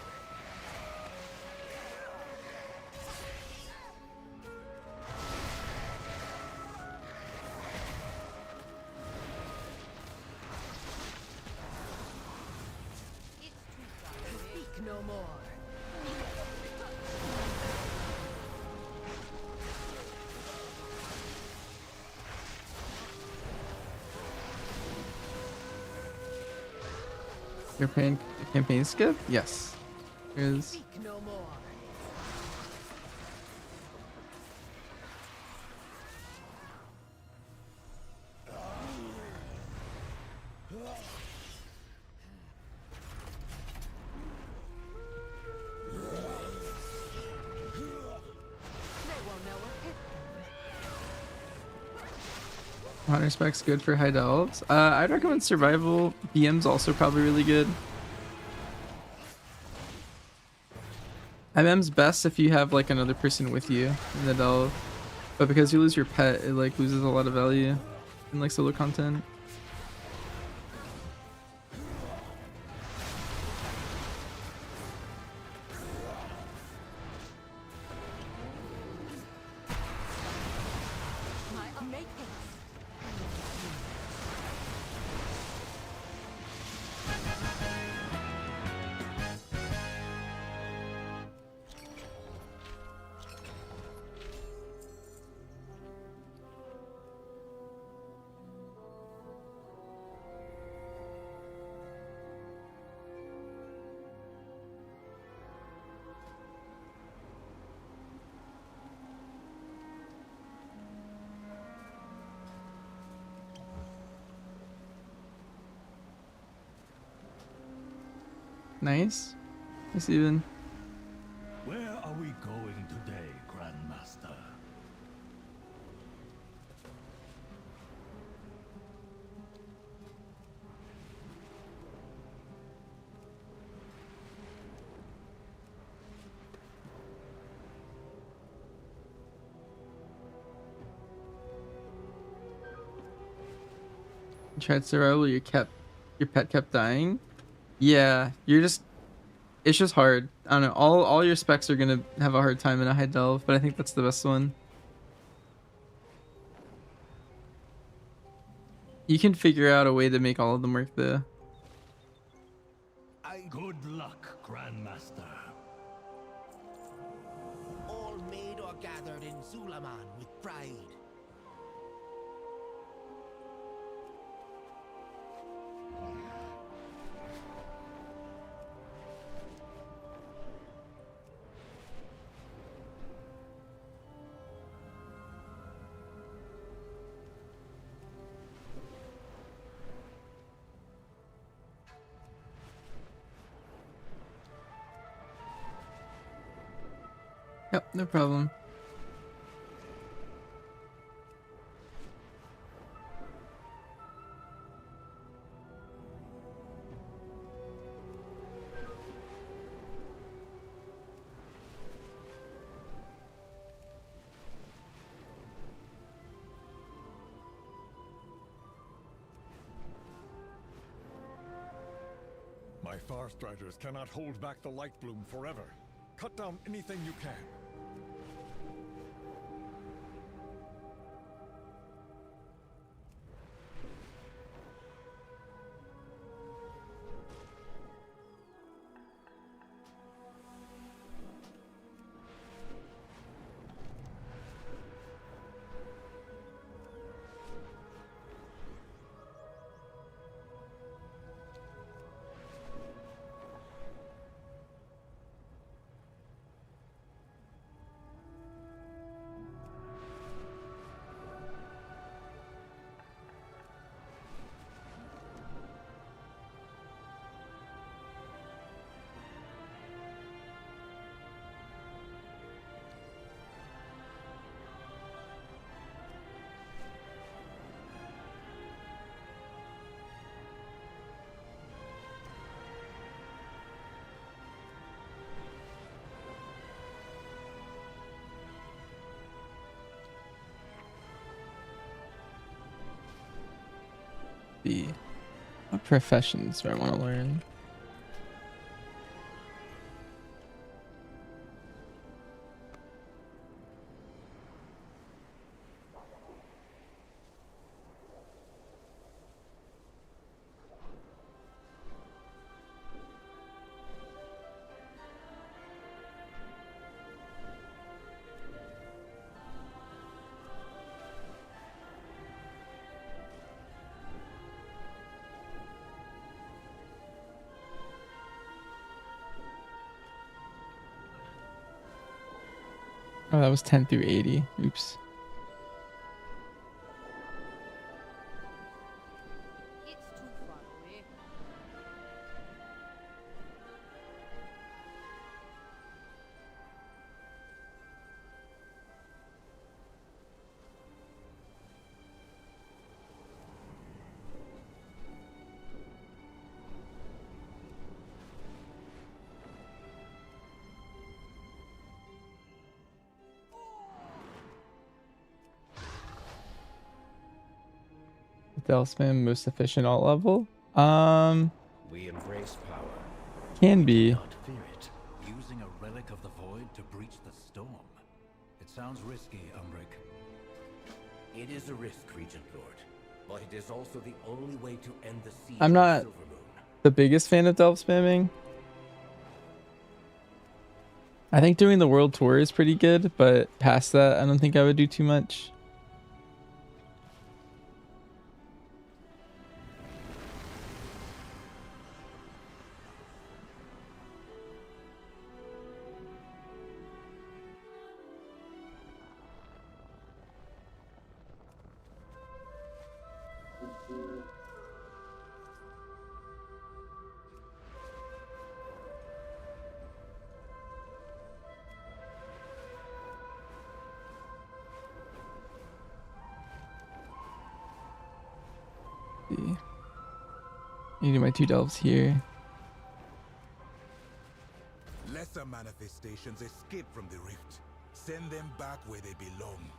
Speak no more. Your campaign skip? Yes. Here's Speak no more. They won't know what hit them. Hunter spec's good for high delves. I'd recommend survival. BM's also probably really good. MM's best if you have like another person with you in the delve, but because you lose your pet, it like loses a lot of value in like solo content. Make haste. Nice. Nice even. Where are we going today, Grandmaster? You tried survival, your pet kept dying. Yeah, it's just hard. I don't know. All your specs are gonna have a hard time in a high delve, but I think that's the best one. You can figure out a way to make all of them work though. Good luck, Grandmaster. All made or gathered in Zulaman with pride. Yep, no problem. My Farstriders cannot hold back the light bloom forever. Cut down anything you can. What professions do I want to learn? Oh, that was 10 through 80. Oops. Delve spam most efficient alt level? We embrace power. Can be. Not fear it. Using a relic of the void to breach the storm. It sounds risky, Umbric. It is a risk, Regent Lord, but it is also the only way to end the siege. I'm not the biggest fan of delve spamming. I think doing the world tour is pretty good, but past that, I don't think I would do too much. You do my 2 delves here. Lesser manifestations escape from the rift. Send them back where they belong.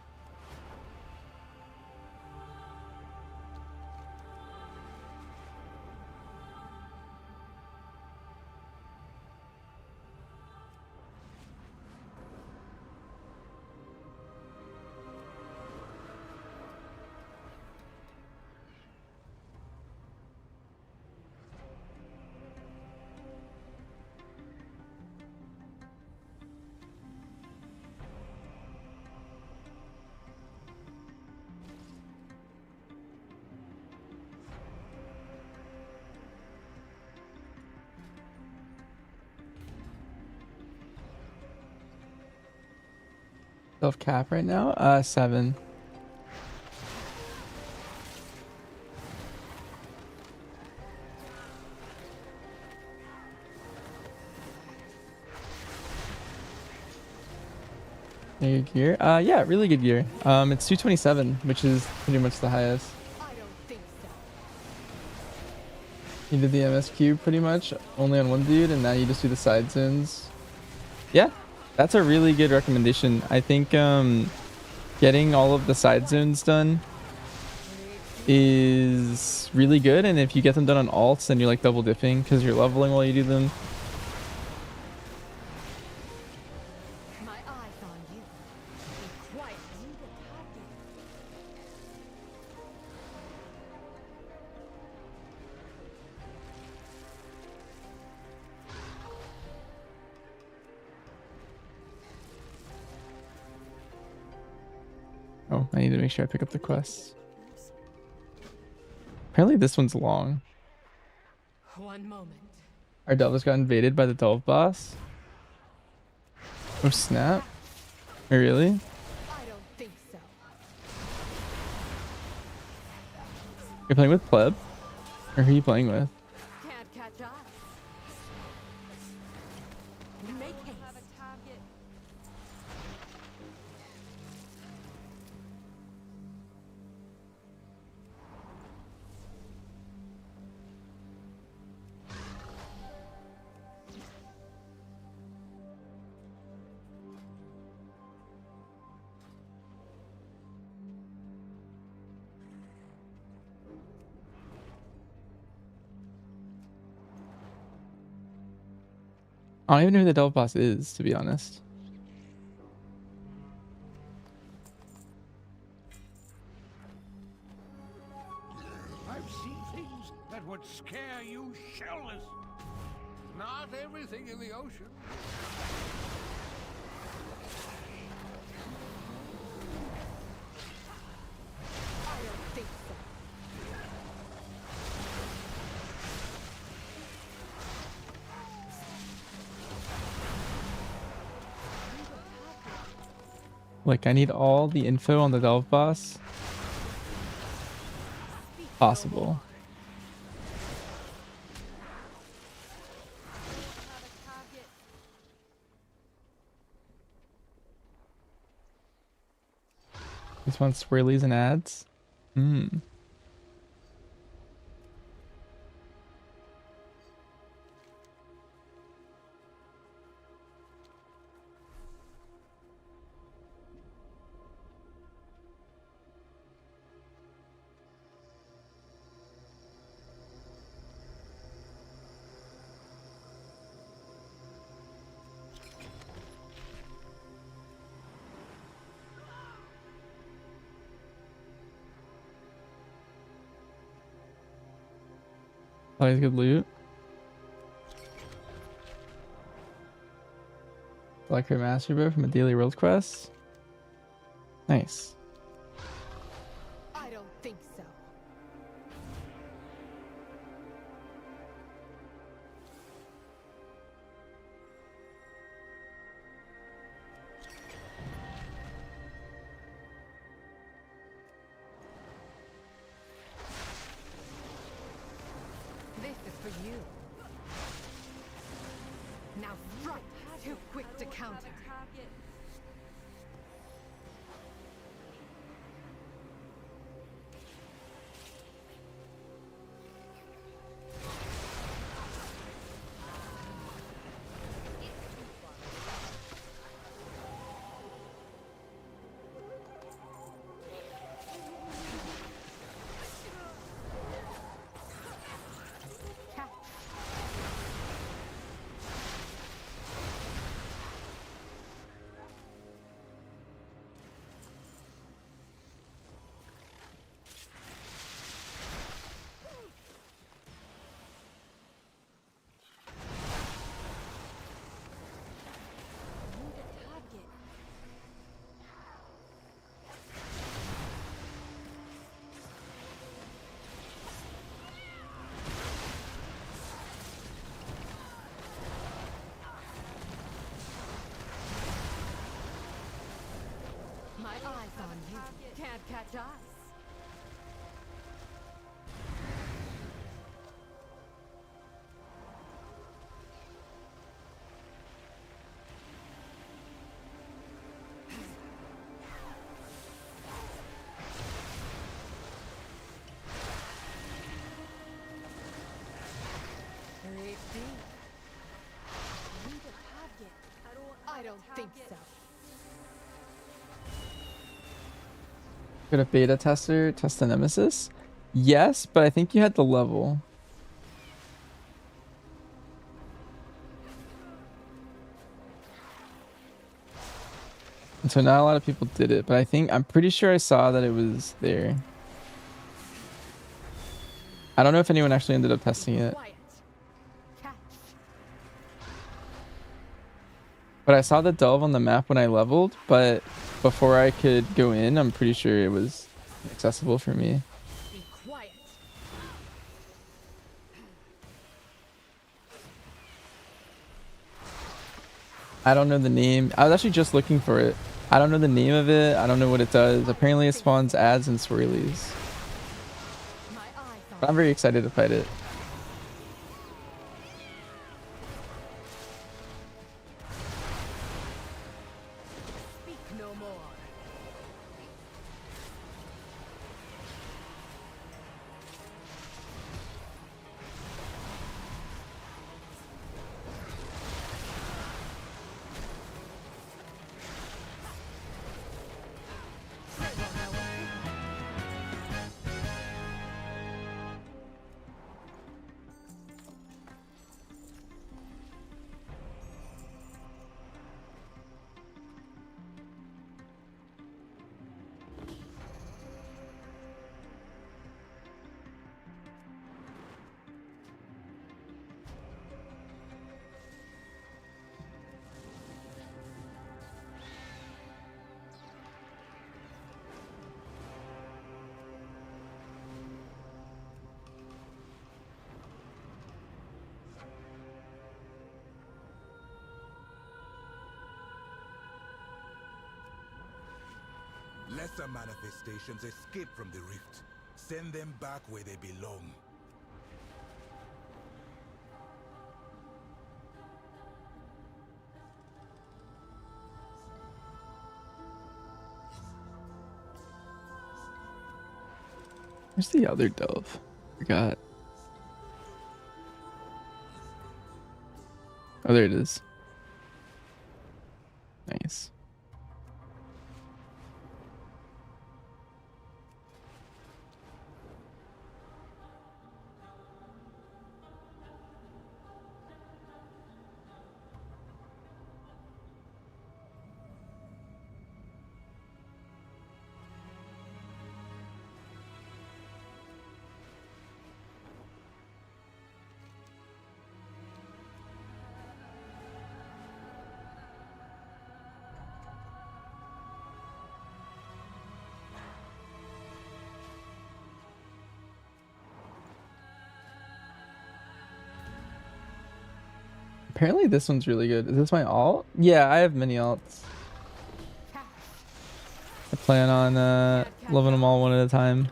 Self cap right now? 7. Good gear? Yeah, really good gear. It's 227, which is pretty much the highest. You did the MSQ pretty much only on one dude, and now you just do the side zones. Yeah, that's a really good recommendation. I think getting all of the side zones done is really good, and if you get them done on alts, then you're like double dipping because you're leveling while you do them. My eyes on you. Be quiet. Oh, I need to make sure I pick up the quests. Apparently this one's long. One moment. Our Delvers got invaded by the Delve boss. Oh snap. Oh, really? I don't think so. You're playing with Pleb? Or who are you playing with? Can't catch us. Make haste. Have a target. I don't even know who the Delve boss is, to be honest. I've seen things that would scare you shellless. Not everything in the ocean. I don't think so. Like, I need all the info on the Delve boss possible. This one swirlies and ads. Hmm. Always good loot. Black Crate Master Bow from a daily world quest. Nice. I don't think so. This is for you. Now strike. Too quick to counter. My eyes on you. Can't catch us. I don't think so. Got a beta tester test the Nemesis. Yes, but I think you had the level. And so not a lot of people did it, but I'm pretty sure I saw that it was there. I don't know if anyone actually ended up testing it. But I saw the delve on the map when I leveled, but before I could go in, I'm pretty sure it was accessible for me. Be quiet. I don't know the name. I was actually just looking for it. I don't know the name of it. I don't know what it does. Apparently it spawns ads and swirlies. But I'm very excited to fight it. Speak no more. Lesser manifestations escape from the rift. Send them back where they belong. Where's the other delve? Forgot. Oh, there it is. Nice. Apparently this one's really good. Is this my alt? Yeah, I have many alts. I plan on loving them all one at a time.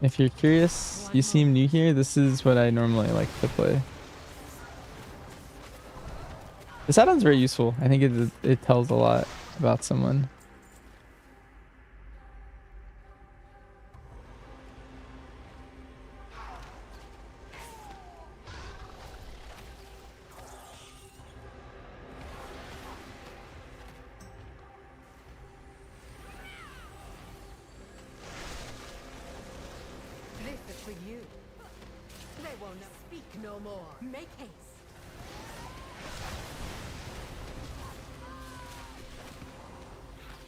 If you're curious, you seem new here, this is what I normally like to play. This add-on's very useful. I think it tells a lot about someone. This is for you. They won't speak no more. Make haste.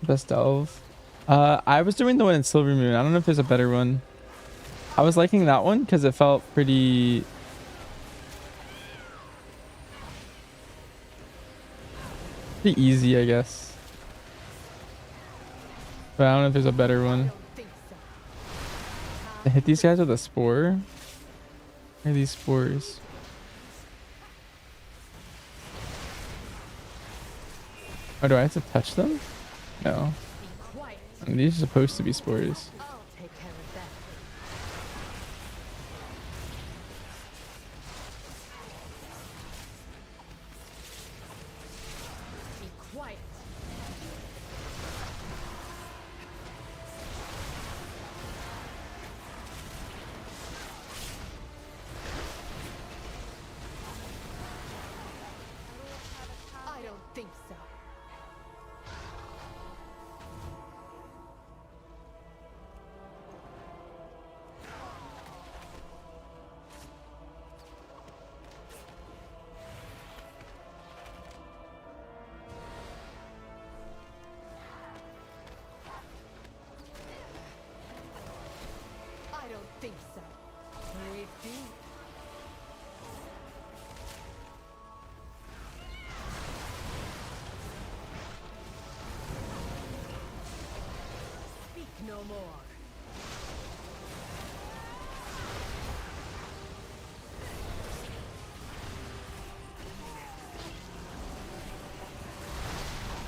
Best delve. I was doing the one in Silver Moon. I don't know if there's a better one. I was liking that one because it felt pretty easy, I guess. But I don't know if there's a better one. I hit these guys with a spore. Where are these spores? Oh, do I have to touch them? No. These are supposed to be spores. I'll take care of that. Be quiet. I don't think so. more.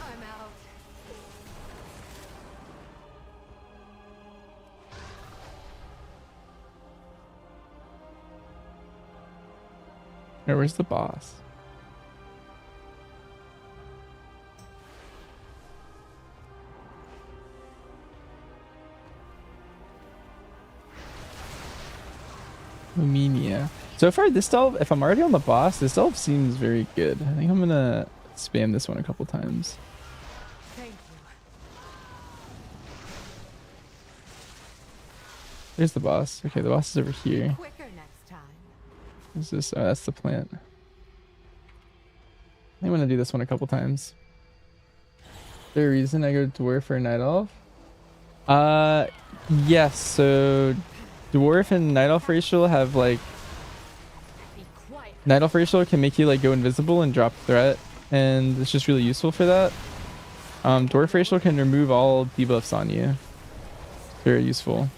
I'm out. Hey, where's the boss? Lumenia. So far, this delve, if I'm already on the boss, this delve seems very good. I think I'm gonna spam this one a couple times. Thank you. There's the boss. Okay, the boss is over here. Quicker next time. What's this? Oh, that's the plant. I want to do this one a couple times. Is there a reason I go dwarf or night elf? Yes. So dwarf and night elf racial have like night elf racial can make you like go invisible and drop threat, and it's just really useful for that. Dwarf racial can remove all debuffs on you. Very useful.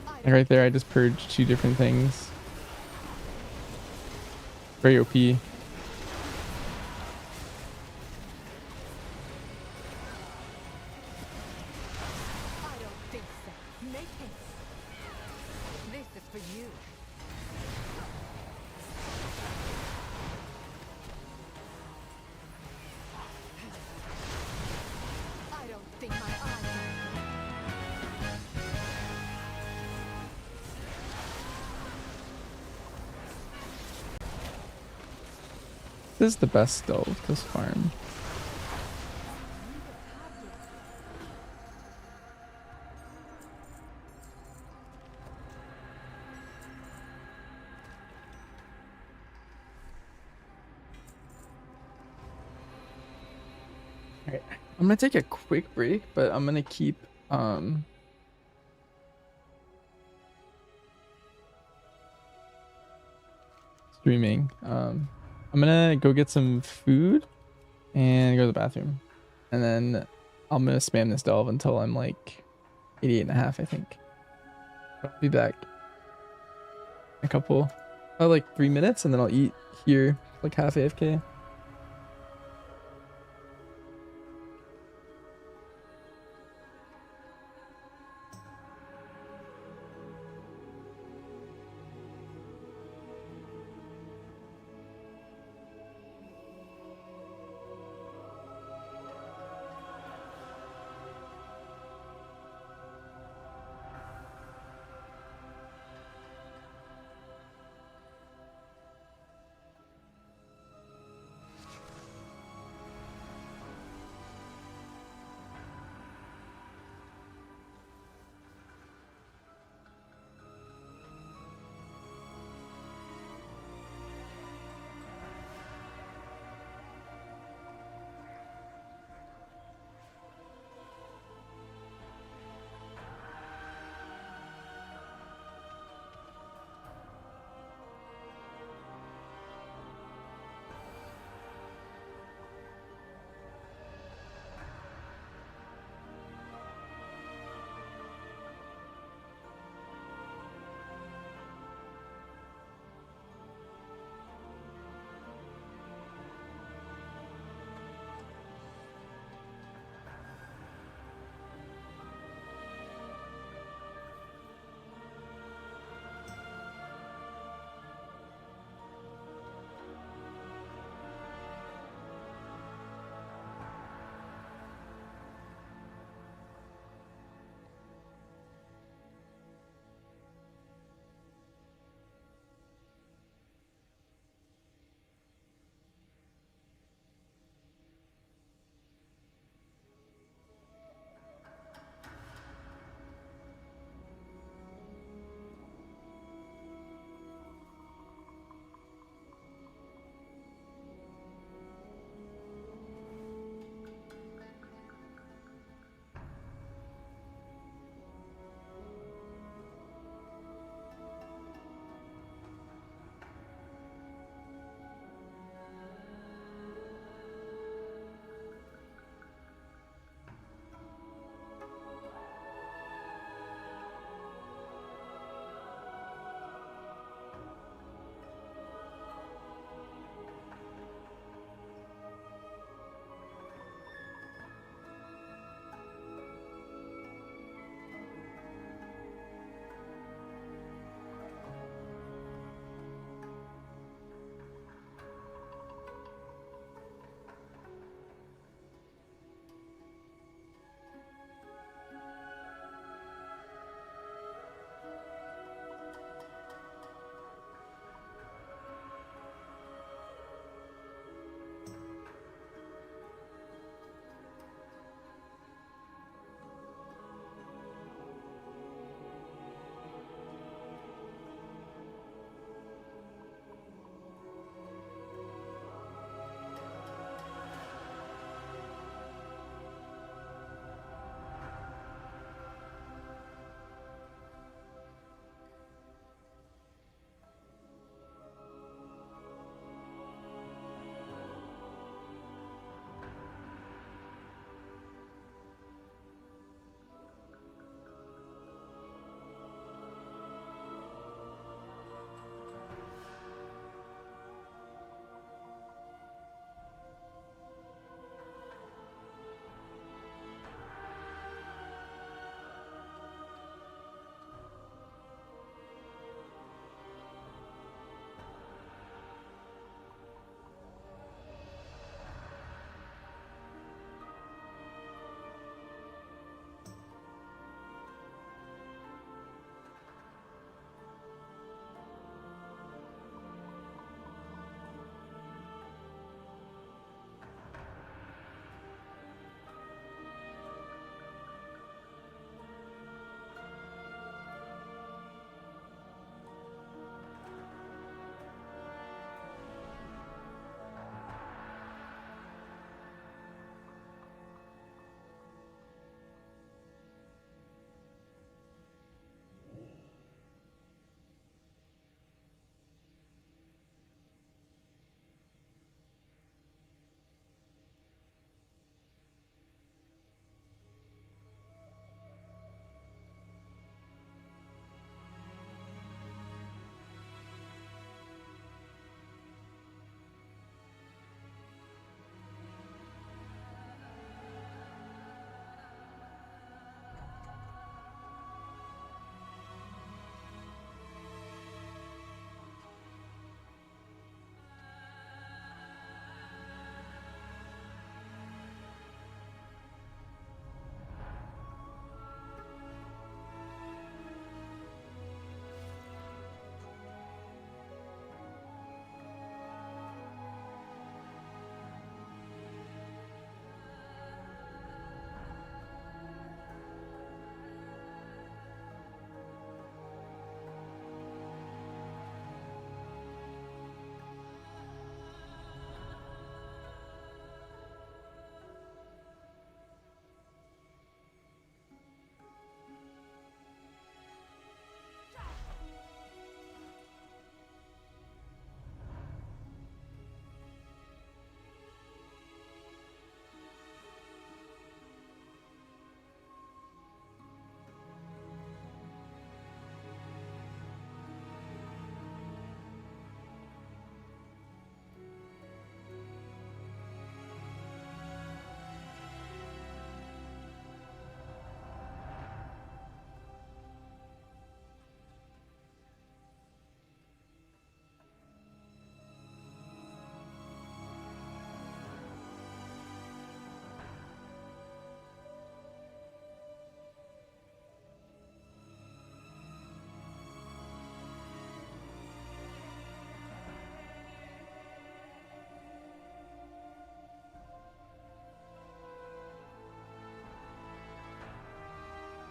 Like right there, I just purged 2 different things. Very OP. This is the best though, this farm. Alright, I'm gonna take a quick break, but I'm gonna keep streaming. I'm gonna go get some food and go to the bathroom, and then I'm gonna spam this delve until I'm like 88.5, I think. I'll be back in a couple, like 3 minutes, and then I'll eat here like half AFK.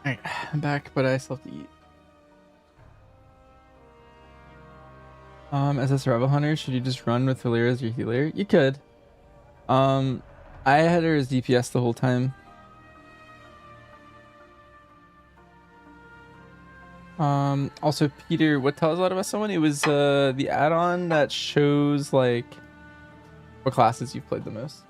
Alright, I'm back, but I still have to eat. As a survival hunter, should you just run with Valyria as your healer? You could. I had her as DPS the whole time. Also Peter, what tells a lot about someone? It was the add-on that shows like what classes you've played the most.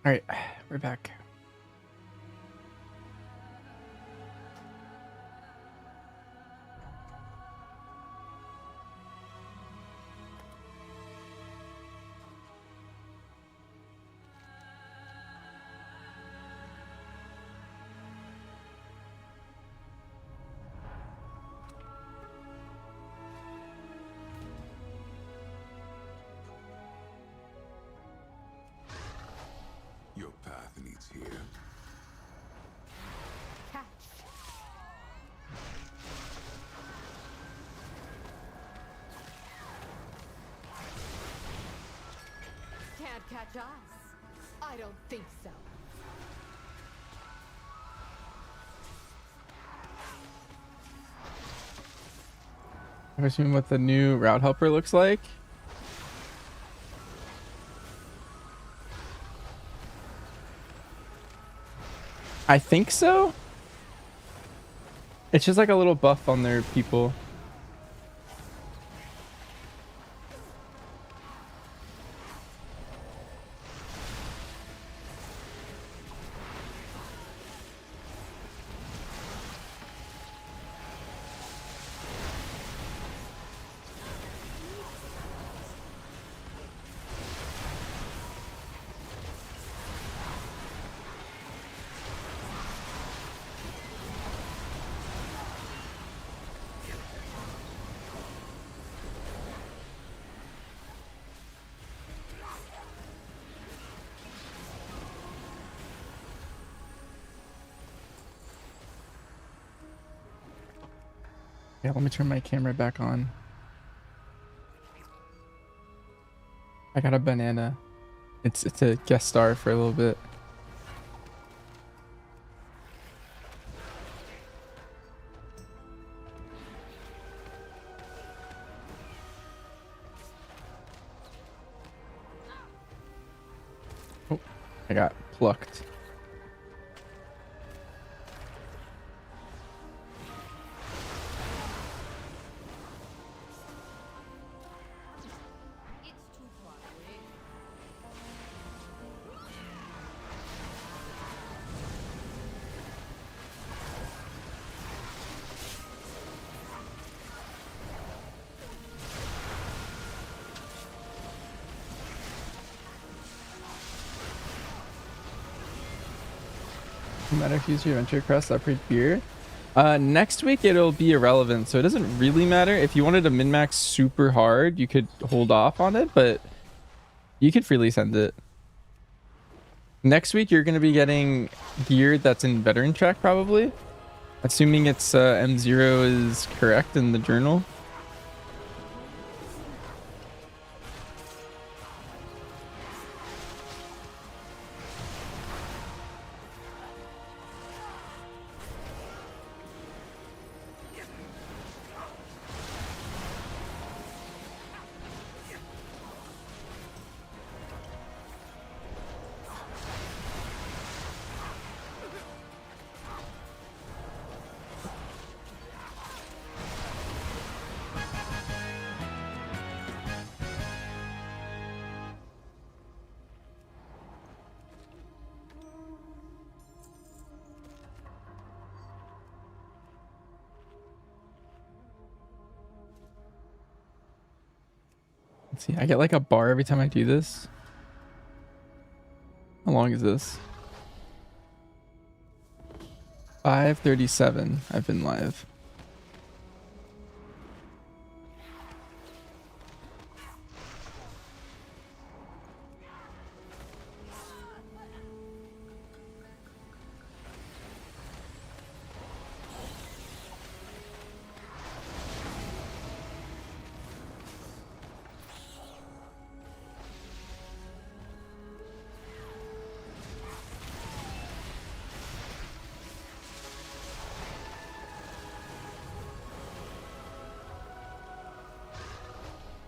All right, we're back. Your path leads here. Can't catch us. I don't think so. I'm assuming what the new route helper looks like. I think so. It's just like a little buff on their people. Yeah, let me turn my camera back on. I got a banana. It's a guest star for a little bit. Oh, I got plucked. No matter if you use your adventure crest upgrade beer. Next week it'll be irrelevant, so it doesn't really matter. If you wanted to min-max super hard, you could hold off on it, but you could freely send it. Next week you're going to be getting gear that's in veteran track probably, assuming it's M0 is correct in the journal. Let's see, I get like a bar every time I do this. How long is this? 5:37. I've been live.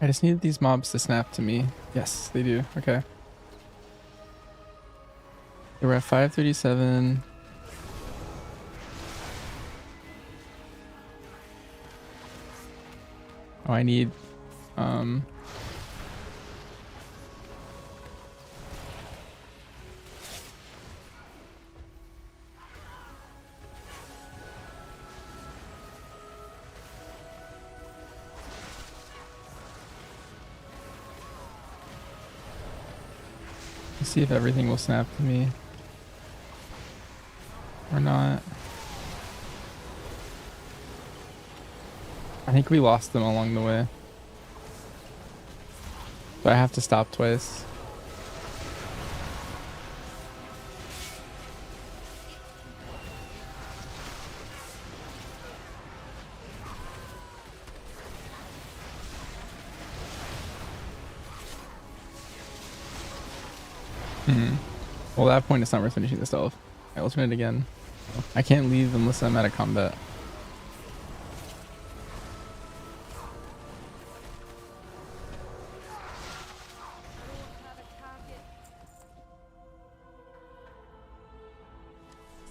I just needed these mobs to snap to me. Yes, they do. Okay. We're at 5:37. Oh, I need Let's see if everything will snap to me or not. I think we lost them along the way. But I have to stop twice. Well, at that point, it's not worth finishing the stealth. I ultimate again. I can't leave unless I'm out of combat.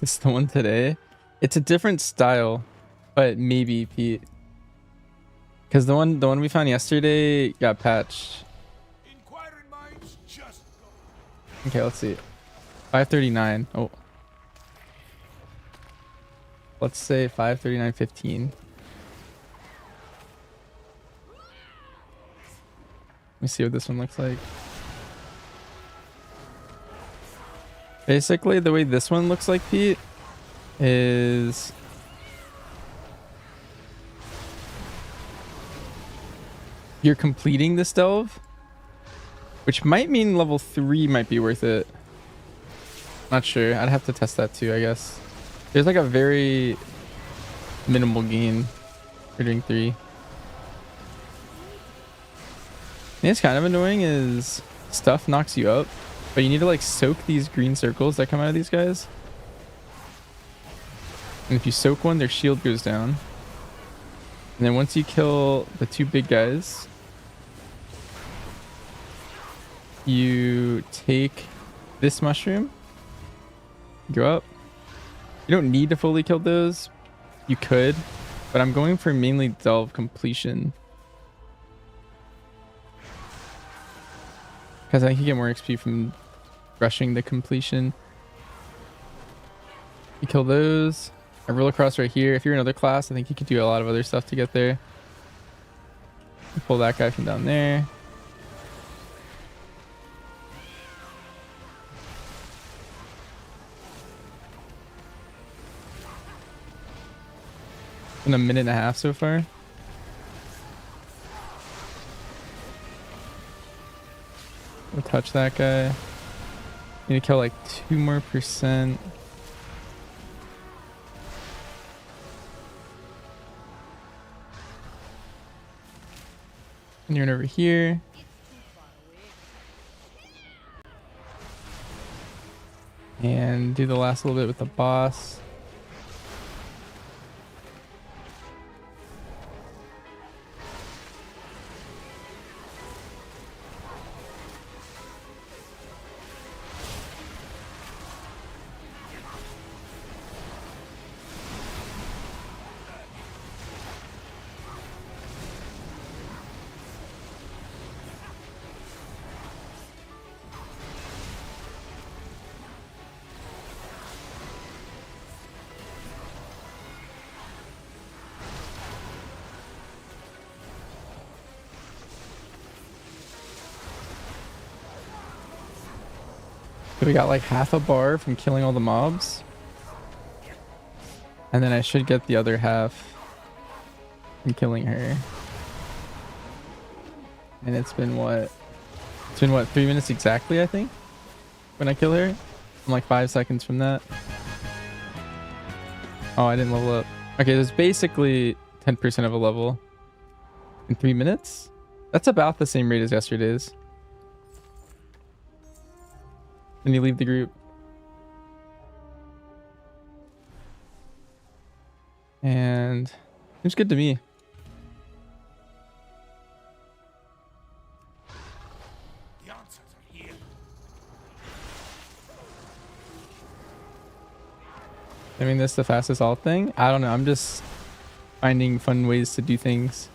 It's the one today. It's a different style, but maybe Pete. Because the one we found yesterday got patched. Okay, let's see. 539. Oh. Let's say 539.15. Let me see what this one looks like. Basically, the way this one looks like, Pete, is you're completing this delve, which might mean level 3 might be worth it. Not sure. I'd have to test that too, I guess. There's like a very minimal gain for doing 3. I think it's kind of annoying is stuff knocks you up, but you need to like soak these green circles that come out of these guys. And if you soak one, their shield goes down. And then once you kill the 2 big guys, you take this mushroom, go up. You don't need to fully kill those. You could, but I'm going for mainly delve completion. Because I can get more XP from rushing the completion. You kill those. I roll across right here. If you're another class, I think you could do a lot of other stuff to get there. You pull that guy from down there. In a minute and a half so far. We'll touch that guy. Need to kill like 2% more. And you're over here. And do the last little bit with the boss. We got like half a bar from killing all the mobs. And then I should get the other half from killing her. And it's been what? It's been what, 3 minutes exactly, I think? When I kill her? I'm like 5 seconds from that. Oh, I didn't level up. Okay, there's basically 10% of a level in 3 minutes. That's about the same rate as yesterday's. Then you leave the group. And seems good to me. The answers are here. I mean, this the fastest alt thing? I don't know. I'm just finding fun ways to do things.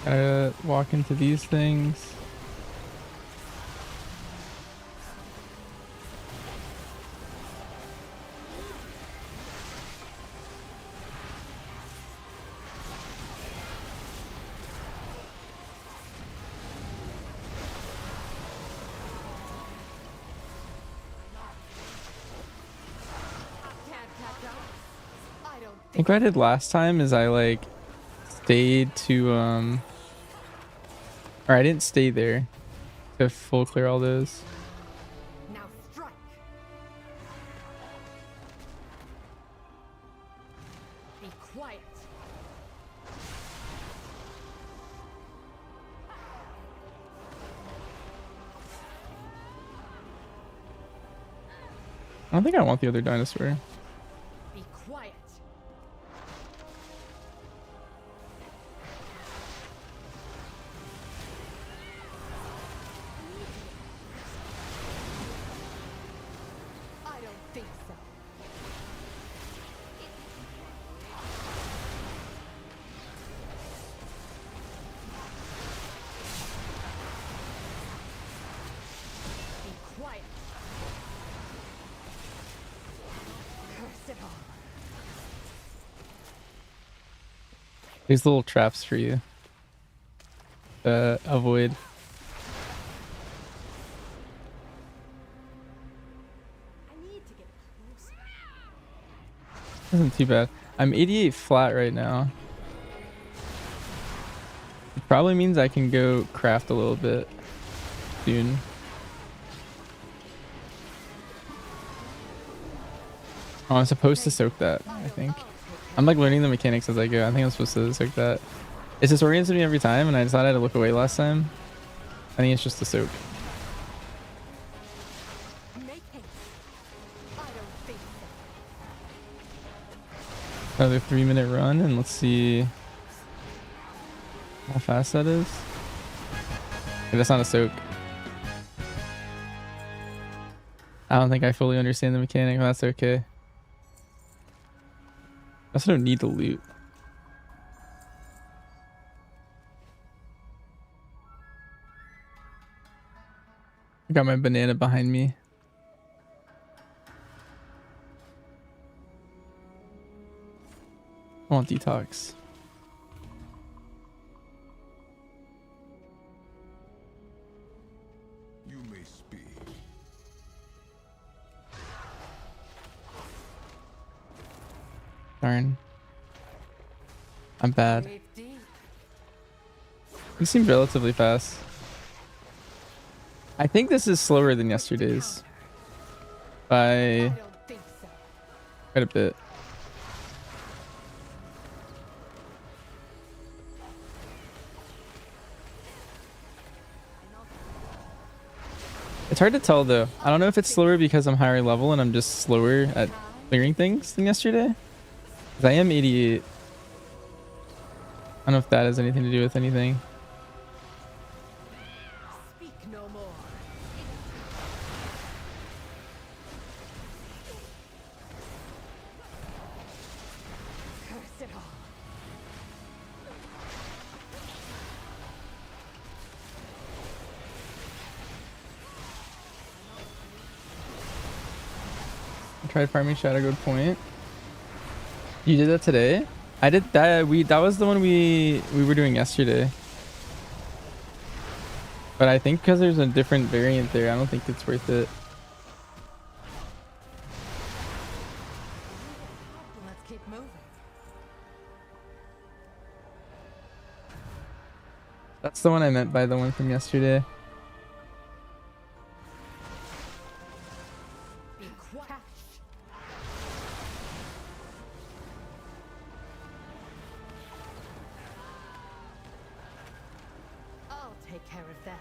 Gotta walk into these things. I think what I did last time is I like stayed to or I didn't stay there to full clear all those. Now strike. Be quiet. I don't think I want the other dinosaur. Be quiet. I don't think so. Be quiet. Curse it all. These little traps for you. Avoid. I need to get closer. Isn't too bad. I'm 88 flat right now. It probably means I can go craft a little bit soon. Oh, I'm supposed to soak that, I think. I'm like learning the mechanics as I go. I think I'm supposed to soak that. It's disoriented me every time, and I decided I had to look away last time. I think it's just the soak. Make haste. I don't think so. Another 3-minute run, and let's see how fast that is. Okay, that's not a soak. I don't think I fully understand the mechanic, but that's okay. I also don't need the loot. I got my banana behind me. I want detox. You may speak. Darn. I'm bad. Breathe deep. You seem relatively fast. I think this is slower than yesterday's. I By don't think so. quite a bit. It's hard to tell though. I don't know if it's slower because I'm higher level and I'm just slower at clearing things than yesterday. 'Cause I am 88. I don't know if that has anything to do with anything. Speak no more. Curse it all. I tried farming Shadow Goat Point. You did that today? I did that. That was the one we were doing yesterday. But I think because there's a different variant there, I don't think it's worth it. Let's keep moving. That's the one I meant by the one from yesterday. Be quiet. I'll take care of that.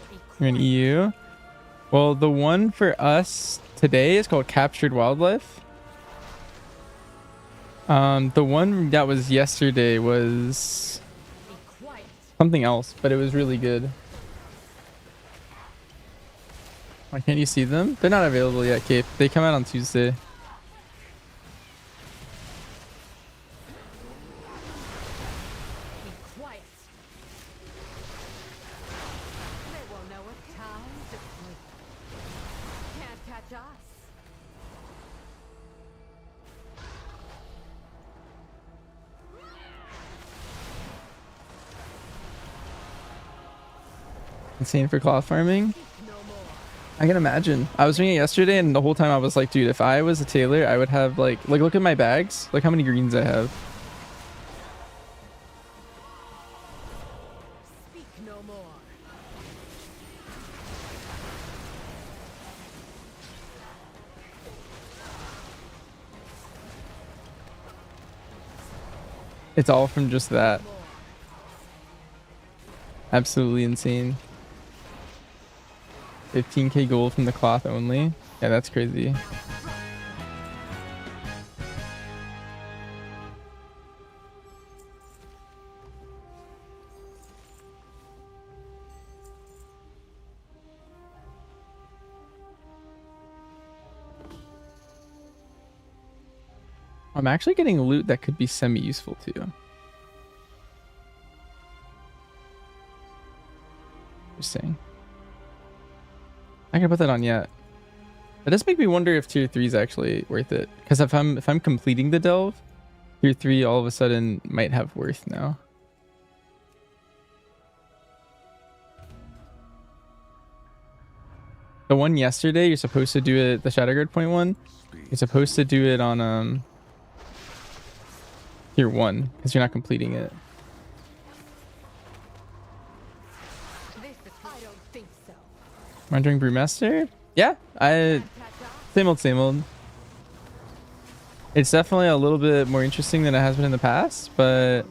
Be You're in quiet. EU. Well, the one for us today is called Captured Wildlife. The one that was yesterday was Be quiet. something else, but it was really good. Why can't you see them? They're not available yet, Cape. They come out on Tuesday. Insane for cloth farming. I can imagine. I was doing it yesterday, and the whole time I was like, dude, if I was a tailor, I would have like look at my bags. Look how many greens I have. Speak no more. It's all from just that. Absolutely insane. 15k gold from the cloth only. Yeah, that's crazy. I'm actually getting loot that could be semi-useful too. Interesting. I can put that on yet. It does make me wonder if tier 3 is actually worth it. Because if I'm completing the delve, tier 3 all of a sudden might have worth now. The one yesterday, you're supposed to do it, the Shadowguard point one. You're supposed to do it on tier 1 because you're not completing it. Am I doing Brewmaster? Yeah, same old, same old. It's definitely a little bit more interesting than it has been in the past, but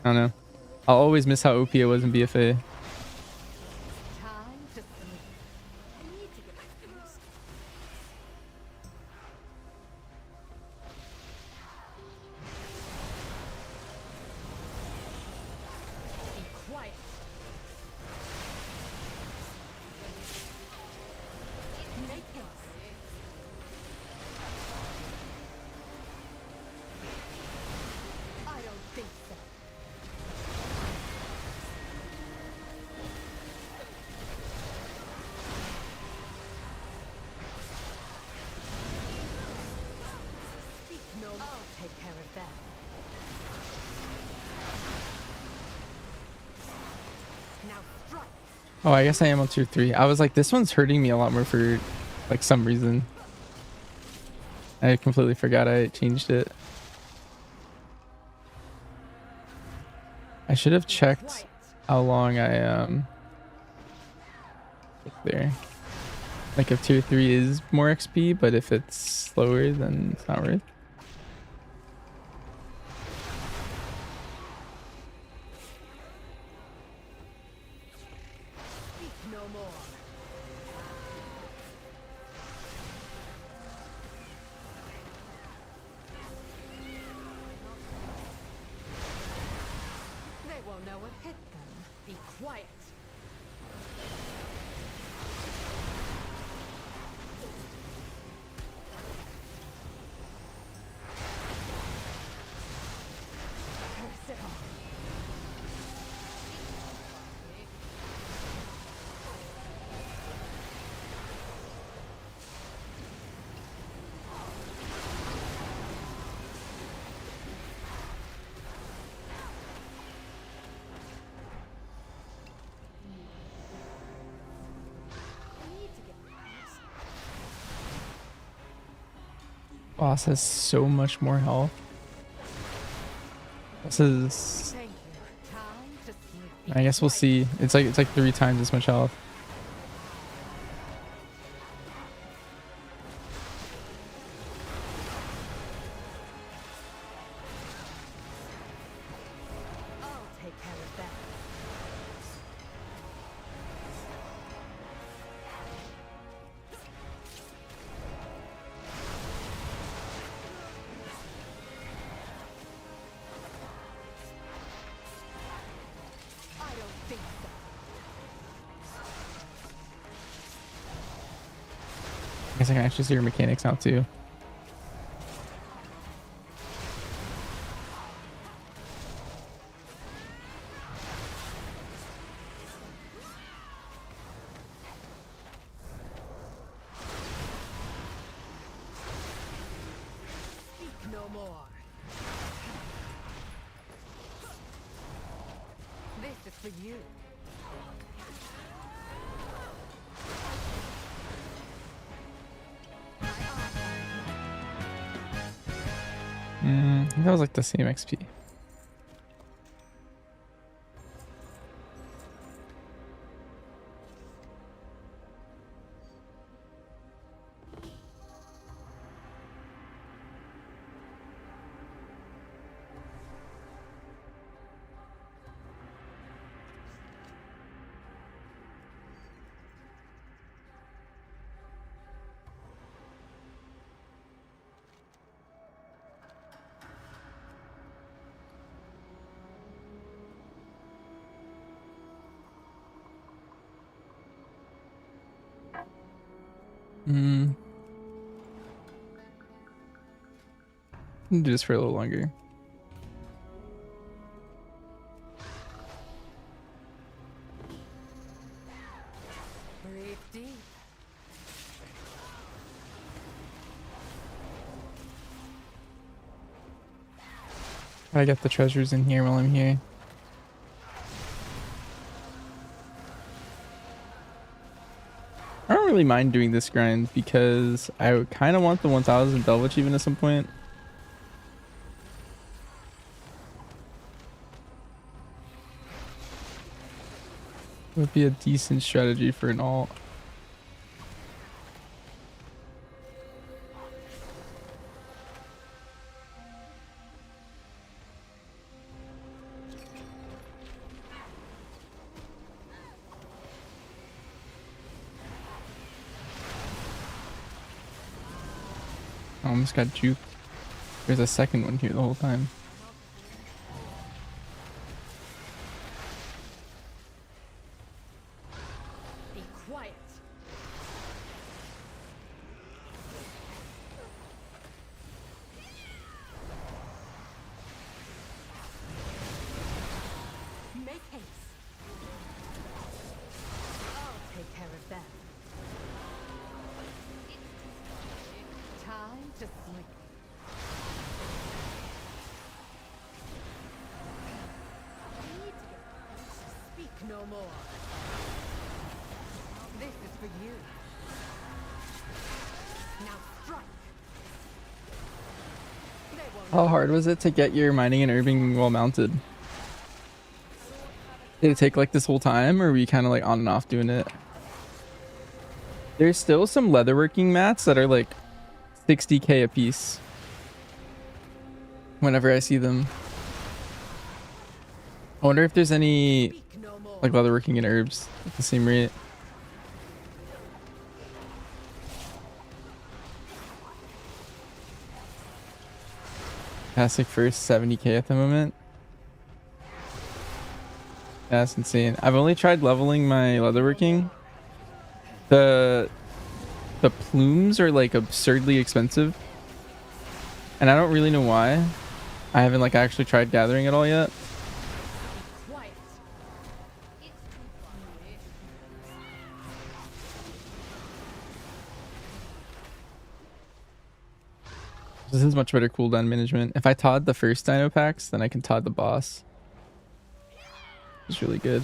I don't know. I'll always miss how OP it was in BFA. Oh, I guess I am on tier 3. I was like, this one's hurting me a lot more for like some reason. I completely forgot I changed it. I should have checked how long I there. Like if tier 3 is more XP, but if it's slower, then it's not worth. Boss has so much more health. This is, I guess we'll see. It's like 3 times as much health. I guess I can actually see your mechanics now too. No more. This is for you. That was like the same XP. Do this for a little longer. Breathe deep. I get the treasures in here while I'm here. I don't really mind doing this grind because I kind of want the 1000 Delve achievement at some point. Would be a decent strategy for an alt. I almost got juked. There's a second one here the whole time. Be quiet. Make haste. I'll take care of them. Time to sleep. Speak no more. This is for you. Now strike. They won't. How hard was it to get your mining and herbing well mounted? Did it take like this whole time, or were you kind of like on and off doing it? There's still some leatherworking mats that are like 60k a piece. Whenever I see them. I wonder if there's any like leatherworking and herbs at the same rate. Classic first 70k at the moment. That's insane. I've only tried leveling my leatherworking. The plumes are like absurdly expensive. And I don't really know why. I haven't like actually tried gathering it all yet. This is much better cooldown management. If I TOD the first dino packs, then I can TOD the boss. It's really good.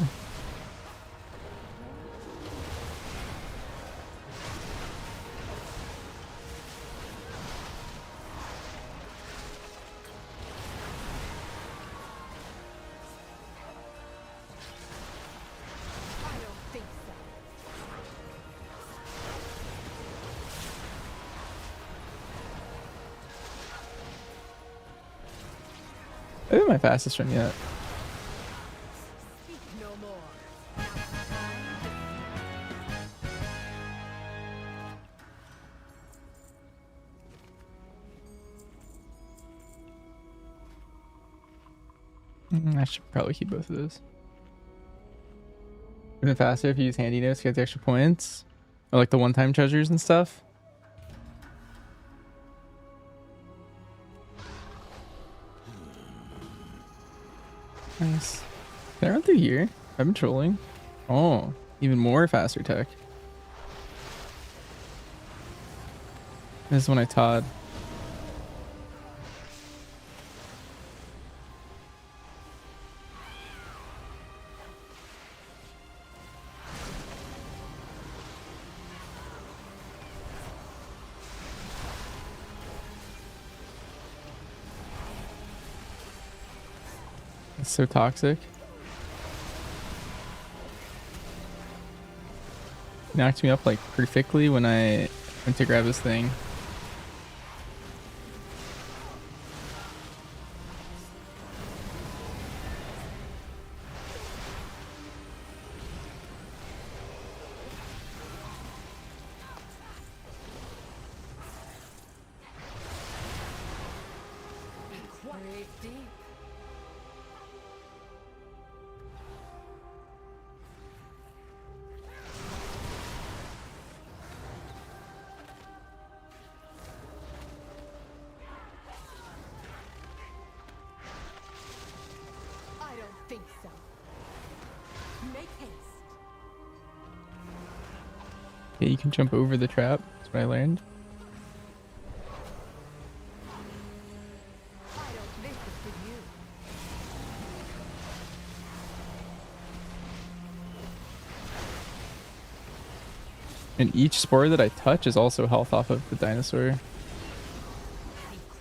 Maybe my fastest run yet. Speak no more. I should probably keep both of those. Even faster if you use handy notes to get the extra points. Or like the one-time treasures and stuff. Nice. Can I run through here? I've been trolling. Oh, even more faster tech. This is when I TOD. It's so toxic. Knocked me up like perfectly when I went to grab this thing. I don't think so. Make haste. Yeah, you can jump over the trap. That's what I learned. I don't listen to you. And each spore that I touch is also health off of the dinosaur. Be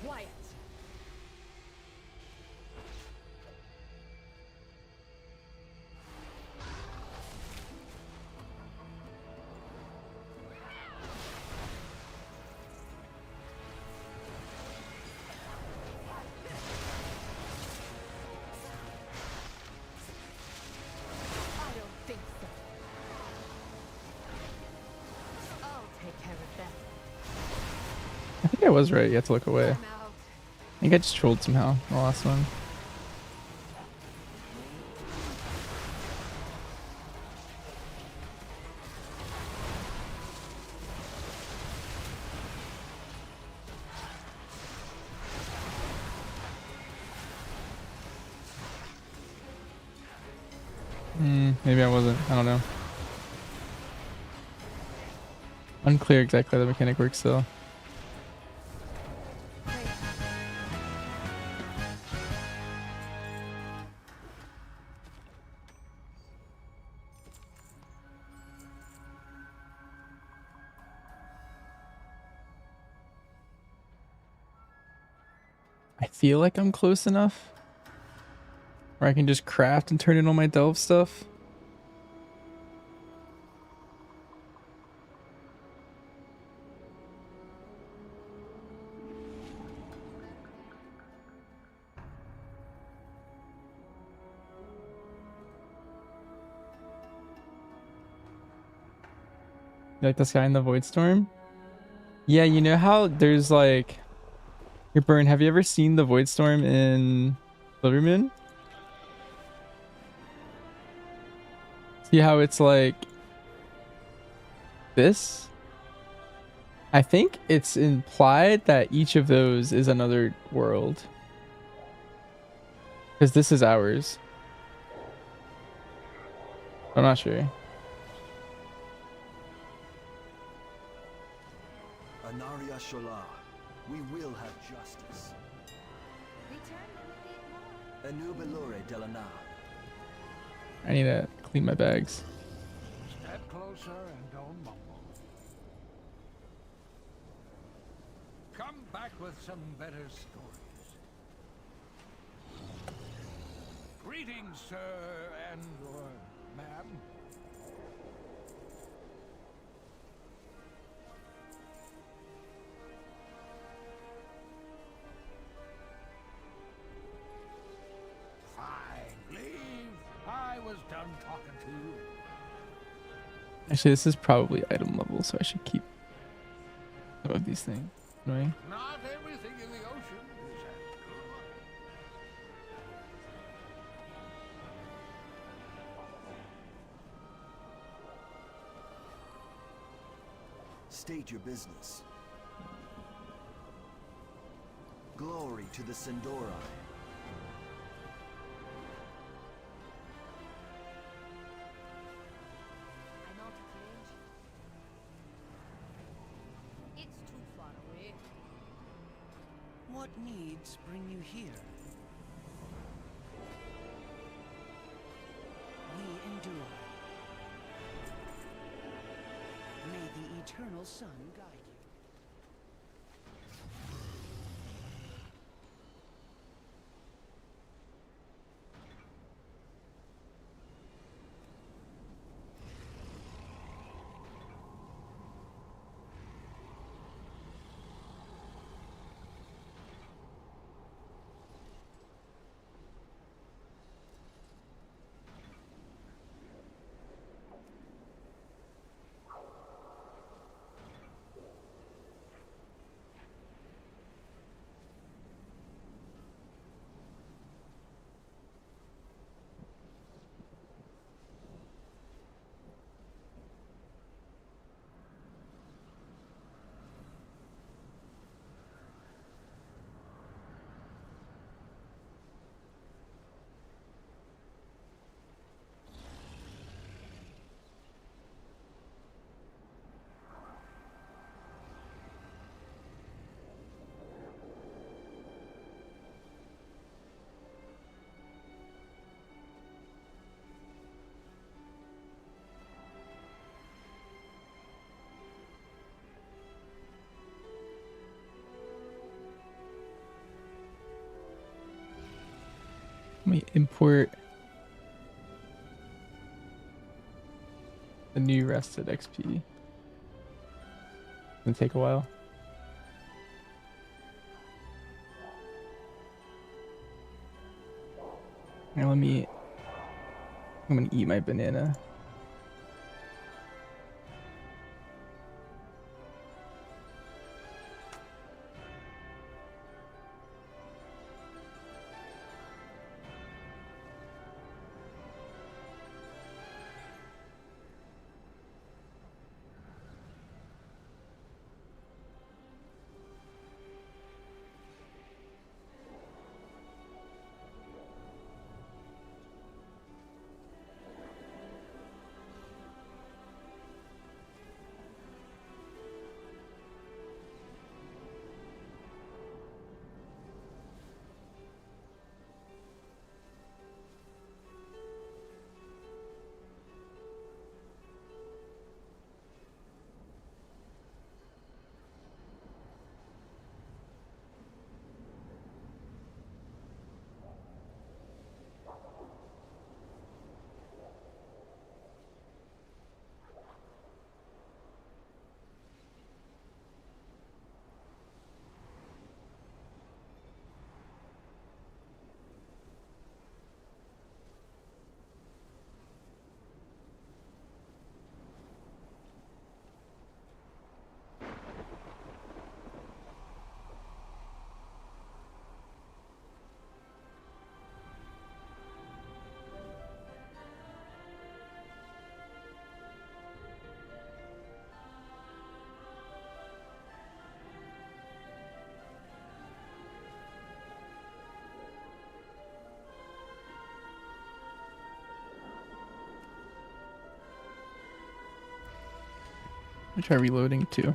quiet. I don't think so. I'll take care of that. I think I was right. You have to look away. I'm out. I think I just trolled somehow. The last one. Maybe I wasn't. I don't know. Unclear exactly how the mechanic works still. I feel like I'm close enough where I can just craft and turn in all my delve stuff. You like this guy in the Void Storm? Yeah, you know how there's like... Your burn, have you ever seen the Void Storm in Silvermoon? See how it's like this? I think it's implied that each of those is another world. Because this is ours. I'm not sure. Anaria Shola, we will have justice. Enubilore Delana. I need to clean my bags. Step closer and don't mumble. Come back with some better stories. Greetings, sir and/or ma'am. Fine, leave. I was done talking to you. Actually, this is probably item level, so I should keep some of these things. Annoying. Not everything in the ocean is as good. State your business. Glory to the Sindori. I'm out of range. It's too far away. What needs bring you here? We endure. May the eternal sun guide you. me import the new rested XP. It'll take a while. Now I'm gonna eat my banana. I'll try reloading too.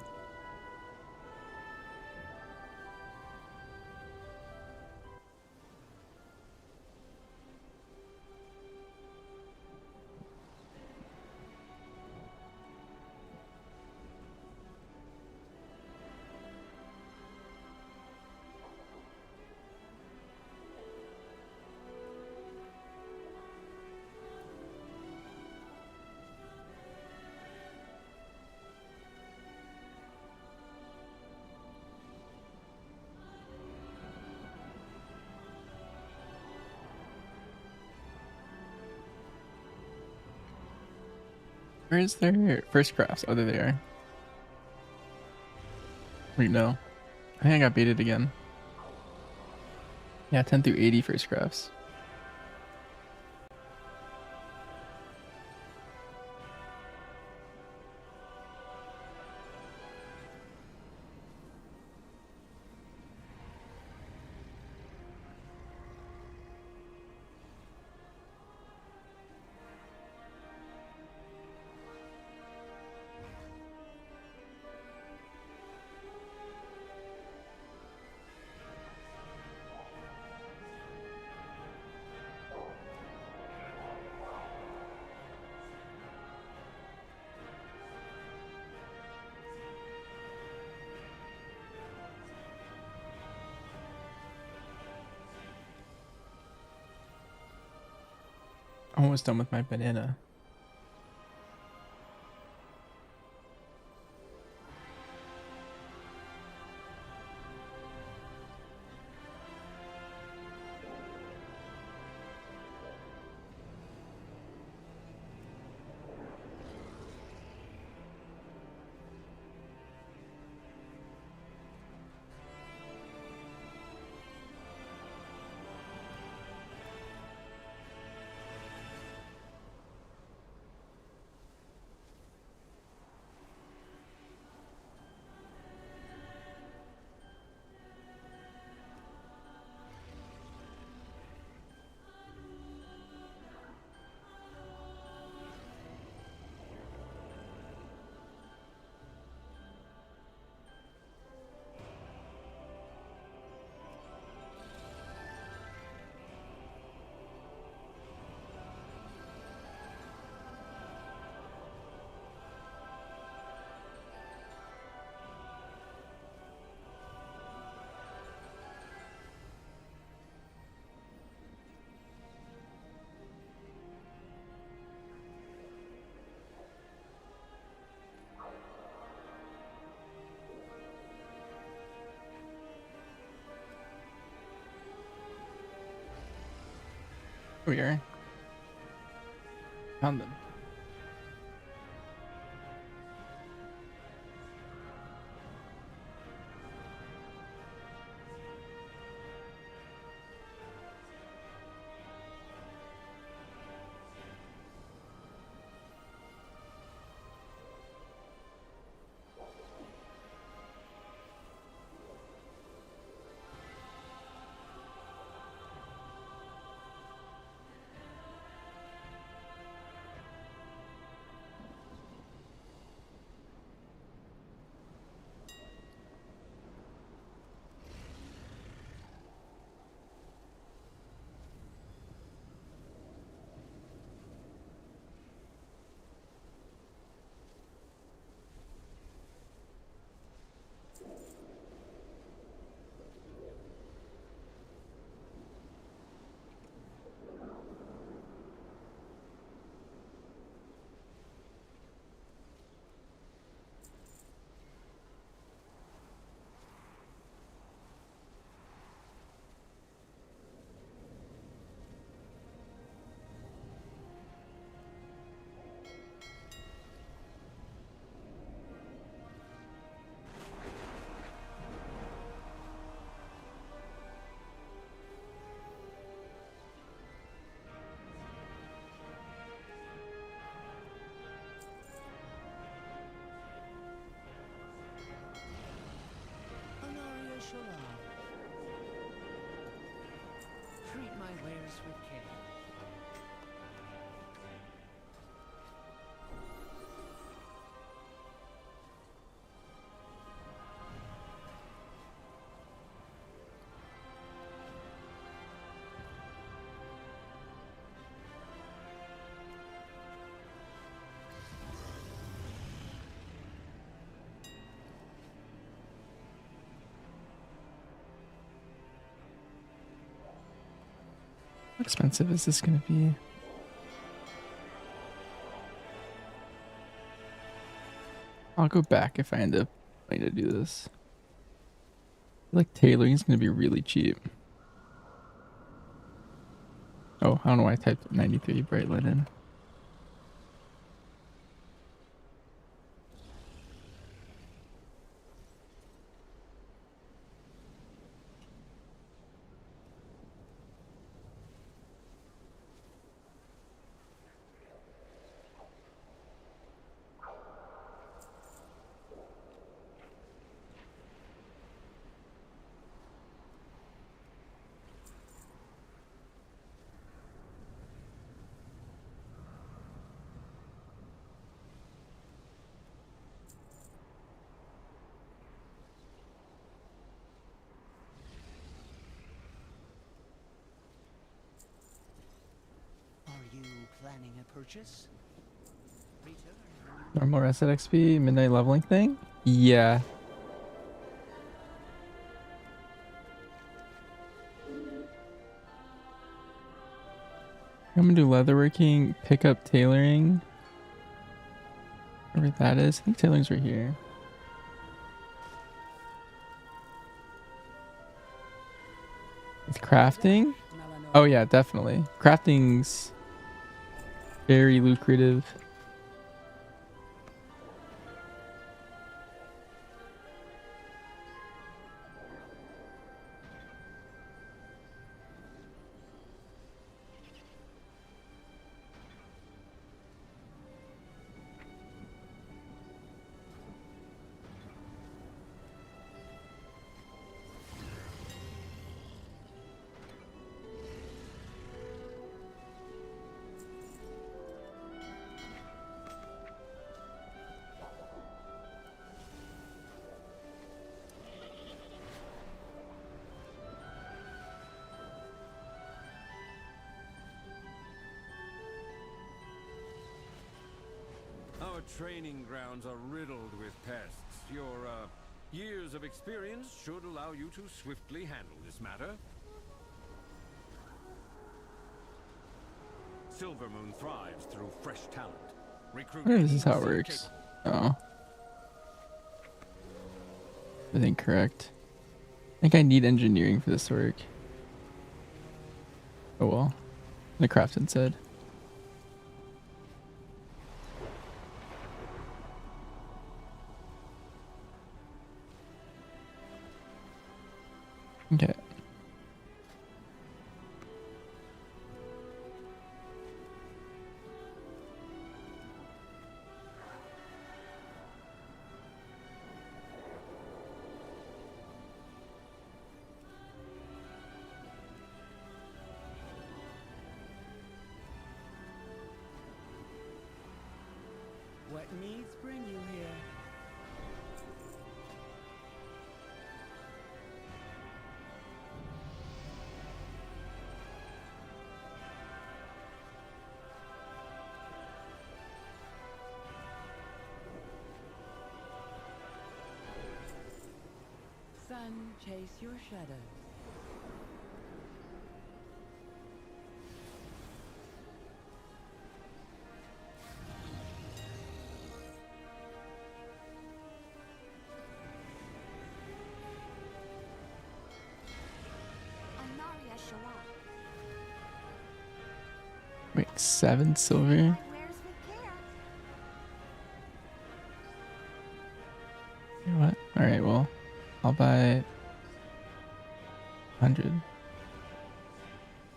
Where is their first crafts? Oh, there they are. Wait, no. I think I got baited again. Yeah, 10 through 80 first crafts. Almost done with my banana. Here we are. Found them. Treat my wares with care. How expensive is this going to be? I'll go back if I end up wanting to do this. I feel like tailoring is going to be really cheap. Oh, I don't know why I typed 93 bright light in. Planning a purchase? Normal reset XP, midnight leveling thing? Yeah. I'm gonna do leatherworking, pick up tailoring. Wherever that is. I think tailoring's right here. With crafting? Oh yeah, definitely. Crafting's very lucrative. Our training grounds are riddled with pests. Your, years of experience should allow you to swiftly handle this matter. Silvermoon thrives through fresh talent. Oh, this is how it works. Oh. I think correct. I think I need engineering for this to work. Oh well. The crafted said. Okay. What needs bring you here? Sun, chase your shadows. Anaria Shala. Wait, 7 silver? Wears with care. What? Alright, well, I'll buy 100.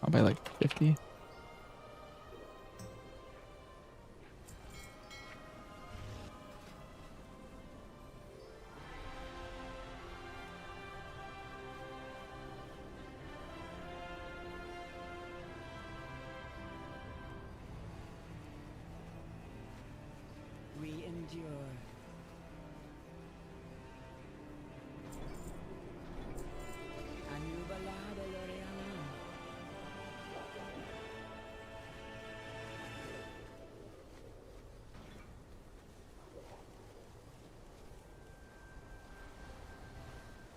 I'll buy like 50. We endure. Anubalada L'Oreal.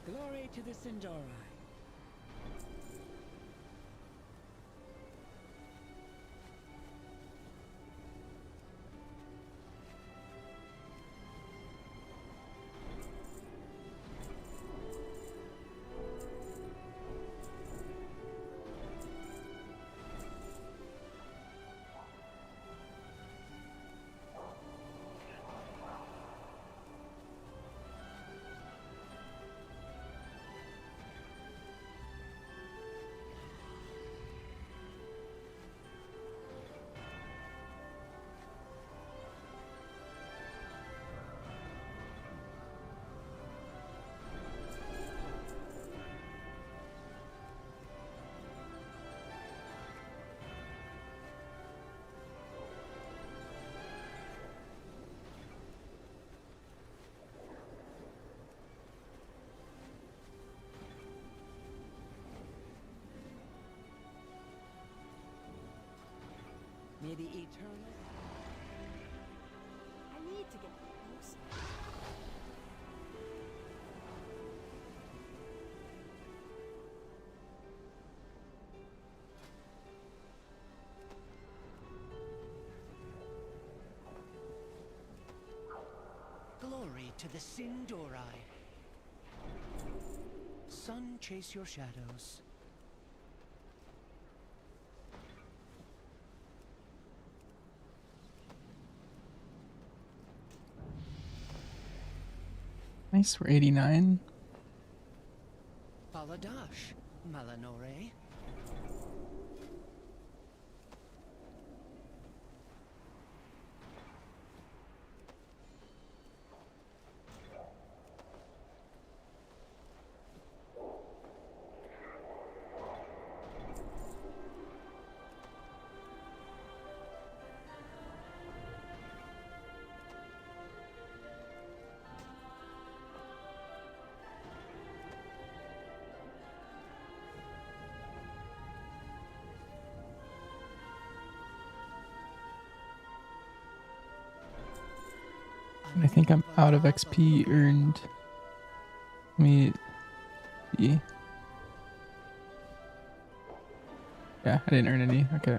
Glory to the Sindori. May the eternal. I need to get close. Glory to the Sindori. Sun, chase your shadows. Nice, we're 89. Baladash, Malanore. And I think I'm out of XP earned. Let me see. Yeah, I didn't earn any. Okay.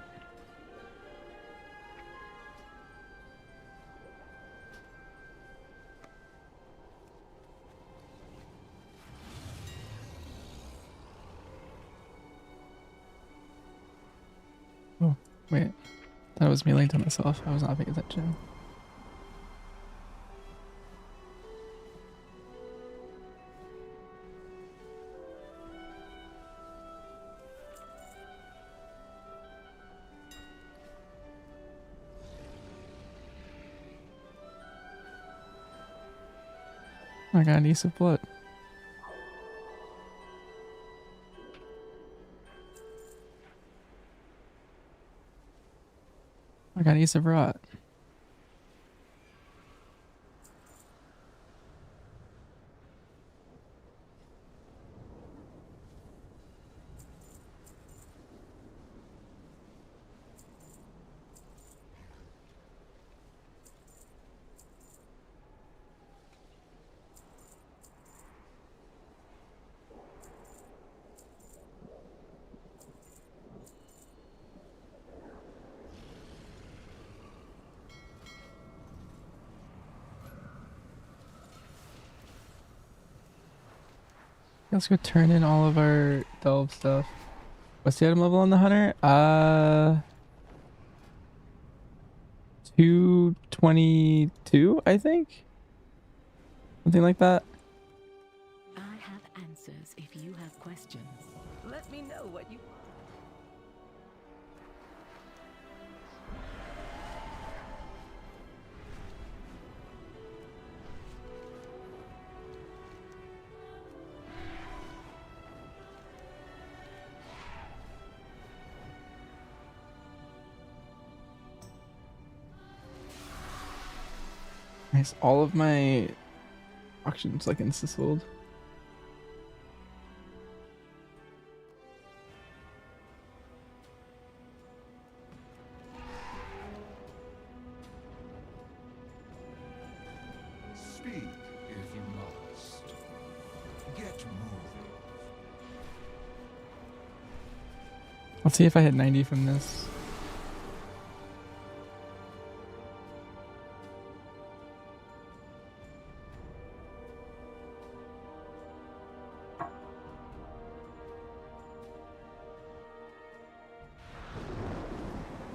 Oh, wait. That was me lying to myself. I was not paying attention. I got an ace of blood. I got ace of rot. Let's go turn in all of our delve stuff. What's the item level on the hunter? 222, I think. Something like that. I have answers if you have questions. Let me know what you... Nice. All of my auctions like insta-sold. Speed if you must. Get moving. Let's see if I hit 90 from this.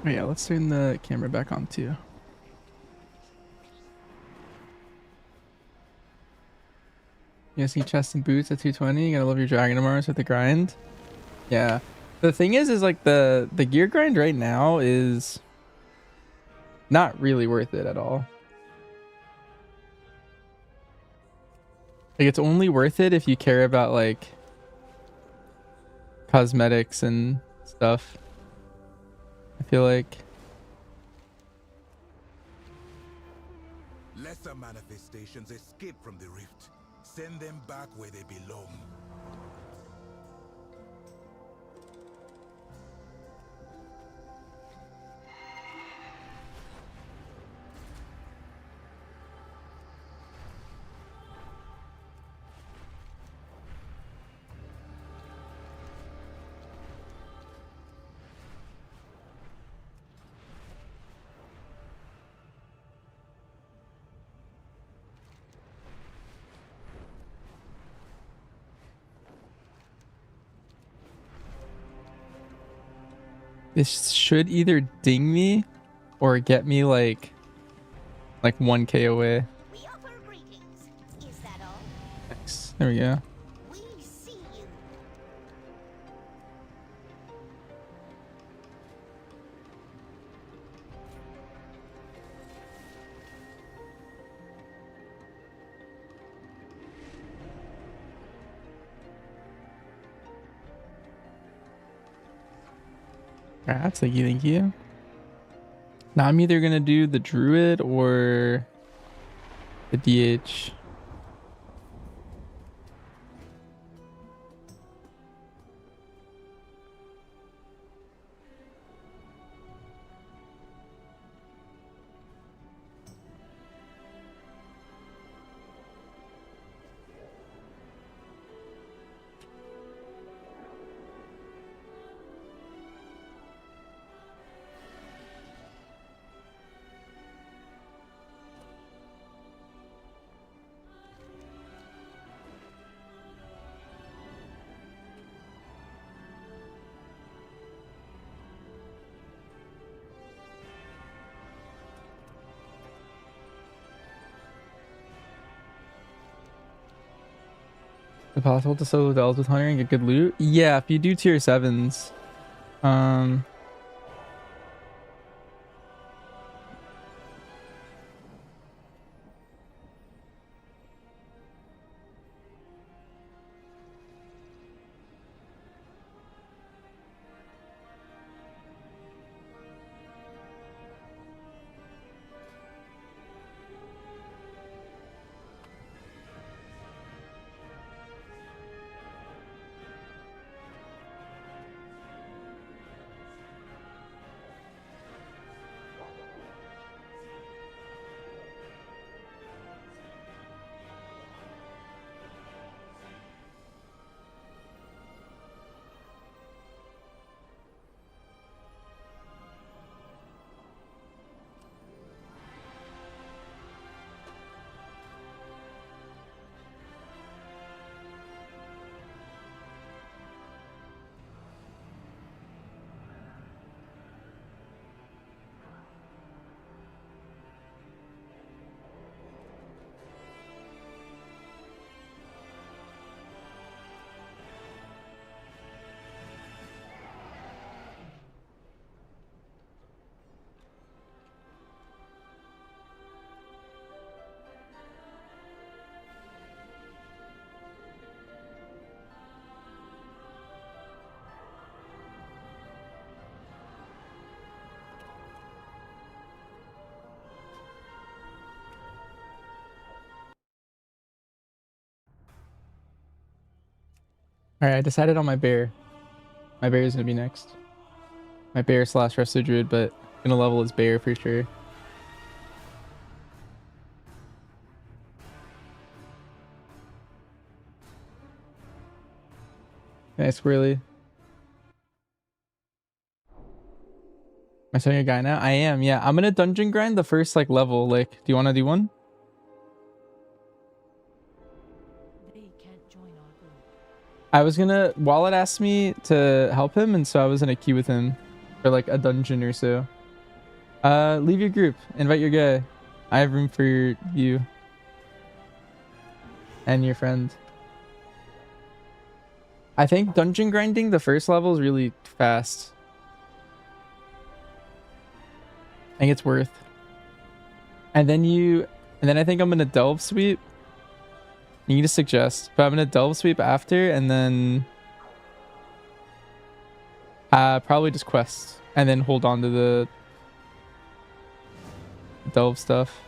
Oh yeah, let's turn the camera back on too. You see chest and boots at 220. You gotta love your dragon armors with the grind. Yeah. The thing is like the gear grind right now is not really worth it at all. Like it's only worth it if you care about like cosmetics and stuff. I feel like Lesser manifestations escape from the rift. Send them back where they belong. this should either ding me or get me like 1k away. We offer greetings. Is that all? Thanks. There we go. We see you. Rats, thank you, thank you. Now I'm either gonna do the druid or the DH. Is it possible to solo delves with Hunter and get good loot? Yeah, if you do tier 7s. All right, I decided on my bear. My bear is gonna be next. My bear / Resto Druid, but gonna level his bear for sure. Nice, Squirrely. Am I selling a guy now? I am, yeah. I'm gonna dungeon grind the first like level. Like, do you want to do one? I was gonna, Wallet asked me to help him, and so I was gonna queue with him for like a dungeon or so. Leave your group, invite your guy. I have room for you and your friend. I think dungeon grinding the first level is really fast. I think it's worth. And then I think I'm gonna delve sweep. You can just suggest, but I'm gonna delve sweep after, and then probably just quest, and then hold on to the delve stuff.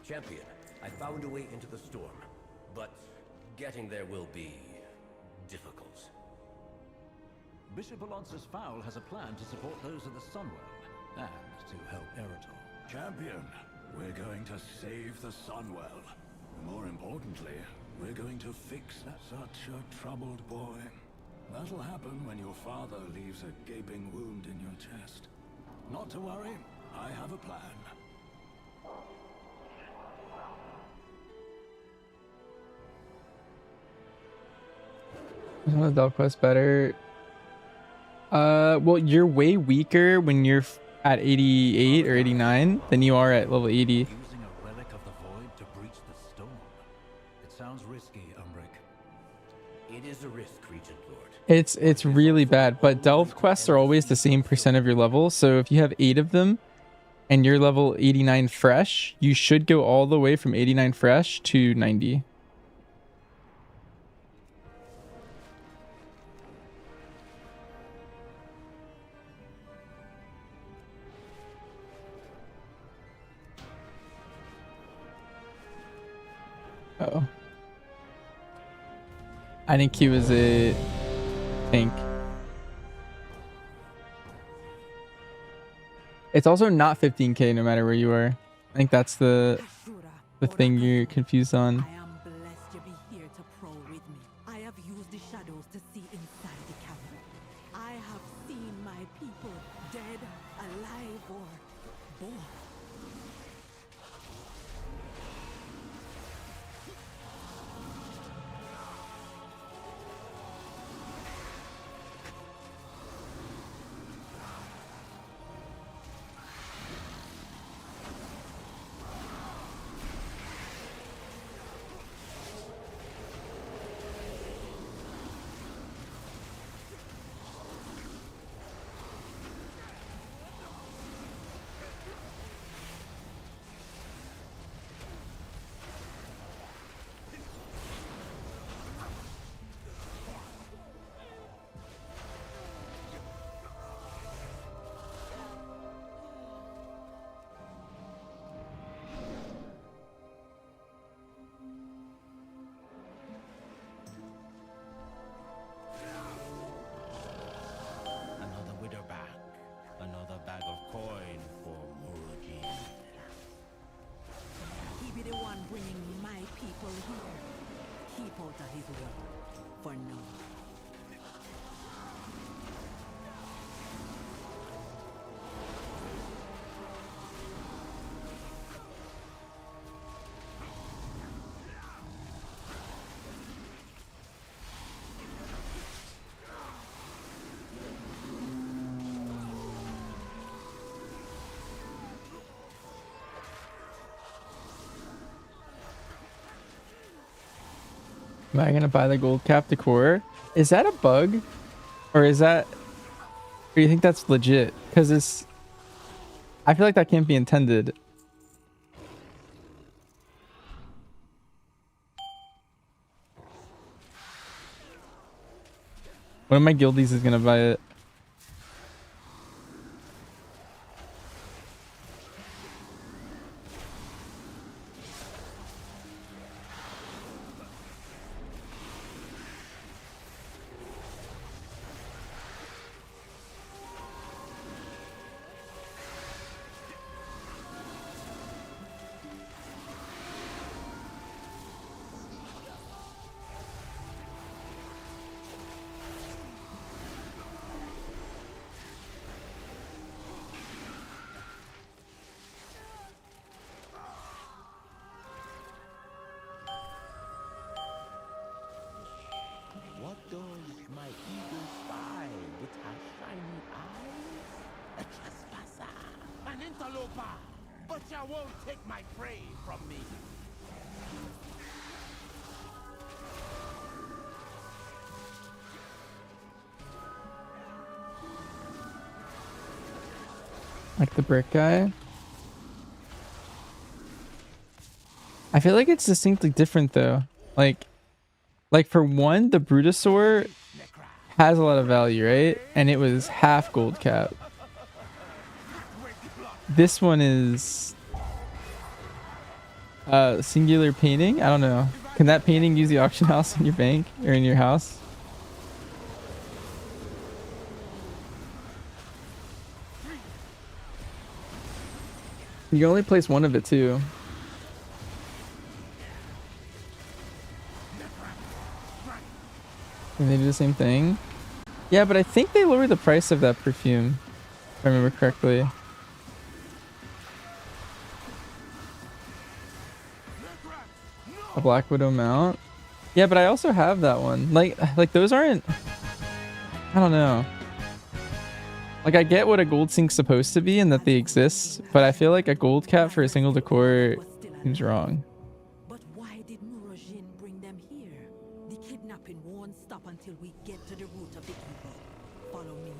Champion, I found a way into the storm, but getting there will be difficult. Bishop Alonso's Fowl has a plan to support those of the Sunworld, and to help Eritol. Champion, we're going to save the Sunwell. More importantly, we're going to fix such a troubled boy. That'll happen when your father leaves a gaping wound in your chest. Not to worry, I have a plan. Is one of the Delve quests better? Well, you're way weaker when you're at 88 or 89 than you are at level 80. Using a relic of the void to breach the storm. It sounds risky, Umbric. It is a risk, Regent Lord. It's really bad, but Delve quests are always the same percent of your level. So if you have 8 of them and you're level 89 fresh, you should go all the way from 89 fresh to 90. Oh. I think he was a tank. It's also not 15k no matter where you are. I think that's the thing you're confused on. I am blessed to be here to prowl with me. I have used the shadows to see inside the cavern. I have seen my people dead, alive, or born. Another widow back. Another bag of coin for Murujin. He be the one bringing my people here. Keep out of his way. For now. Am I gonna buy the gold cap decor? Is that a bug? Or is that... Or you think that's legit? Because it's... I feel like that can't be intended. One of my guildies is gonna buy it. What does my eagle spy with her shiny eyes? A trespasser, an interloper, but you won't take my prey from me. Like the brick guy. I feel like it's distinctly different though. Like for one, the Brutosaur has a lot of value, right? And it was half gold cap. This one is singular painting. I don't know. Can that painting use the auction house in your bank or in your house? You can only place one of it too. Can they do the same thing? Yeah, but I think they lowered the price of that perfume, if I remember correctly. A Black Widow mount. Yeah, but I also have that one. Like those aren't, I don't know. Like I get what a gold sink's supposed to be and that they exist, but I feel like a gold cap for a single decor seems wrong. But why did Murojin bring them here? The kidnapping won't stop until we get to the root of the evil. Follow me.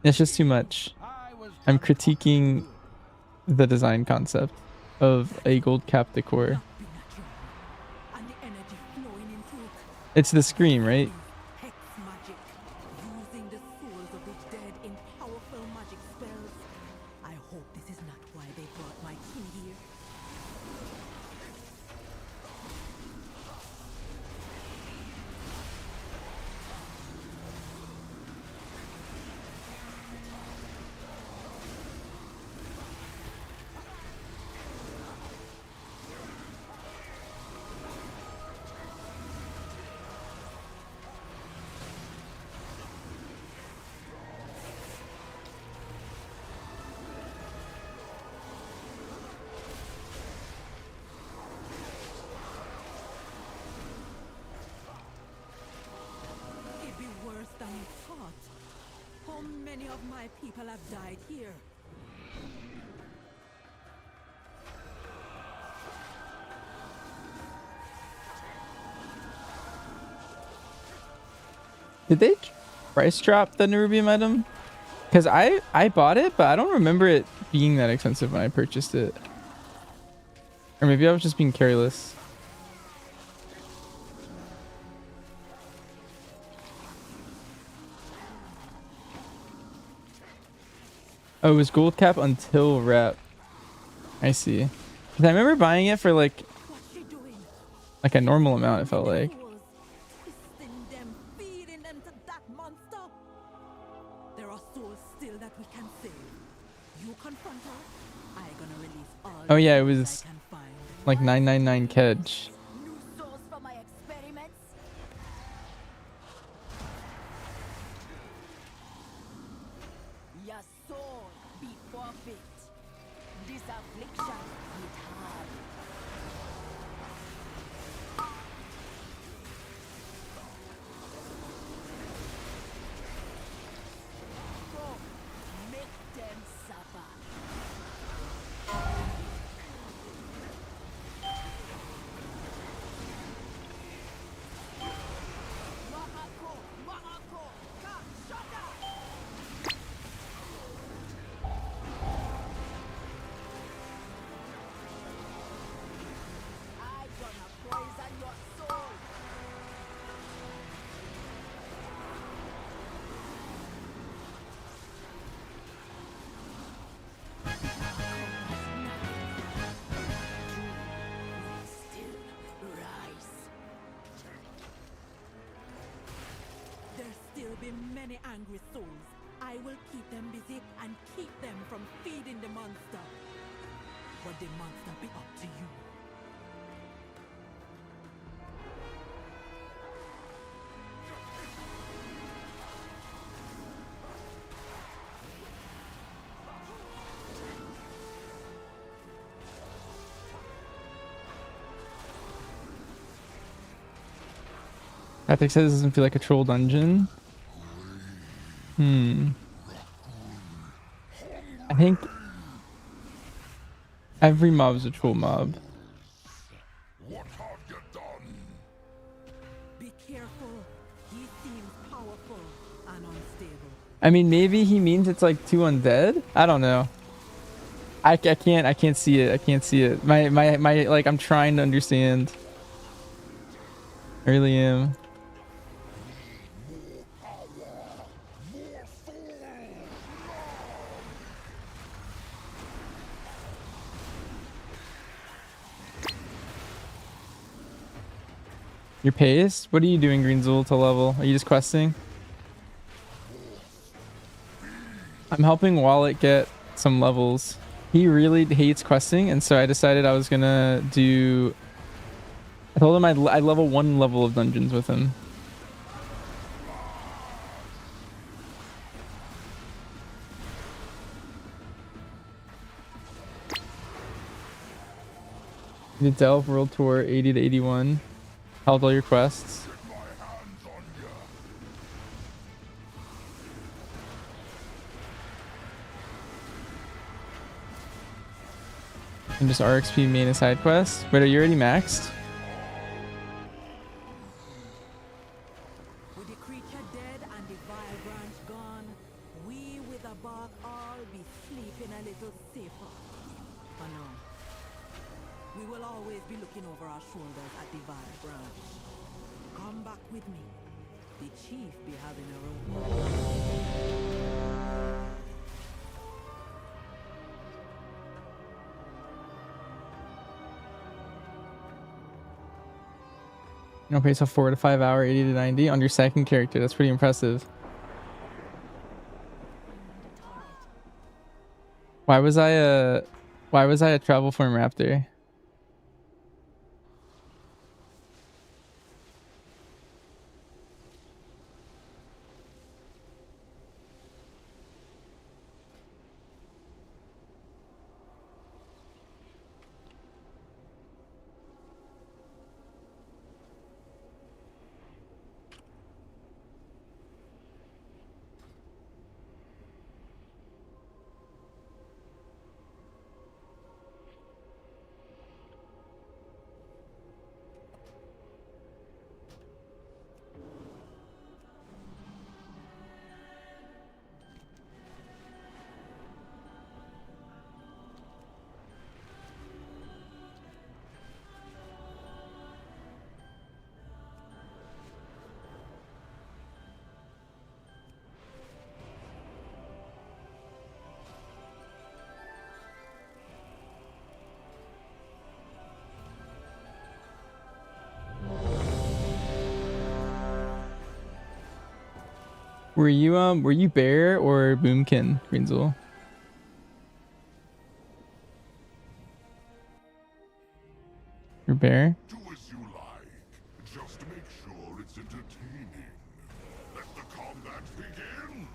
It's just too much. I'm critiquing the design concept of a gold cap decor. It's the scream, right? Hex magic, using the souls of the dead in powerful magic spells. I hope this is not why they brought my king here. It'd be worse than you thought. How many of my people have died here? Did they price drop the Nerubium item? Because I bought it, but I don't remember it being that expensive when I purchased it. Or maybe I was just being careless. Oh, it was gold cap until rep. I see. 'Cause I remember buying it for like a normal amount, it felt like. Twisting them, feeding them to that monster. There are souls still that we can save. You confront her, I gonna release all. Oh yeah, it was like 999 kedge. New souls for my experiments? Your soul be forfeit. This affliction hit hard. Go, make them suffer. Marako, Marako, ka, shada! I gonna poison your soul. Still rise. There'll still be many angry souls. I will keep them busy and keep them from feeding the monster. But the monster be up to you. Patrick says it doesn't feel like a troll dungeon. I think every mob is a troll mob. Be careful. He seems powerful and unstable. I mean, maybe he means it's like 2 undead. I don't know. I can't see it. I can't see it. My like I'm trying to understand. I really am. Your pace? What are you doing, Greenzool, to level? Are you just questing? I'm helping Wallet get some levels. He really hates questing, and so I decided I was gonna do... I told him I'd level 1 level of dungeons with him. You did Delve World Tour 80 to 81. Held all your quests. And just RXP main and side quests. Wait, are you already maxed? With the creature dead and the vile branch gone, we with the bark all be sleeping a little safer. For now, we will always be looking over our shoulders at the vile branch. Come back with me. The chief be having a room. Okay, so 4 to 5 hour, 80 to 90 on your second character. That's pretty impressive. Why was I a travel form raptor? Were you bear or boomkin, Greenzel? You're bear? Do as you like. Just make sure it's entertaining. Let the combat begin.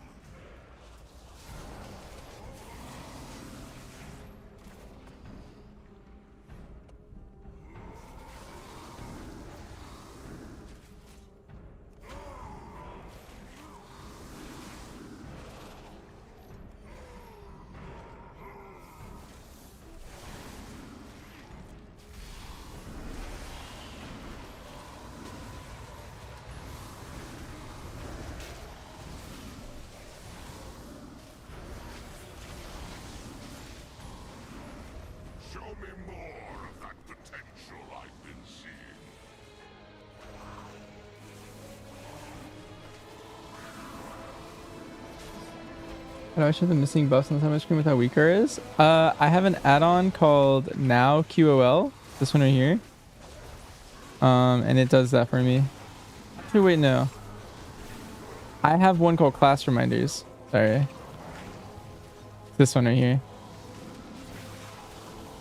Show me more of that potential I've been seeing. How do I show the missing buffs on the time screen with how weak R is? I have an add-on called Now QOL. This one right here. And it does that for me. Actually, wait, no. I have one called Class Reminders. Sorry. This one right here.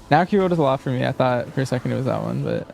Now QOL does a lot for me. I thought for a second it was that one, but...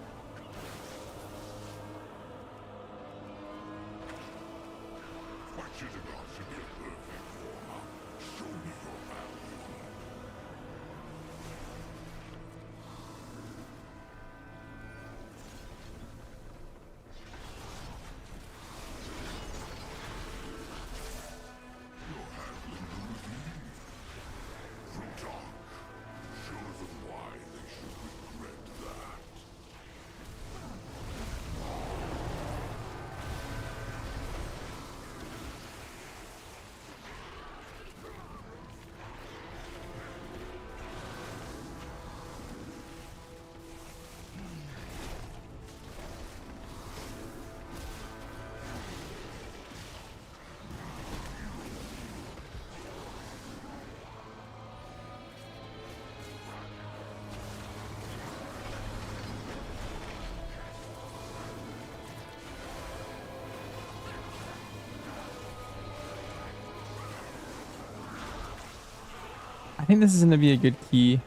I think this is going to be a good key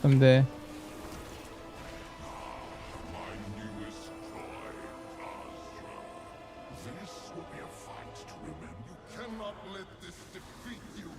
someday. This will be a fight to remember. You cannot let this defeat you.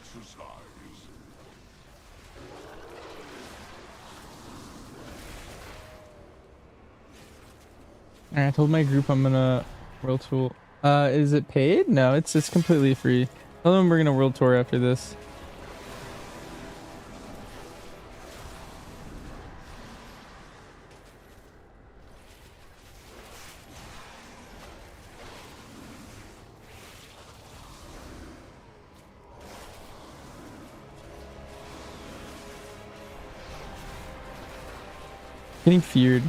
exercise. Alright, I told my group I'm gonna world tour. Is it paid? No, it's completely free. Tell them we're gonna world tour after this. Getting feared.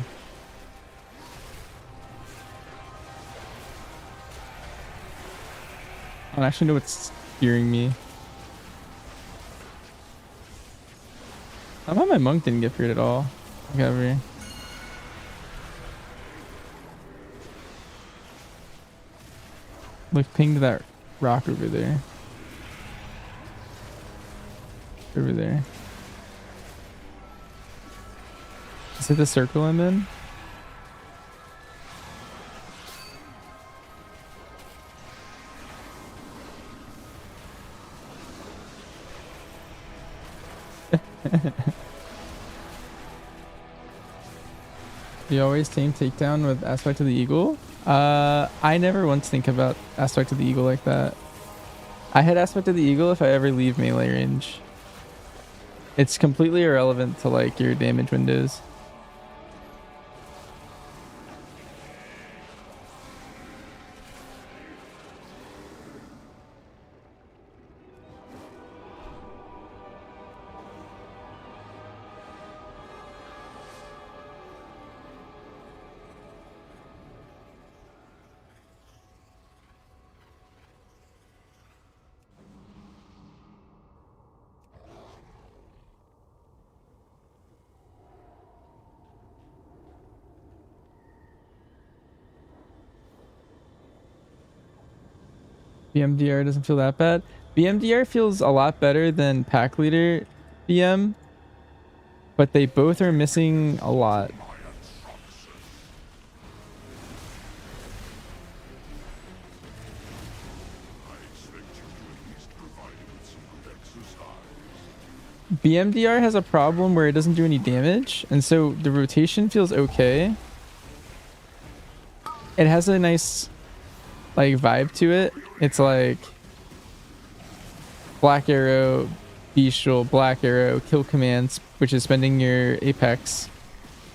I don't actually know what's fearing me. Somehow my monk didn't get feared at all. Whatever. Look, ping to that rock over there. Over there. Is it the circle I'm in? You always team takedown with aspect of the eagle? I never once think about aspect of the eagle like that. I hit aspect of the eagle if I ever leave melee range. It's completely irrelevant to like your damage windows. BMDR doesn't feel that bad. BMDR feels a lot better than pack leader BM, but they both are missing a lot. BMDR has a problem where it doesn't do any damage, and so the rotation feels okay. It has a nice like vibe to it. It's like black arrow, bestial, black arrow, kill commands, which is spending your apex,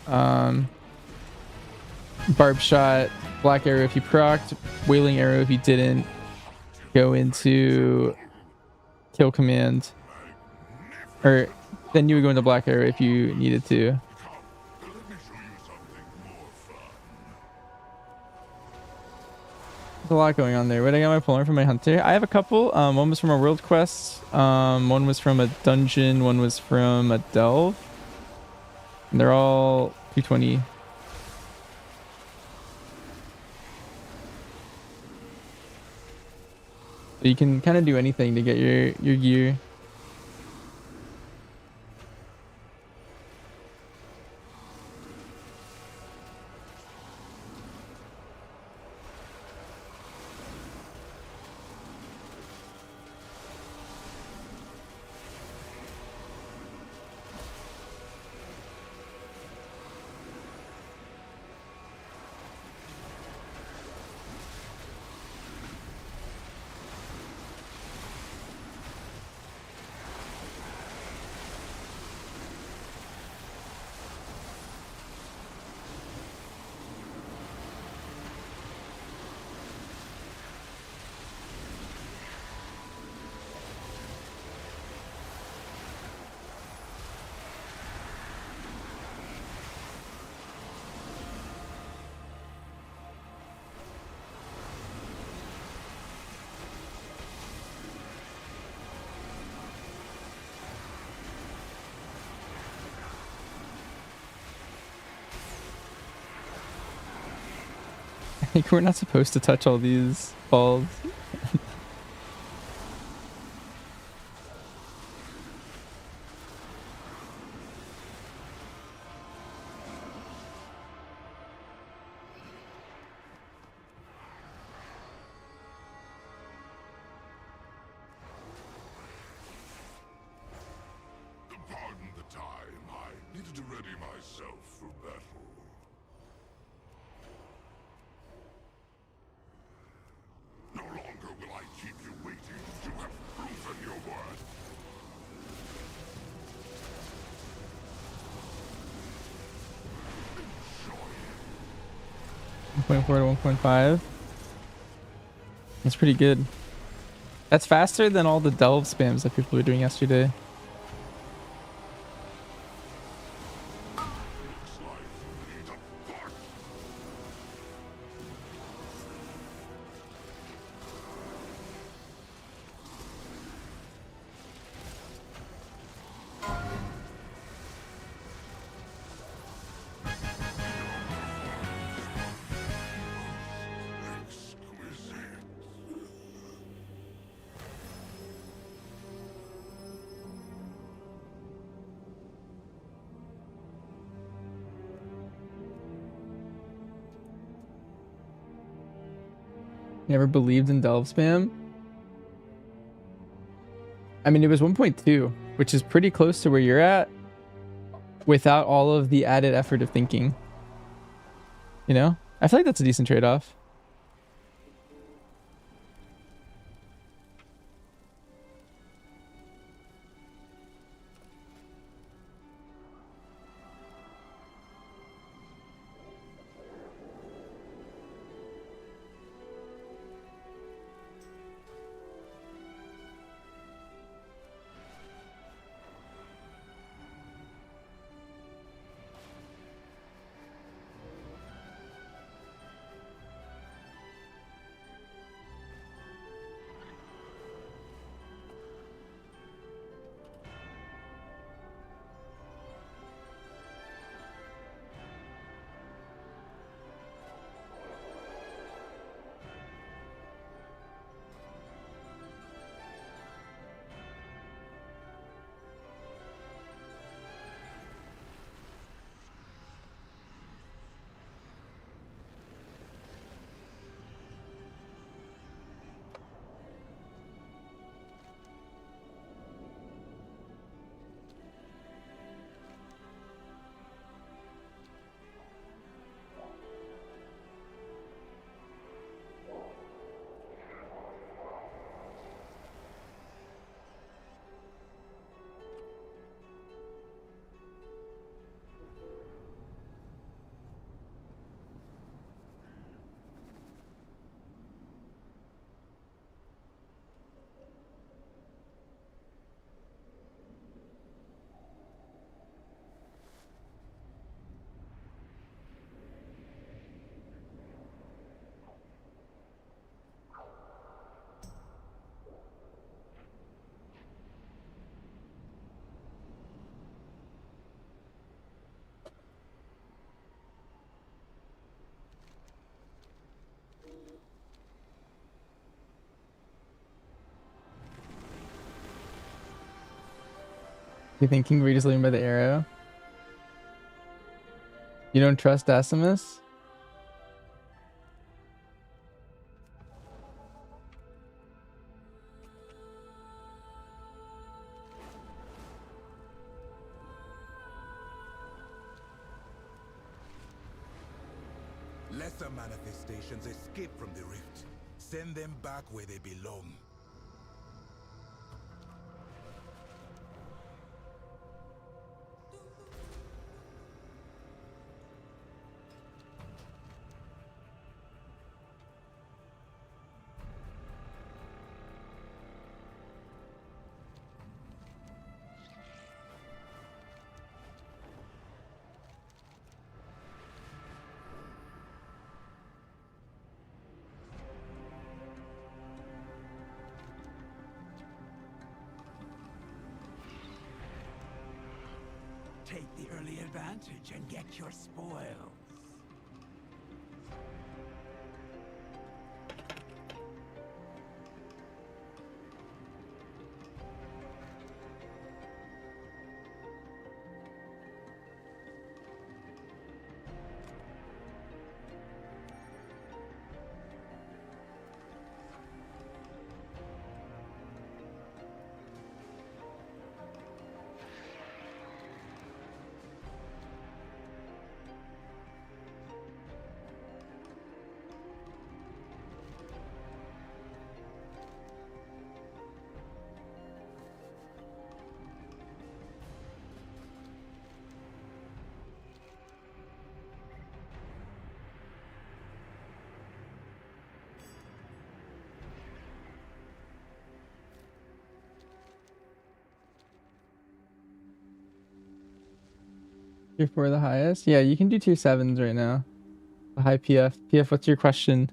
barb shot, black arrow if you procced, wailing arrow if you didn't, go into kill command, or then you would go into black arrow if you needed to. There's a lot going on there. Wait, I got my polar from my hunter. I have a couple. One was from a world quest. One was from a dungeon. One was from a delve. And they're all 220. So you can kind of do anything to get your gear. I think we're not supposed to touch all these balls. ready myself for battle. No longer will I keep you waiting. You have proven your worth. 1.4 to 1.5. That's pretty good. That's faster than all the delve spams that people were doing yesterday. Never believed in delve spam. I mean, it was 1.2, which is pretty close to where you're at without all of the added effort of thinking. You know? I feel like that's a decent trade-off. You think King Reed is living by the arrow? You don't trust Decimus? Lesser manifestations escape from the rift. Send them back where they belong. Take the early advantage and get your spoils. Tier 4 the highest? Yeah, you can do tier 7s right now. The high PF. PF, what's your question?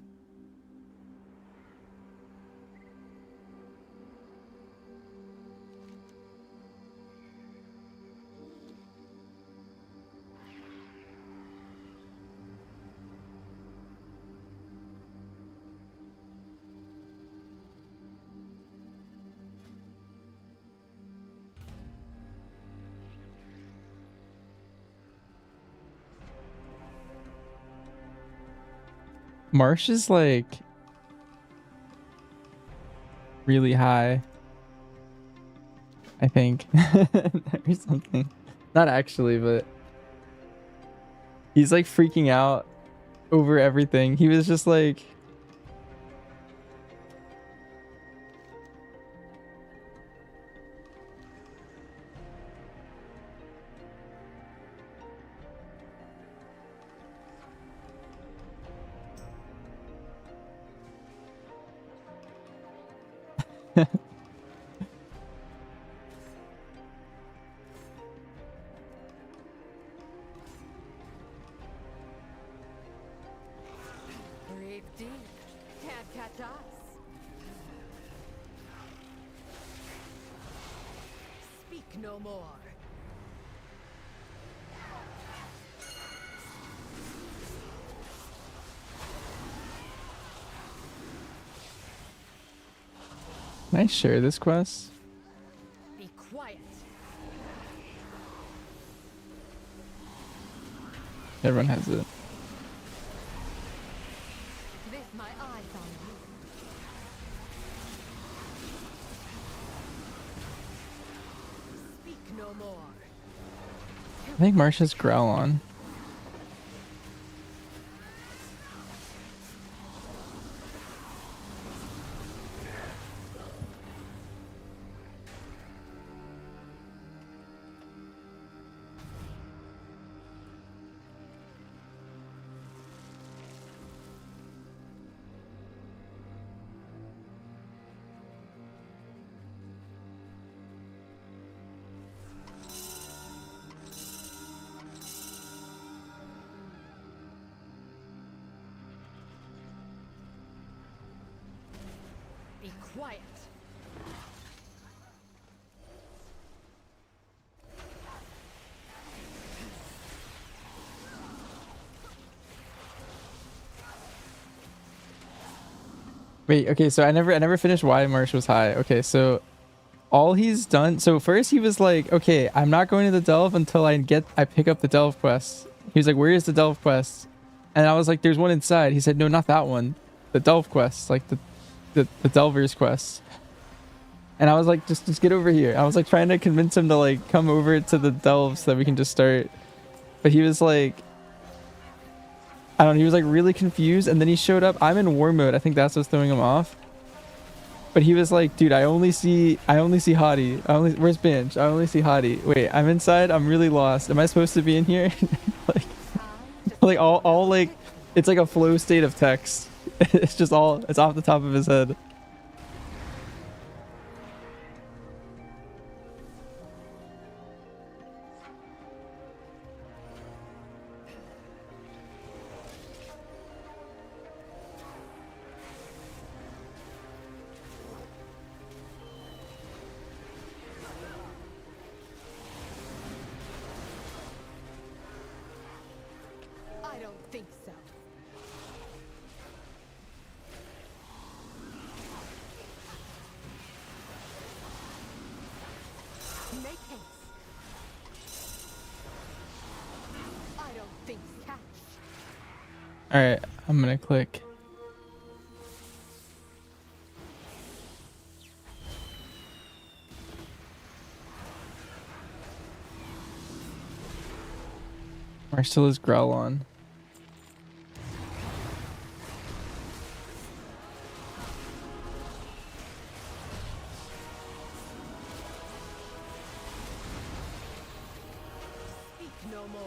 Marsh is like really high, I think, or something. Not actually, but he's like freaking out over everything. He was just like, Breathe deep. Can't catch us. Speak no more. can I share this quest? Be quiet. Everyone has it. This my eyes on you. Speak no more. I think Marsh has Growl on. Be quiet. Wait, okay, so I never finished why Marsh was high. Okay, so all he's done, so first he was like, okay, I'm not going to the Delve until I pick up the Delve quest. He was like, where is the Delve quest? And I was like, there's one inside. He said, no, not that one. The Delve quest, like the Delver's quest. And I was like, just get over here. I was like trying to convince him to like come over to the Delve so that we can just start. But he was like, I don't know, he was like really confused, and then he showed up. I'm in war mode. I think that's what's throwing him off. But he was like, dude, I only see Hottie. Where's Binge? I only see Hottie. Wait, I'm inside. I'm really lost. Am I supposed to be in here? like all like, it's like a flow state of text. It's just it's off the top of his head. I don't think so. Make haste. I don't think catch. All right, I'm gonna click. Marsh still has Growl on. Speak no more.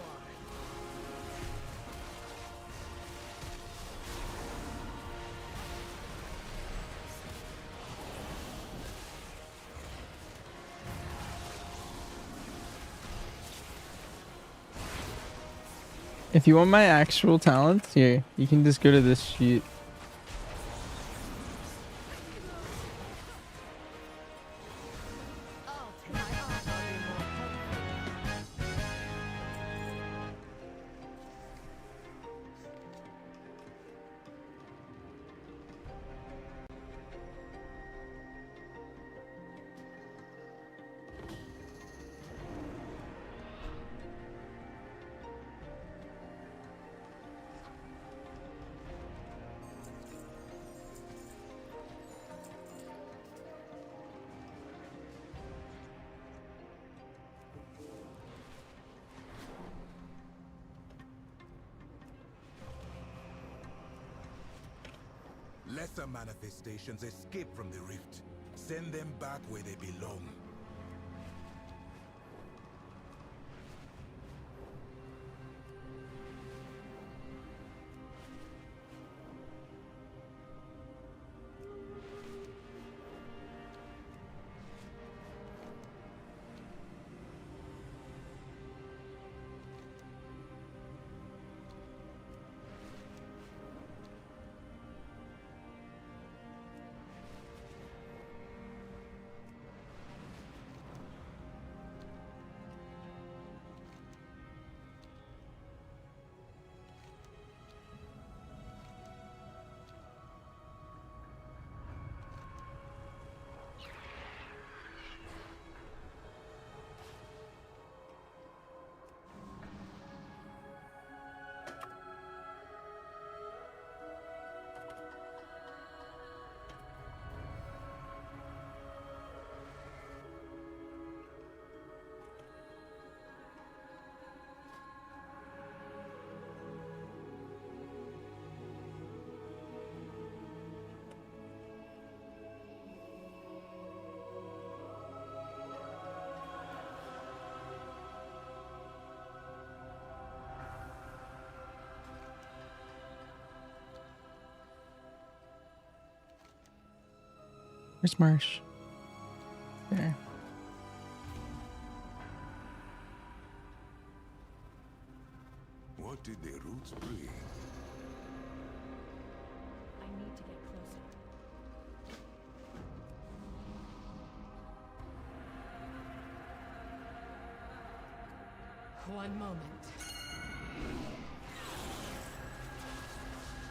If you want my actual talents, here, you can just go to this sheet. Lesser manifestations escape from the rift. Send them back where they belong. Where's Marsh? There. What did the roots bring? I need to get closer. One moment.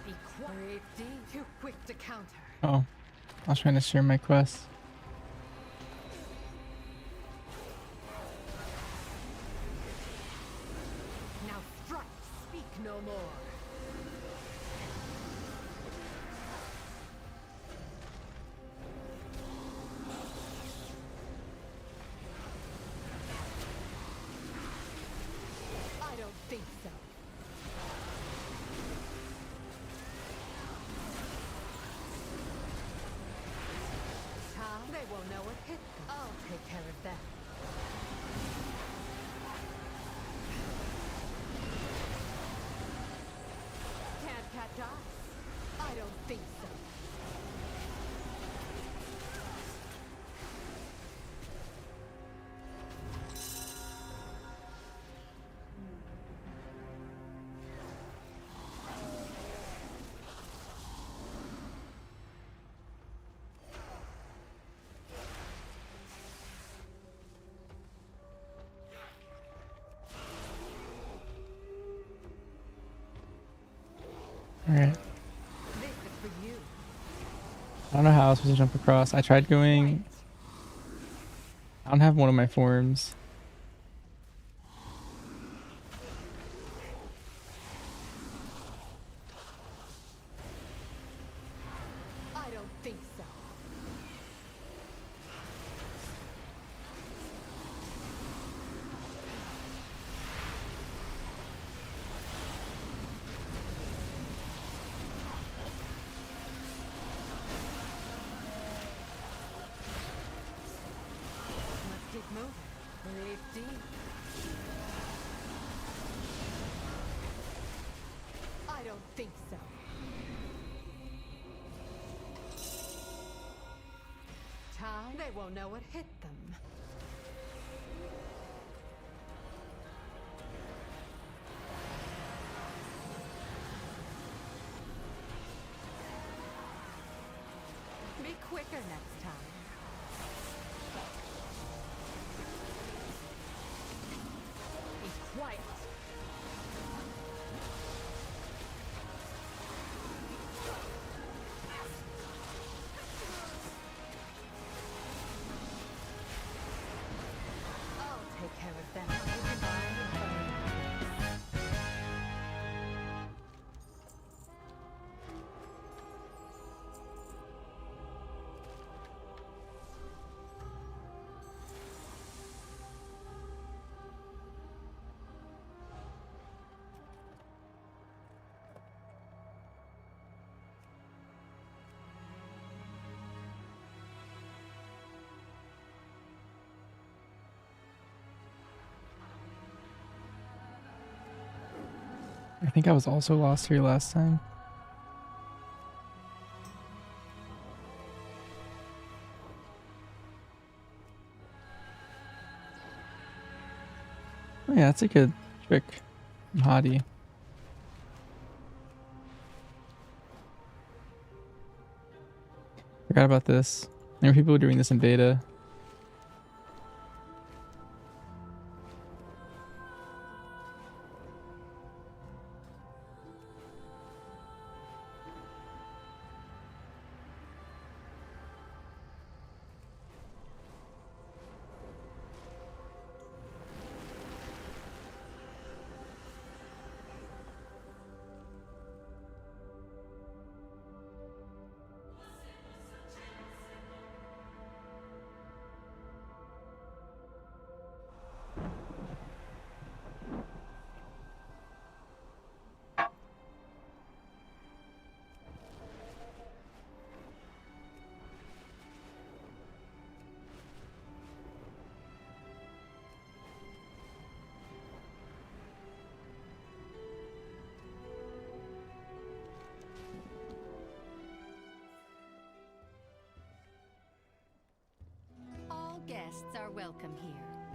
Be quiet. Too quick to counter. Oh, I was trying to share my quest. Now strike. Speak no more. I don't think so. They won't know what hit them. I'll take care of that. Can't catch us? I don't think so. Alright. This is for you. I don't know how I was supposed to jump across. I tried going... I don't have one of my forms. I don't think so. Let's keep moving. Breathe deep. I don't think so. Time? They won't know what hit them. I think I was also lost here last time. Oh yeah, that's a good trick. Hottie. Forgot about this. There were people doing this in beta. All guests are welcome here.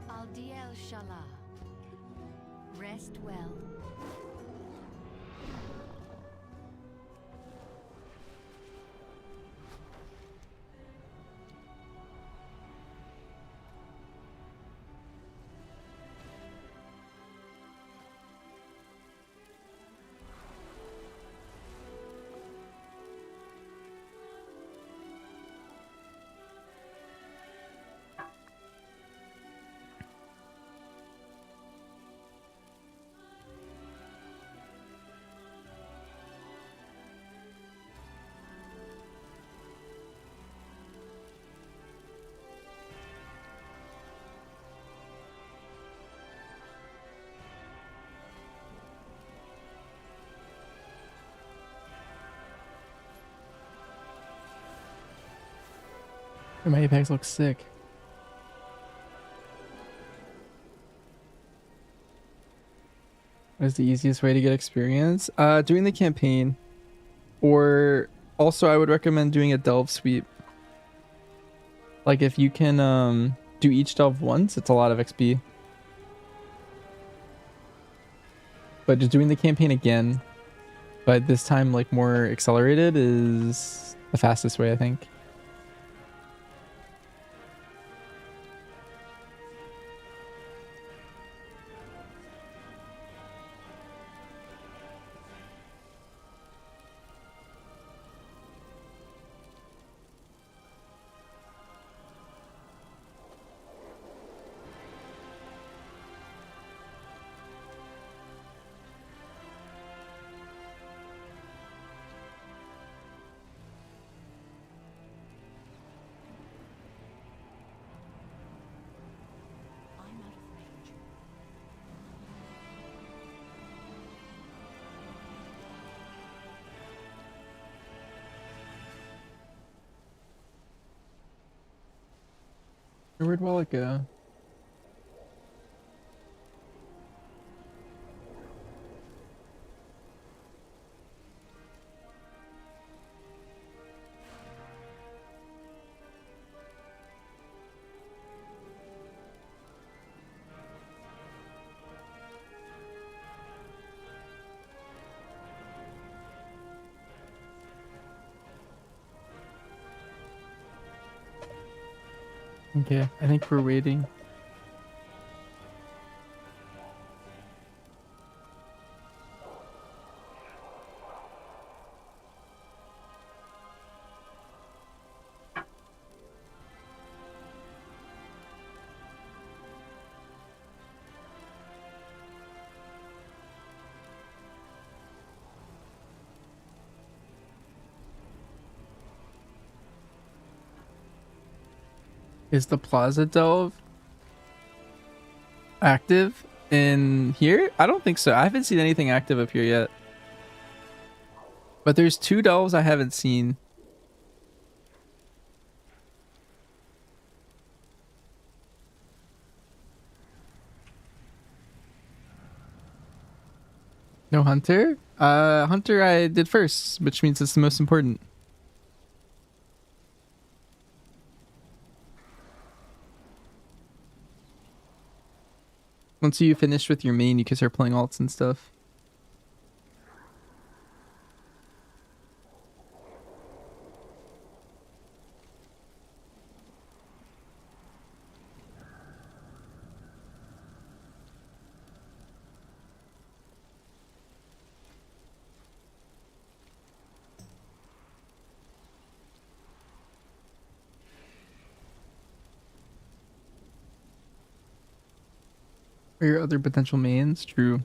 Al Diel Shalah. Rest well. My Apex looks sick. What is the easiest way to get experience? Doing the campaign. Or also I would recommend doing a delve sweep. Like if you can do each delve once, it's a lot of XP. But just doing the campaign again, but this time like more accelerated, is the fastest way, I think. Where'd Wallet go? Okay, I think we're waiting. Is the Plaza Delve active in here? I don't think so. I haven't seen anything active up here yet. But there's 2 delves I haven't seen. No hunter? Hunter I did first, which means it's the most important. Once you finish with your main, you can start playing alts and stuff. Or your other potential mains? True.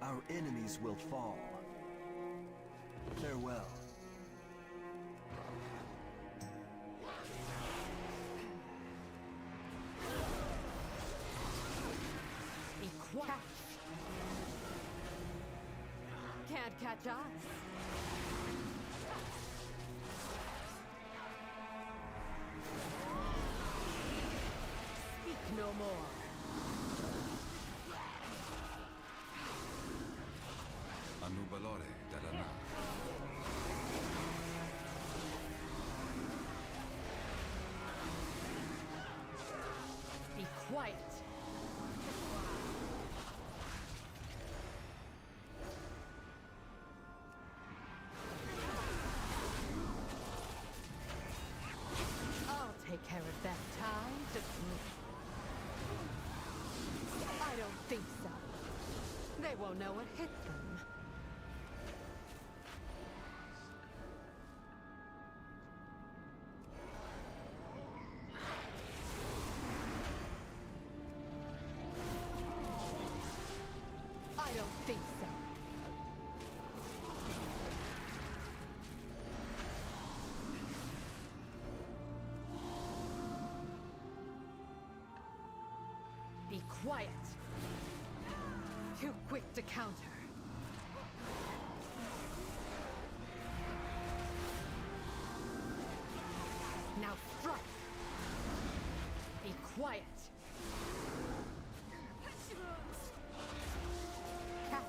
Our enemies will fall. Farewell. Be quiet. Can't catch us. Speak no more. Annubalore della nave. Be quiet. take care of that. Time to sleep. I don't think so. They won't know what hit them. I don't think so. Be quiet. Too quick to counter. Now strike. Be quiet. Catch.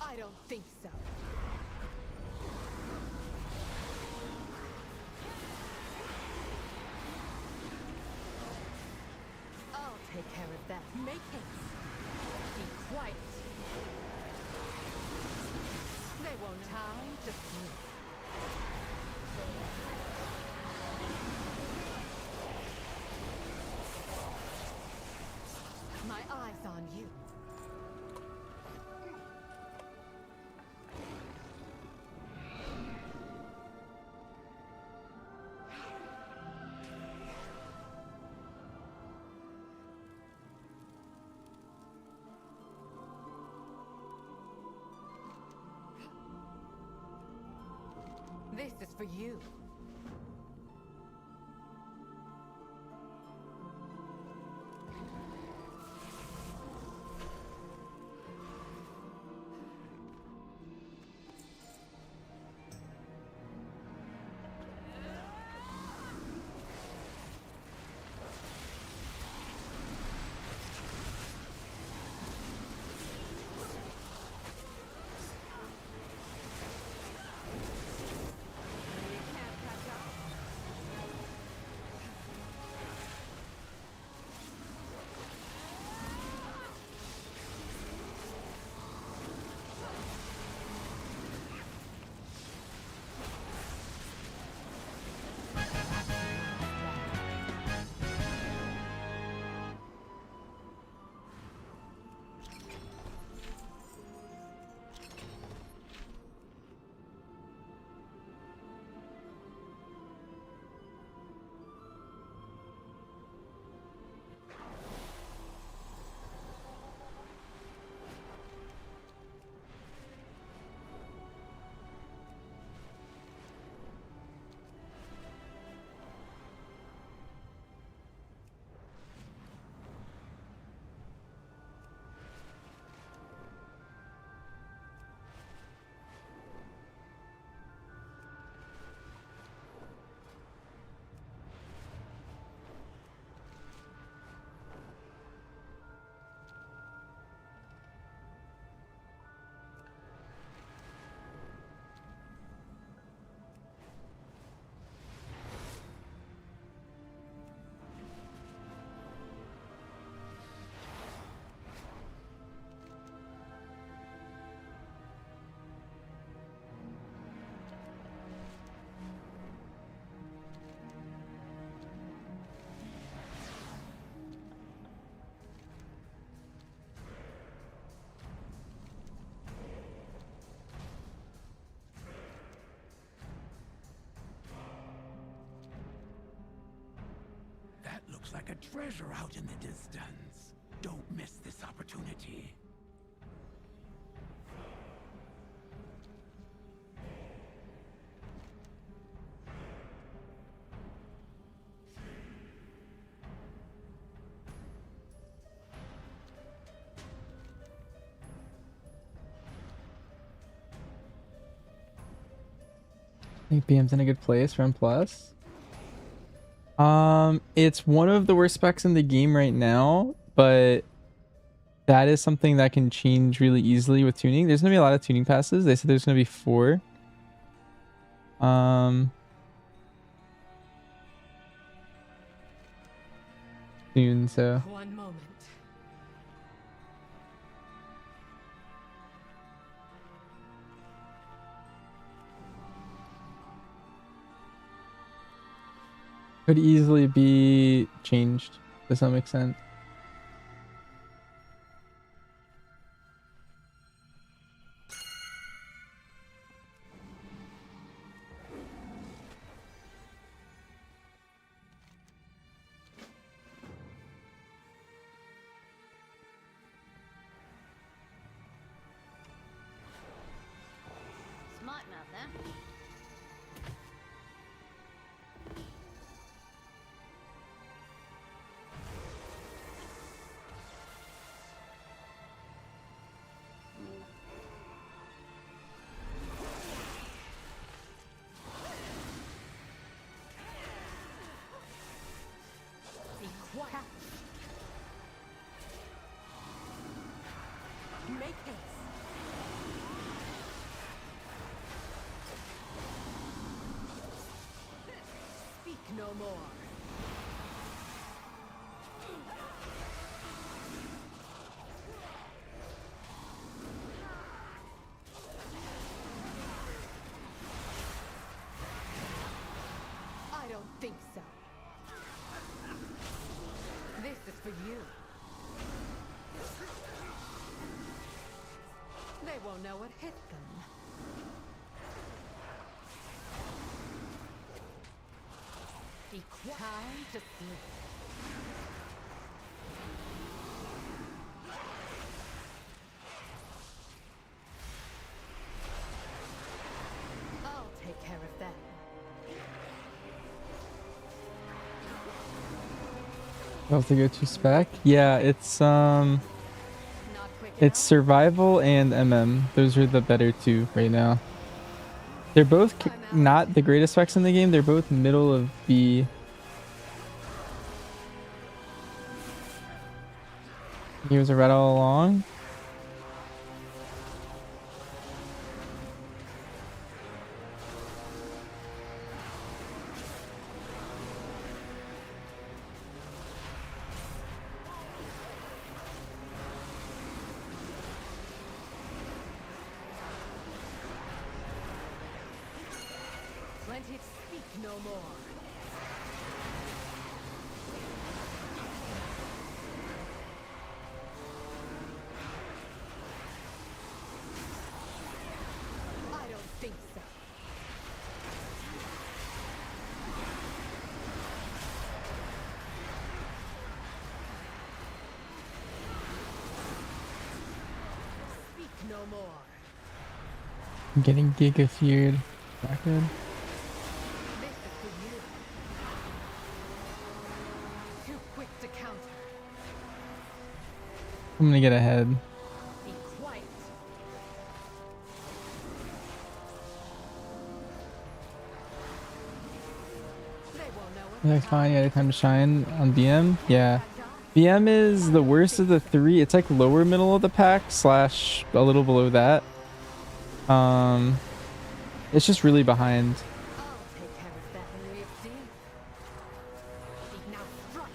I don't think so. I'll take care of that. Make haste. Be quiet. They won't time to sleep. My eyes on you. This is for you. Looks like a treasure out in the distance. Don't miss this opportunity. think BM's in a good place for M+. It's one of the worst specs in the game right now, but that is something that can change really easily with tuning. There's gonna be a lot of tuning passes. They said there's gonna be 4. Soon, so. One moment. Could easily be changed to some extent. Smart mouth, huh? Be quiet. Make haste. Speak no more. I don't think so. This is for you. They won't know what hit them. Be quiet. Time to sleep. I'll take care of them. Have to go to spec? Yeah, it's survival and MM. Those are the better 2 right now. They're both not the greatest specs in the game. They're both middle of B. He was a red all along. Plenty to speak no more. I don't think so. Speak no more. I'm getting Giga feared. Not good. This is for you. Too quick to counter. I'm gonna get ahead. Be quiet. They won't know what. That's fine. Yeah, time to shine on BM. Yeah. BM is the worst of the 3. It's like lower middle of the pack / a little below that. It's just really behind. I'll take care of that, Lifty. Now strike.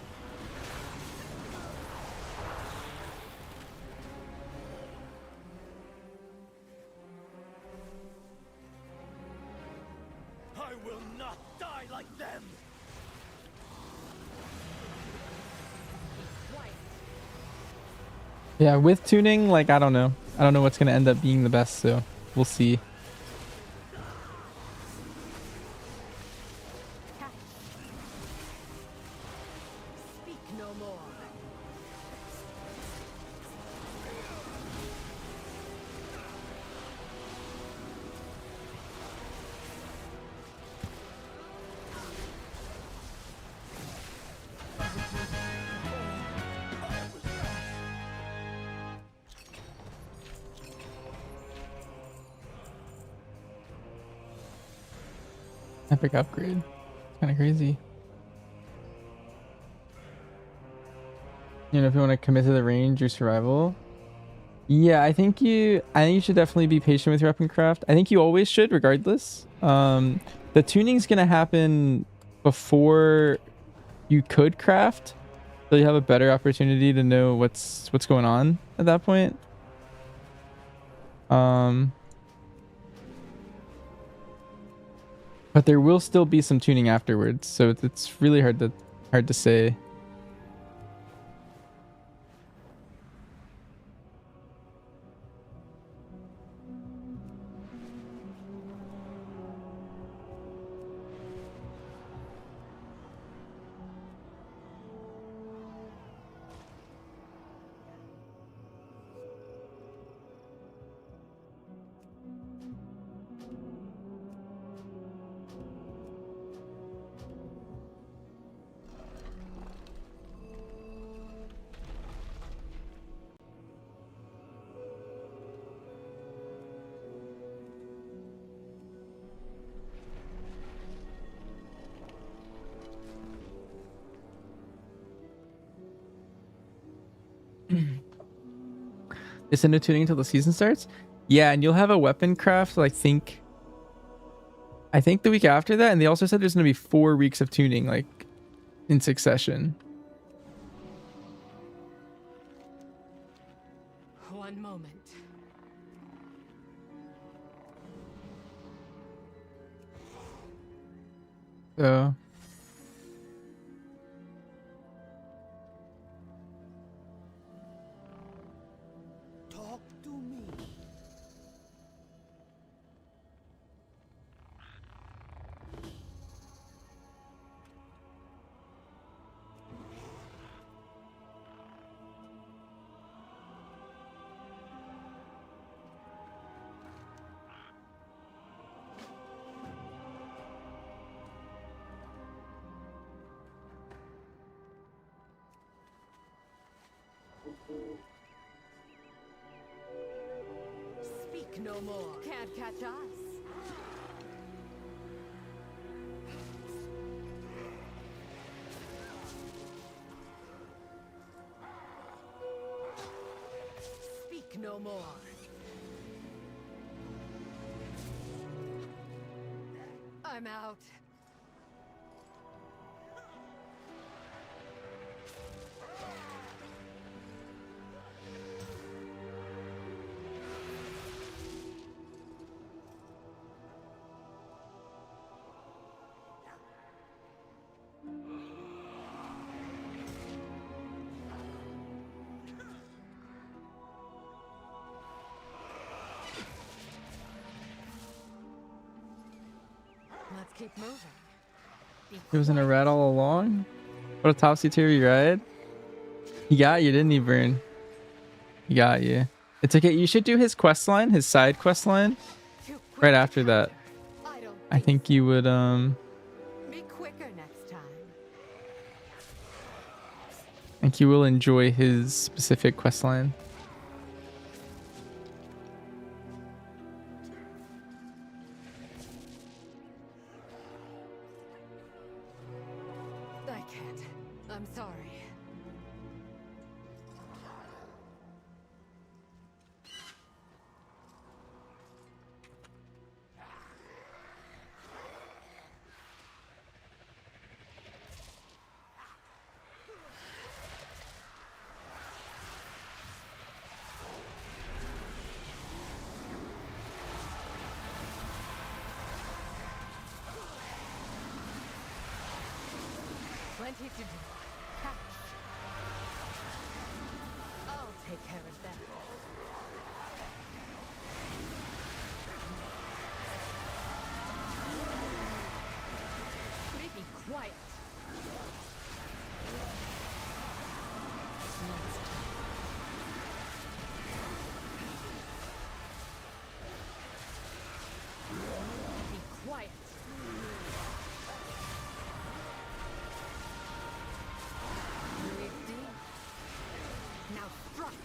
I will not die like them! Yeah, with tuning, like, I don't know. I don't know what's gonna end up being the best, so we'll see. Speak no more. Epic upgrade. Kind of crazy. You know, if you want to commit to the range or survival. Yeah, I think you should definitely be patient with your weapon craft. I think you always should, regardless. The tuning's gonna happen before you could craft, so you have a better opportunity to know what's going on at that point. But there will still be some tuning afterwards, so it's really hard to say. Is it no tuning until the season starts? Yeah, and you'll have a weapon craft, I think the week after that, and they also said there's gonna be 4 weeks of tuning, like, in succession. One moment. So Talk to me. Speak no more. Can't catch us. Speak no more. I'm out. Let's keep moving. it was in a rat all along. What a topsy-turvy ride. He got you, didn't he, Burn? He got you. It's okay. You should do his quest line, his side quest line, right after that. I think you would Be quicker next time. I think you will enjoy his specific quest line. I can't. I'm sorry. Plenty to do. Catch. I'll take care of that. Be quiet. Be quiet. Now strike.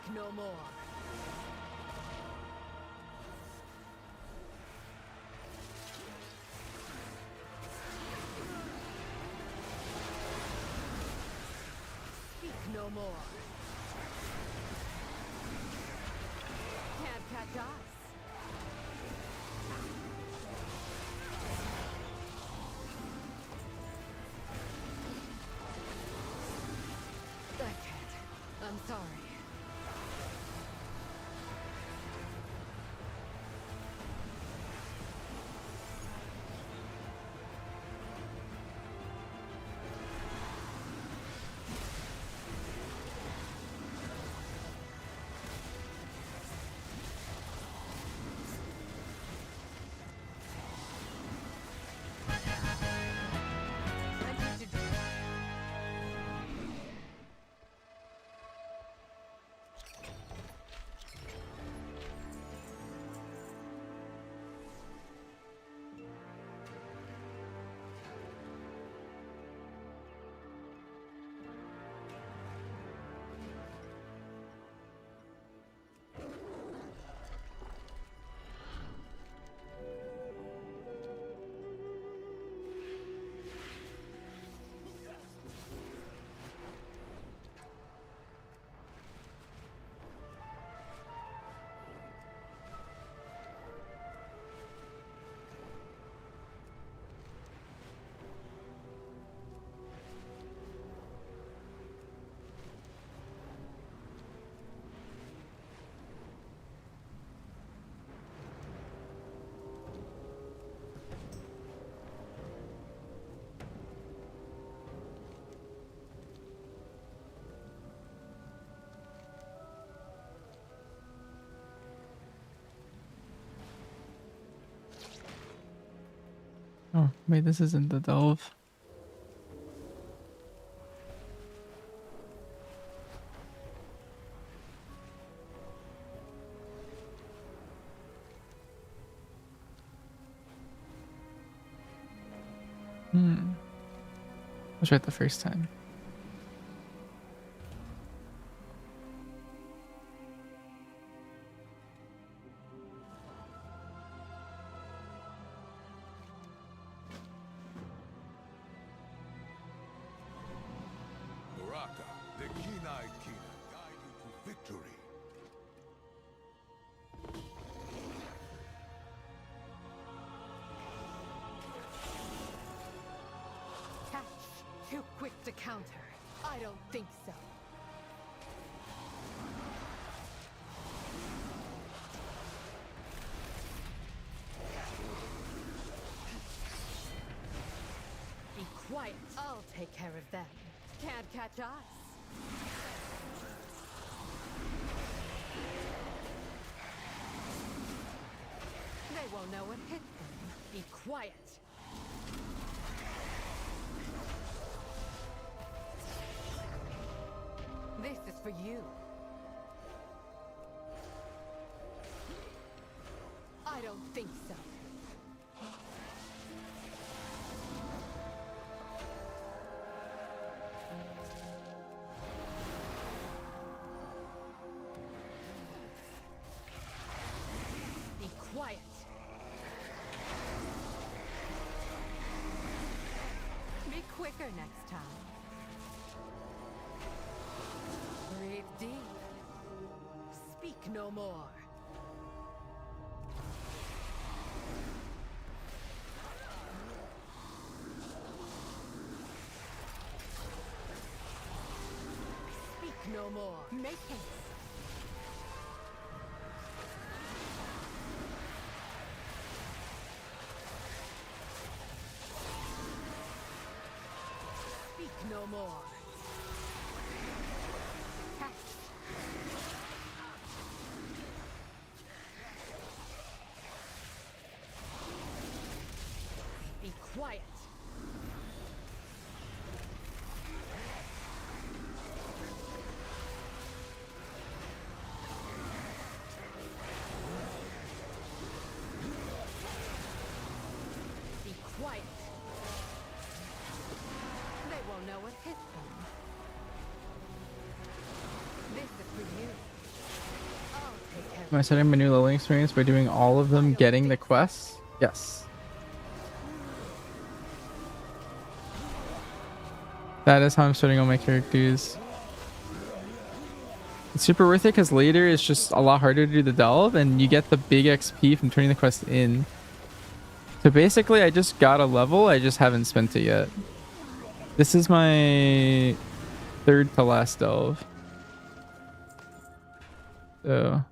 no more. Speak no more. Can't catch us. I can't. I'm sorry. Oh, wait, this isn't the delve. I was right the first time. Baraka, the keen-eyed Kina, guide you to victory. Catch. Too quick to counter. I don't think so. Be quiet. I'll take care of them. Can't catch us. They won't know what hit them. Be quiet. This is for you. I don't think so. Be quiet. Be quicker next time. Breathe deep. Speak no more. Speak no more. Make haste. Speak no more. Catch. Be quiet. Be quiet. They won't know what hit them. This is for you. Am I setting my new leveling experience by doing all of them getting the quests? Yes. That is how I'm starting all my characters. It's super worth it because later it's just a lot harder to do the delve and you get the big XP from turning the quest in. So basically I just got a level, I just haven't spent it yet. This is my third to last delve. So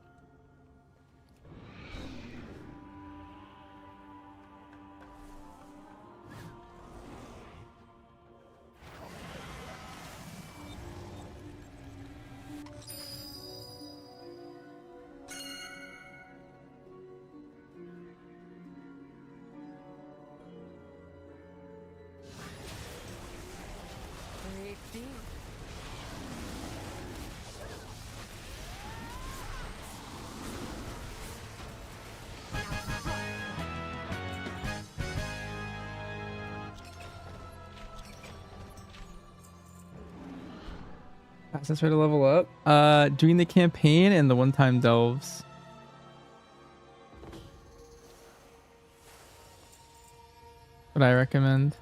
fastest way to level up? Doing the campaign and the one-time delves. What I recommend.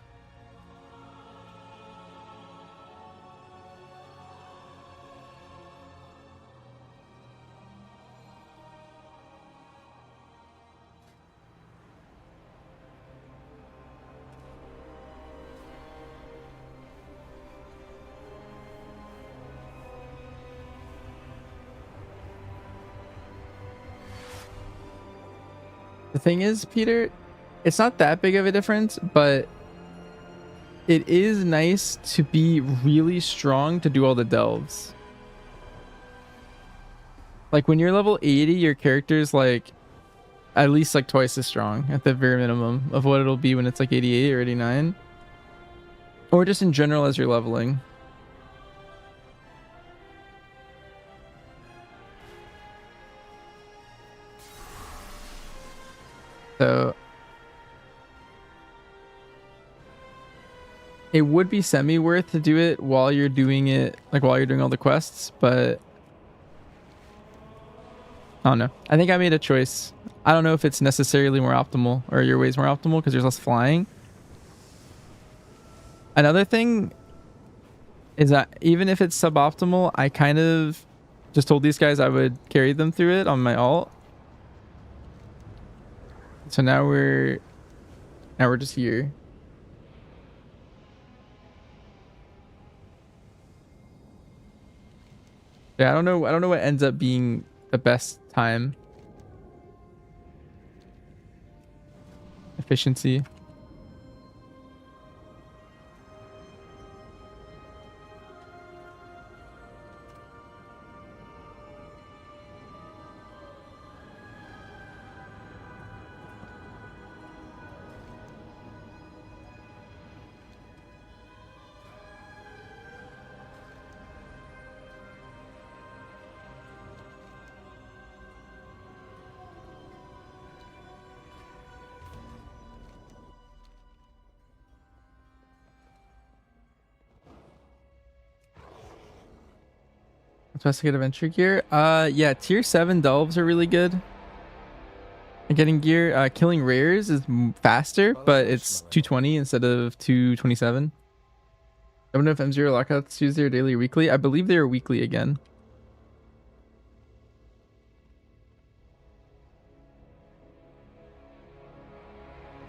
The thing is, Peter, it's not that big of a difference, but it is nice to be really strong to do all the delves. Like when you're level 80, your character's like at least like twice as strong at the very minimum of what it'll be when it's like 88 or 89. Or just in general as you're leveling. So it would be semi worth to do it while you're doing it, like while you're doing all the quests, but I don't know. I think I made a choice. I don't know if it's necessarily more optimal or your way's more optimal because there's less flying. Another thing is that even if it's suboptimal, I kind of just told these guys I would carry them through it on my alt. So now we're just here. Yeah, I don't know what ends up being the best time. Efficiency. Investigate adventure gear. Yeah, tier 7 delves are really good. And getting gear, killing rares is faster, but it's 220 instead of 227. I don't know if M0 lockouts Tuesday or daily or weekly. I believe they are weekly again.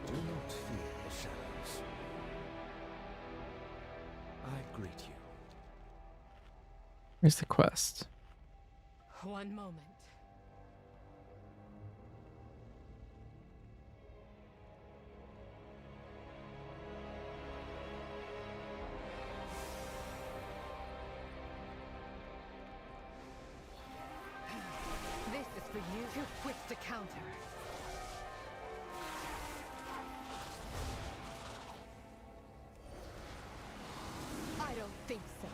Do not fear the shadows. I greet you. Where's the quest? One moment. This is for you. Too quick to counter. I don't think so.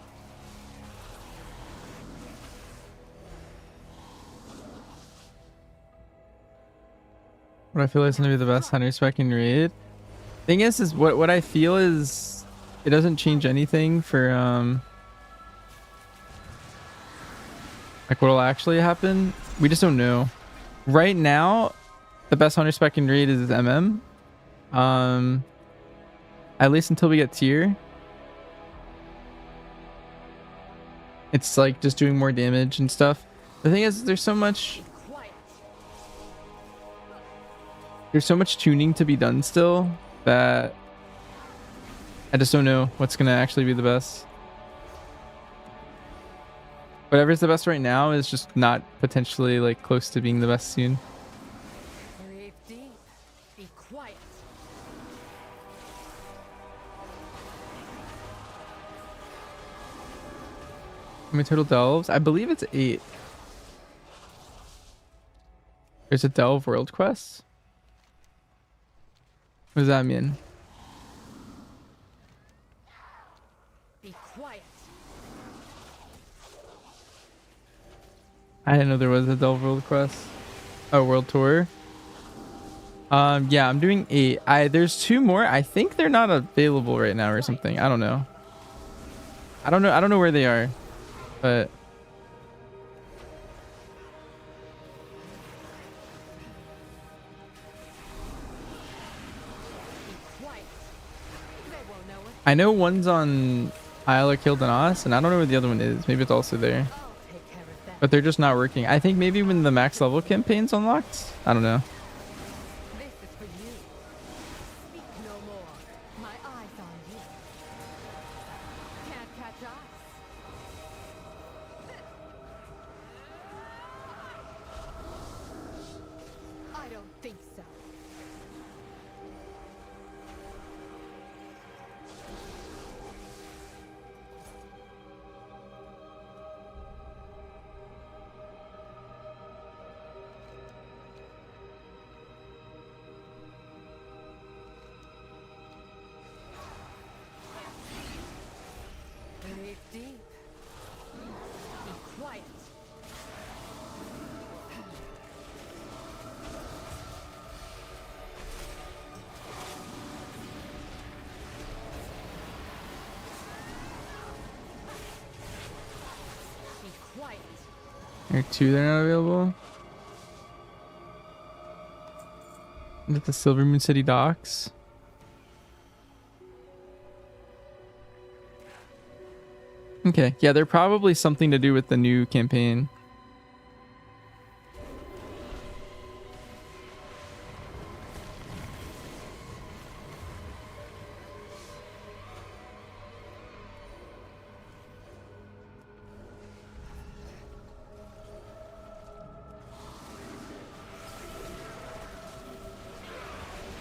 What I feel is going to be the best hunter spec in raid. Thing is what I feel is it doesn't change anything for like what'll actually happen. We just don't know. Right now, the best hunter spec in raid is MM. At least until we get tier. It's like just doing more damage and stuff. The thing is, there's so much tuning to be done still that I just don't know what's gonna actually be the best. Whatever's the best right now is just not potentially like close to being the best soon. Breathe deep. Be quiet. How many total delves? I believe it's 8. There's a delve world quest. What does that mean? Be quiet. I didn't know there was a delve world quest. Oh, world tour. Yeah, I'm doing 8. There's 2 more. I think they're not available right now or something. I don't know. I don't know where they are, but I know one's on Isle of Kildanos, and I don't know where the other one is. Maybe it's also there. But they're just not working. I think maybe when the max level campaign's unlocked. I don't know. This is for you. Speak no more. My eyes on you. Can't catch us. I don't think so. Breathe deep. Be quiet. Be quiet. There are 2 that are not available. At the Silver Moon City docks. Okay, yeah, they're probably something to do with the new campaign.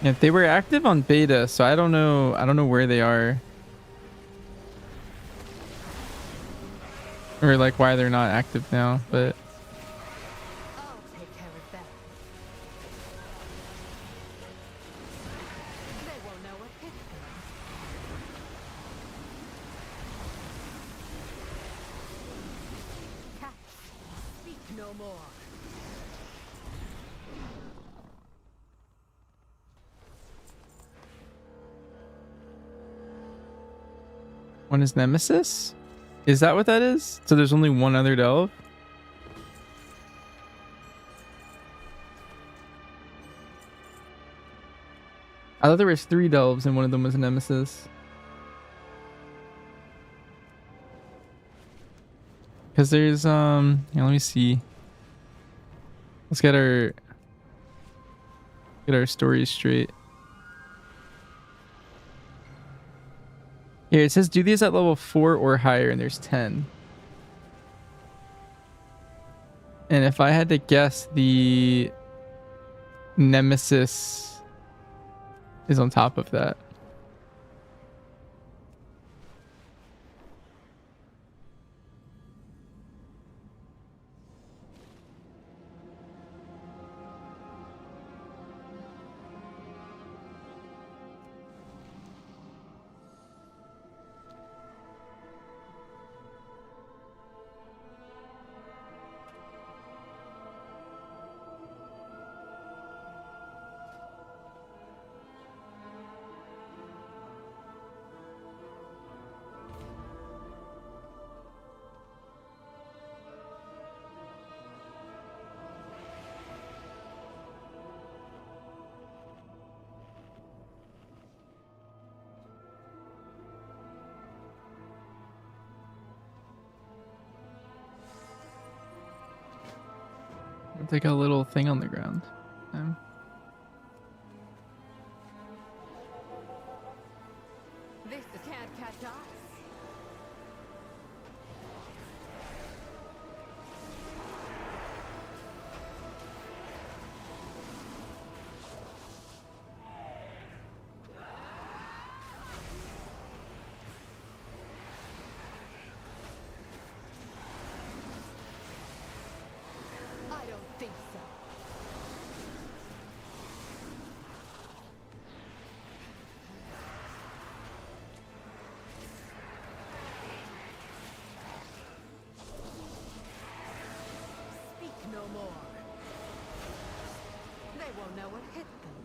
Yeah, they were active on beta, so I don't know where they are. Or like why they're not active now, but I'll take care of that. They will know what hit them. Catch. Speak no more. one is Nemesis? Is that what that is? So there's only one other delve? I thought there was 3 delves and one of them was a Nemesis. Because there's yeah, let me see. Let's get our stories straight. Here it says do these at level 4 or higher, and there's 10. And if I had to guess, the Nemesis is on top of that. It's like a little thing on the ground. This can't catch us. I don't think so. Speak no more. They won't know what hit them.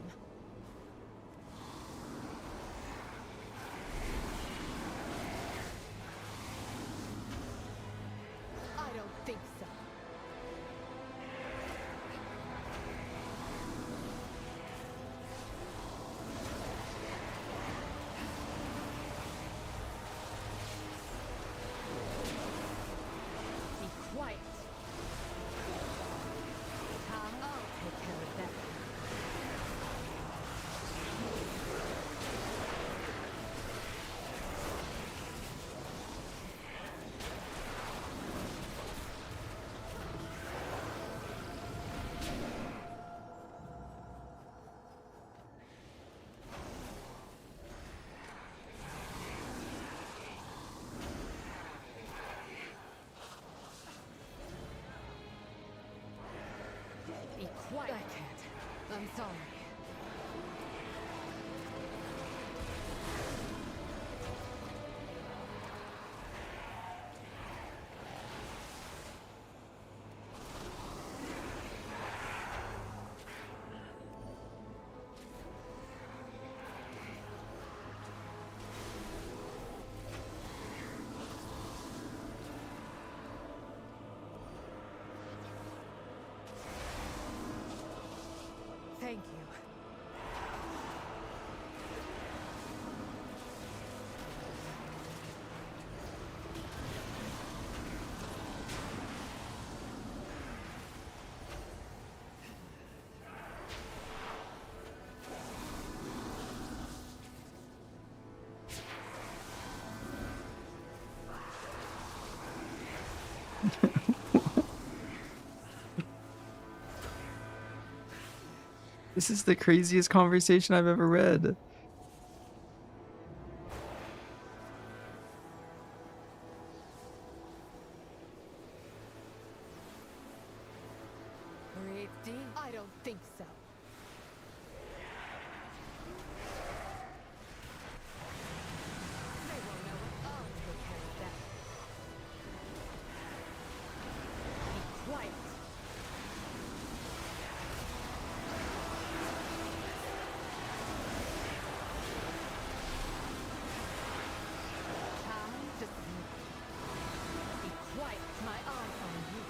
I don't think so. Be quiet. Tom, I'll take care of that. Be quiet. I can't. I'm sorry. Thank you. This is the craziest conversation I've ever read. Breathe deep. I don't think so. They won't know it. I'll take care of that. Be quiet. Time to sleep. Be quiet. My eyes on you.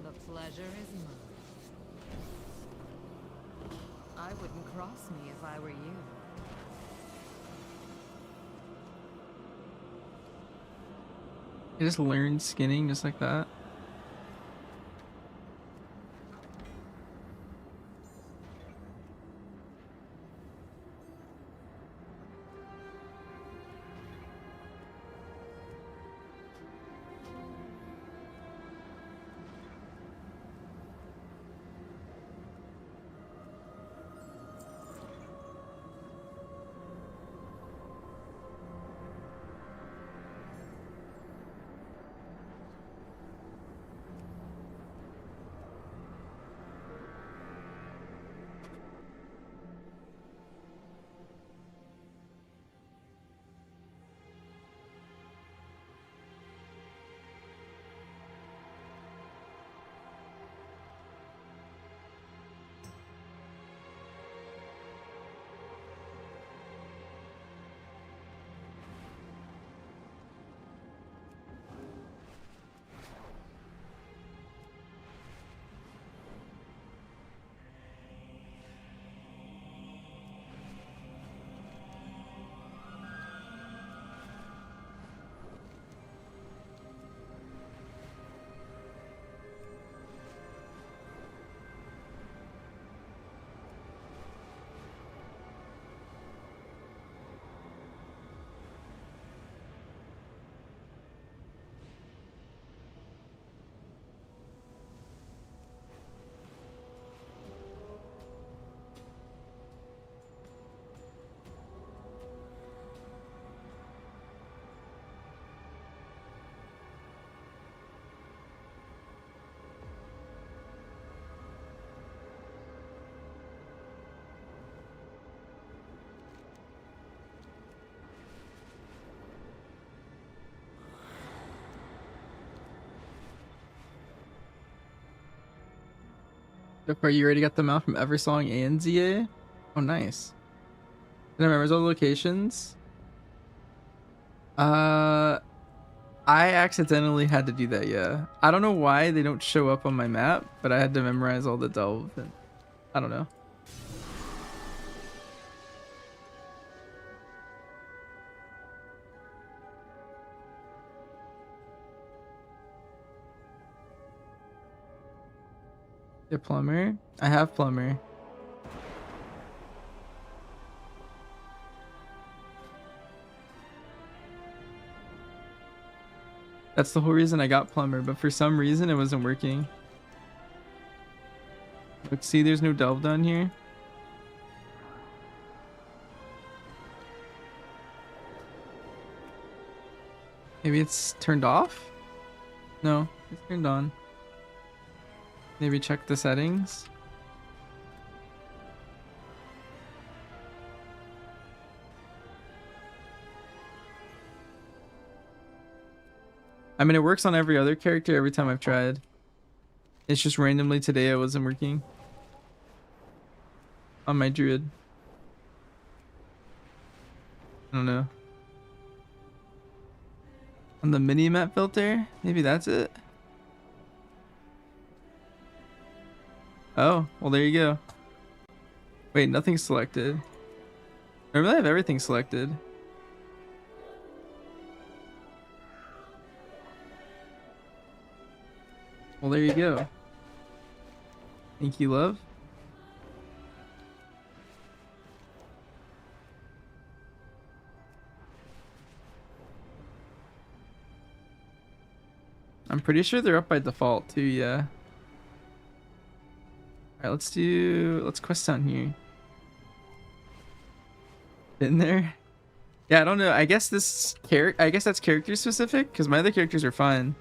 The pleasure is mine. I wouldn't cross me if I were you. I just learned skinning just like that. Are you already got them out from Eversong and ZA? Oh, nice. Did I memorize all the locations? I accidentally had to do that, yeah. I don't know why they don't show up on my map, but I had to memorize all the delve and I don't know. Yeah, plumber. I have plumber. That's the whole reason I got plumber, but for some reason it wasn't working. Look, see, there's no delve down here. Maybe it's turned off? No, it's turned on. Maybe check the settings. I mean, it works on every other character every time I've tried. It's just randomly today it wasn't working. On my druid. I don't know. On the mini map filter? Maybe that's it? Oh, well there you go. Wait, nothing's selected. Normally I have everything selected. Well, there you go. Thank you, love. I'm pretty sure they're up by default too, yeah. Alright, let's quest down here. Been there? Yeah, I don't know. I guess that's character specific, because my other characters are fine.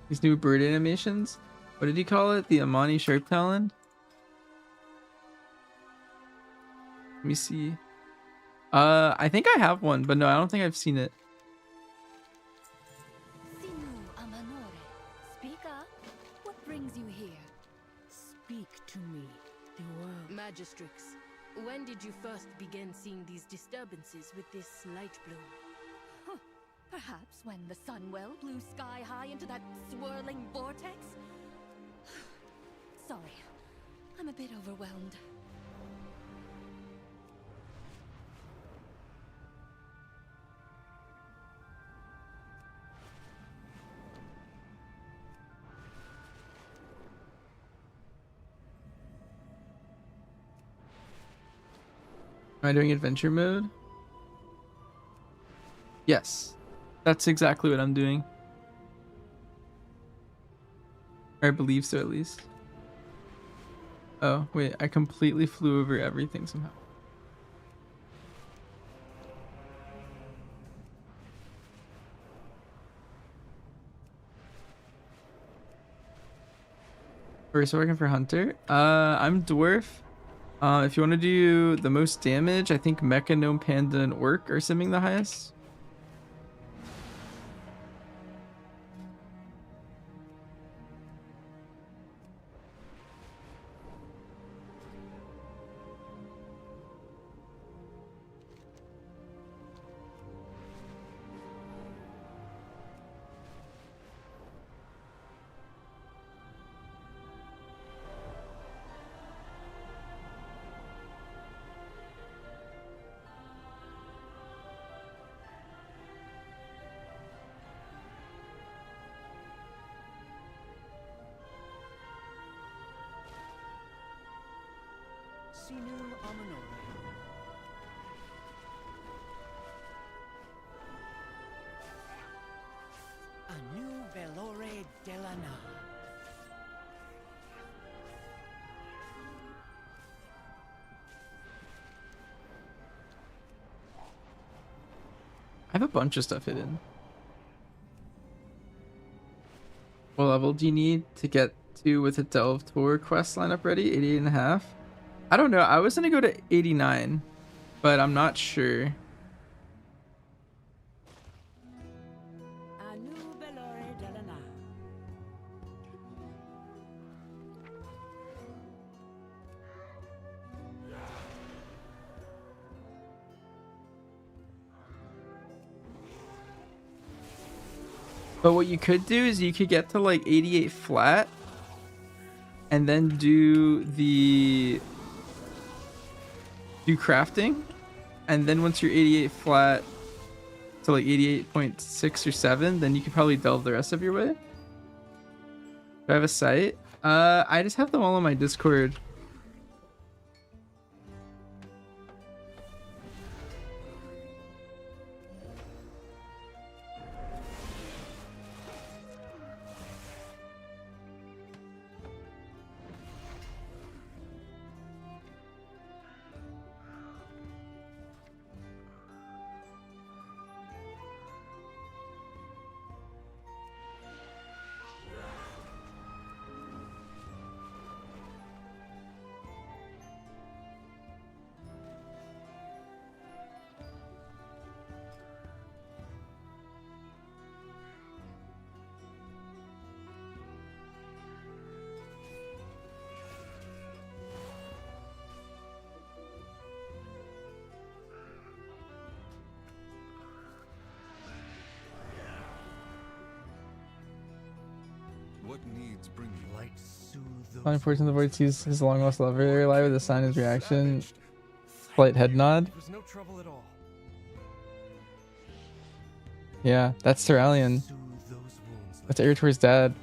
These new bird animations. What did you call it? The Amani Sharp Talon? Let me see. I think I have one, but no, I don't think I've seen it. Speak up. What brings you here? Speak to me. The world. Magistrix, when did you first begin seeing these disturbances with this light bloom? Perhaps when the Sunwell blew sky high into that swirling vortex? Sorry, I'm a bit overwhelmed. Am I doing adventure mode? Yes. That's exactly what I'm doing. Or I believe so, at least. Oh, wait. I completely flew over everything somehow. We're still working for Hunter. I'm Dwarf. If you want to do the most damage, I think Mecha, Gnome, Panda, and Orc are simming the highest. Sinu Amanore. Anu Velore Delana. I have a bunch of stuff hidden. What level do you need to get to with a Delve Tour quest lineup ready? 88.5? I don't know. I was gonna go to 89, but I'm not sure. But what you could do is you could get to like 88 flat and then do crafting, and then once you're 88 flat to like 88.6 or 7, then you could probably delve the rest of your way. Do I have a site? I just have them all on my Discord. What needs bring you? Light soothe Fine fortune the void sees his long lost lover alive with a sign his reaction. Slight head nod. It was no trouble at all. Yeah, that's Terralion. That's Eritor's dad.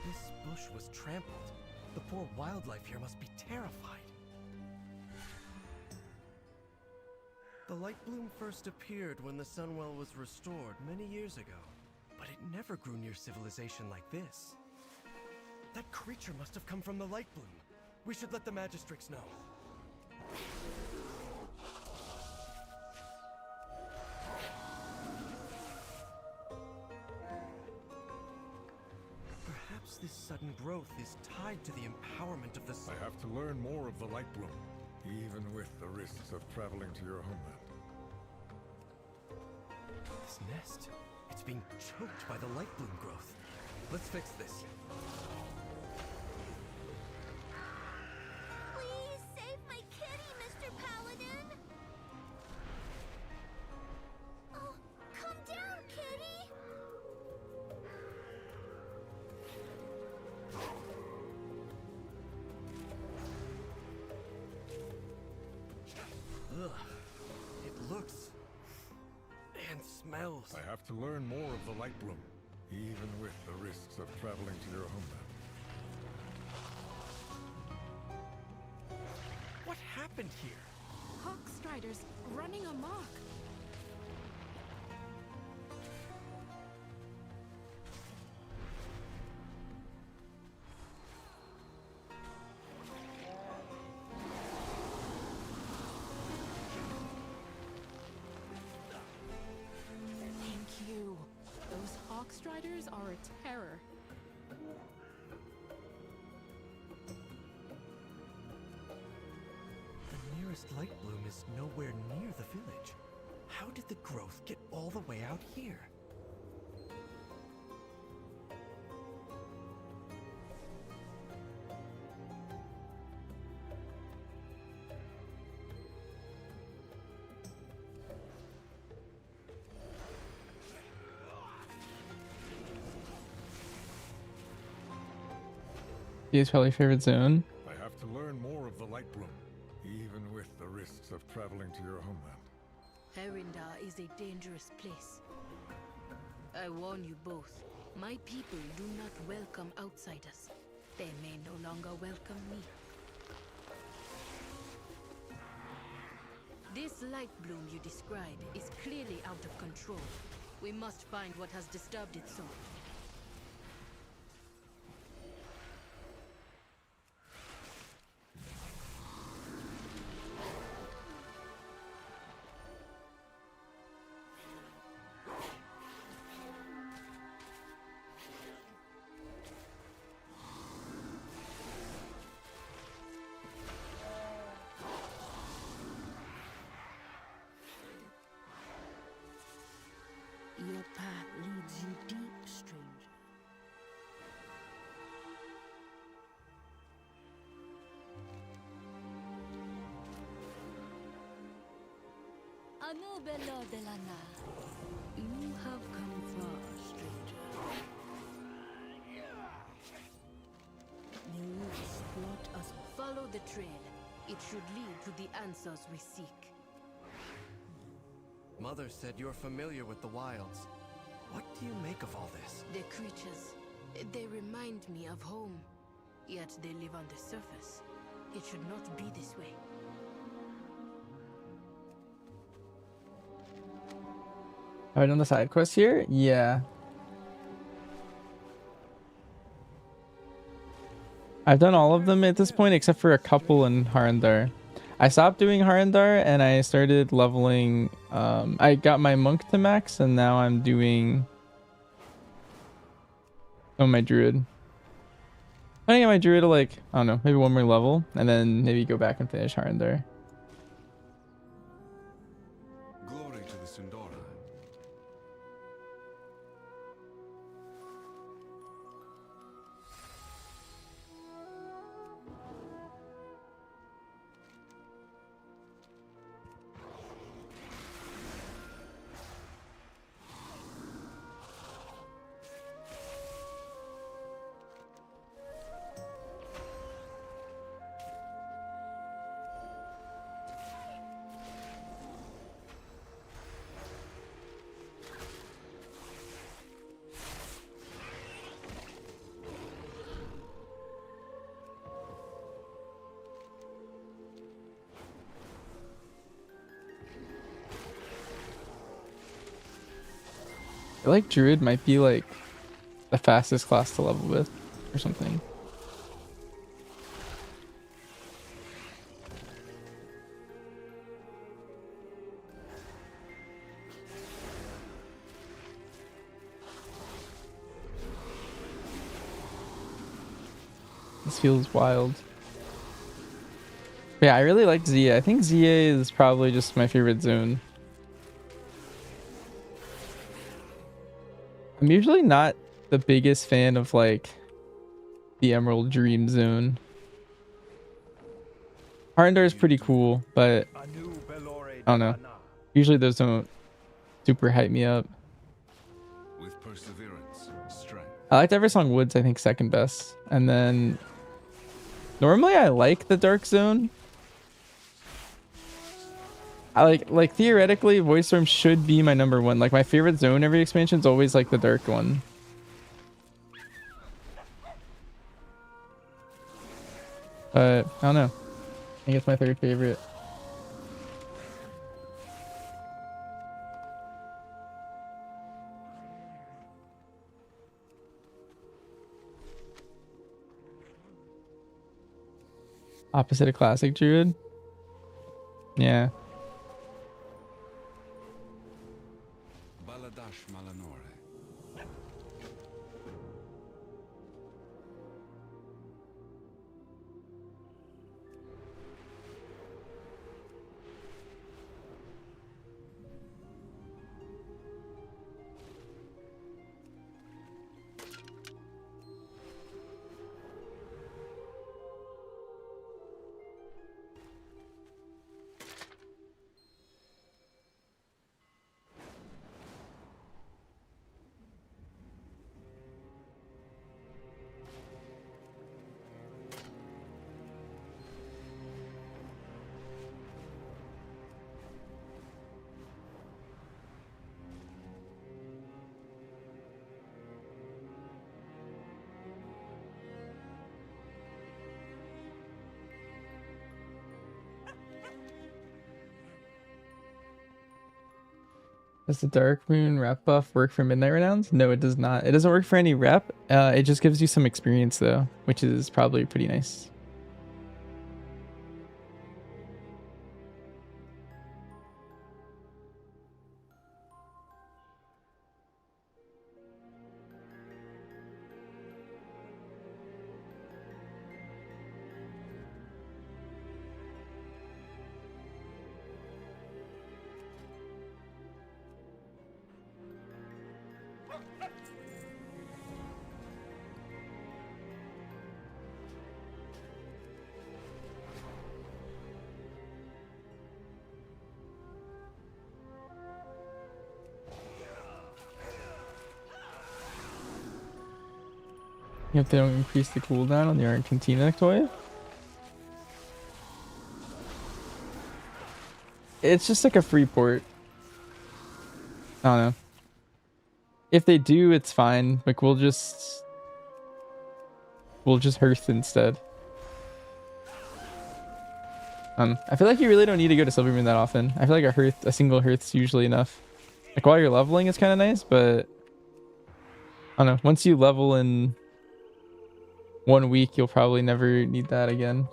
This bush was trampled. The poor wildlife here must be terrified. The light bloom first appeared when the Sunwell was restored many years ago, but it never grew near civilization like this. That creature must have come from the light bloom. We should let the magistrates know. Perhaps this sudden growth is tied to the empowerment of the sun. I have to learn more of the light bloom, even with the risks of traveling to your homeland. This nest, it's being choked by the light bloom growth. Let's fix this. Please save my kitty, Mr. Paladin! Oh, come down, kitty! Ugh. It looks and smells. I have to learn more of the light bloom, even with the risks of traveling to your homeland. What happened here? Hawk Striders running amok. Thank you. Those Hawk Striders are a terror. The nearest light bloom is nowhere near the village. How did the growth get all the way out here? His probably favorite zone. I have to learn more of the light bloom, even with the risks of traveling to your homeland. Herindar is a dangerous place. I warn you both. My people do not welcome outsiders. They may no longer welcome me. This light bloom you describe is clearly out of control. We must find what has disturbed it so. Your path leads you deep, Anu bello de la na. You have come far, stranger. The roots blot us. Follow the trail. It should lead to the answers we seek. Mother said you're familiar with the wilds. What do you make of all this? The creatures, they remind me of home. Yet they live on the surface. It should not be this way. Have I done the side quest here? Yeah. I've done all of them at this point except for a couple in Harandar. I stopped doing Harandar and I started leveling. I got my monk to max and now I'm doing my druid. I get my druid to like, I don't know, maybe one more level and then maybe go back and finish Harandar. Glory to the Sindora. I feel like druid might be like the fastest class to level with or something. This feels wild. But yeah, I really like Zia. I think Zia is probably just my favorite zone. I'm usually not the biggest fan of like the Emerald Dream Zone. Harandar is pretty cool, but I don't know. Usually those don't super hype me up. With perseverance, strength. I liked Eversong Woods, I think, second best. And then normally I like the Dark Zone. I like theoretically Void Storm should be my number one. Like my favorite zone every expansion is always like the dark one. But I don't know. I think it's my third favorite. Opposite of classic druid. Yeah. Baladash Malanore. Does the Dark Moon rep buff work for Midnight Renowns? No, it does not. It doesn't work for any rep. It just gives you some experience though, which is probably pretty nice. If they don't increase the cooldown on the Argentina toy. It's just like a free port. I don't know. If they do, it's fine. Like we'll just hearth instead. I feel like you really don't need to go to Silvermoon that often. I feel like a single hearth's usually enough. Like while you're leveling, it's kind of nice, but I don't know. Once you level in 1 week, you'll probably never need that again.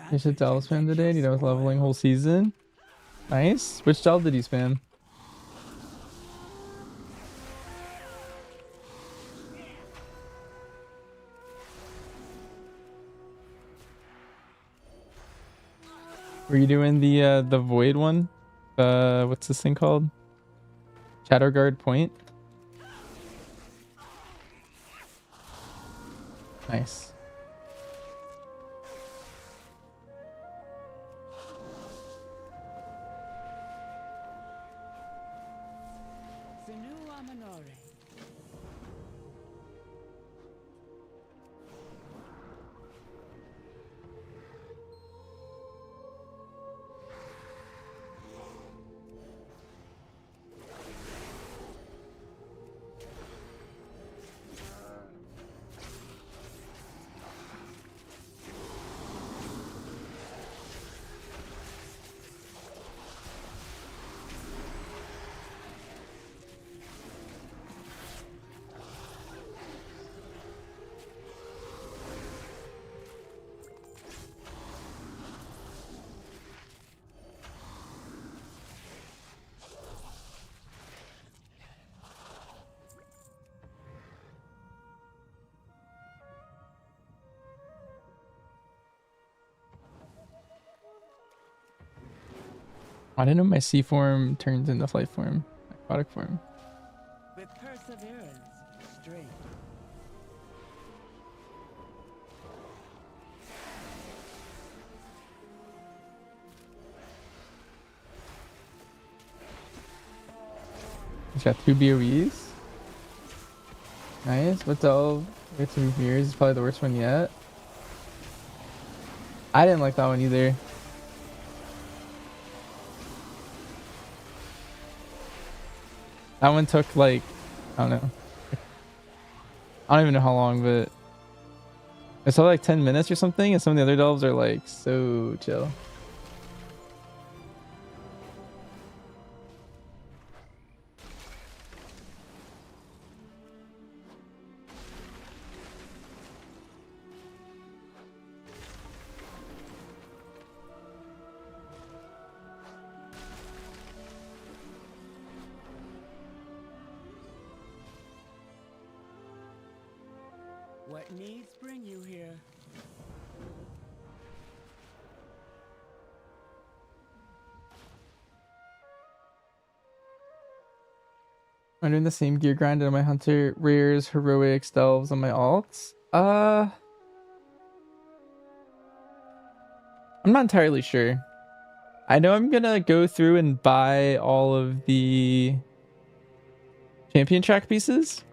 He's a Delve spam today and he was leveling whole season. Nice. Which Delve did he spam? Were you doing the void one? What's this thing called? Shadowguard Point? Nice. I didn't know my C form turns into flight form, aquatic form. With perseverance, strength. He's got 2 BOEs. Nice. What's all? We got 2 mirrors. It's probably the worst one yet. I didn't like that one either. That one took like, I don't know. I don't even know how long, but it's all like 10 minutes or something, and some of the other delves are like so chill. What needs bring you here? I'm doing the same gear grind on my hunter, rares, heroics, delves on my alts. I'm not entirely sure. I know I'm gonna go through and buy all of the champion track pieces.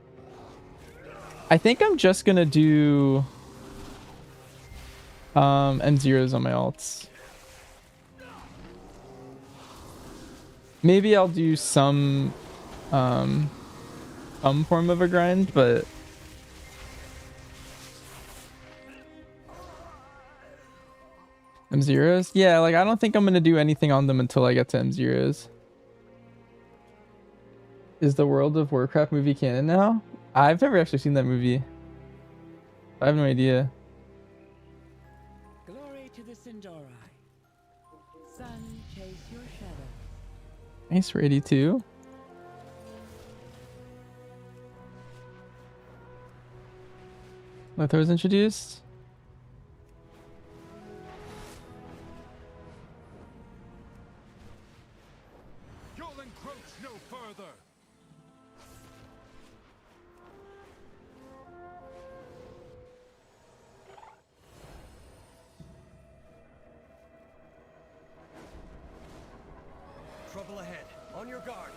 I think I'm just gonna do M0s on my alts. Maybe I'll do some form of a grind, but M0s? Yeah, like I don't think I'm gonna do anything on them until I get to M0s. Is the World of Warcraft movie canon now? I've never actually seen that movie. I have no idea. Glory to the Sindori. Sun, chase your shadow. Nice for 82. Lethal was introduced. You'll encroach no further. Trouble ahead. On your guard.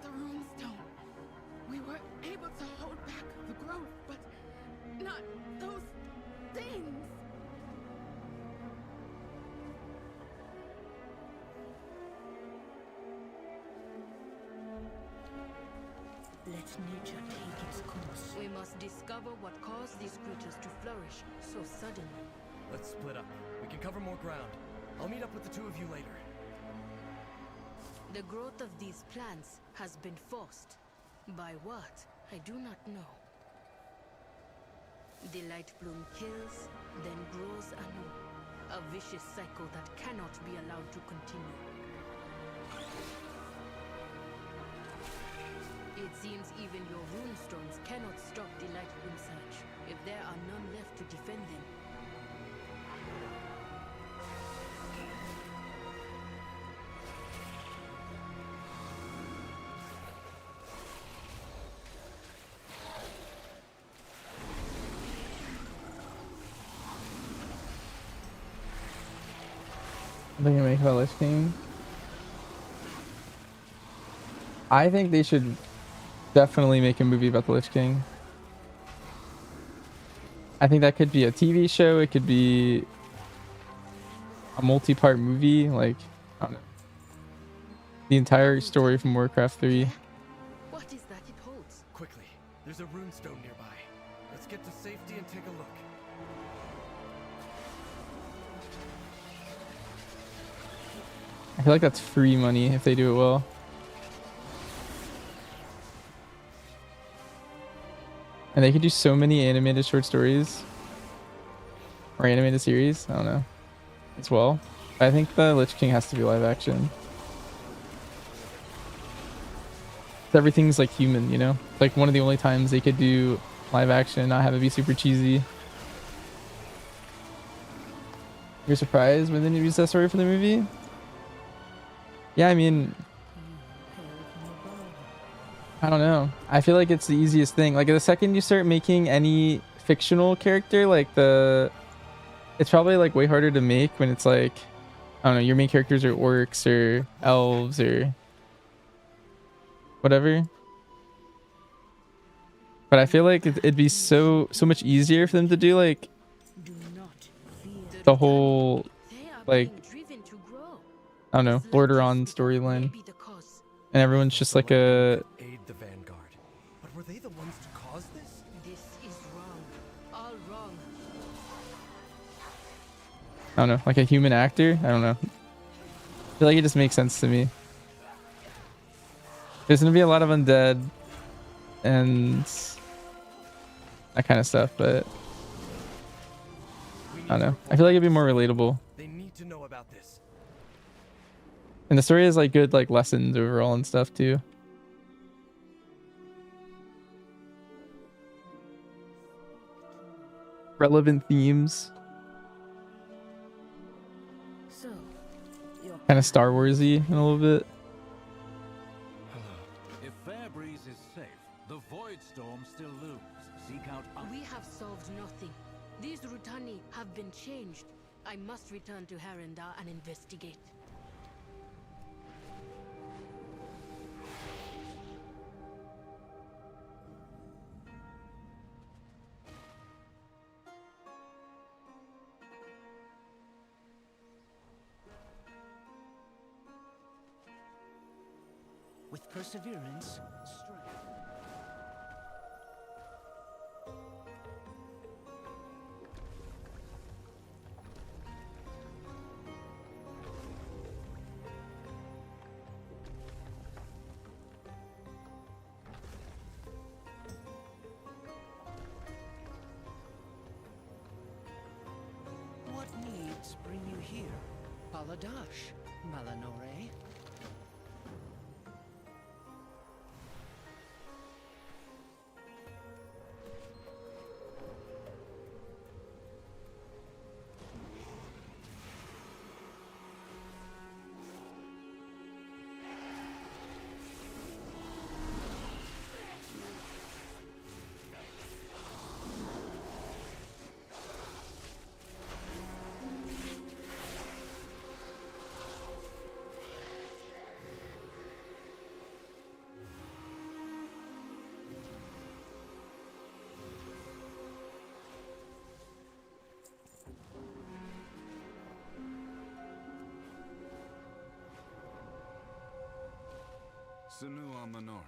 The runestone. We were able to hold back the growth, but not those things. Let nature take its course. We must discover what caused these creatures to flourish so suddenly. Let's split up. We can cover more ground. I'll meet up with the two of you later. The growth of these plants has been forced. By what? I do not know. The light bloom kills, then grows anew. A vicious cycle that cannot be allowed to continue. It seems even your runestones cannot stop the light bloom surge, if there are none left to defend them. I think I make about Lich King. I think they should definitely make a movie about the Lich King. I think that could be a TV show. It could be a multi-part movie. Like, I don't know. The entire story from Warcraft 3. What is that it holds? Quickly, there's a runestone nearby. Let's get to safety and take a look. I feel like that's free money if they do it well. And they could do so many animated short stories. Or animated series. I don't know. As well. I think the Lich King has to be live action. Everything's like human, you know? Like one of the only times they could do live action and not have it be super cheesy. You're surprised when they use that story for the movie? Yeah, I mean, I don't know. I feel like it's the easiest thing. Like the second you start making any fictional character, like it's probably like way harder to make when it's like, I don't know, your main characters are orcs or elves or whatever. But I feel like it'd be so much easier for them to do like the whole like, I don't know, Lordaeron storyline. And everyone's just like a Aid the Vanguard. But were they the ones to cause this? This is wrong. All wrong. I don't know, like a human actor? I don't know. I feel like it just makes sense to me. There's gonna be a lot of undead and that kind of stuff, but I don't know. I feel like it'd be more relatable. They need to know about this. And the story has like good like lessons overall and stuff too. Relevant themes. So, Kind of Star Warsy in a little bit. If Fairbreeze is safe, the Void Storm still looms. Seek out we have solved nothing. These Rutani have been changed. I must return to Harendar and investigate. With perseverance, strength. What needs bring you here? Baladash, Malanore. Senua Manore.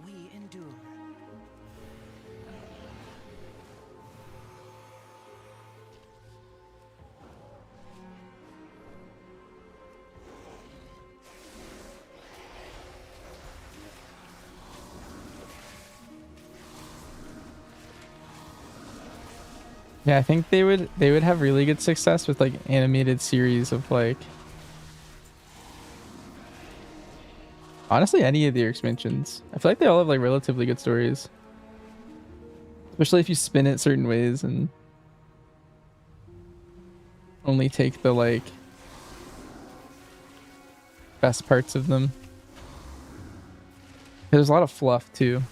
We endure. Yeah, I think they would have really good success with like animated series of like honestly any of the expansions. I feel like they all have like relatively good stories. Especially if you spin it certain ways and only take the like best parts of them. There's a lot of fluff too.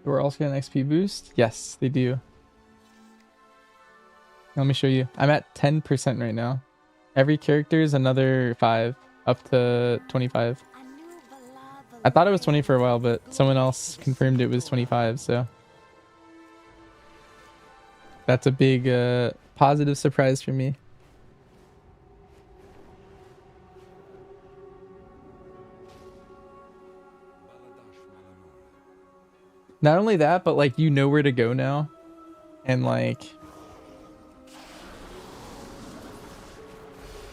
We're also getting an XP boost? Yes, they do. Let me show you. I'm at 10% right now. Every character is another 5, up to 25. I thought it was 20 for a while, but someone else confirmed it was 25, so that's a big positive surprise for me. Not only that, but like you know where to go now, and like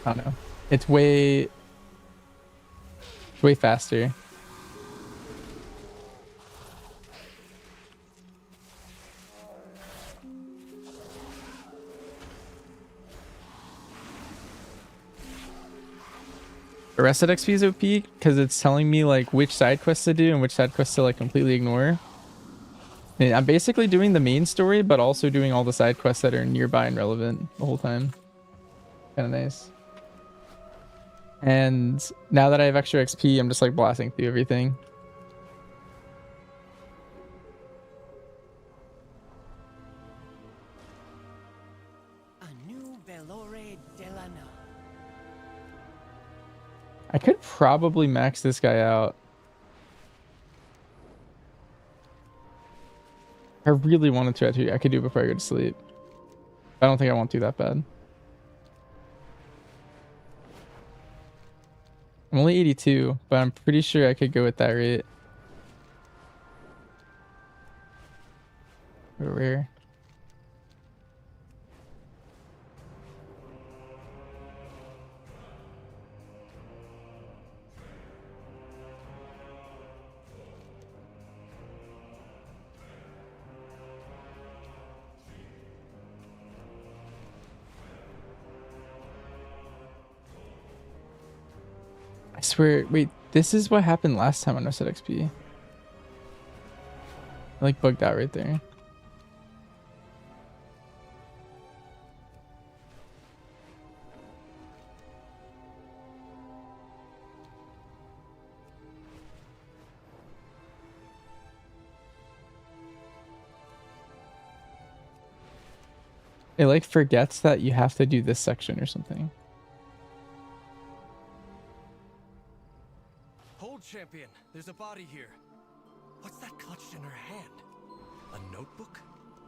I don't know, it's way faster. Arrested XP is OP because it's telling me like which side quests to do and which side quests to like completely ignore. And I'm basically doing the main story, but also doing all the side quests that are nearby and relevant the whole time. Kind of nice. And now that I have extra XP, I'm just like blasting through everything. know. I could probably max this guy out. I really wanted to actually. I could do it before I go to sleep. I don't think I won't do that bad. I'm only 82, but I'm pretty sure I could go at that rate. Rare. I swear, wait, this is what happened last time on Reset XP. I like bugged out right there. It like forgets that you have to do this section or something. Hold, champion. There's a body here. What's that clutched in her hand? A notebook?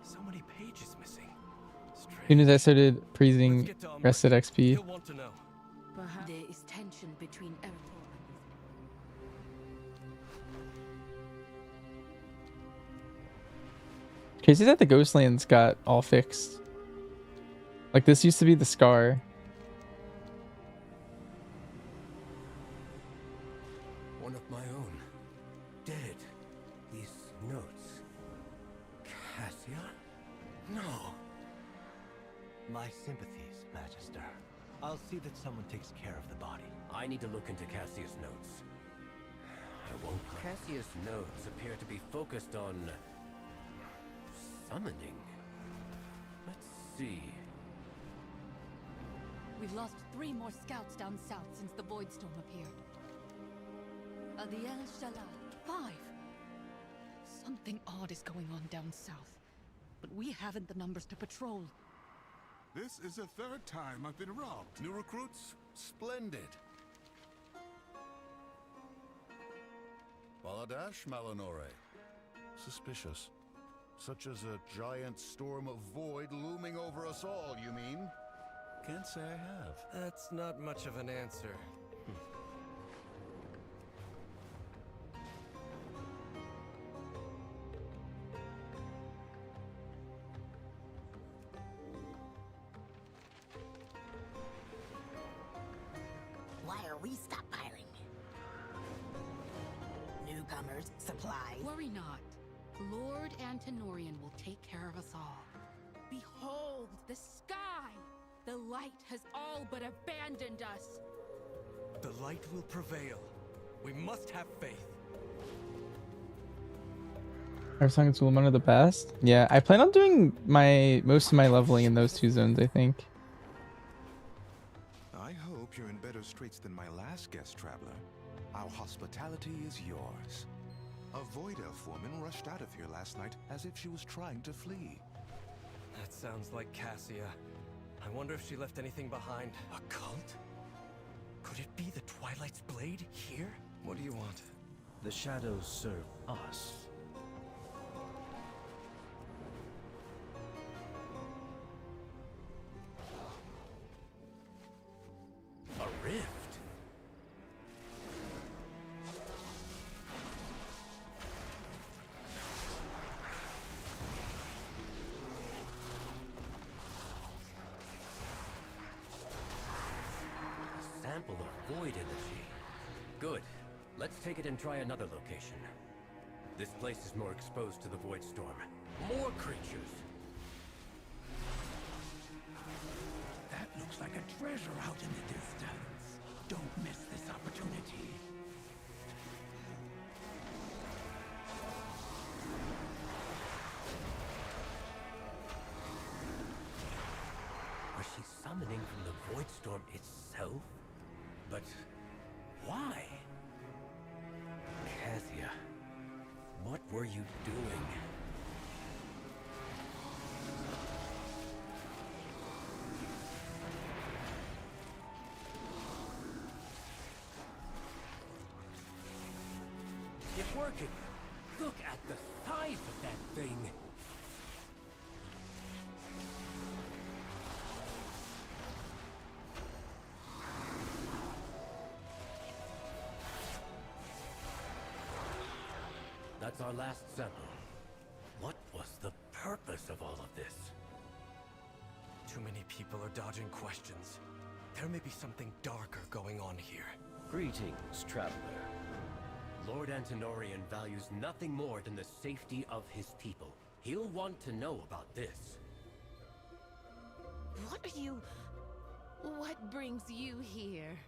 So many pages missing. As soon as I started praising Reset XP, He'll want to know. Perhaps there is tension between Eretor and his crazy that the Ghostlands got all fixed. Like this used to be the Scar. One of my own. Dead. These notes. Cassia? No. My sympathies, Magister. I'll see that someone takes care of the body. I need to look into Cassia's notes. I won't. Cassia's notes appear to be focused on summoning. Let's see. We've lost 3 more scouts down south since the Void Storm appeared. Adiel Shalal, 5. Something odd is going on down south, but we haven't the numbers to patrol. This is the 3rd time I've been robbed. New recruits? Splendid. Baladash Malinore. Suspicious. Such as a giant storm of void looming over us all, you mean? Can't say I have. That's not much of an answer. Why are we stockpiling? Newcomers, supplies. Worry not. Lord Antenorian will take care of us all. Behold the sky! The light has all but abandoned us. The light will prevail. We must have faith. Eversong and Suleiman are the best. Yeah, I plan on doing most of my leveling in those 2 zones, I think. I hope you're in better straits than my last guest traveler. Our hospitality is yours. A Void Elf woman rushed out of here last night as if she was trying to flee. That sounds like Cassia. I wonder if she left anything behind. A cult? Could it be the Twilight's blade here? What do you want? The shadows serve us. A rift? Sample of void energy. Good. Let's take it and try another location. This place is more exposed to the void storm. More creatures. That looks like a treasure out in the distance. Don't miss this opportunity. Was she summoning from the void storm itself? But why? Cassia, what were you doing? working. Look at the size of that thing. That's our last sample. What was the purpose of all of this? Too many people are dodging questions. There may be something darker going on here. Greetings, traveler. Lord Antenorian values nothing more than the safety of his people. He'll want to know about this. What brings you here?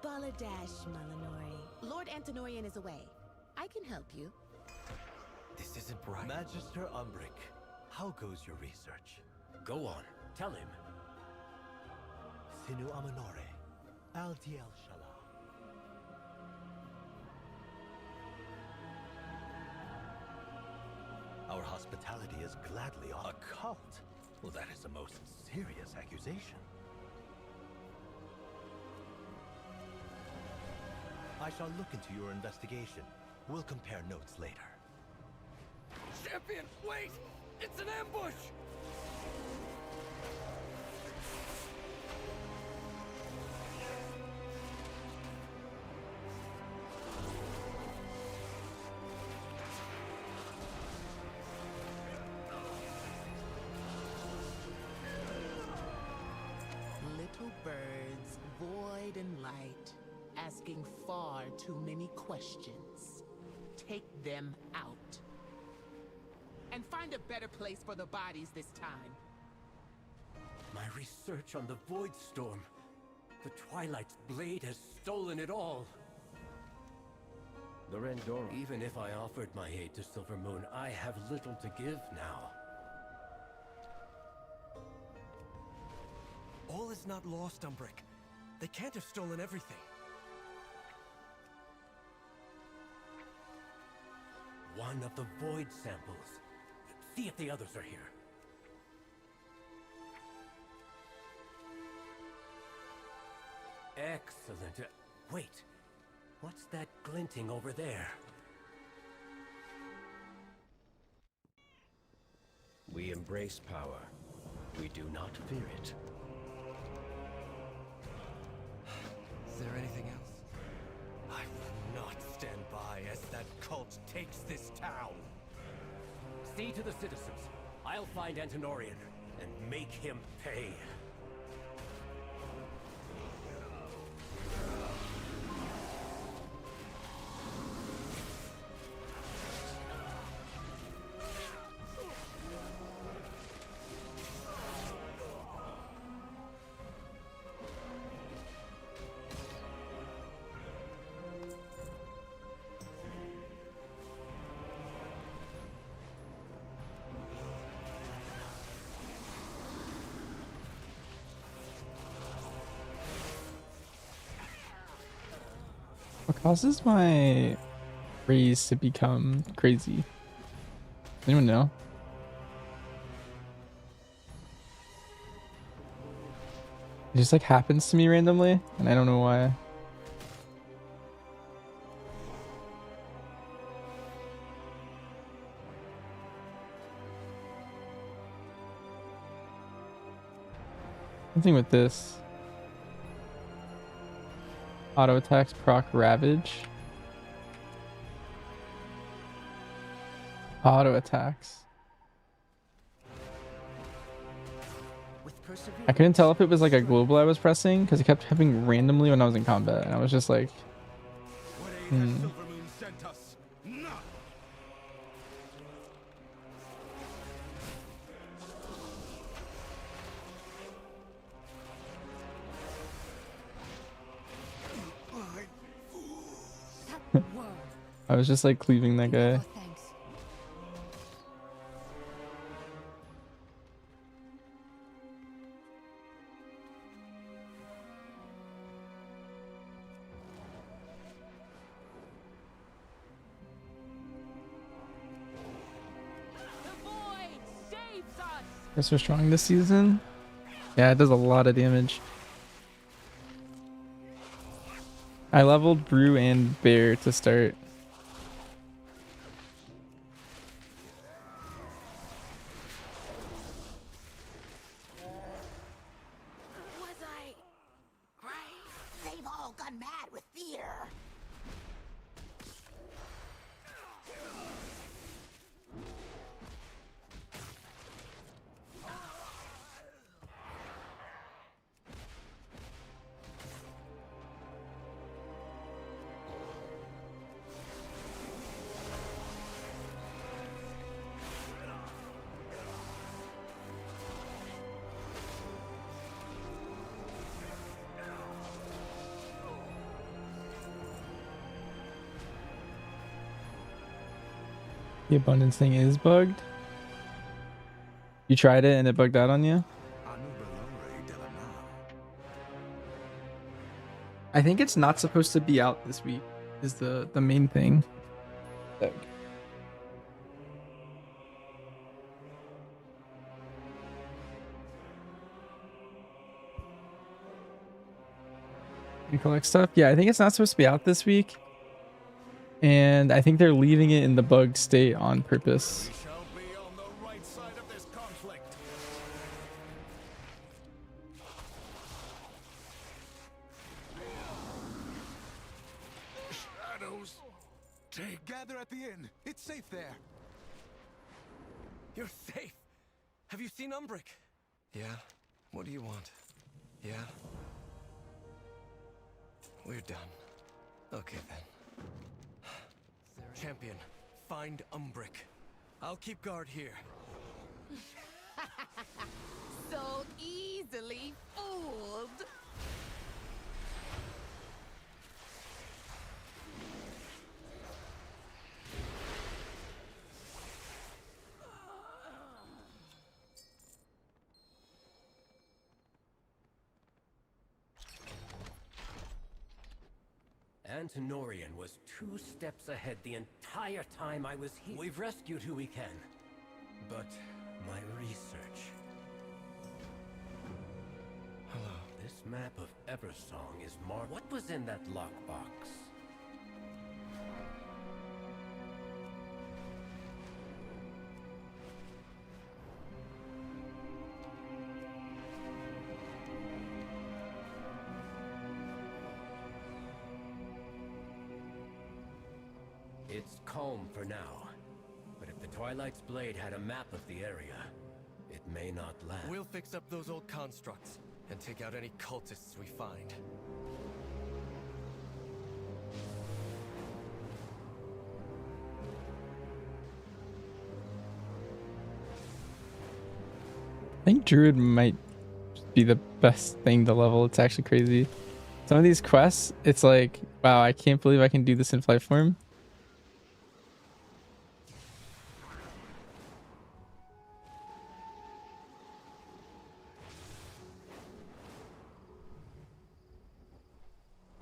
Baladash, Malinori. Lord Antenorian is away. I can help you. This isn't right. Magister Umbric, how goes your research? Go on, tell him. Sinu Amanore, Aldiel Shala. Our hospitality is gladly a cult. Well, that is a most serious accusation. I shall look into your investigation. We'll compare notes later. Champion, wait! It's an ambush! Little birds, void and light, asking far too many questions. Take them out. And find a better place for the bodies this time. My research on the Void Storm. The Twilight's blade has stolen it all. The Rendora. Even if I offered my aid to Silvermoon, I have little to give now. All is not lost, Umbric. They can't have stolen everything. One of the Void samples. See if the others are here. Excellent. Wait. What's that glinting over there? We embrace power. We do not fear it. Is there anything else? I will not stand by as that cult takes this town. See to the citizens. I'll find Antenorian and make him pay. What causes my rays to become crazy? Does anyone know? It just like happens to me randomly, and I don't know why. Something with this. Auto attacks proc ravage. Auto attacks. I couldn't tell if it was like a global I was pressing because it kept happening randomly when I was in combat, and I was just like, I was just like cleaving that guy. Guess we're strong this season. Yeah, it does a lot of damage. I leveled Brew and Bear to start. The abundance thing is bugged. You tried it and it bugged out on you? I think it's not supposed to be out this week is the main thing. You collect stuff? Yeah, I think it's not supposed to be out this week. And I think they're leaving it in the bug state on purpose. Shadows. Gather at the inn. It's safe there. You're safe. Have you seen Umbric? Yeah. What do you want? Yeah. We're done. Okay then. Champion, find Umbric. I'll keep guard here. So easily fooled. Antinorian was 2 steps ahead the entire time I was here. We've rescued who we can. But my research... Hello. This map of Eversong is marked... What was in that lockbox? It's calm for now, but if the Twilight's blade had a map of the area, it may not last. We'll fix up those old constructs and take out any cultists we find. I think Druid might be the best thing to level. It's actually crazy. Some of these quests, it's like, wow, I can't believe I can do this in flight form.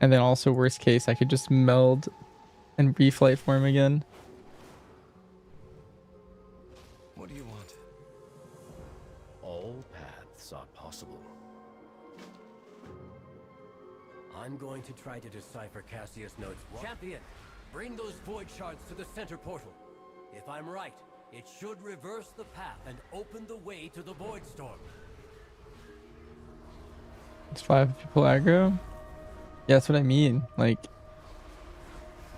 And then also worst case, I could just meld and reflight form again. What do you want? All paths are possible. I'm going to try to decipher Cassius' notes. Champion, bring those void shards to the center portal. If I'm right, it should reverse the path and open the way to the void storm. It's 5 people aggro. Yeah, that's what I mean. Like,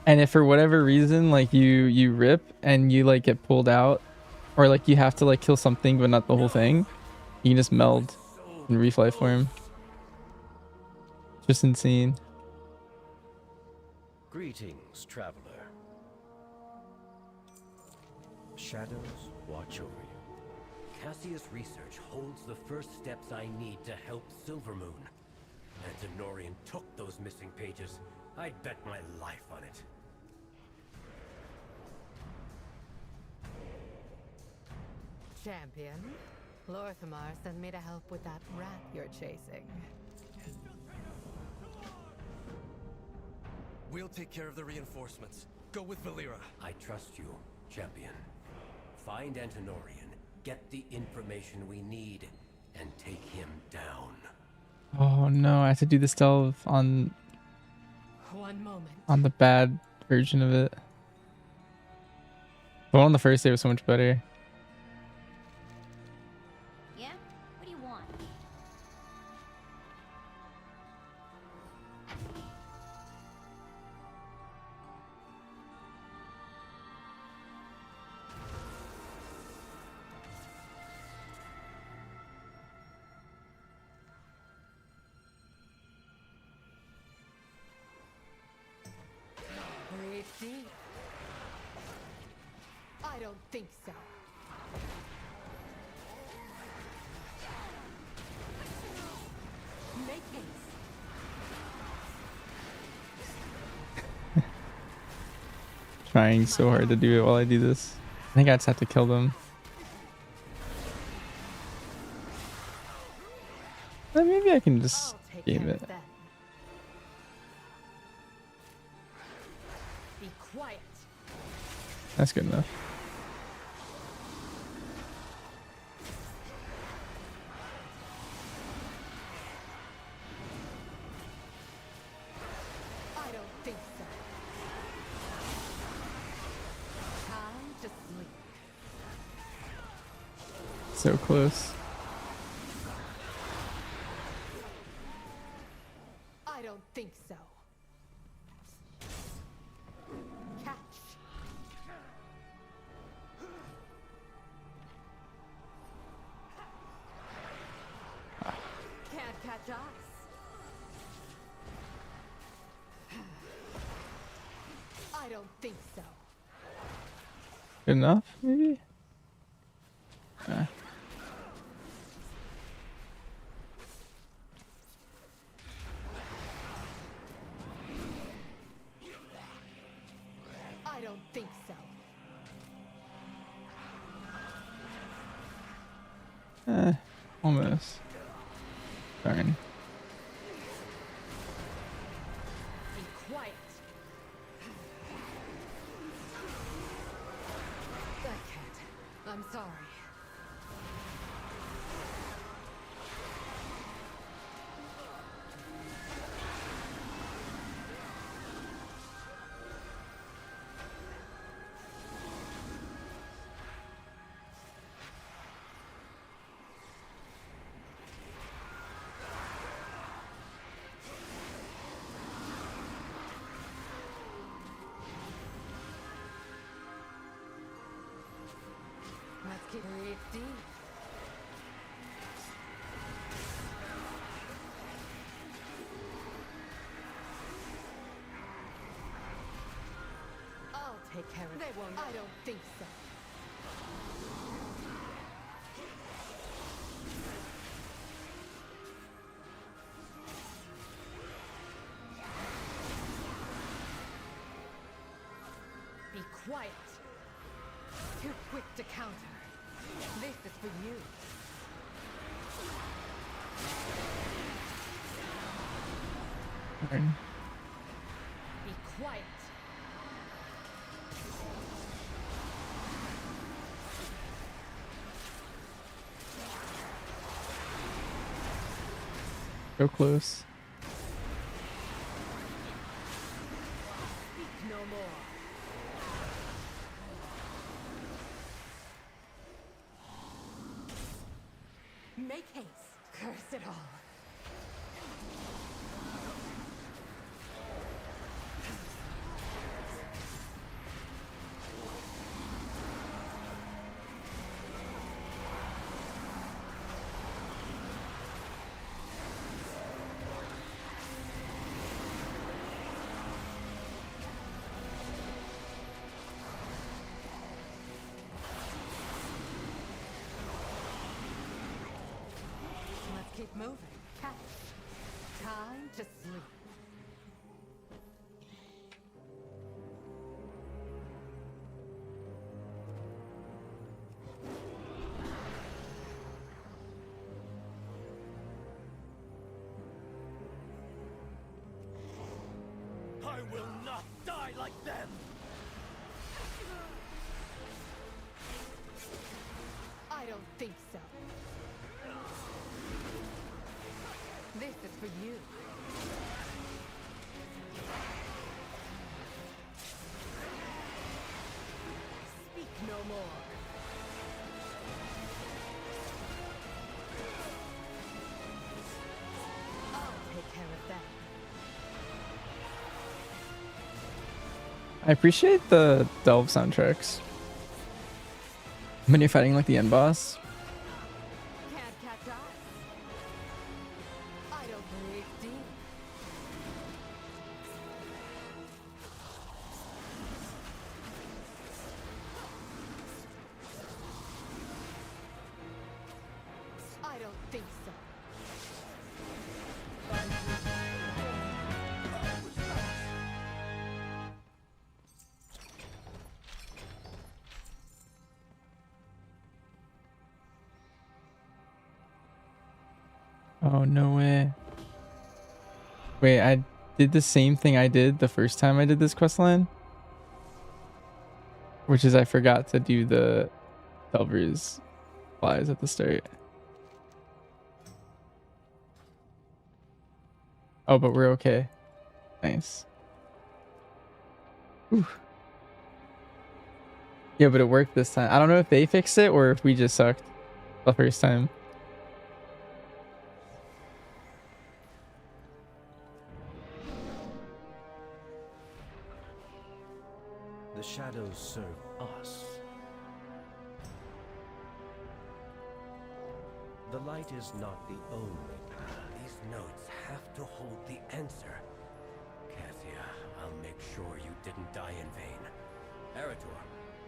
and if for whatever reason, like you rip and you like get pulled out, or like you have to like kill something but not the whole thing, you can just meld and reflight form. Just insane. Greetings, traveler. Shadows watch over you. Cassius' research holds the first steps I need to help Silvermoon. Antinorian took those missing pages. I'd bet my life on it. Champion, Lorthamar sent me to help with that rat you're chasing. We'll take care of the reinforcements. Go with Valera. I trust you, Champion. Find Antinorian, get the information we need, and take him down. Oh no, I have to do this delve on One moment. on the bad version of it. The one on the first day was so much better. Yeah? What do you want? Breathe deep. I don't think so. Make haste. Trying so hard to do it while I do this. think I just have to kill them. Maybe I can just game it. Be quiet. That's good enough. I don't think so. Time to sleep. So close. I don't think so. Catch. Can't catch us. I don't think so. Good enough, maybe? Ah. I don't think so. Almost. Darn. Be quiet. I can't. I'm sorry. Let's get real deep. I'll take care of it. They won't. I don't think so. Be quiet. Too quick to counter. This is for you. Darn. Be quiet. So close. Speak no more. Make haste. Curse it all. Let's keep moving. Catch. Time to sleep. I will not die like them! I don't think so. This is for you. Speak no more. I'll take care of that. I appreciate the Delve soundtracks. When you're fighting like the end boss. Can't catch us. I don't breathe deep. I don't think so. Oh, no way. Wait, I did the same thing I did the first time I did this quest line. Which is I forgot to do the Delver's flies at the start. Oh, but we're okay. Nice. Whew. Yeah, but it worked this time. I don't know if they fixed it or if we just sucked the first time. The shadows serve us. The light is not the only path. These notes have to hold the answer. Cassia, I'll make sure you didn't die in vain. Arator,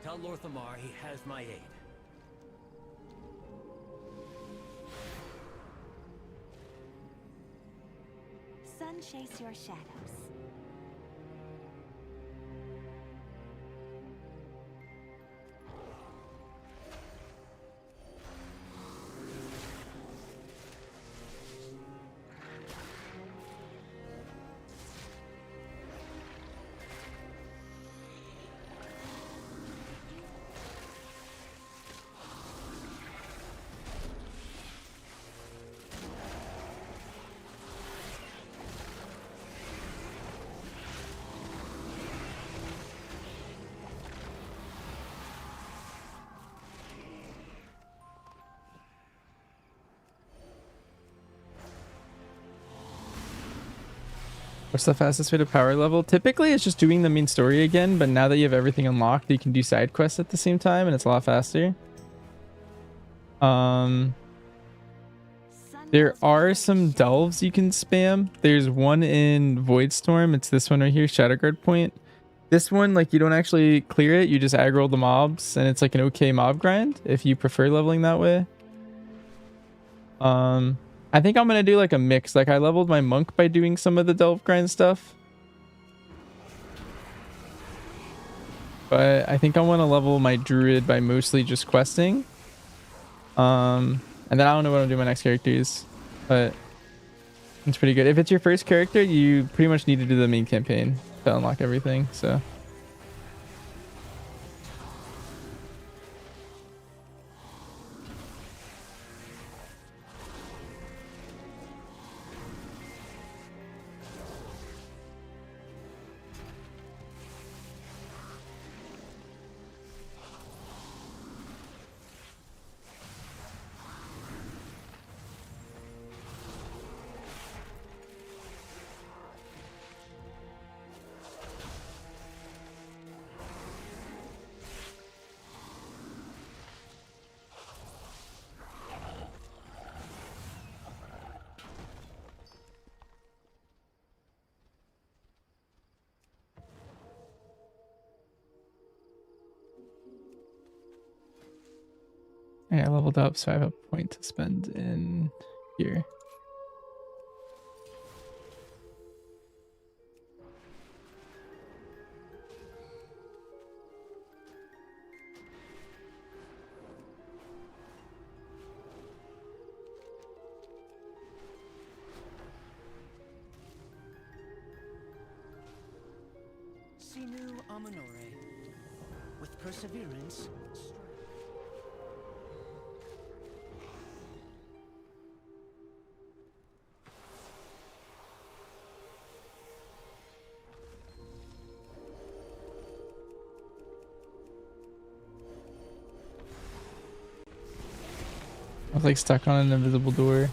tell Lorthamar he has my aid. Sun chase your shadows. What's the fastest way to power level? Typically, it's just doing the main story again, but now that you have everything unlocked, you can do side quests at the same time, and it's a lot faster. There are some delves you can spam. There's one in Voidstorm. It's this one right here, Shadowguard Point. This one, like, you don't actually clear it. You just aggro the mobs, and it's like an okay mob grind if you prefer leveling that way. I think I'm gonna do like a mix. Like, I leveled my monk by doing some of the delve grind stuff, but I think I want to level my druid by mostly just questing. And then I don't know what I'm doing my next characters, but it's pretty good. If it's your first character, you pretty much need to do the main campaign to unlock everything. So. Yeah, I leveled up, so I have a point to spend in here. Sinu Amanore. With perseverance, I was like stuck on an invisible door.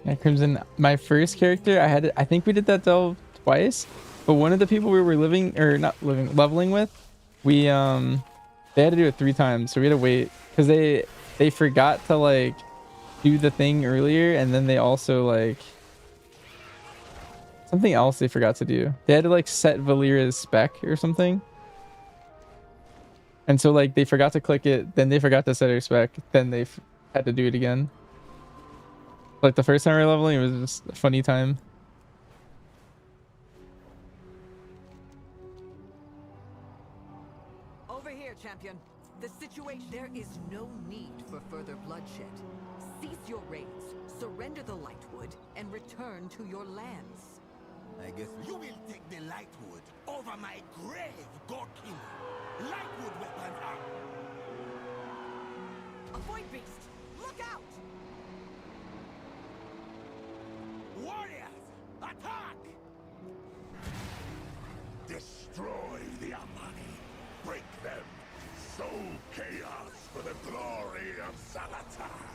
Yeah, Crimson, my first character, I think we did that delve twice, but one of the people we were leveling with, we They had to do it 3 times, so we had to wait because they forgot to like do the thing earlier, and then they also like something else they forgot to do. They had to like set Valera's spec or something. And so like they forgot to click it, then they forgot to set her spec, then they had to do it again. Like the first time we were leveling, it was just a funny time. Over here, champion. The situation. There is no need for further bloodshed. Cease your raids, surrender the Lightwood, and return to your lands. I guess you will take the Lightwood over my grave, God Killer. Lightwood weapons are... A Void Beast! Look out! Warriors, attack! Destroy the Amani. Break them. Sow chaos for the glory of Zalatar.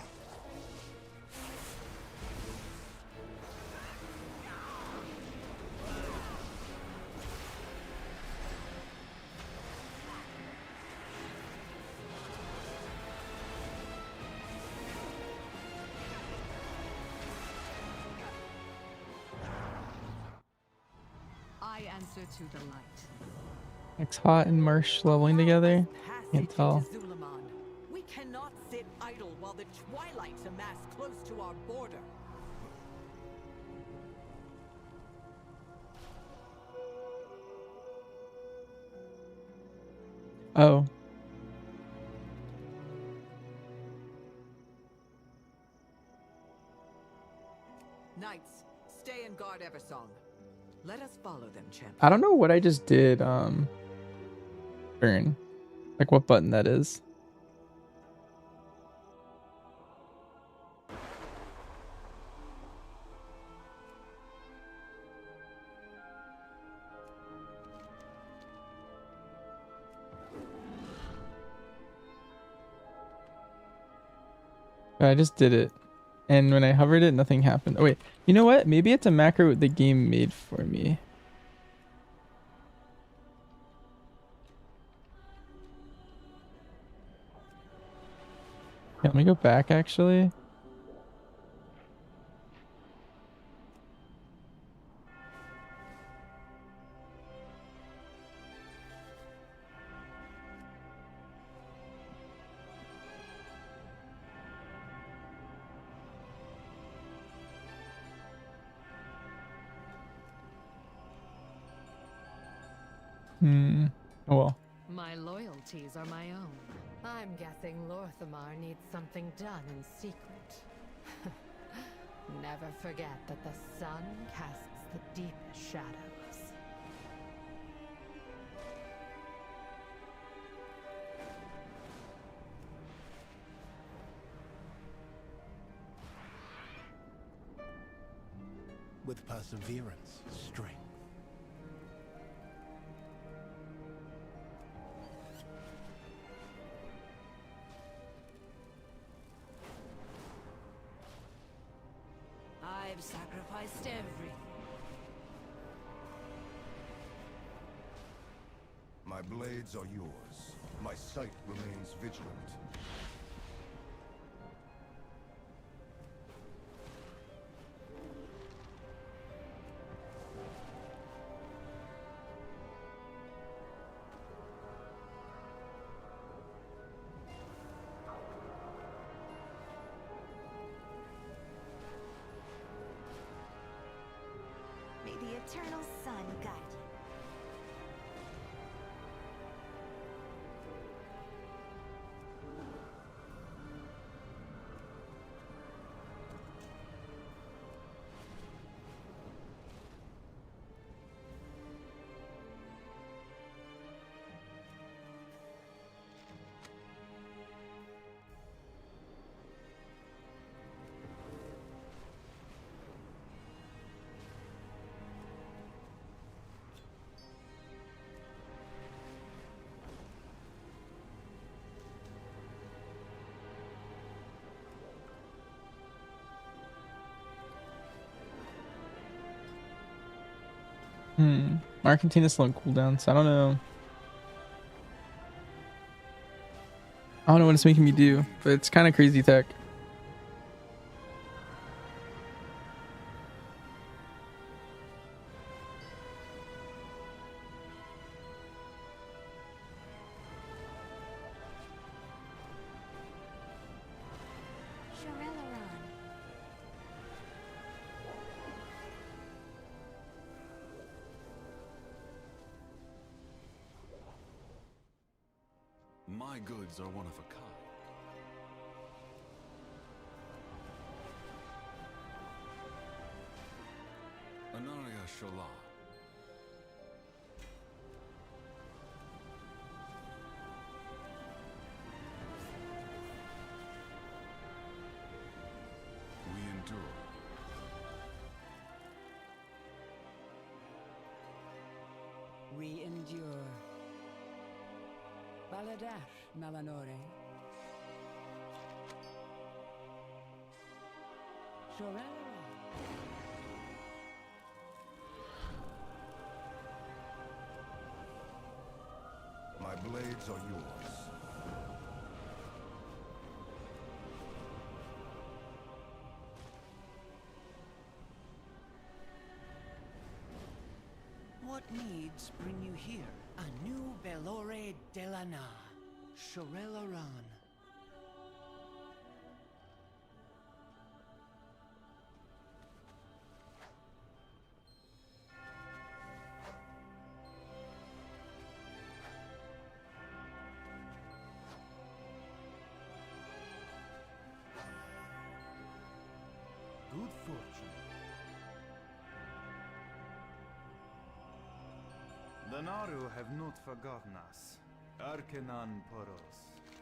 I answer to the light. X-Hot and Marsh leveling together. Can't tell. We cannot sit idle while the Twilights amass close to our border. Oh. Knights, stay and guard Eversong. Let us follow them, champion. I don't know what I just did. Turn. Like what button that is. I just did it. And when I hovered it, nothing happened. Oh wait, you know what? Maybe it's a macro the game made for me. Yeah, let me go back actually. Oh well. My loyalties are my own. I'm guessing Lorthamar needs something done in secret. Never forget that the sun casts the deepest shadows. With perseverance, strength. I've sacrificed everything. My blades are yours. My sight remains vigilant. May the eternal sun guide you. Argentina still on cooldown, so I don't know. I don't know what it's making me do, but it's kind of crazy tech. My goods are one of a kind. Anaria Shola. We endure. We endure. Baladash, Malanore. Shorella. My blades are yours. What needs bring you here? A new Belore Delana, Shorelaran. Good fortune. The Naru have not forgotten us. Arcanan Poros.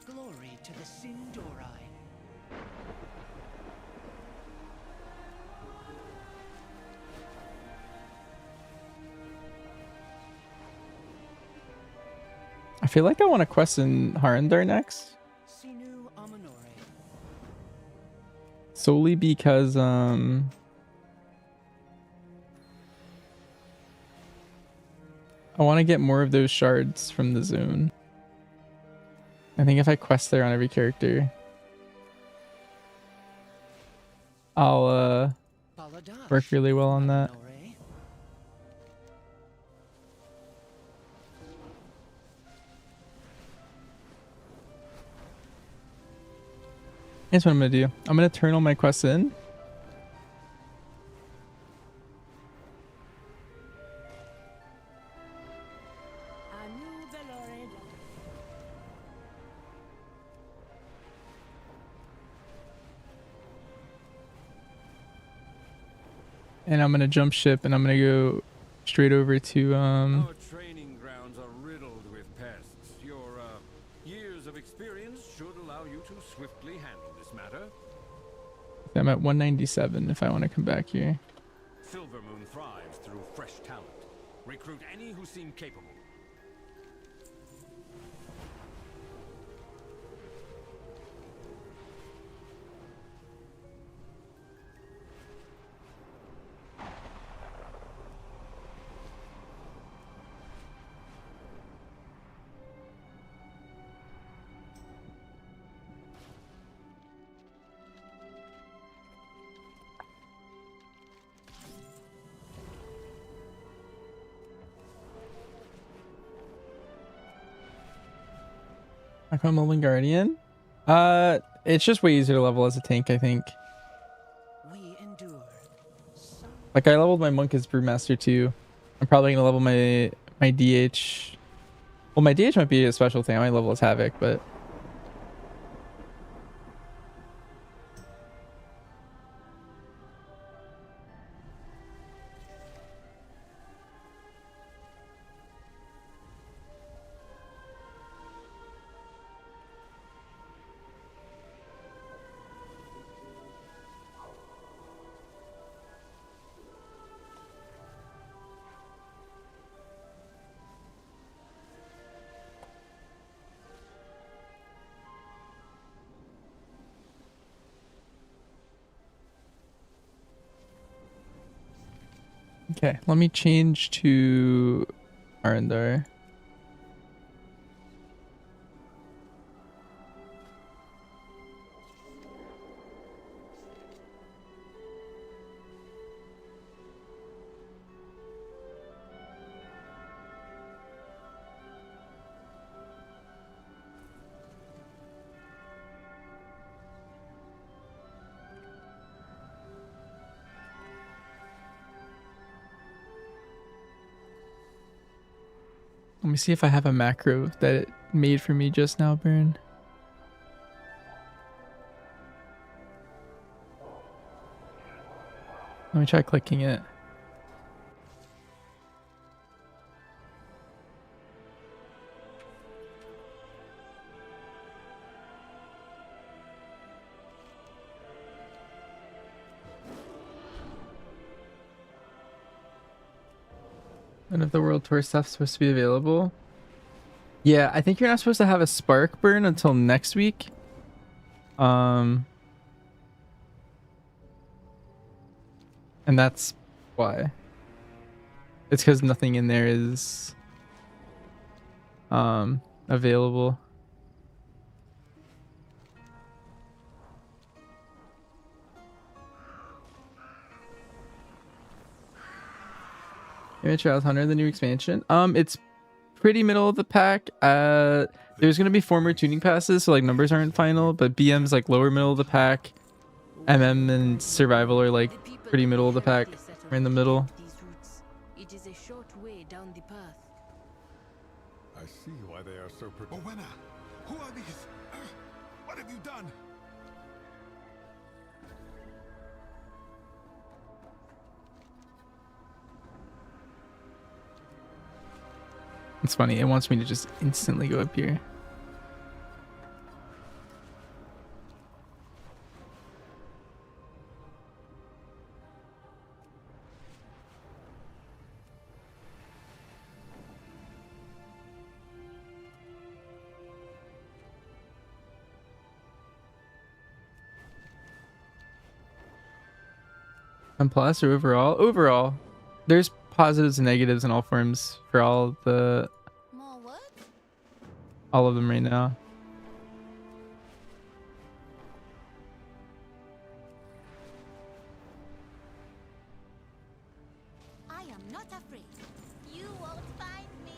Glory to the Sindorai. I feel like I want to quest in Harandar next. Sinu Amanore. Solely because I want to get more of those shards from the zone. I think if I quest there on every character, I'll work really well on that. Here's what I'm gonna do. I'm gonna turn all my quests in. And I'm gonna jump ship and I'm gonna go straight over to Our training grounds are riddled with pests. Your years of experience should allow you to swiftly handle this matter. I'm at 197 if I want to come back here. Silvermoon thrives through fresh talent. Recruit any who seem capable. I'm leveling Guardian. It's just way easier to level as a tank, I think. We endure. Like I leveled my monk as brewmaster too. I'm probably gonna level my DH. Well, my DH might be a special thing. I might level as Havoc, but okay, let me change to Arendar. Let me see if I have a macro that it made for me just now, Burn. Let me try clicking it. None of the World Tour stuff's supposed to be available. Yeah, I think you're not supposed to have a spark burn until next week. And that's why. It's because nothing in there is available. Trials Hunter, the new expansion. It's pretty middle of the pack. There's gonna be former tuning passes, so like numbers aren't final, but BM's like lower middle of the pack. MM and survival are like pretty middle of the pack. We're in the middle. It is a short way down the path. I see why they are so protected. Owena, who are these? What have you done? It's funny, it wants me to just instantly go up here. And plus or overall? Overall. There's positives and negatives in all forms for all of them right now. I am not afraid. You won't find me.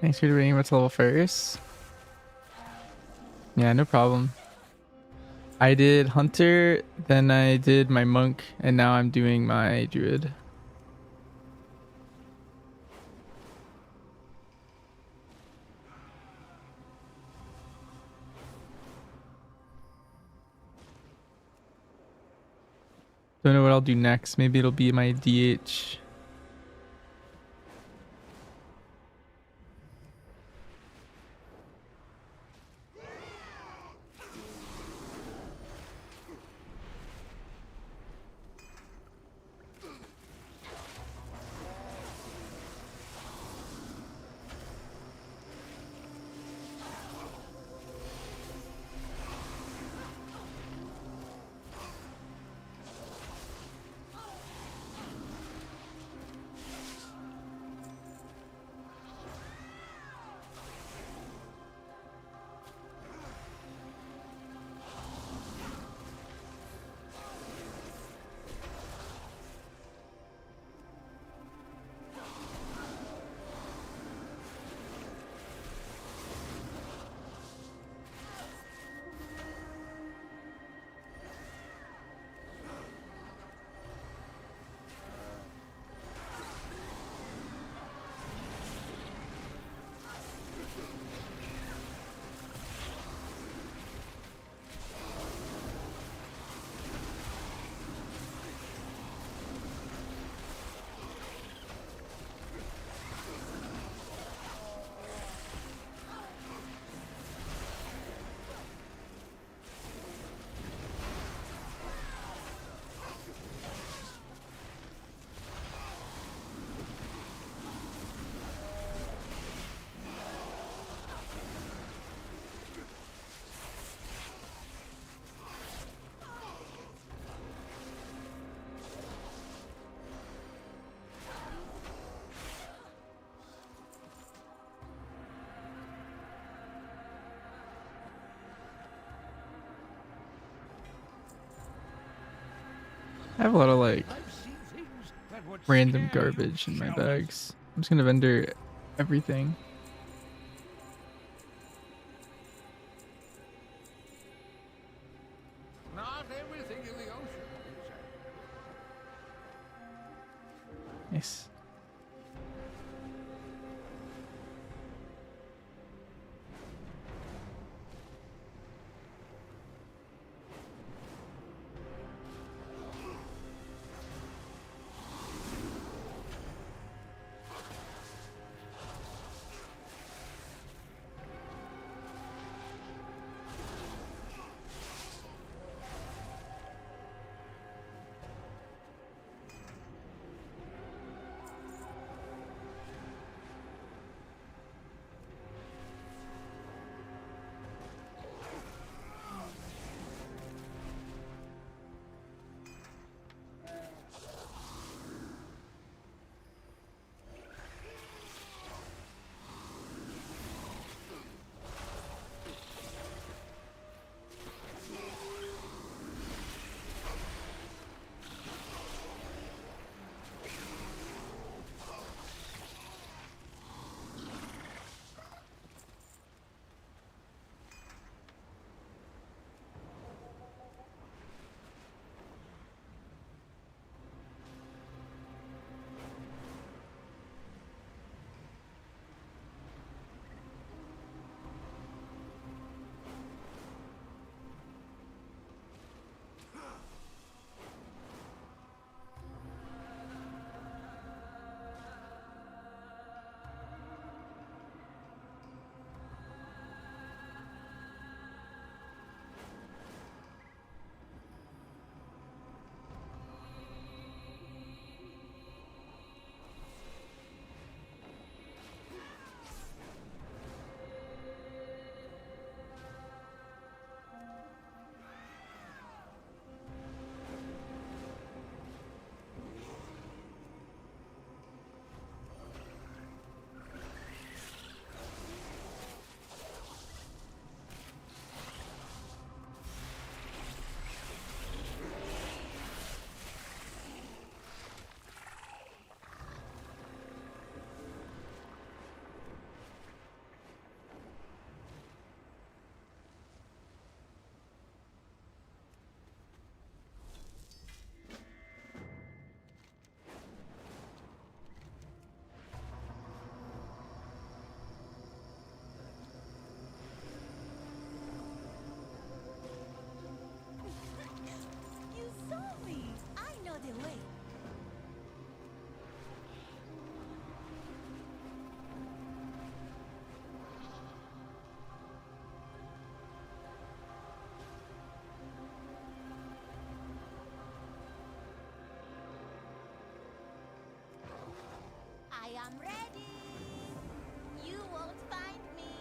Thanks for debating what's level first. Yeah, no problem. I did Hunter, then I did my Monk, and now I'm doing my Druid. Don't know what I'll do next. Maybe it'll be my DH. I have a lot of like I've seen things that would random scare you garbage in my shells. bags. I'm just gonna vendor everything. Not everything in the ocean is Nice. You saw me. I know the way. I am ready. You won't find me.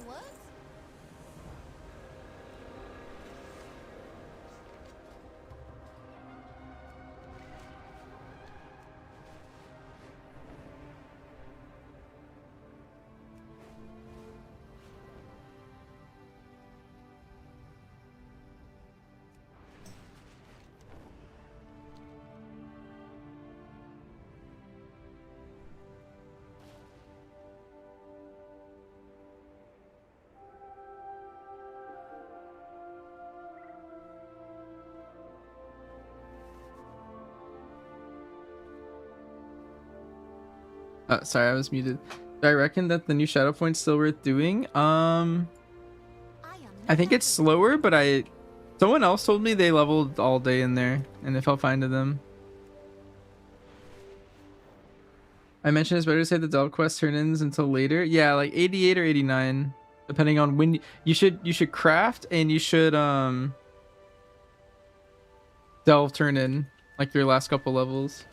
words? Sorry, I was muted. Do I reckon that the new shadow point's still worth doing? I think it's slower, but someone else told me they leveled all day in there and it felt fine to them. I mentioned it's better to say the delve quest turn-ins until later. Yeah, like 88 or 89, depending on when you should craft, and you should delve turn in like your last couple levels.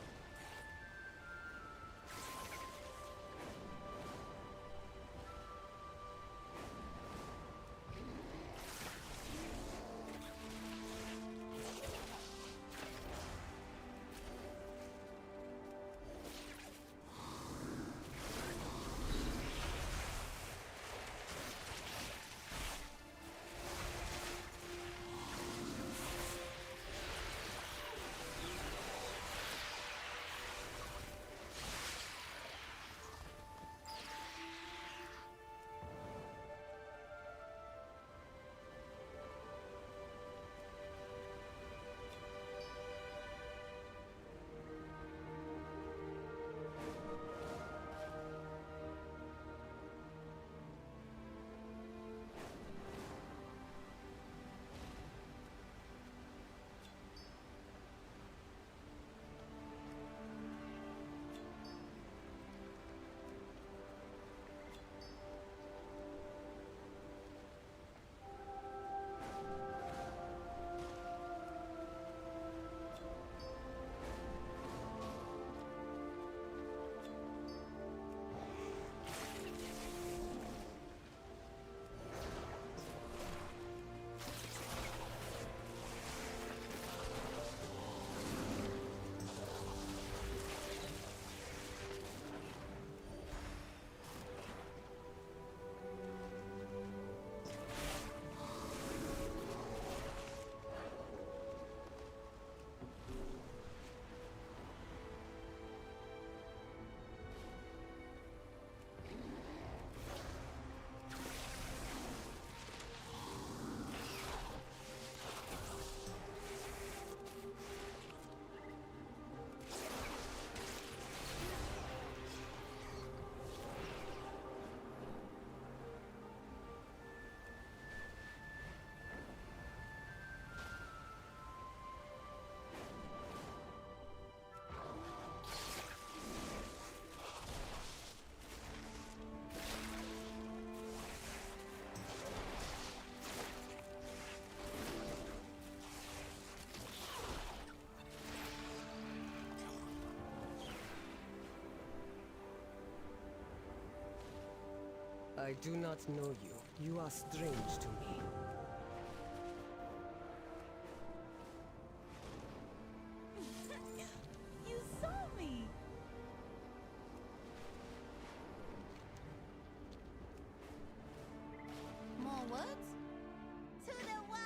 I do not know you. You are strange to me. You saw me! More words? To the wild!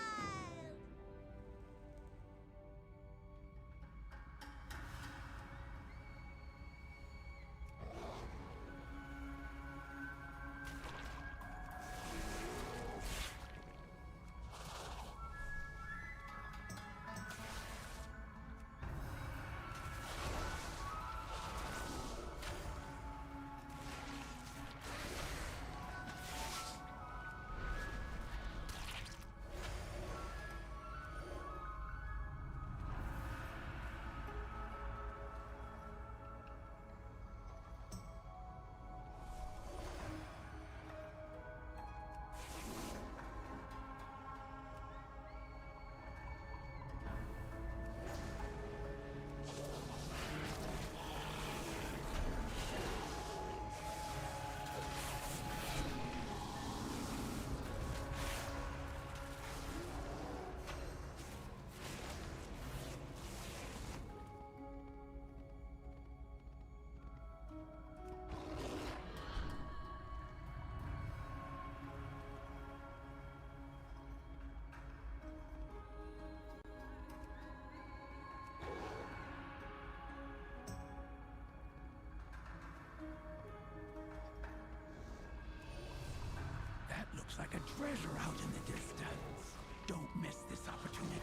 like a treasure out in the distance. Don't miss this opportunity.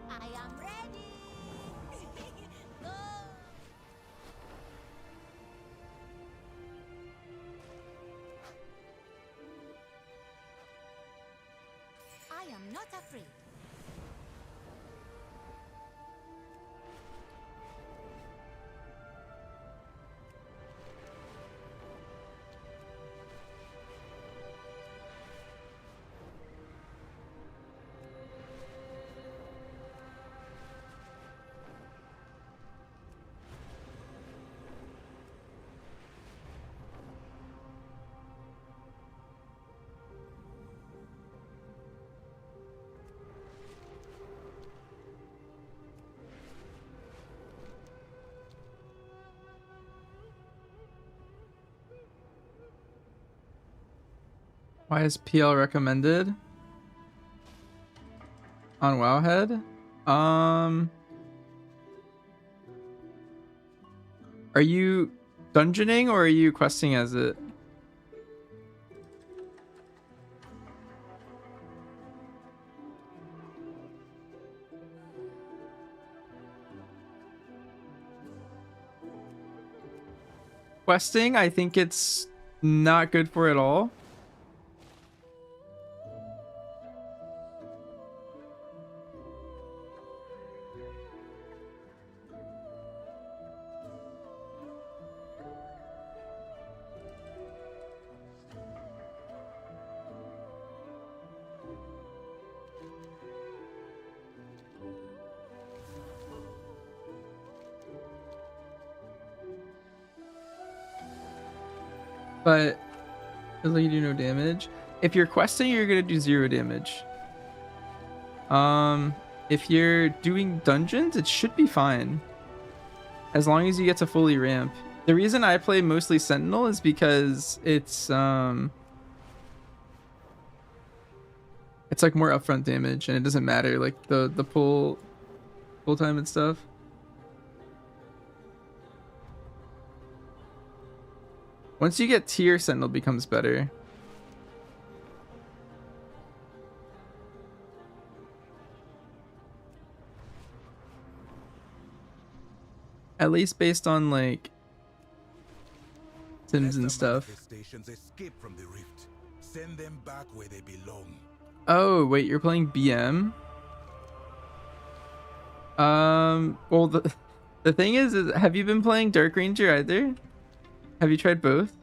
I am ready. Go. I am not afraid. Why is PL recommended on Wowhead? Are you dungeoning or are you questing as it? Questing, I think it's not good for it all. But it'll let you do no damage. If you're questing, you're gonna do 0 damage. If you're doing dungeons, it should be fine. As long as you get to fully ramp. The reason I play mostly Sentinel is because it's like more upfront damage and it doesn't matter like the pull time and stuff. Once you get tier, Sentinel becomes better. At least based on like Sims and stuff. Stations escape from the rift. Send them back where they belong. Oh, wait, you're playing BM? Well the thing is have you been playing Dark Ranger either? Have you tried both?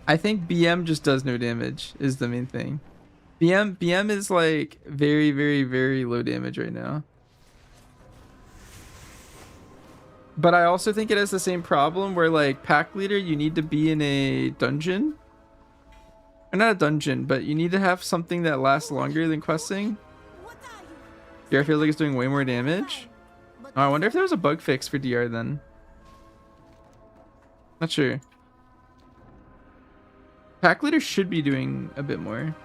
I think BM just does no damage is the main thing. BM is like very, very, very low damage right now. But I also think it has the same problem where like pack leader, you need to be in a dungeon. Or not a dungeon, but you need to have something that lasts longer than questing. DR feels like it's doing way more damage. Oh, I wonder if there was a bug fix for DR then. Not sure. Pack leader should be doing a bit more.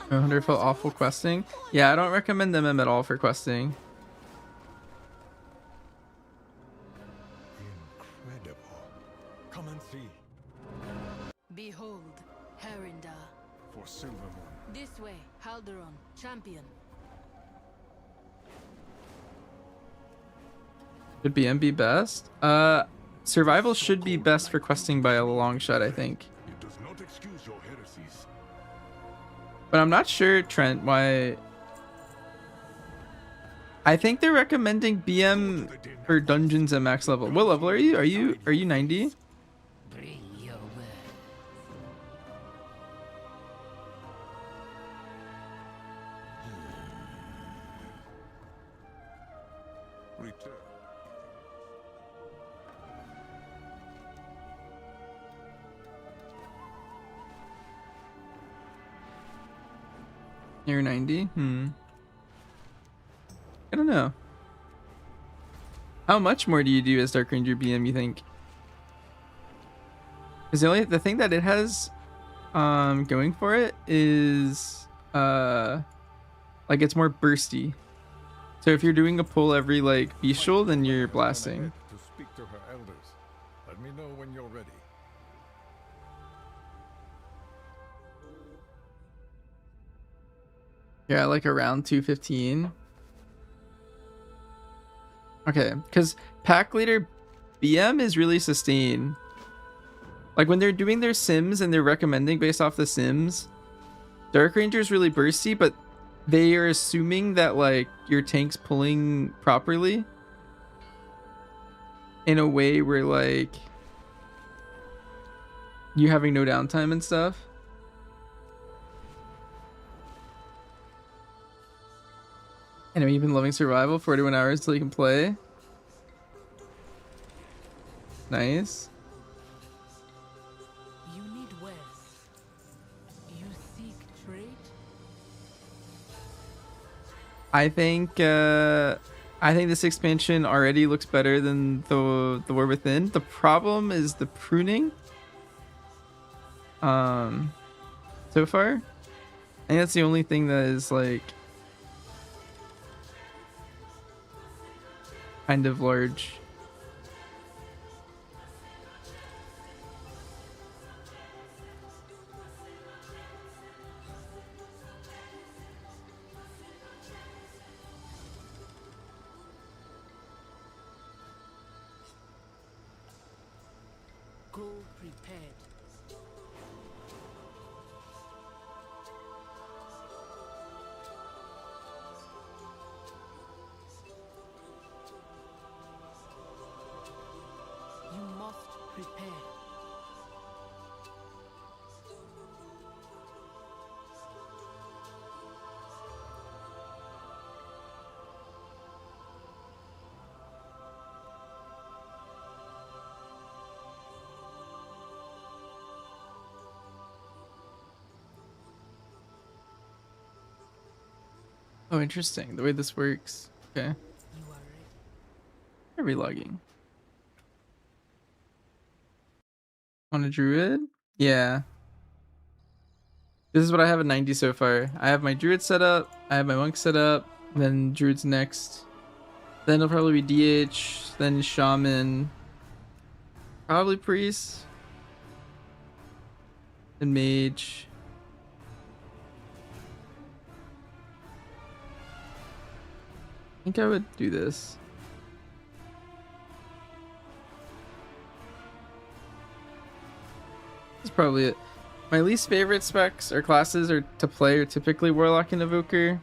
I wonder if it felt awful questing. Yeah, I don't recommend MM at all for questing. Incredible. Come and see. Behold, Herinda. For Silvermoon. This way, Halderon, champion. Should BM be best? Survival should be best for questing by a long shot, I think. It does not excuse your heresies. But I'm not sure, Trent, why... I think they're recommending BM for dungeons at max level. What level are you? Are you 90? Bring your word. Return. Near 90? I don't know. How much more do you do as Dark Ranger BM, you think? Because the thing that it has going for it is like it's more bursty. So if you're doing a pull every like bestial, then you're blasting. To speak to her elders. Let me know when you're ready. Yeah, like around 215. Okay, because pack leader BM is really sustained. Like when they're doing their sims and they're recommending based off the sims, Dark Ranger is really bursty, but they are assuming that like your tank's pulling properly in a way where like you having no downtime and stuff. Anyway, you've been loving survival 41 hours till you can play. Nice. You need wealth. You seek trade? I think this expansion already looks better than the War Within. The problem is the pruning. So far, I think that's the only thing that is like kind of large. Go prepared. You must prepare. Oh, interesting. The way this works. Okay. You are ready. Are we logging? On a druid? Yeah. This is what I have at 90 so far. I have my druid set up. I have my monk set up. Then druid's next. Then it'll probably be DH. Then shaman. Probably priest. Then mage. I think I would do this. That's probably it. My least favorite specs or classes are to play are typically Warlock and Evoker.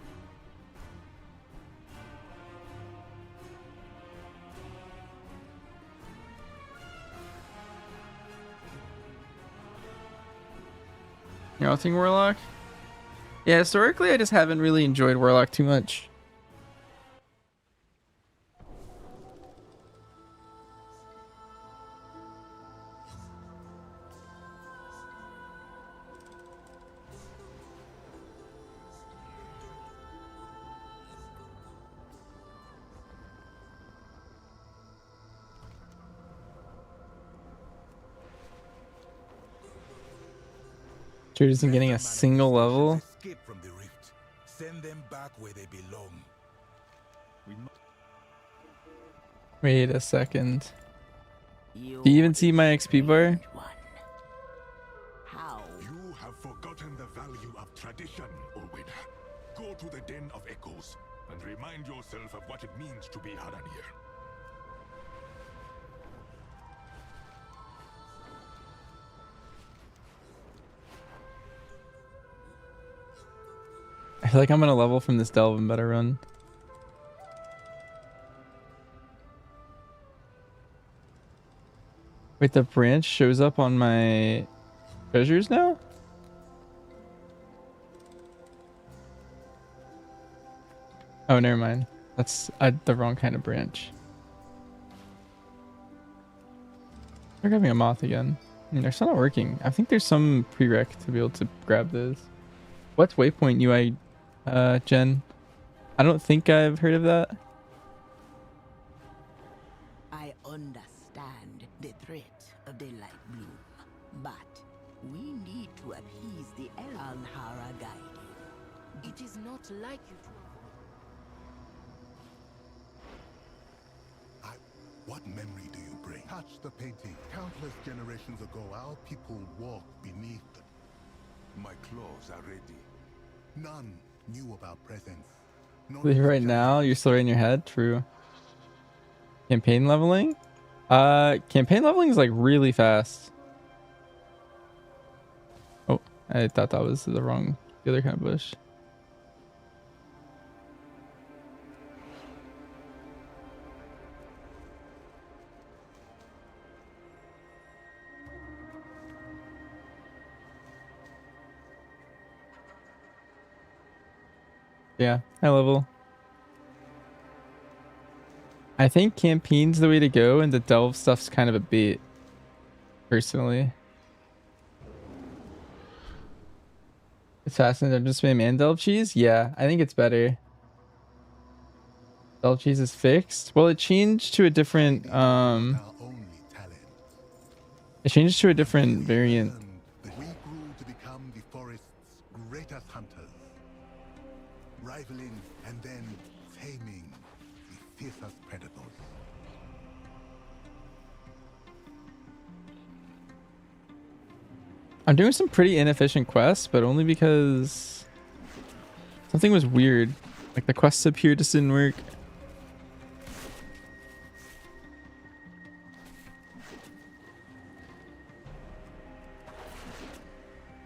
You're think Warlock? Yeah, historically I just haven't really enjoyed Warlock too much. Dude isn't getting a single level. Escape from the rift. Send them back where they belong. Wait a second. Do you even see my XP bar? You have forgotten the value of tradition, Orwin. Go to the Den of Echoes and remind yourself of what it means to be Aranir. I feel like I'm gonna level from this delve and better run. Wait, the branch shows up on my treasures now? Oh, never mind. That's the wrong kind of branch. They're grabbing a moth again. I mean, they're still not working. I think there's some prereq to be able to grab this. What's waypoint UI, Jen? I don't think I've heard of that. I understand the threat of the light bloom, but we need to appease the Elanhara guide. It is not like you to What memory do you bring? Touch the painting. Countless generations ago, our people walked beneath them. My claws are ready. None knew of our presence. Right now, you're still right in your head. True. Campaign leveling? Campaign leveling is like really fast. Oh, I thought that was the other kind of bush. Yeah, high level. I think campaign's the way to go, and the delve stuff's kind of a bait, personally. Assassin Dungeon Spam and delve cheese? Yeah, I think it's better. Delve cheese is fixed. Well, it changed to a different it changed to a different variant. We grew to become the forest's greatest hunters, rivaling and then taming the fiercest predators. I'm doing some pretty inefficient quests, but only because something was weird. Like the quests up here just didn't work.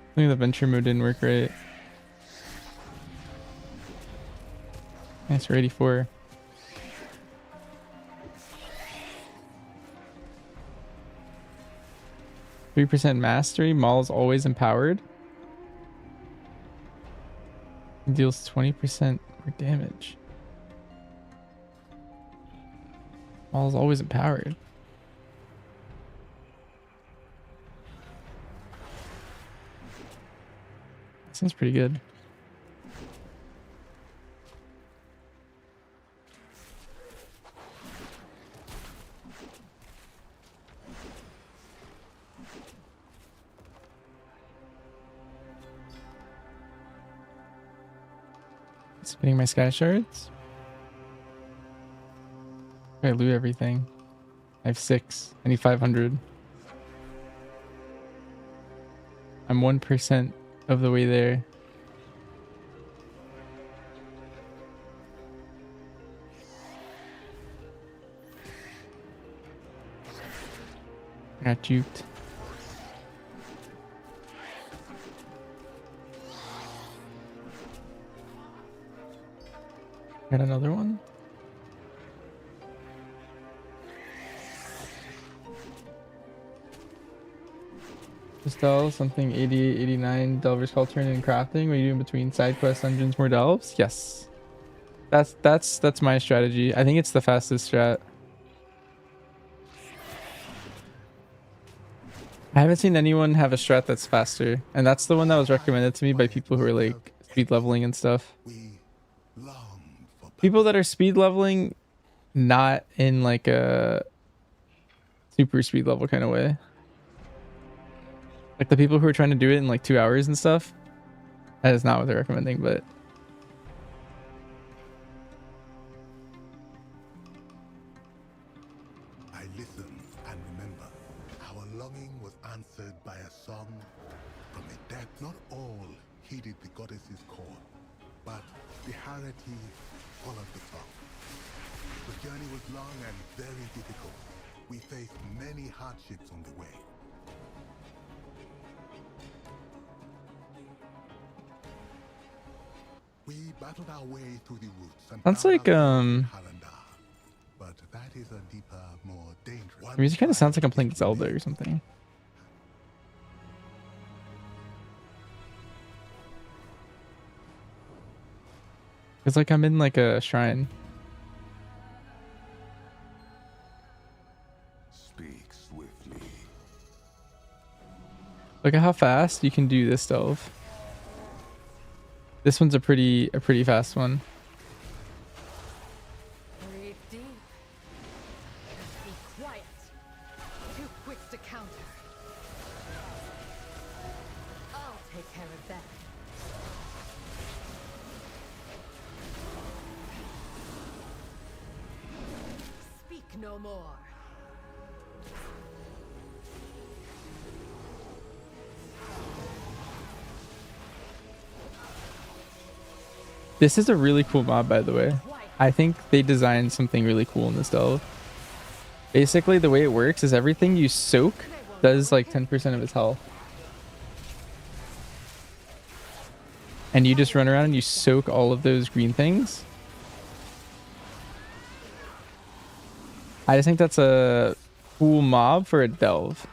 I think the venture mode didn't work right. Nice, we're 84. %3 mastery. Maul's always empowered. Deals 20% more damage. Maul's always empowered. Sounds pretty good. Spinning my sky shards. I loot everything. I have 6. I need 500. I'm 1% of the way there. I got juked. Got another one. Delve something 88, 89 Delver's Culture and crafting. What are you doing between side quests, dungeons, more delves? Yes. That's my strategy. I think it's the fastest strat. I haven't seen anyone have a strat that's faster, and that's the one that was recommended to me by people who are like speed leveling and stuff. People that are speed leveling, not in like a super speed level kind of way. Like the people who are trying to do it in like 2 hours and stuff. That is not what they're recommending, but I listen and remember. Our longing was answered by a song from a depth. Not all heeded the goddess's call, but the hierarchy followed the song. The journey was long and very difficult. We faced many hardships on the way. We battled our way through the roots and sounds like but that is a deeper, more dangerous. the music kind of sounds like I'm playing Zelda or something. It's like I'm in like a shrine. Look at how fast you can do this delve. This one's a pretty fast one. Breathe deep. Be quiet. Too quick to counter. I'll take care of that. Speak no more. This is a really cool mob, by the way. I think they designed something really cool in this delve. Basically, the way it works is everything you soak does like 10% of its health. And you just run around and you soak all of those green things. I just think that's a cool mob for a delve.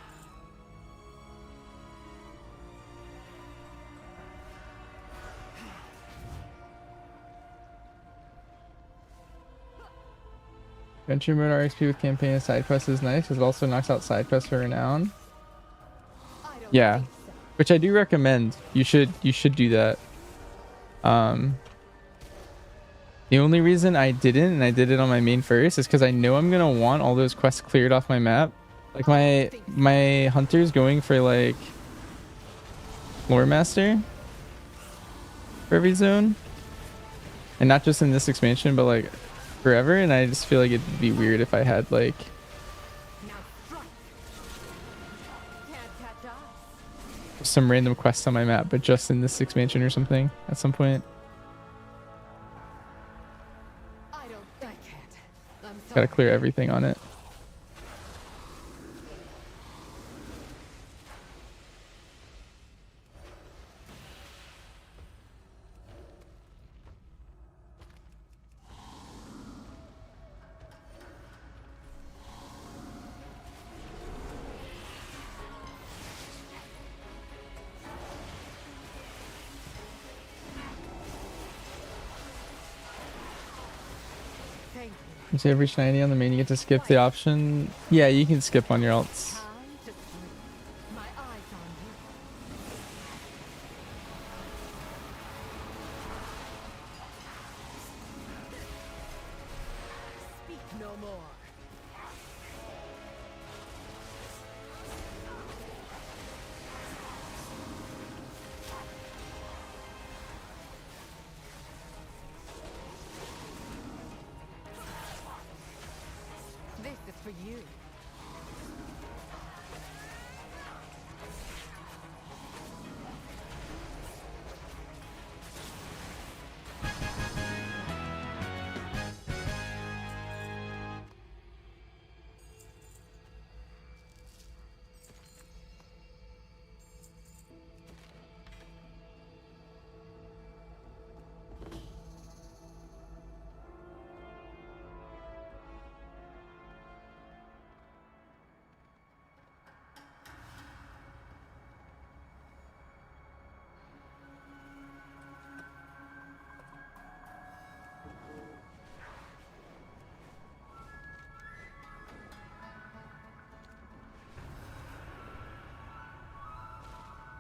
Venture mode RXP with campaign and side quest is nice because it also knocks out side quests for renown. Yeah, which I do recommend. You should do that. The only reason I didn't, and I did it on my main first, is because I know I'm gonna want all those quests cleared off my map. Like my hunter's going for like lore master for every zone, and not just in this expansion, but like forever. And I just feel like it'd be weird if I had like some random quests on my map, but just in this expansion or something at some point. Gotta clear everything on it. So every shiny on the main, you get to skip the option. Yeah, you can skip on your alts. Speak no more. This is for you.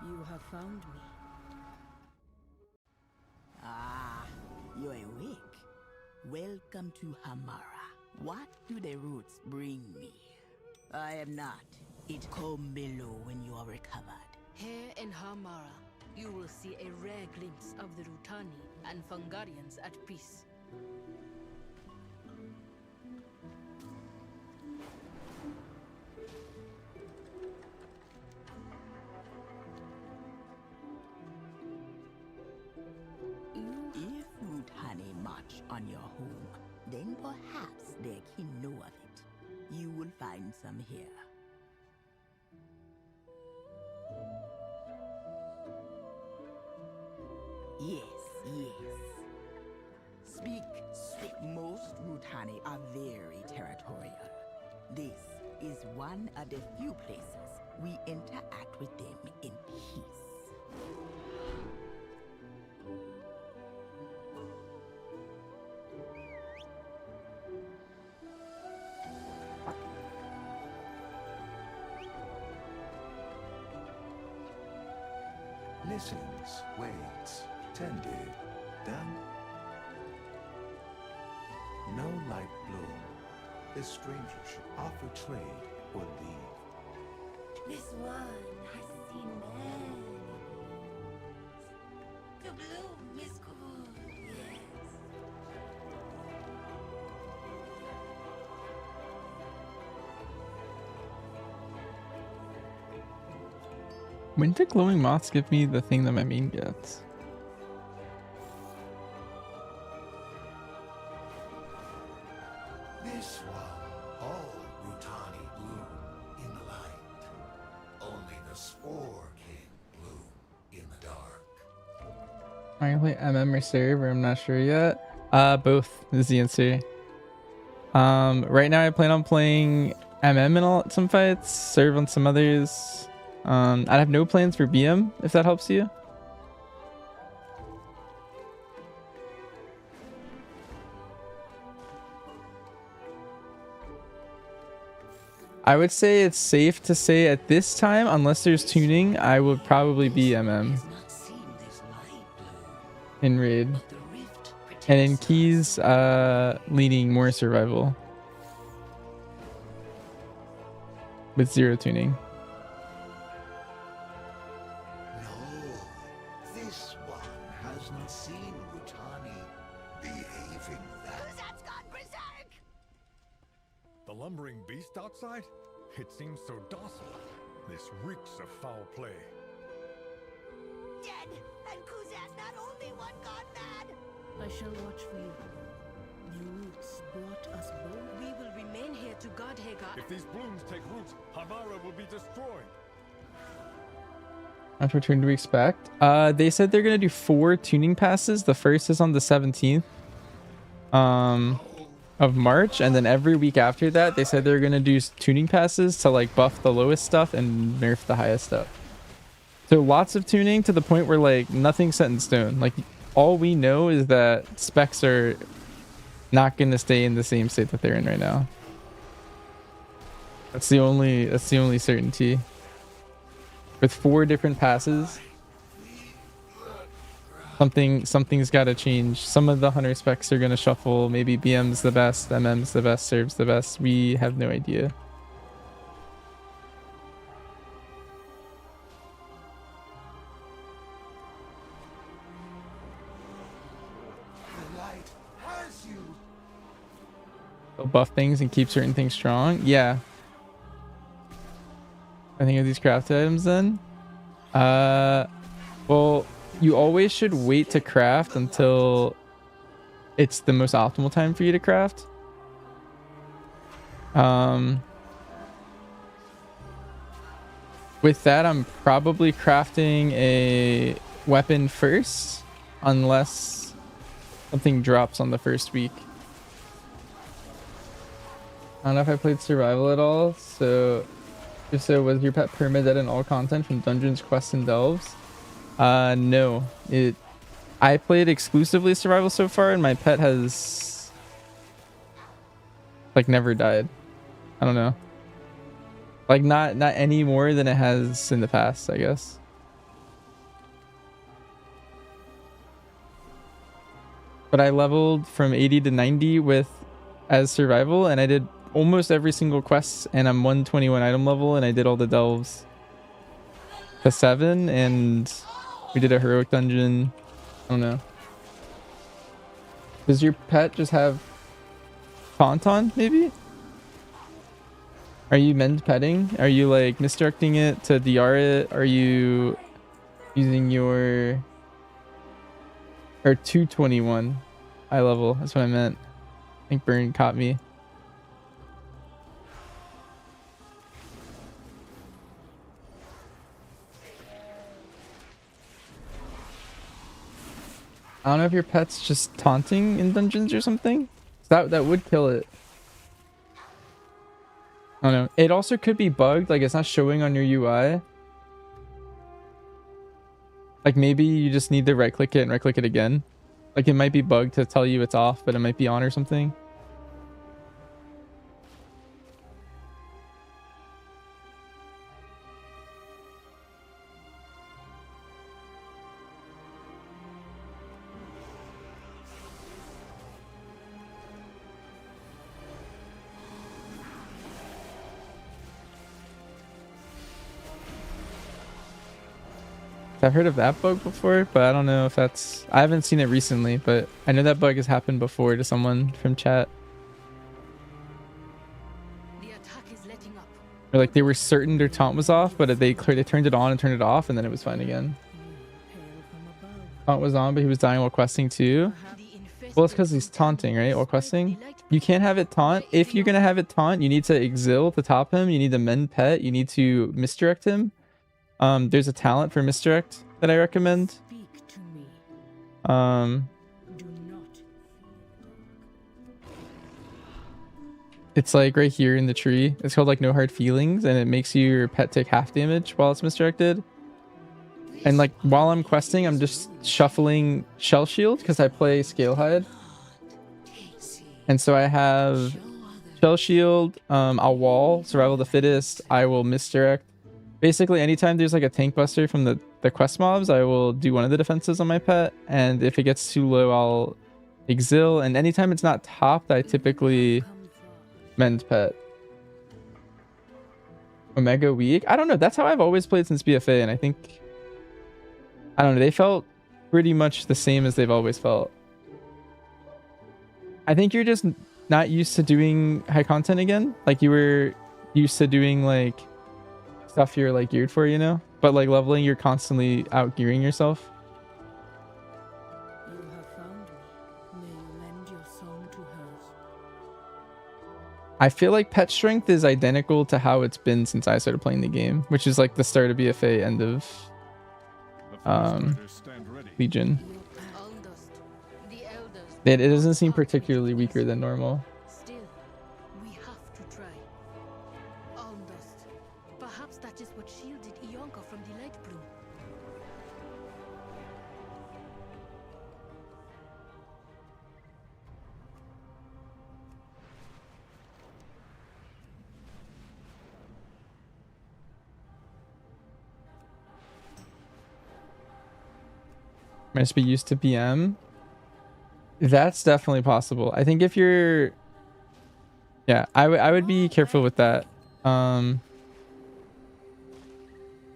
You have found me. Ah, you're awake. Welcome to Hamara. What do the roots bring me? I am not. It come below when you are recovered. Here in Hamara, you will see a rare glimpse of the Rutani and Fungarians at peace. If Rutani march on your home, then perhaps their kin know of it. You will find some here. Yes. Speak. Most Rutani are very territorial. This is one of the few places we interact with them in peace. listens, waits, tended, done. No light bloom. This stranger should offer trade or leave. This one has seen many blooms. The bloom is good, yes. When did glowing moths give me the thing that my main gets? This one, all Rutani bloom in the light. Only the Spore King bloom in the dark. I can play MM or serve, or I'm not sure yet. Both is the answer. Right now I plan on playing MM in some fights, serve on some others. I have no plans for BM, if that helps you. I would say it's safe to say at this time, unless there's tuning, I would probably be MM in raid. And in keys, leaning more survival with 0 tuning. This one has not seen Rutani behaving that. The lumbering beast outside? It seems so docile. This reeks of foul play. Dead, and Kuzat not only one gone mad. I shall watch for you. The roots brought us both. We will remain here to guard Hagar. If these blooms take root, Hamara will be destroyed. How much return do we expect? They said they're gonna do 4 tuning passes. The first is on the 17th of March, and then every week after that, they said they're gonna do tuning passes to like buff the lowest stuff and nerf the highest stuff. So lots of tuning to the point where like nothing's set in stone. Like all we know is that specs are not gonna stay in the same state that they're in right now. That's the only certainty. With 4 different passes, something's got to change. Some of the hunter specs are gonna shuffle. Maybe BM's the best, MM's the best, serves the best. We have no idea. The light has you. They'll buff things and keep certain things strong. Yeah. I think of these craft items then. Well, you always should wait to craft until it's the most optimal time for you to craft. With that, I'm probably crafting a weapon first, unless something drops on the first week. I don't know if I played survival at all, so if so, was your pet permadead in all content from dungeons, quests, and delves? No. I played exclusively survival so far, and my pet has like never died. I don't know. Like not any more than it has in the past, I guess. But I leveled from 80 to 90 as survival, and I did almost every single quest, and I'm 121 item level, and I did all the delves to 7, and we did a heroic dungeon. I don't know. Does your pet just have Tauntaun, maybe? Are you mend petting? Are you like misdirecting it to DR it? Are you using your... Or 221 eye level? That's what I meant. I think Burn caught me. I don't know if your pet's just taunting in dungeons or something. That would kill it. I don't know. It also could be bugged, like it's not showing on your UI. Like maybe you just need to right click it and right click it again. Like it might be bugged to tell you it's off, but it might be on or something. I've heard of that bug before, but I don't know if that's... I haven't seen it recently, but I know that bug has happened before to someone from chat. Or like they were certain their taunt was off, but they turned it on and turned it off, and then it was fine again. Taunt was on, but he was dying while questing too. Well, it's because he's taunting, right? While questing. You can't have it taunt. If you're going to have it taunt, you need to exil to top him. You need to mend pet. You need to misdirect him. There's a talent for misdirect that I recommend. It's like right here in the tree. It's called like No Hard Feelings, and it makes your pet take half damage while it's misdirected. And like while I'm questing, I'm just shuffling Shell Shield because I play Scale Hide. And so I have Shell Shield, I'll wall, Survival of the Fittest, I will misdirect. Basically, anytime there's like a tank buster from the quest mobs, I will do one of the defenses on my pet. And if it gets too low, I'll exil. And anytime it's not topped, I typically mend pet. Omega weak? I don't know. That's how I've always played since BFA. And I think, I don't know, they felt pretty much the same as they've always felt. I think you're just not used to doing high content again. Like you were used to doing like stuff you're like geared for, you know? But like leveling, you're constantly out gearing yourself. You have found me. May you lend your song to hers. I feel like pet strength is identical to how it's been since I started playing the game, which is like the start of BFA, end of Legion. It doesn't seem particularly weaker than normal. Still, we have to try. Almost. Perhaps that is what shielded Ionka from the light bloom. Must be used to BM. That's definitely possible. I think if you're, yeah, I would be careful with that.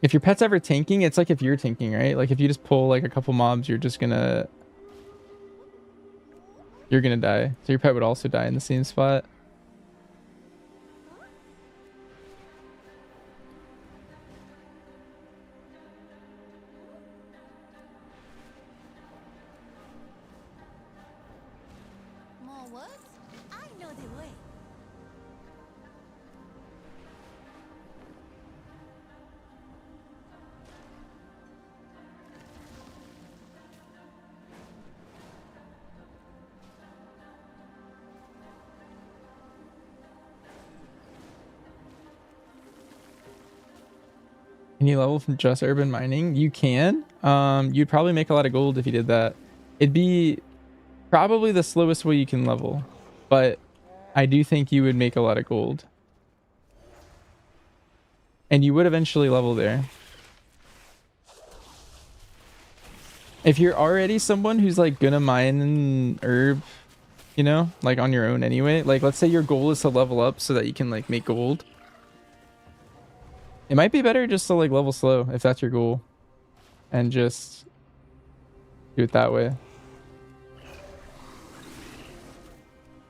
If your pet's ever tanking, it's like if you're tanking, right? Like if you just pull like a couple mobs, you're gonna die. So your pet would also die in the same spot. Can you level from just urban mining? You can. You'd probably make a lot of gold if you did that. It'd be probably the slowest way you can level, but I do think you would make a lot of gold. And you would eventually level there. If you're already someone who's like gonna mine an herb, you know, like on your own anyway, like let's say your goal is to level up so that you can like make gold. It might be better just to like level slow if that's your goal and just do it that way.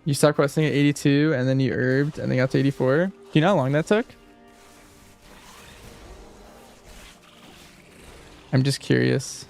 You stopped questing at 82 and then you herbed and then got to 84. Do you know how long that took? I'm just curious.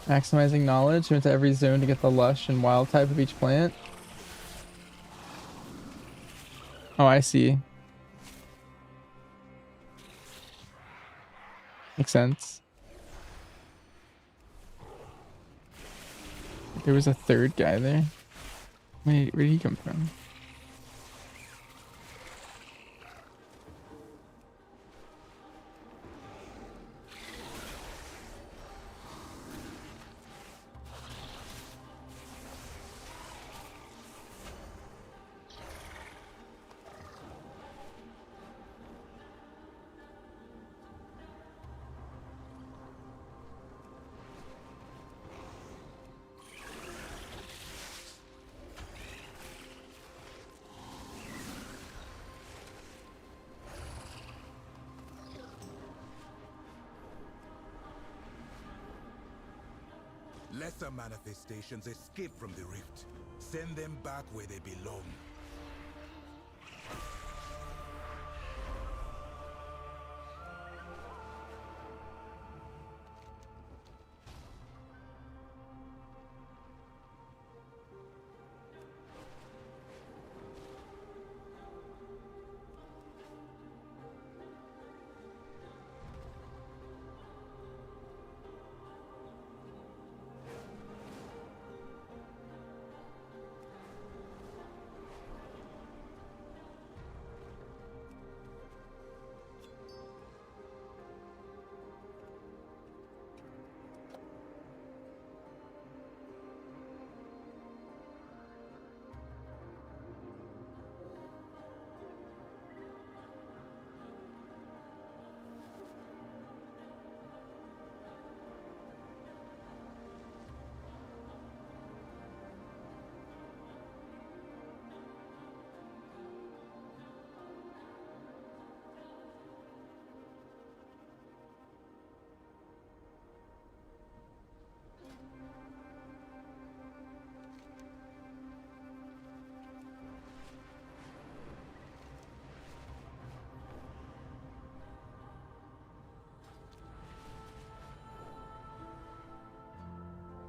Maximizing knowledge. Go into every zone to get the lush and wild type of each plant. Oh, I see. Makes sense. There was a third guy there. Wait, where did he come from? Lesser manifestations escape from the rift. Send them back where they belong.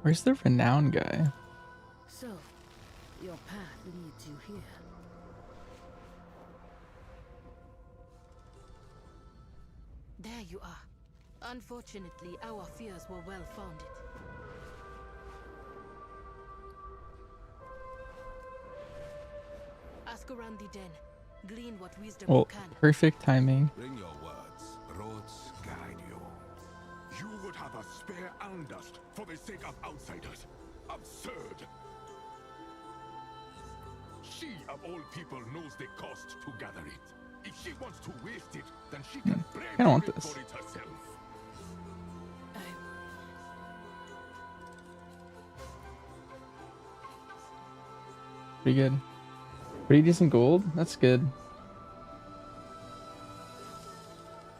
Where's the renowned guy? So, your path leads you here. There you are. Unfortunately, our fears were well founded. Ask around the den. Glean what wisdom you Well, can. perfect timing. Bring your words. Roads guide you. You would have us spare Andust for the sake of outsiders. Absurd! She, of all people, knows the cost to gather it. If she wants to waste it, then she can I don't want brave this. for it herself. Pretty good. Pretty decent gold. That's good.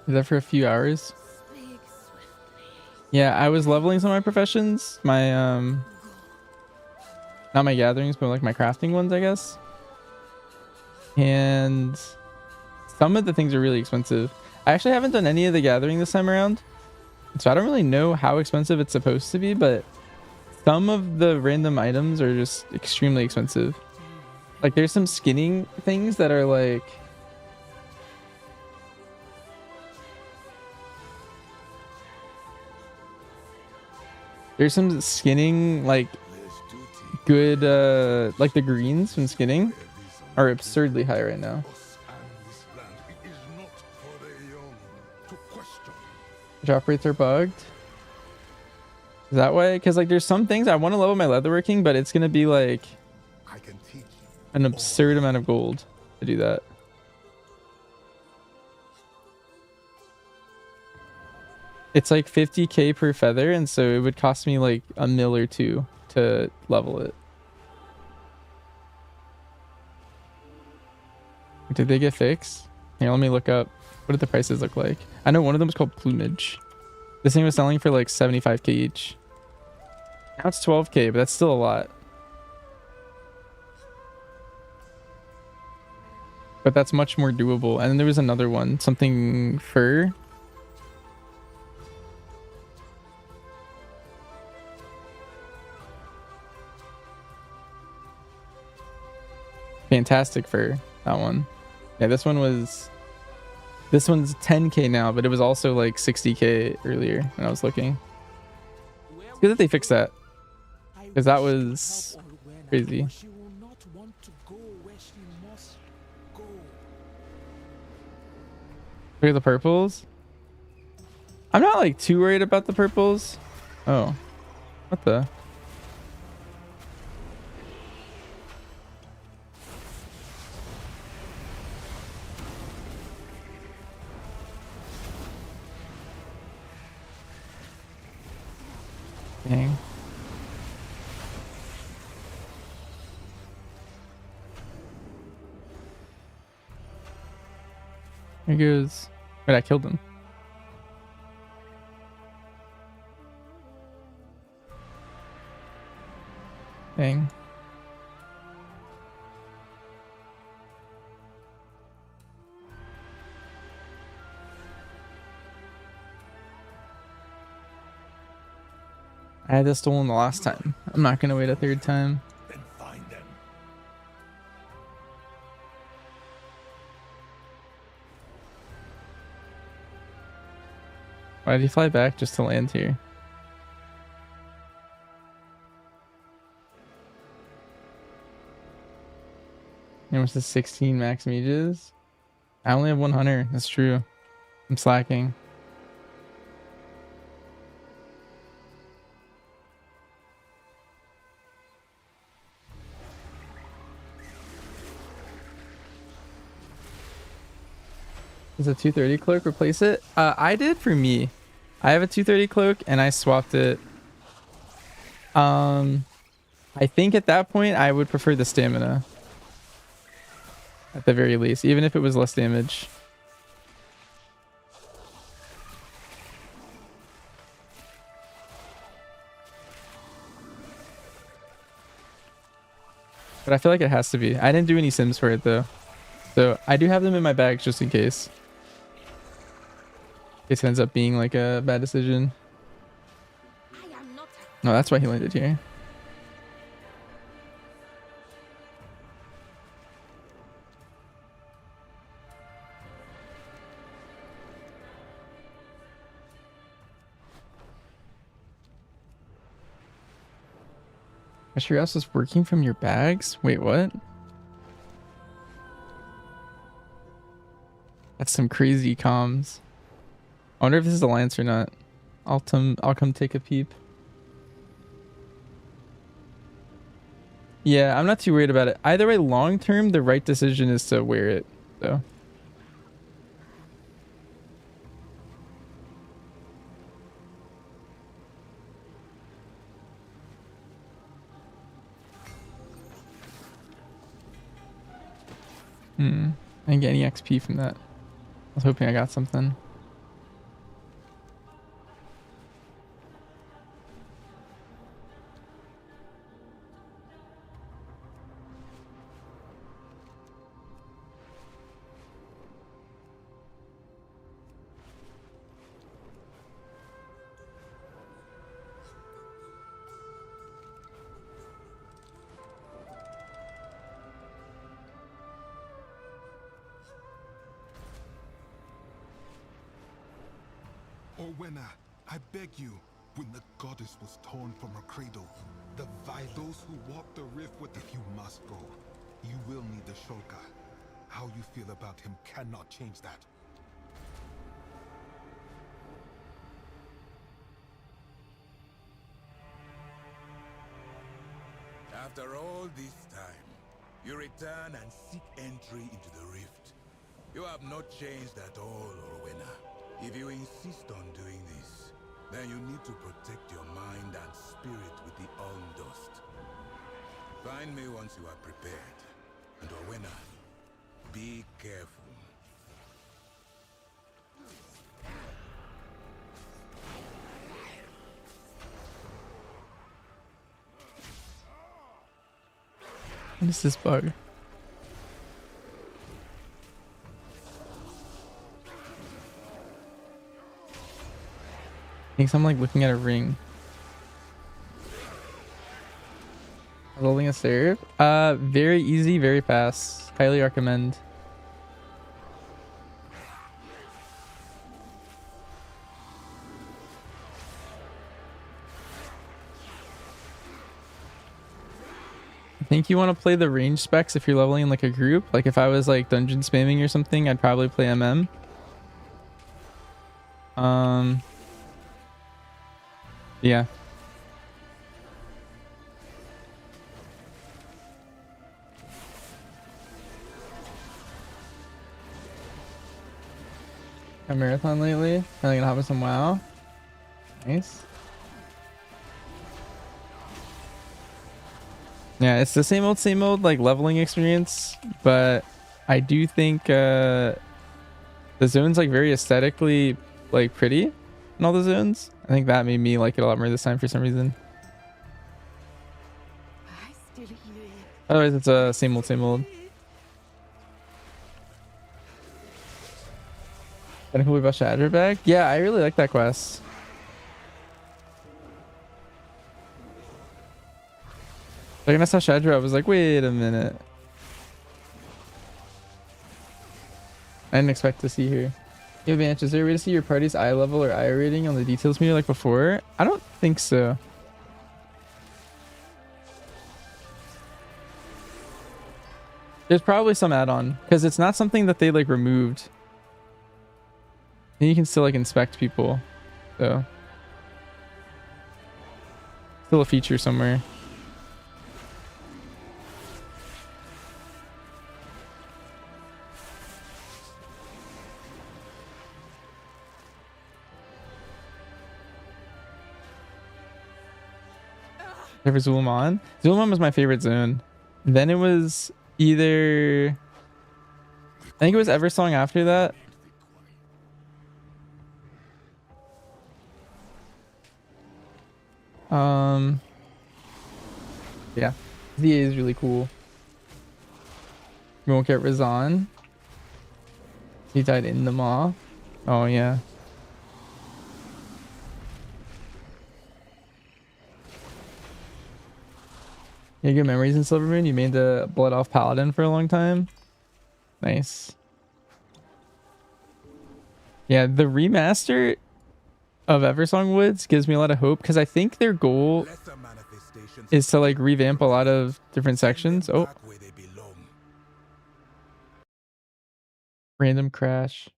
Did that for a few hours. Yeah, I was leveling some of my professions. My not my gatherings, but like my crafting ones, I guess. And some of the things are really expensive. I actually haven't done any of the gathering this time around, so I don't really know how expensive it's supposed to be, but some of the random items are just extremely expensive. Like there's some skinning things that are like like good like the greens from skinning are absurdly high right now. Drop rates are bugged. Is that why? Because like there's some things I want to level my leatherworking, but it's gonna be like an absurd amount of gold to do that. It's like 50k per feather, and so it would cost me like a mil or two to level it. Did they get fixed? Here, let me look up. What did the prices look like? I know one of them was called Plumage. This thing was selling for like 75k each. Now it's 12k, but that's still a lot. But that's much more doable. And then there was another one, something fur. fantastic for that one. Yeah, this one's 10k now, but it was also like 60k earlier when I was looking. It's good that they fixed that, because that was crazy. She will not want to go where she must go. Look at the purples. I'm not like too worried about the purples. Oh, what the? Dang. There goes. Wait, I killed him. Dang. I had this stolen the last time. I'm not gonna wait a third time. Then find them. Why did he fly back just to land here? How much is 16 max mages? I only have 100. That's true. I'm slacking. Does a 230 cloak replace it? I did for me. I have a 230 cloak and I swapped it. I think at that point I would prefer the stamina. At the very least, even if it was less damage. But I feel like it has to be. I didn't do any sims for it though. So I do have them in my bags just in case. In case it ends up being like a bad decision. No, that's why he landed here. Pressure else is working from your bags? Wait, what? That's some crazy comms. I wonder if this is Alliance or not. I'll come take a peep. Yeah, I'm not too worried about it. Either way, long term, the right decision is to wear it, though. I didn't get any XP from that. I was hoping I got something. Orwenna, I beg you, when the goddess was torn from her cradle, those who walk the rift with if you must go, you will need the Shulka. How you feel about him cannot change that. After all this time, you return and seek entry into the rift. You have not changed at all, Orwenna. If you insist on doing this, then you need to protect your mind and spirit with the Ulm Dust. Find me once you are prepared. And Orwenna, be careful. What is this bug? Thinks I'm like looking at a ring. Holding a serve. Very easy, very fast. Highly recommend. I think you want to play the range specs if you're leveling in like a group. Like if I was like dungeon spamming or something, I'd probably play MM. Yeah. A marathon lately? Are they gonna hop in some WoW? Nice. Yeah, it's the same old like leveling experience, but I do think the zone's like very aesthetically like pretty in all the zones. I think that made me like it a lot more this time for some reason. Otherwise it's a same old. And who about Shatterbag? Yeah, I really like that quest. Like when I saw Shadra, I was like, wait a minute. I didn't expect to see her. Hey, Vanch, is there a way to see your party's eye level or eye rating on the details meter like before? I don't think so. There's probably some add-on because it's not something that they like removed. And you can still like inspect people, so still a feature somewhere. Ever Zul'Aman? Zul'Aman was my favorite zone. Then it was either, I think it was Eversong after that. Yeah, ZA is really cool. You won't get Razan. He died in the maw. Oh yeah. Yeah, good memories in Silvermoon. You made the Blood Elf Paladin for a long time. Nice. Yeah, the remaster of Eversong Woods gives me a lot of hope because I think their goal is to like revamp a lot of different sections. Oh, random crash.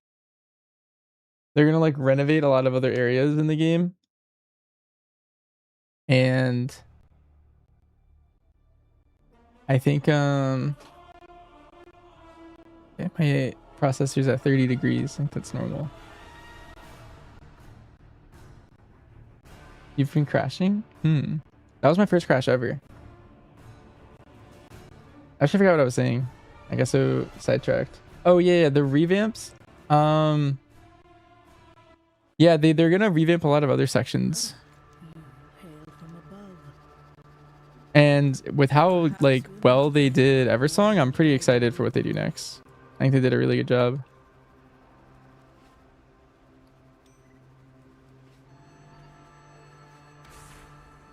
They're gonna like renovate a lot of other areas in the game, and I think yeah, my processor's at 30 degrees. I think that's normal. You've been crashing? That was my first crash ever. I actually forgot what I was saying. I guess so sidetracked. Oh yeah, the revamps. Yeah, they're gonna revamp a lot of other sections. And with how like well they did Eversong, I'm pretty excited for what they do next. I think they did a really good job.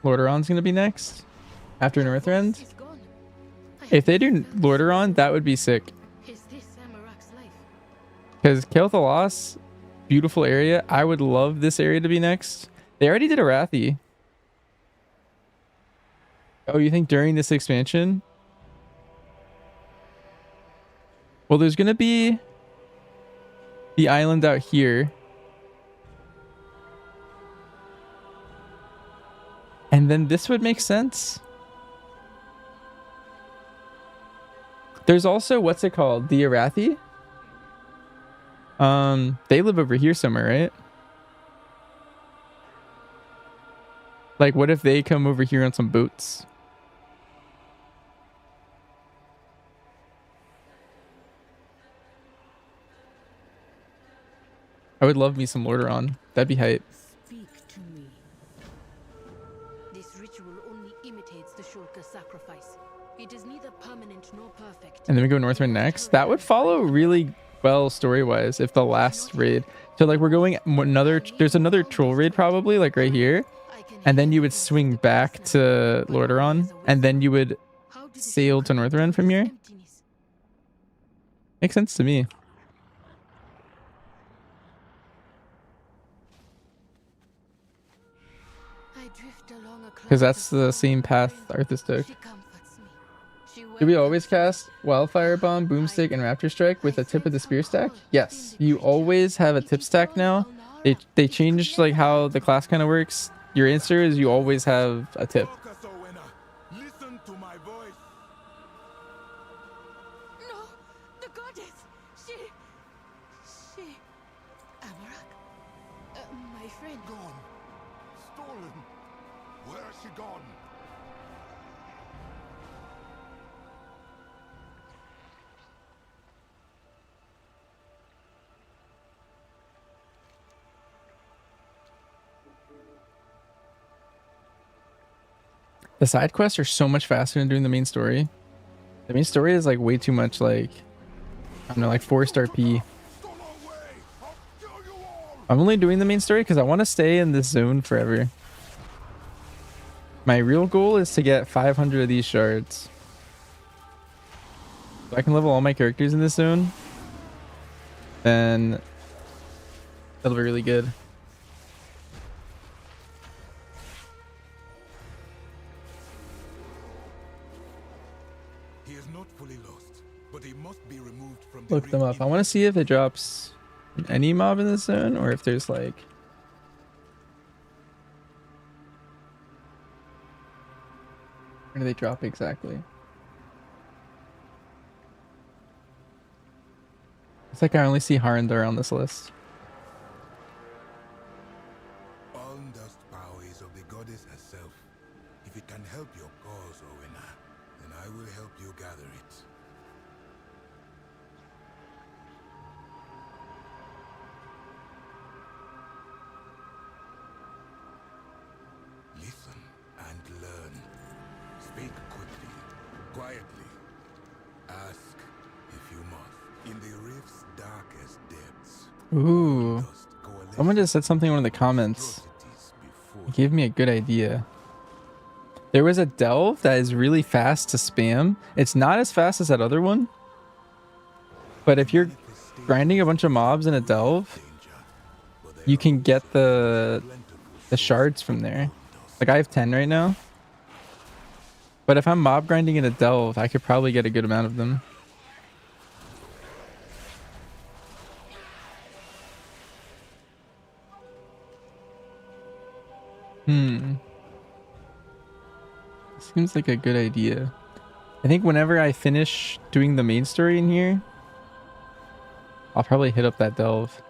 Lordaeron's gonna be next after Northrend. If they do Lordaeron, that would be sick. Because Kael'thas, beautiful area. I would love this area to be next. They already did Arathi. Oh, you think during this expansion? Well, there's gonna be the island out here. And then this would make sense. There's also, what's it called? The Arathi? They live over here somewhere, right? Like, what if they come over here on some boats? I would love me some Lordaeron. That'd be hype. Speak to me. This ritual only imitates the Shulka sacrifice. It is neither permanent nor perfect. And then we go Northrend next. That would follow really well story-wise if the last raid. So like we're going another, there's another troll raid probably like right here. and then you would swing back to Lordaeron, and then you would sail to Northrend from here. Makes sense to me. Because that's the same path Arthas took. Do we always cast Wildfire Bomb, Boomstick, and Raptor Strike with a tip of the spear stack? Yes, you always have a tip stack now. They changed like how the class kind of works. Your answer is you always have a tip. Listen to my voice. No, the goddess. She. Amarak? My friend. Gone. Stolen. Where has she gone? The side quests are so much faster than doing the main story. The main story is like way too much like, I don't know, like 4-star P. I'm only doing the main story because I want to stay in this zone forever. My real goal is to get 500 of these shards. If I can level all my characters in this zone, then that'll be really good. He is not fully lost, but he must be removed from the Look them up. I want to see if it drops any mob in this zone, or if there's like... Where do they drop exactly? It's like I only see Harandar on this list. Undust power is of the goddess herself. If it can help your cause, Owena, then I will help you gather it. Listen and learn. Speak quickly, quietly. Ask if you must. In the rift's darkest depths. Ooh. Someone just said something in one of the comments. It gave me a good idea. There was a delve that is really fast to spam. It's not as fast as that other one. But if you're grinding a bunch of mobs in a delve, you can get the shards from there. Like I have 10 right now. But if I'm mob grinding in a delve, I could probably get a good amount of them. Seems like a good idea. I think whenever I finish doing the main story in here, I'll probably hit up that delve.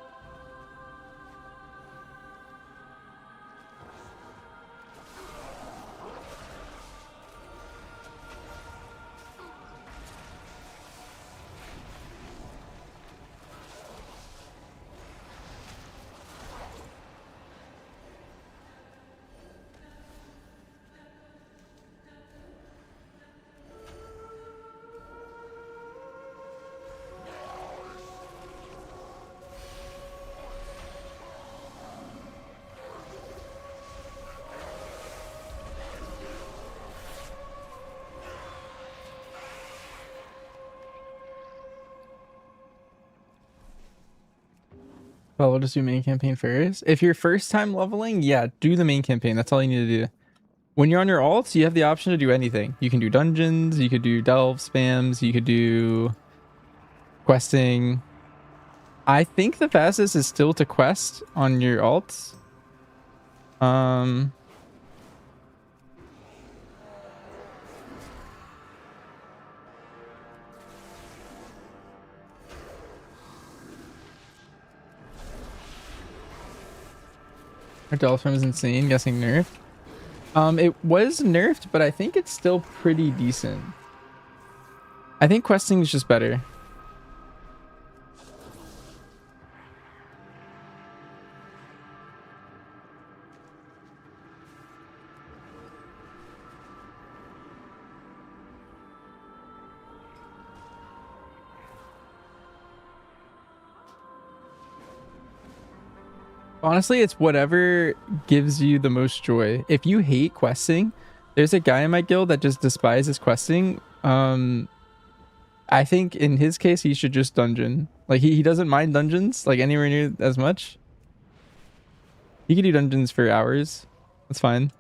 Well, we'll just do main campaign first. If you're first time leveling, yeah, do the main campaign. That's all you need to do. When you're on your alts, you have the option to do anything. You can do dungeons, you could do delve spams, you could do questing. I think the fastest is still to quest on your alts. Our delve spam is insane, guessing nerfed. It was nerfed, but I think it's still pretty decent. I think questing is just better. Honestly, it's whatever gives you the most joy. If you hate questing, there's a guy in my guild that just despises questing. I think in his case, he should just dungeon. Like he doesn't mind dungeons like anywhere near as much. He could do dungeons for hours. That's fine.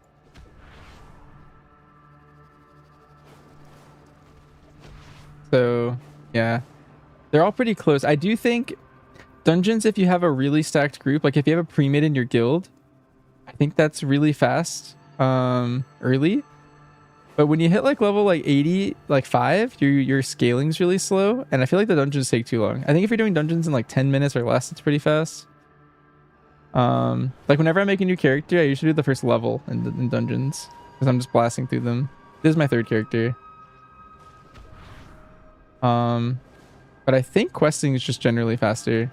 So yeah, they're all pretty close. I do think dungeons, if you have a really stacked group, like if you have a pre-made in your guild, I think that's really fast early. But when you hit like level like 80, like 5, your scaling's really slow. And I feel like the dungeons take too long. I think if you're doing dungeons in like 10 minutes or less, it's pretty fast. Like whenever I make a new character, I usually do the first level in dungeons. Because I'm just blasting through them. This is my 3rd character. But I think questing is just generally faster.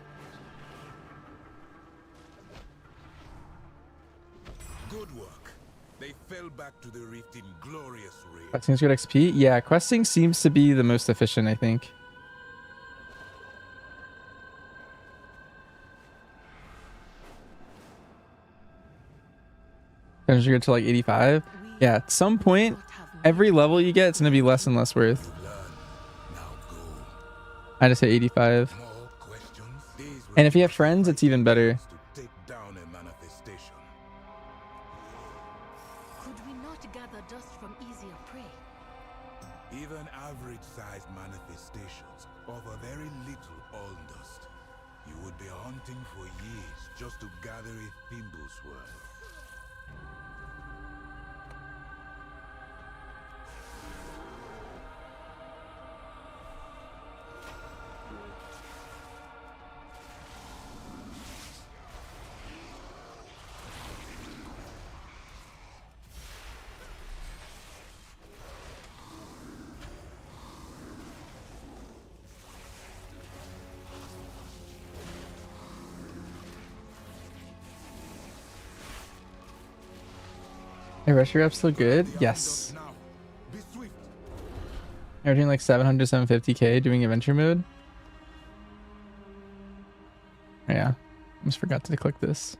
Good work. They fell back to the rift in glorious array. Questing's good XP? Yeah, questing seems to be the most efficient, I think. Dungeons are good to like 85. Yeah, at some point, every level you get, it's going to be less and less worth. I just hit 85. And if you have friends, it's even better. Take down a manifestation. Could we not gather dust from easier prey? Even average-sized manifestations offer very little all dust. You would be hunting for years just to gather a thimble's worth. Hey, rush your up still good? Yes. You're doing like 700, 750k doing adventure mode. Yeah, almost forgot to click this.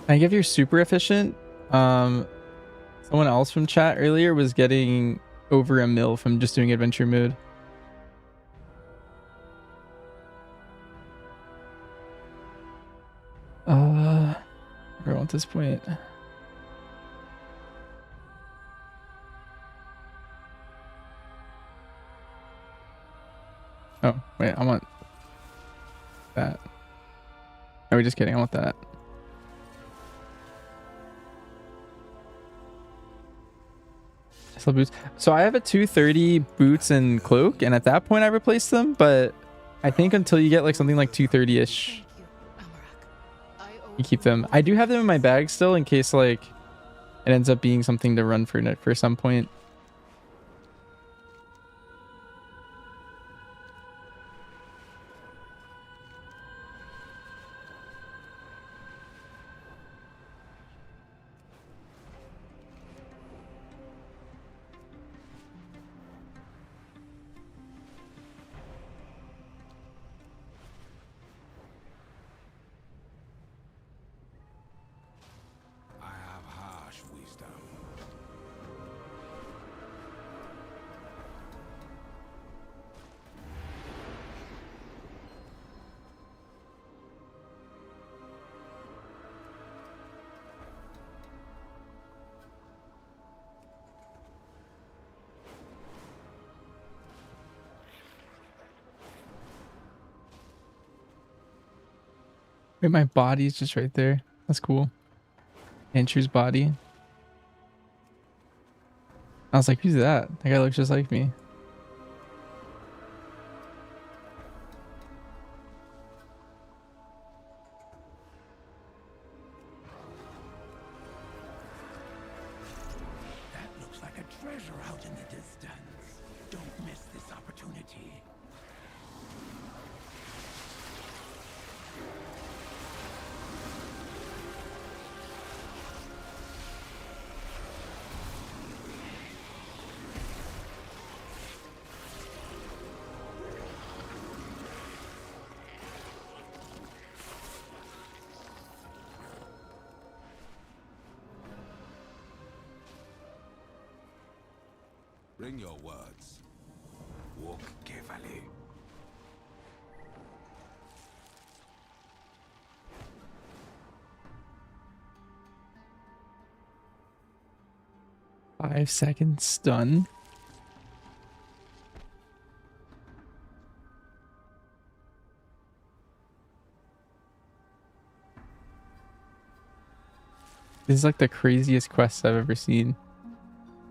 I think if you're super efficient, someone else from chat earlier was getting over a mil from just doing adventure mode. I don't want this point. Oh, wait, I want that. Are we just kidding? I want that. Boots. So I have a 230 boots and cloak, and at that point I replace them, but I think until you get like something like 230-ish, you keep them. I do have them in my bag still in case like it ends up being something to run for some point. Wait, my body's just right there. That's cool. Andrew's body. I was like, who's that? That guy looks just like me. That looks like a treasure out in the distance. Don't miss this opportunity. Bring your words. Walk carefully. 5 second stun. This is like the craziest quest I've ever seen.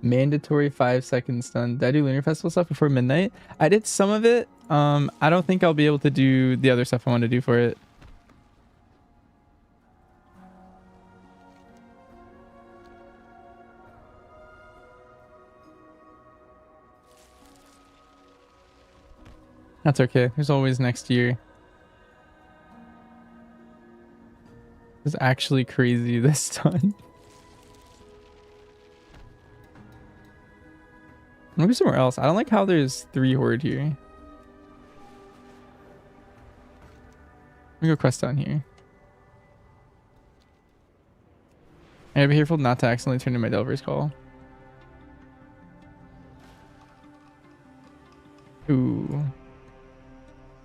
Mandatory 5 second stun. Did I do Lunar Festival stuff before midnight? I did some of it. I don't think I'll be able to do the other stuff I want to do for it. That's okay. There's always next year. It's actually crazy this time. I'm gonna go somewhere else. I don't like how there's 3 horde here. I'm gonna go quest down here. I gotta be careful not to accidentally turn in my Delver's Call. Ooh.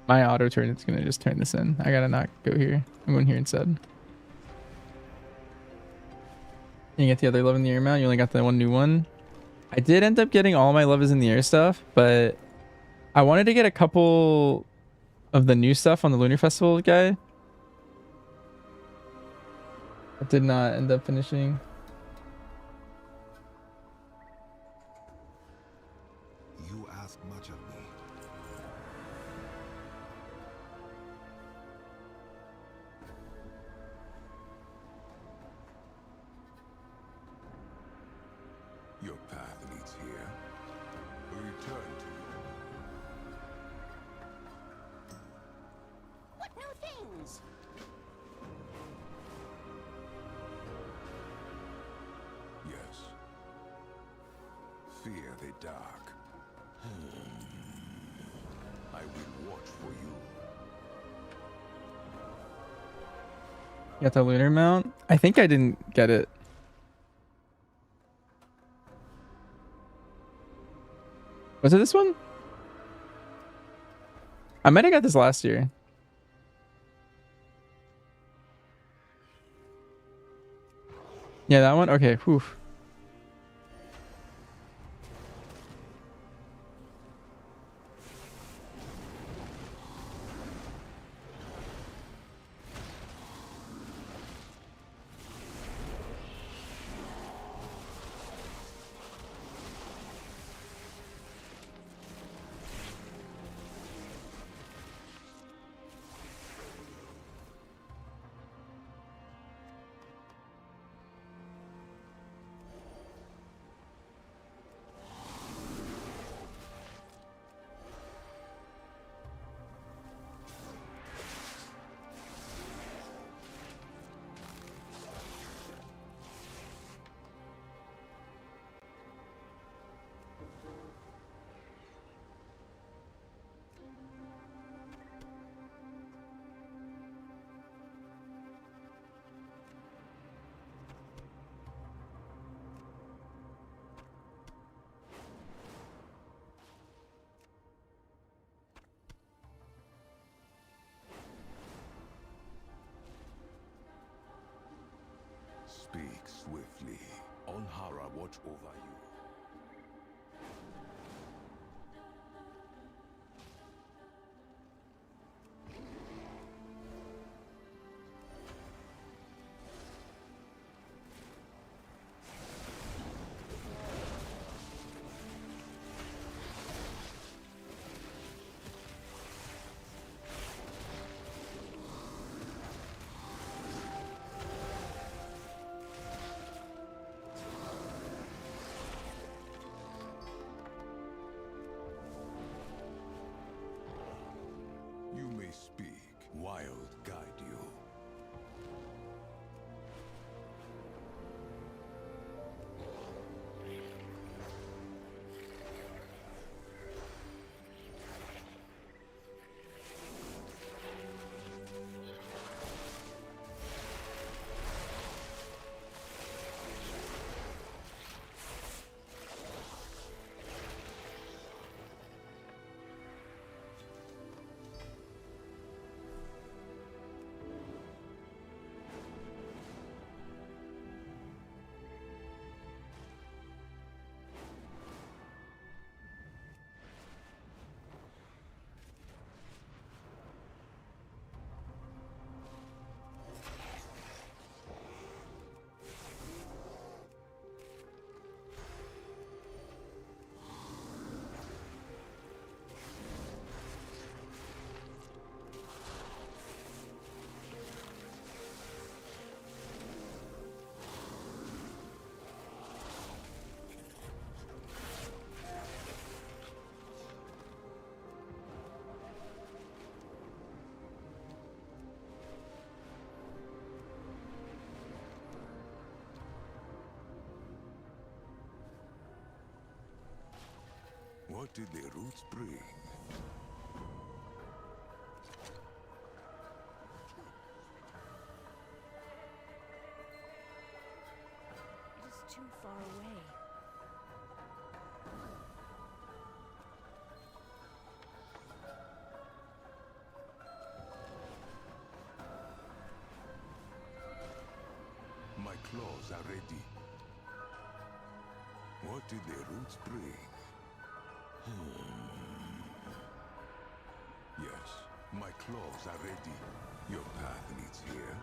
My auto turn is gonna just turn this in. I gotta not go here. I'm going here instead. You get the other love in the air mount. You only got the one new one. I did end up getting all my love is in the air stuff, but I wanted to get a couple of the new stuff on the Lunar Festival guy. I did not end up finishing. You ask much of me. Your path leads here. Return to you. What new things? Yes. Fear the dark. I will watch for you. You got the lunar mount? I think I didn't get it. Was it this one? I might have got this last year. Yeah, that one? Okay, whew. Speak swiftly. Onhara watch over you. did the roots bring? It is too far away. My claws are ready. What did the roots bring? Yes, my claws are ready. Your path leads here.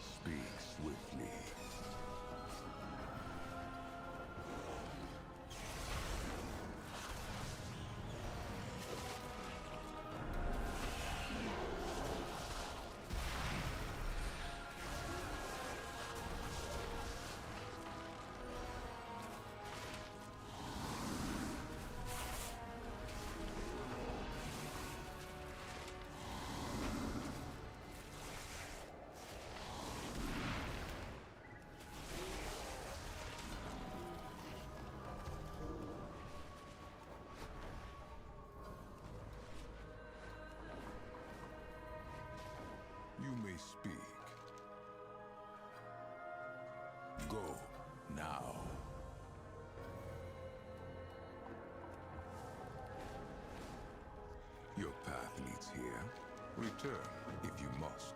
Speak swiftly. You may speak. Go now. Your path leads here. Return if you must.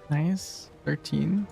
Nice. 13.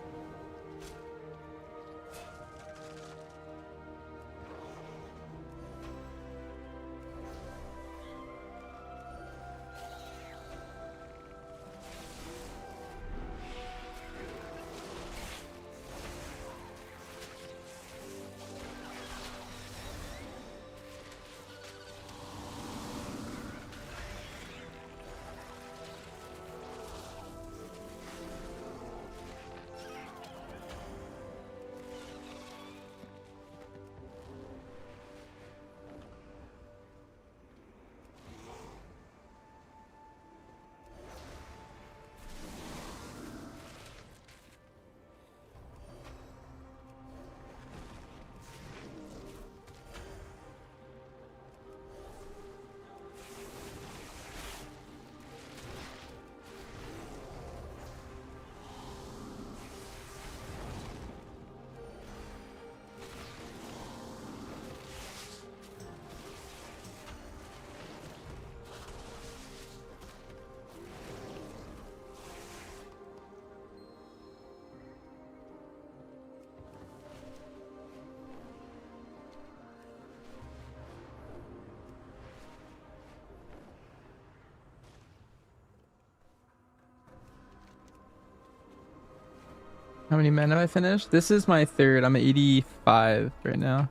How many men have I finished? This is my third. I'm at 85 right now.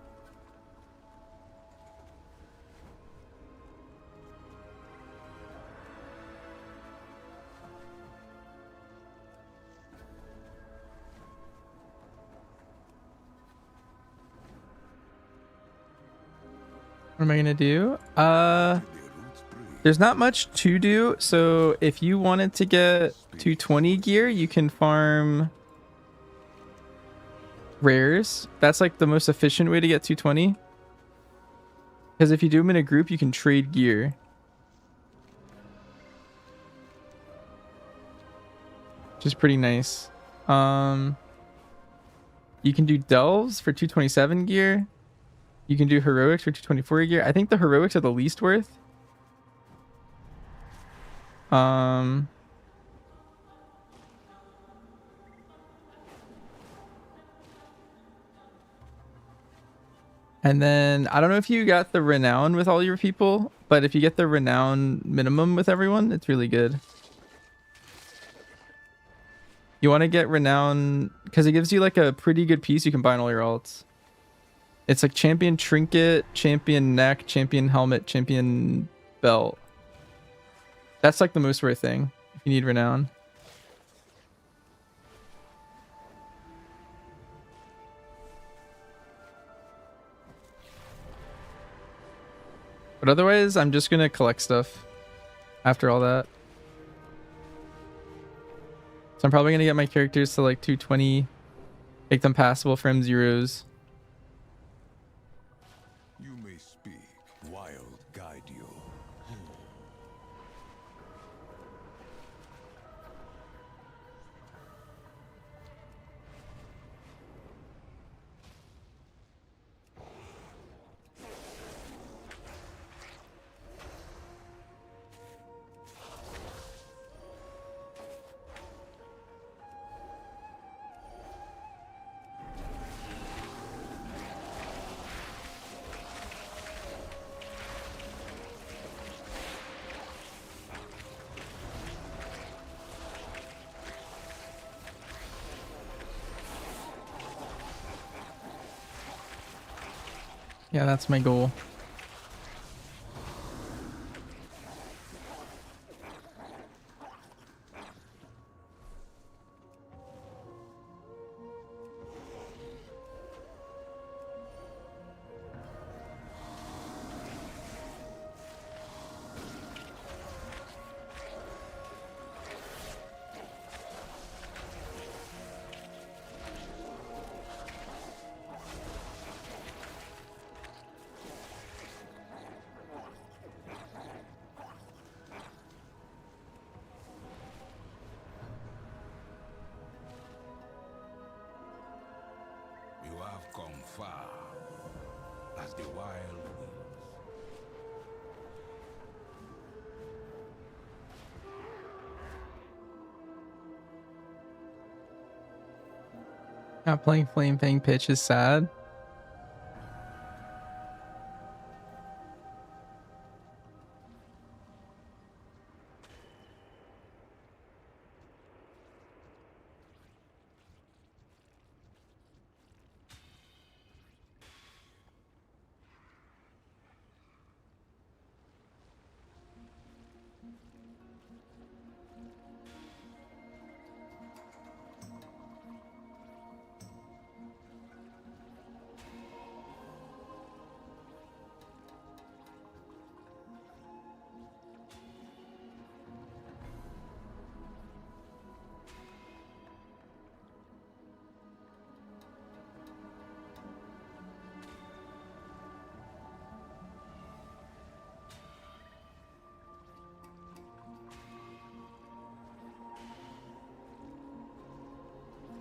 What am I gonna do? There's not much to do. So if you wanted to get 220 gear, you can farm rares. That's like the most efficient way to get 220. Because if you do them in a group, you can trade gear. Which is pretty nice. You can do delves for 227 gear. You can do heroics for 224 gear. I think the heroics are the least worth. And then I don't know if you got the renown with all your people, but if you get the renown minimum with everyone, it's really good. You want to get renown because it gives you like a pretty good piece you can buy in all your alts. It's like champion trinket, champion neck, champion helmet, champion belt. That's like the most rare thing if you need renown. But otherwise, I'm just gonna collect stuff after all that. So I'm probably gonna get my characters to like 220, make them passable for M0s. You may speak. Wild guide you. Yeah, that's my goal. You have come far as the wild winds. Not playing Flame Fang Pitch is sad.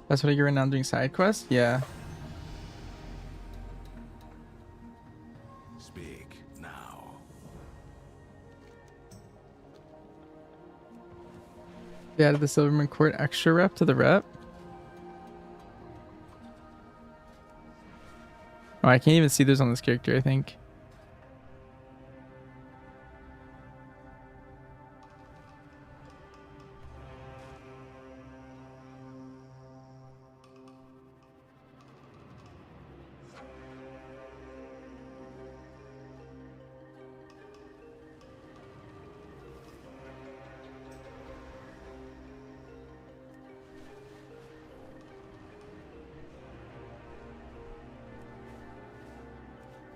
That's what you're right now doing side quests? Yeah. Speak now. They added the Silverman Court extra rep to the rep. Oh, I can't even see those on this character, I think.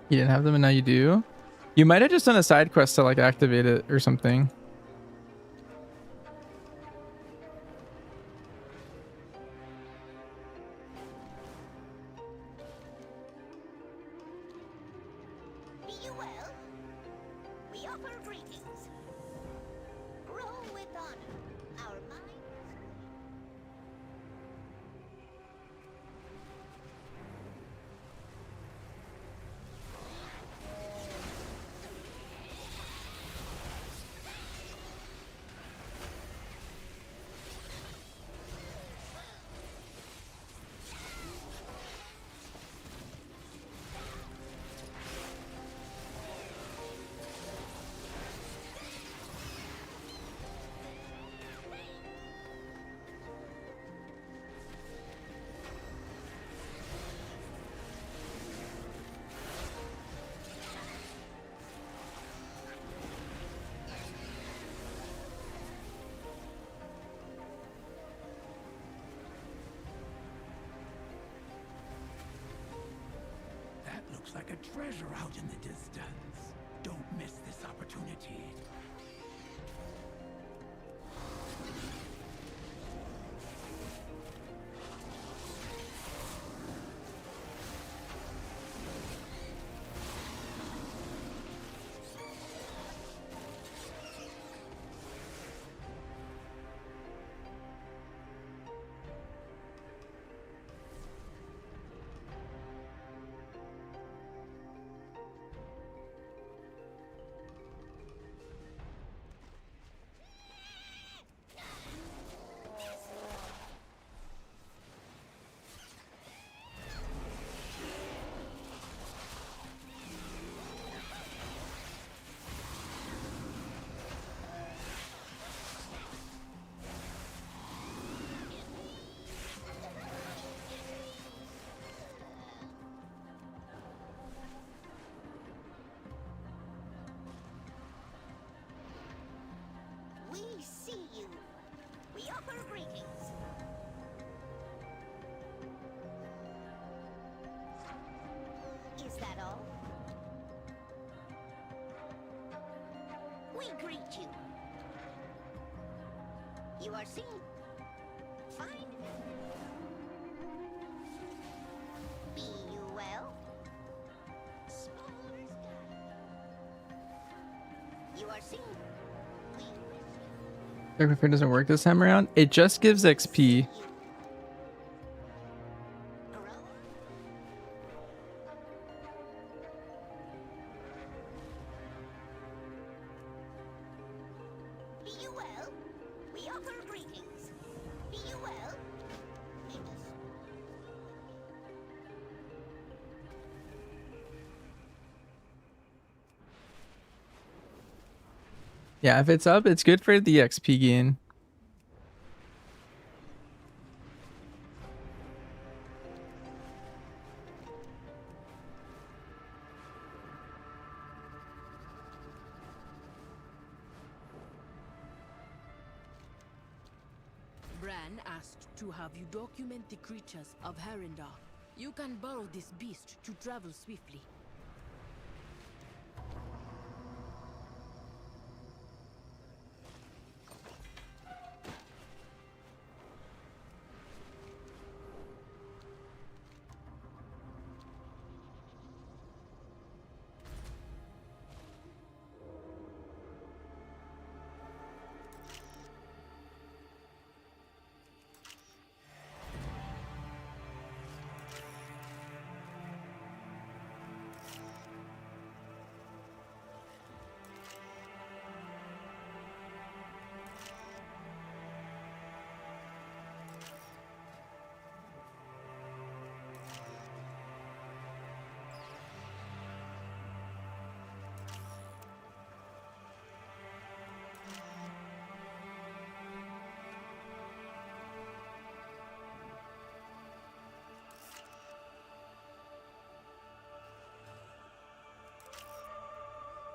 You didn't have them and now you do? You might have just done a side quest to like activate it or something. Be you well? We offer greetings. Roll with honor. Our minds. That looks like a treasure out in the distance. Don't miss this opportunity. We see you. We offer greetings. Is that all? We greet you. You are seen. Fine. Be you well? Spoilers done. You are seen. Dark Repair doesn't work this time around. It just gives XP. Be you well? We offer greetings. Be you well? Meet us. Yeah, if it's up, it's good for the XP gain. Bran asked to have you document the creatures of Herendar. You can borrow this beast to travel swiftly.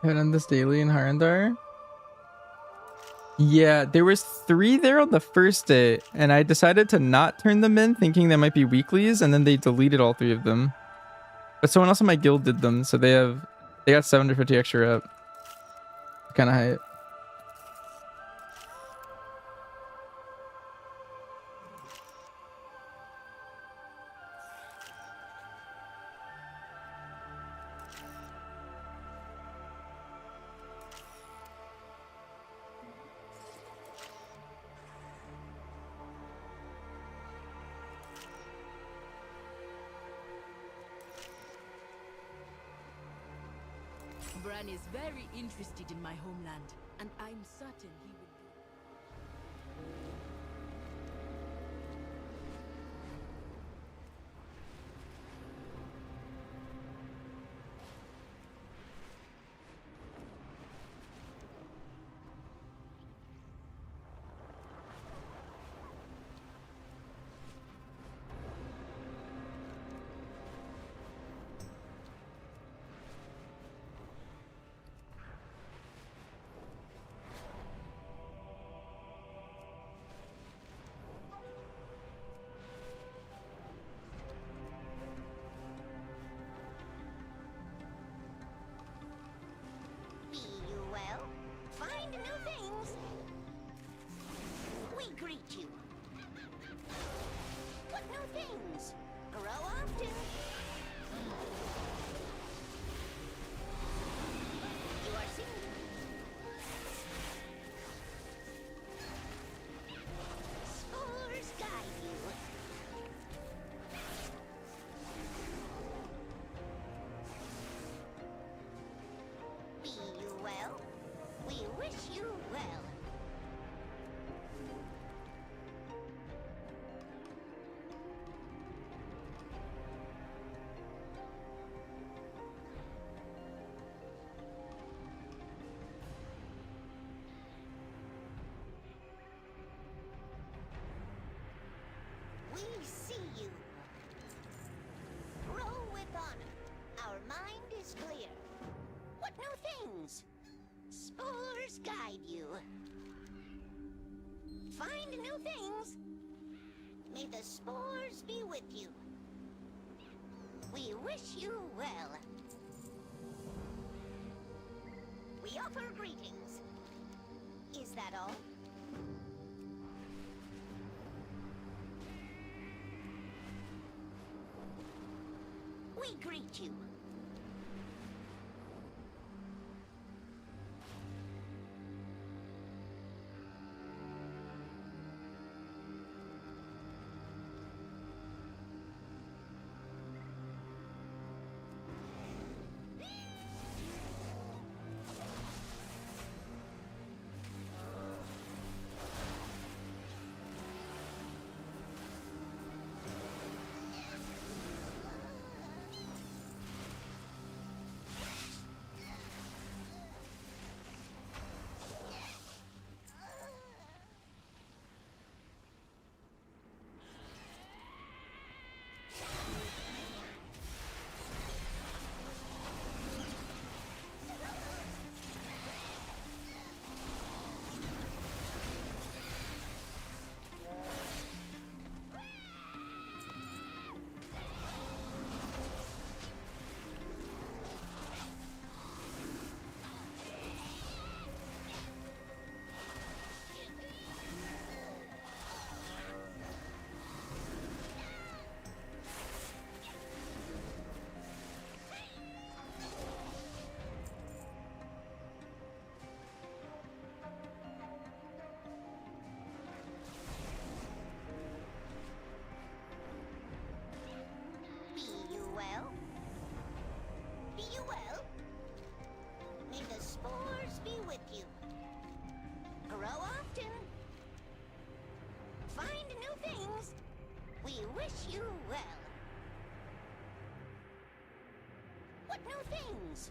Haven't done this daily in Harandar. Yeah, there was 3 there on the first day, and I decided to not turn them in, thinking they might be weeklies, and then they deleted all 3 of them. But someone else in my guild did them, so they got 750 extra up. Kind of hype. Bran is very interested in my homeland, and I'm certain he will do. Be you well? Find new things. We greet you. What new things? Grow often. You are seen. Spores guide you. Be you well? We wish you well. We see you. Roll with honor. Our mind is clear. What new things? Spores guide you. Find new things. May the spores be with you. We wish you well. We offer greetings. Is that all? We greet you. Be you well? Be you well? May the spores be with you. Grow often. Find new things. We wish you well. What new things?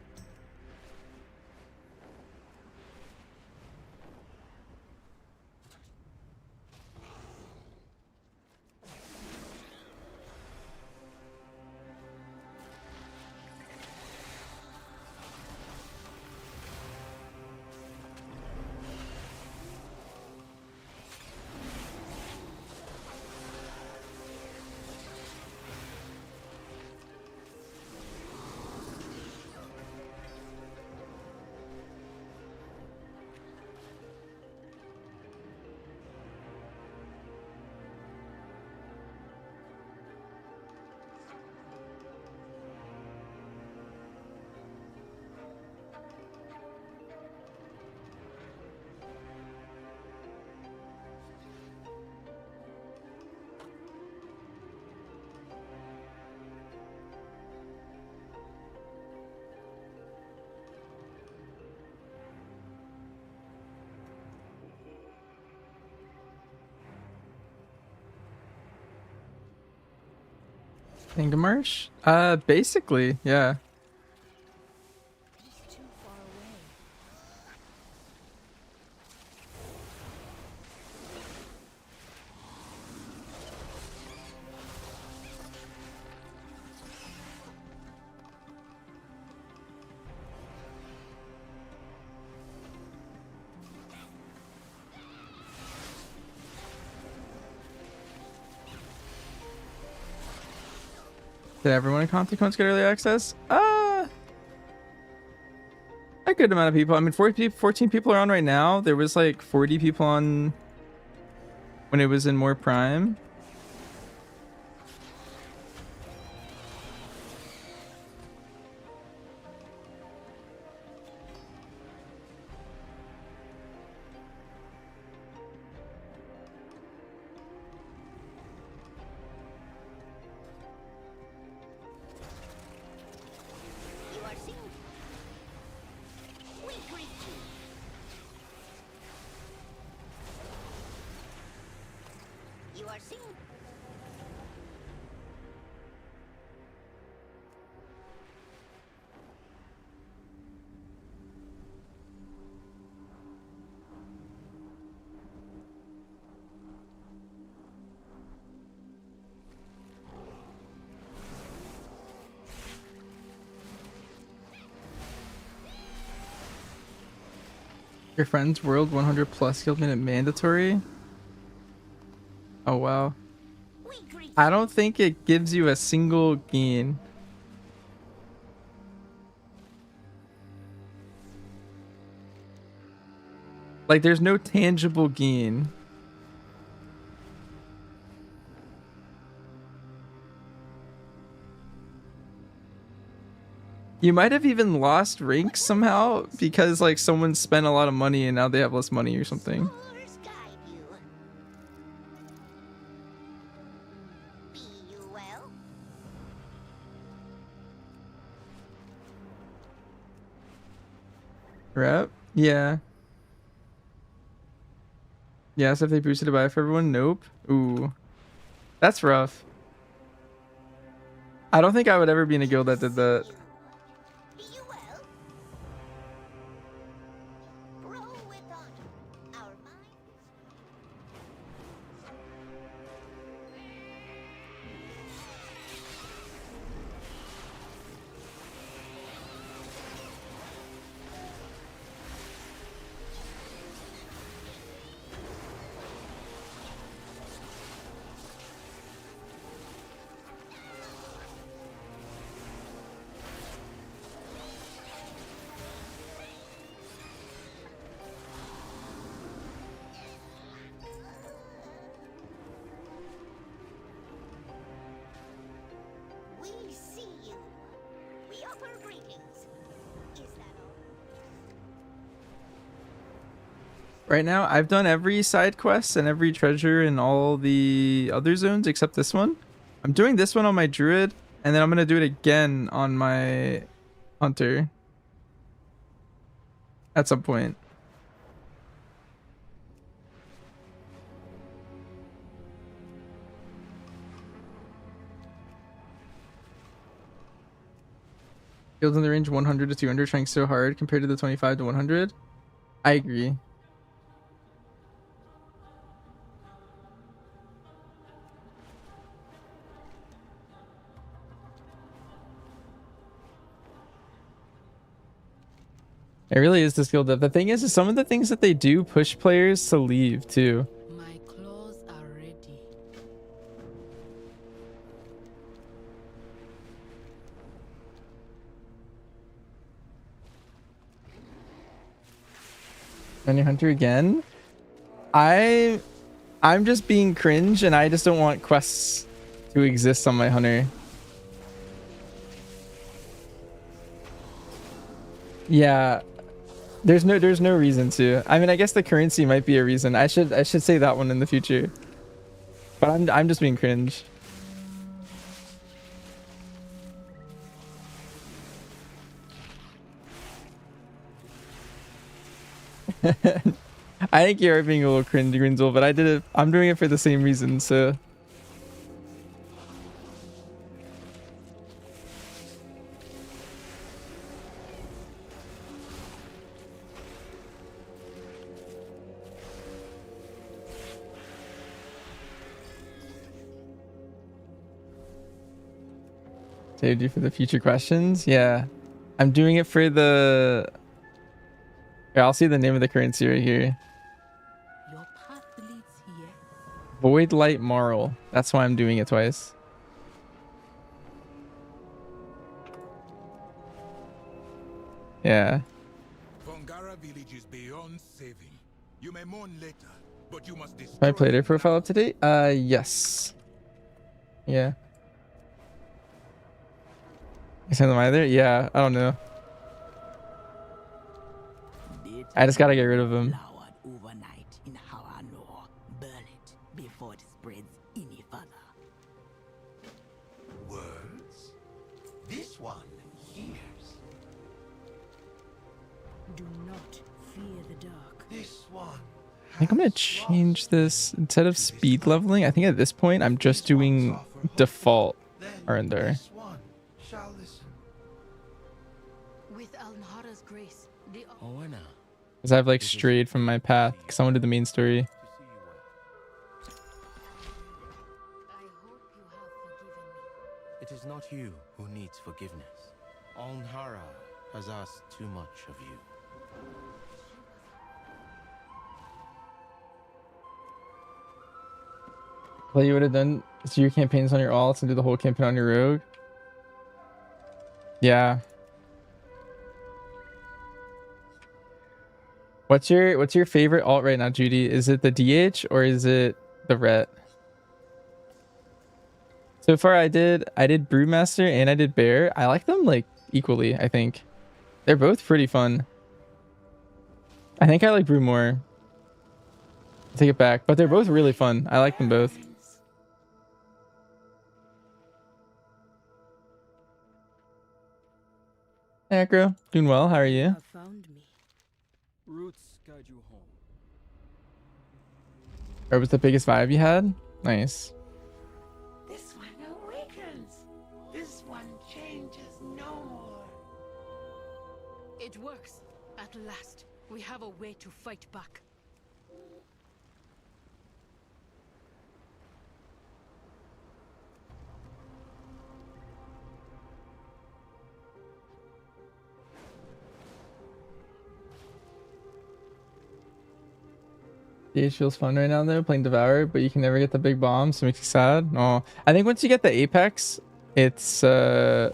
Ingamarsh? Basically, yeah. Did everyone in Consequence get early access? A good amount of people. I mean, 14 people are on right now. There was like 40 people on when it was in more prime. You are seen. We greet you. You are seen. Your friend's world 100 plus guild minute mandatory? Oh wow. I don't think it gives you a single gain. Like there's no tangible gain. You might have even lost ranks somehow because like someone spent a lot of money and now they have less money or something. Be you well? Rep? Yeah. Yes, if they boosted it by for everyone? Nope. Ooh. That's rough. I don't think I would ever be in a guild that did that. Be you well? Grow with honor. Our minds. We see you. We offer greetings. Is that all? Right now, I've done every side quest and every treasure in all the other zones except this one. I'm doing this one on my druid, and then I'm gonna do it again on my hunter at some point. Guilds in the range 100 to 200 trying so hard compared to the 25 to 100. I agree. It really is the skill depth. The thing is some of the things that they do push players to leave too. My claws are ready. Any hunter again? I'm just being cringe and I just don't want quests to exist on my hunter. Yeah. There's no reason to. I mean, I guess the currency might be a reason. I should say that one in the future. But I'm just being cringe. I think you are being a little cringe, Grinzel, but I'm doing it for the same reason, so Saved you for the future questions? Yeah. I'm doing it for the... Here, I'll see the name of the currency right here. Your path leads here. Void Light Marl. That's why I'm doing it twice. Yeah. Vongara village is beyond saving. You may mourn later, but you must destroy My player profile up to date? Yes. Yeah. You send them either? Yeah, I don't know. I just gotta get rid of them. Flowered overnight in Haranor. Burn it before it spreads any further. Words? This one hears. Do not fear the dark. This one. I think I'm gonna change this instead of speed leveling. I think at this point I'm just doing default Arendar. Shall listen. With Alnhara's grace, the Because I've like strayed from my path because I wanted the main story. It is not you who needs forgiveness. Alnhara has asked too much of you. Well, you would have done so your campaigns on your alts and do the whole campaign on your rogue. Yeah. What's your favorite alt right now, Judy? Is it the DH or is it the Ret? So far I did Brewmaster and I did Bear. I like them like equally, I think. They're both pretty fun. I think I like Brew more. Take it back, but they're both really fun. I like them both. Hey, Acro. Doing well. How are you? Found me. Roots guide you home. Or was the biggest vibe you had? Nice. This one awakens. This one changes no more. It works. At last, we have a way to fight back. DH feels fun right now though, playing Devour, but you can never get the big bombs, so it makes you sad. Oh, I think once you get the Apex, it's chill.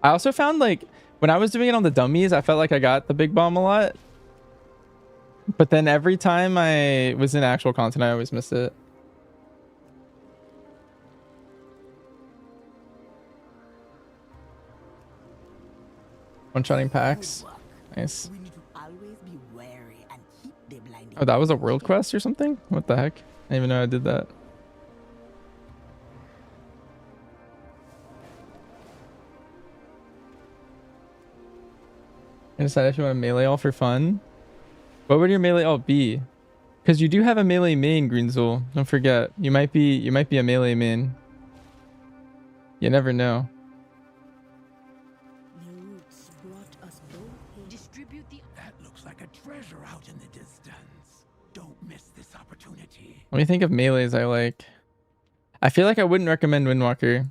I also found like when I was doing it on the dummies, I felt like I got the big bomb a lot. But then every time I was in actual content, I always missed it. One-shotting packs. Nice. Oh, that was a world quest or something? What the heck? I didn't even know I did that. I decided if you want a melee all for fun. What would your melee all be? Because you do have a melee main, Greenzel. Don't forget. You might be a melee main. You never know. That looks like a treasure out in the distance. Don't miss this opportunity. Let me think of melees I like. I feel like I wouldn't recommend Windwalker.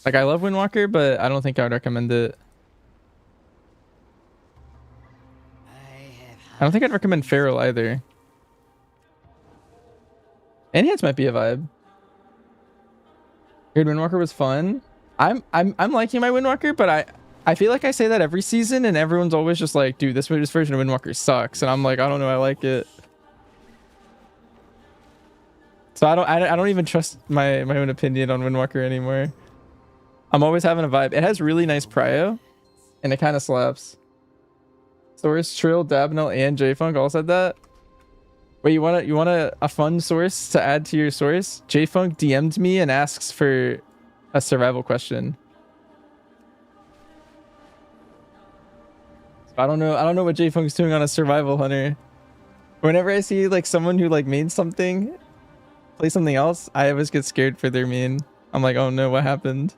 Like I love Windwalker, but I don't think I would recommend it. I don't think I'd recommend Feral either. Enhance might be a vibe. Heard Windwalker was fun. I'm liking my Windwalker, but I feel like I say that every season and everyone's always just like, dude, this version of Windwalker sucks. And I'm like, I don't know, I like it. So I don't even trust my own opinion on Windwalker anymore. I'm always having a vibe. It has really nice prio and it kind of slaps. Source, Trill, Dabnell, and J-Funk all said that. Wait, you want a fun source to add to your source? J-Funk DM'd me and asks for a survival question. I don't know what J-Funk's doing on a survival hunter. Whenever I see like someone who like made something, play something else, I always get scared for their main. I'm like, oh no, what happened?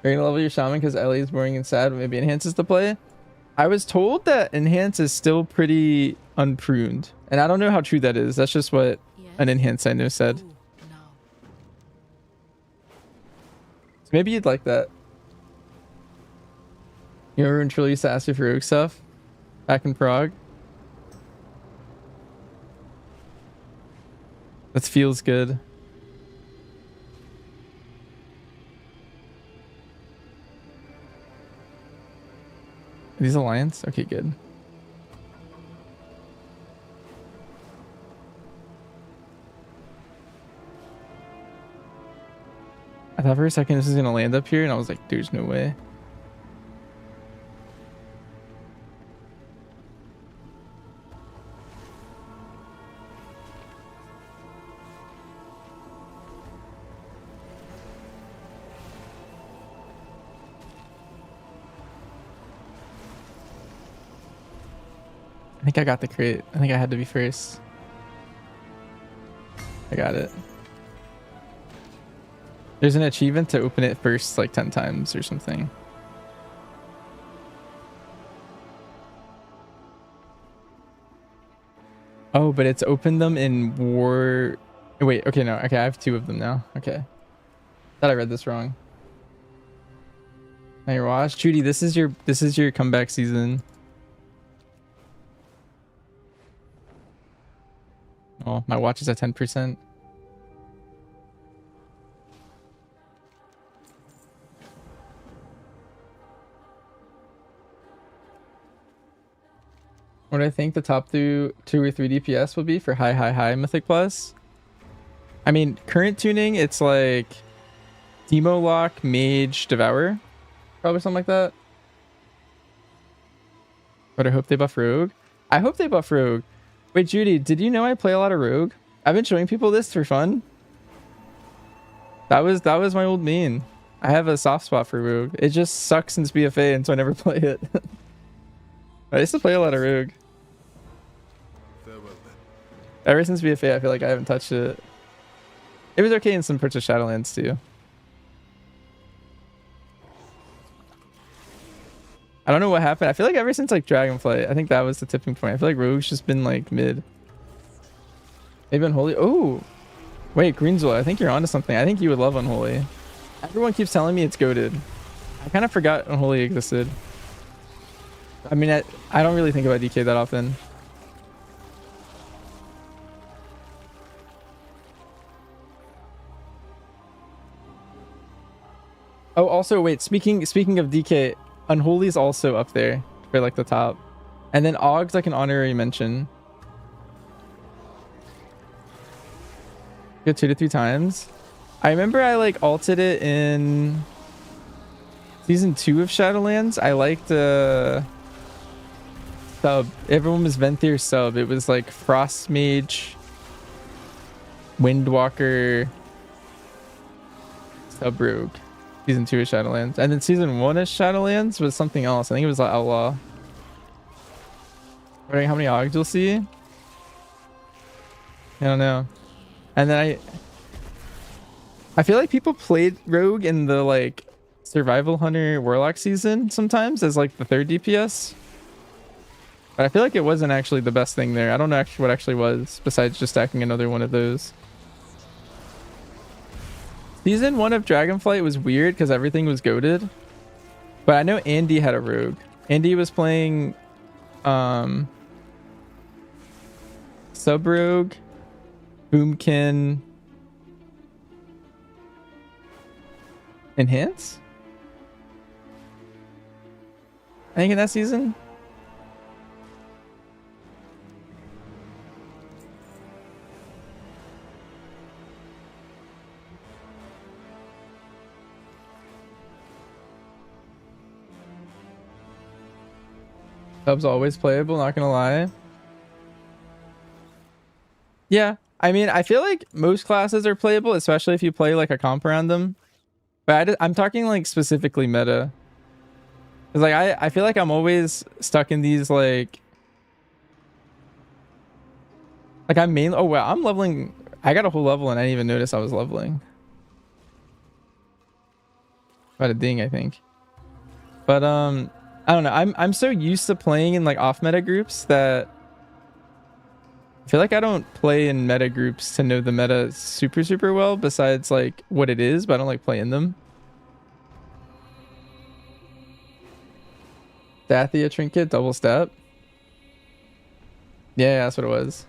You're gonna level your shaman because Ellie is boring and sad, but maybe enhances the play. I was told that enhance is still pretty unpruned. And I don't know how true that is. That's just what an enhanced I know said. So maybe you'd like that. You remember when Trilly used to ask you for rogue stuff back in Prague? That feels good. Are these alliance? Okay, good. I thought for a second this was gonna land up here, and I was like, there's no way. I think I got the crate. I think I had to be first. I got it. There's an achievement to open it first like 10 times or something. Oh, but it's opened them in war. Wait, okay, no. Okay, I have 2 of them now. Okay. Thought I read this wrong. Now your watch. Judy, this is your comeback season. Oh, my watch is at 10%. What do I think the top 2 or 3 DPS will be for high Mythic Plus? I mean, current tuning, it's like Demo Lock, Mage, Devour. Probably something like that. But I hope they buff Rogue. I hope they buff Rogue. Wait, Judy, did you know I play a lot of Rogue? I've been showing people this for fun. That was my old main. I have a soft spot for Rogue. It just sucks since BFA, and so I never play it. I used to play a lot of Rogue. Ever since BFA, I feel like I haven't touched it. It was okay in some parts of Shadowlands too. I don't know what happened. I feel like ever since like Dragonflight, I think that was the tipping point. I feel like Rogue's just been like mid. Maybe Unholy. Oh, wait, Greenswell. I think you're onto something. I think you would love Unholy. Everyone keeps telling me it's goated. I kind of forgot Unholy existed. I mean, I don't really think about DK that often. Oh, also, wait. Speaking of DK, Unholy is also up there for like the top, and then Og's like an honorary mention. Good 2 to 3 times. I remember I like alted it in season 2 of Shadowlands. I liked sub. Everyone was Venthyr sub. It was like Frost Mage, Windwalker, sub Rogue. Season 2 of Shadowlands. And then season 1 of Shadowlands was something else. I think it was like Outlaw. Wondering how many Ogs you'll see? I don't know. And then I feel like people played Rogue in the like Survival Hunter Warlock season sometimes as like the 3rd DPS. But I feel like it wasn't actually the best thing there. I don't know actually what actually was besides just stacking another one of those. Season 1 of Dragonflight was weird because everything was goated. But I know Andy had a Rogue. Andy was playing Sub Rogue, Boomkin, Enhance? I think in that season? Sub's always playable, not gonna lie. Yeah, I mean, I feel like most classes are playable, especially if you play like a comp around them. But I'm talking like specifically meta. Cause like I feel like I'm always stuck in these like I'm mainly, oh wow, I'm leveling. I got a whole level and I didn't even notice I was leveling. About a ding, I think. But I don't know. I'm so used to playing in like off meta groups that I feel like I don't play in meta groups to know the meta super well, besides like what it is, but I don't like playing them. Dathia trinket, double step. Yeah, that's what it was.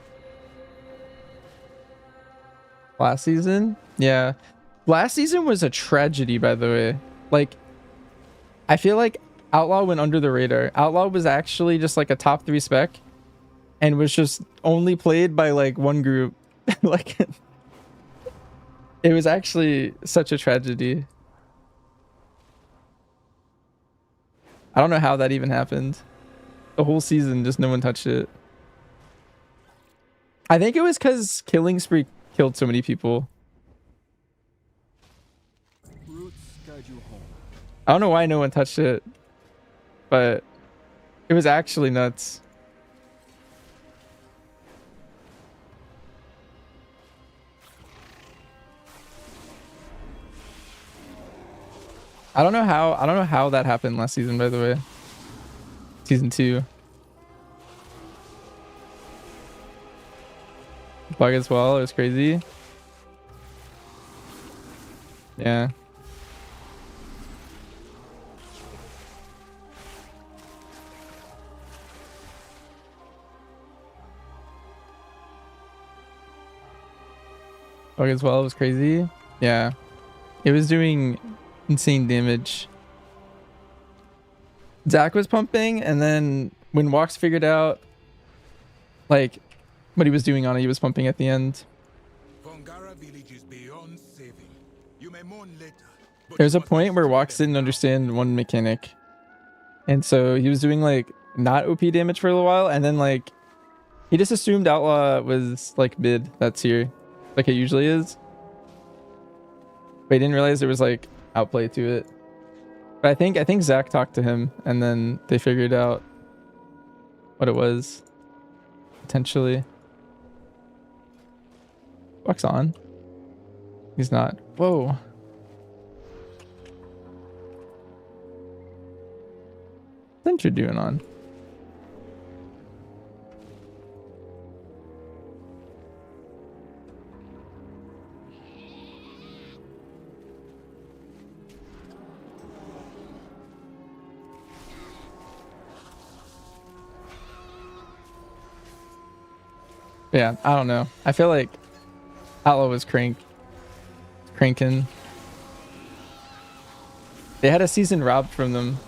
Last season? Yeah. Last season was a tragedy, by the way. Like, I feel like Outlaw went under the radar. Outlaw was actually just like a top 3 spec and was just only played by like one group. Like, it was actually such a tragedy. I don't know how that even happened. The whole season, just no one touched it. I think it was because Killing Spree killed so many people. Roots guide you home. I don't know why no one touched it, but it was actually nuts. I don't know how that happened last season, by the way. Season 2. Bug as well, it was crazy. Yeah. Bug as well, it was crazy. Yeah. It was doing insane damage. Zach was pumping, and then when Walks figured out like what he was doing on it, he was pumping at the end. There's a point where Walks didn't understand one mechanic, and so he was doing like not OP damage for a little while, and then like he just assumed Outlaw was like mid that tier, like it usually is, but he didn't realize there was like outplay to it. But I think Zach talked to him, and then they figured out what it was potentially. Walks on. He's not. Whoa. What's you doing on? Yeah, I don't know. I feel like Outlaw was cranking. They had a season robbed from them.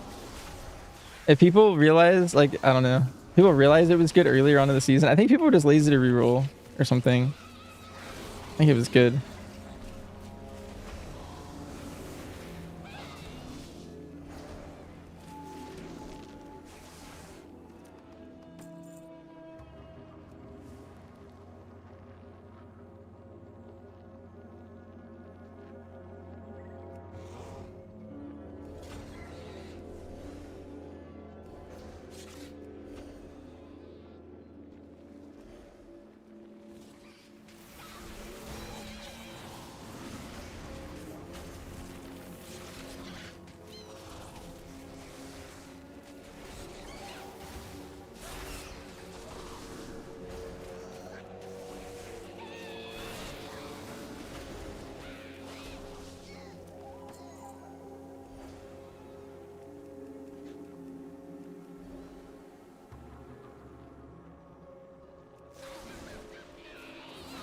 If people realize, like, I don't know, people realize it was good earlier on in the season. I think people were just lazy to reroll or something. I think it was good.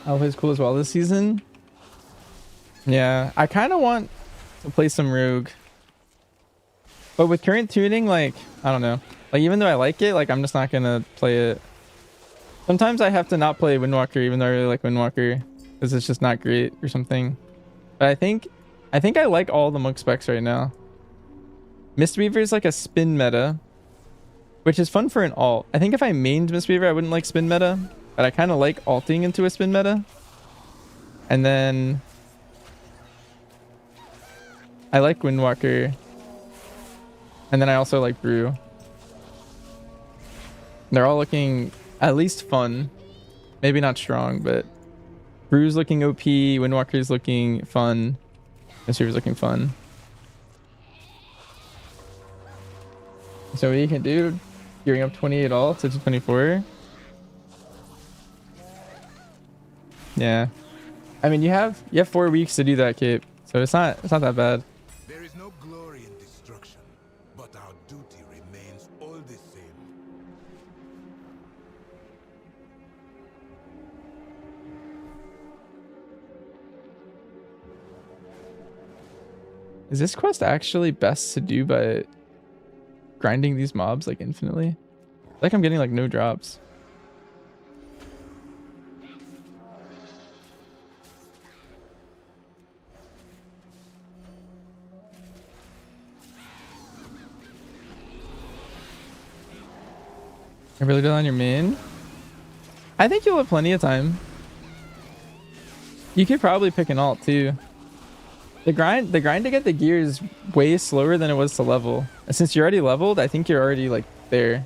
Always cool as well this season. Yeah, I kind of want to play some Rogue, but with current tuning, like, I don't know, like, even though I like it, like, I'm just not gonna play it. Sometimes I have to not play Windwalker, even though I really like Windwalker, because it's just not great or something. But I think I like all the monk specs right now. Mistweaver is like a spin meta, which is fun for an alt. I think if I mained Mistweaver, I wouldn't like spin meta, but I kind of like alting into a spin meta. And then I like Windwalker. And then I also like Brew. They're all looking at least fun. Maybe not strong, but Brew's looking OP, Windwalker's looking fun, Mistweaver's looking fun. So what you can do, gearing up 28 all to 24. Yeah. I mean, you have 4 weeks to do that, Cape. So it's not that bad. There is no glory in destruction, but our duty remains all the same. Is this quest actually best to do by grinding these mobs like infinitely? Like I'm getting like no drops. I really good on your main. I think you'll have plenty of time. You could probably pick an alt too. The grind to get the gear is way slower than it was to level. And since you're already leveled, I think you're already like there.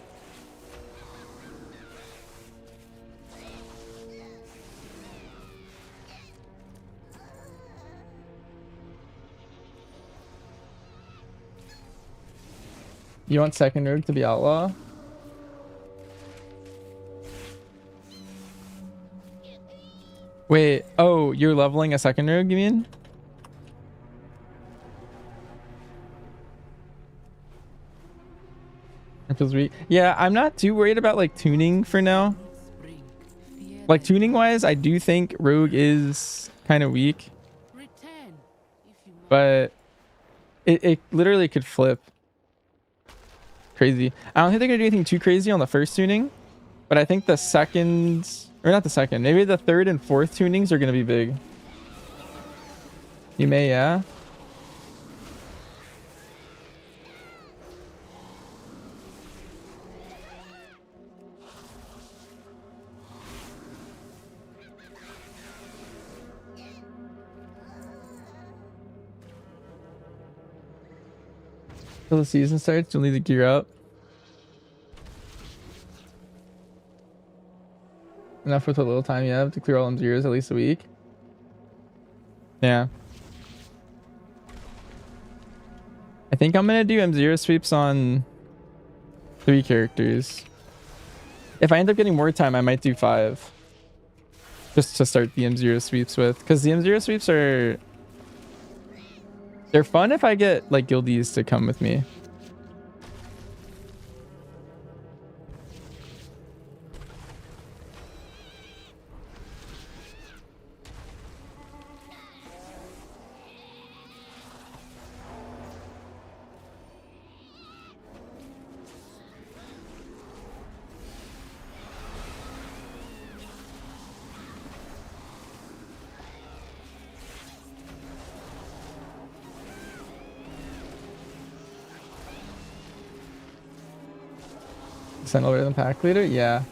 You want second rogue to be outlaw? Wait, oh, you're leveling a second rogue, you mean? It feels weak. Yeah, I'm not too worried about like tuning for now. Like tuning wise, I do think rogue is kind of weak. But it literally could flip. Crazy. I don't think they're gonna do anything too crazy on the first tuning. But I think the second, or not the second, maybe the third and fourth tunings are gonna be big. You may, yeah. Till the season starts, you'll need to gear up. Enough with what little time you have to clear all them zeros at least a week. Yeah. I think I'm gonna do M0 sweeps on 3 characters. If I end up getting more time, I might do 5. Just to start the M0 sweeps with. Because the M0 sweeps are... They're fun if I get like guildies to come with me. Sentinel better than pack leader? Yeah.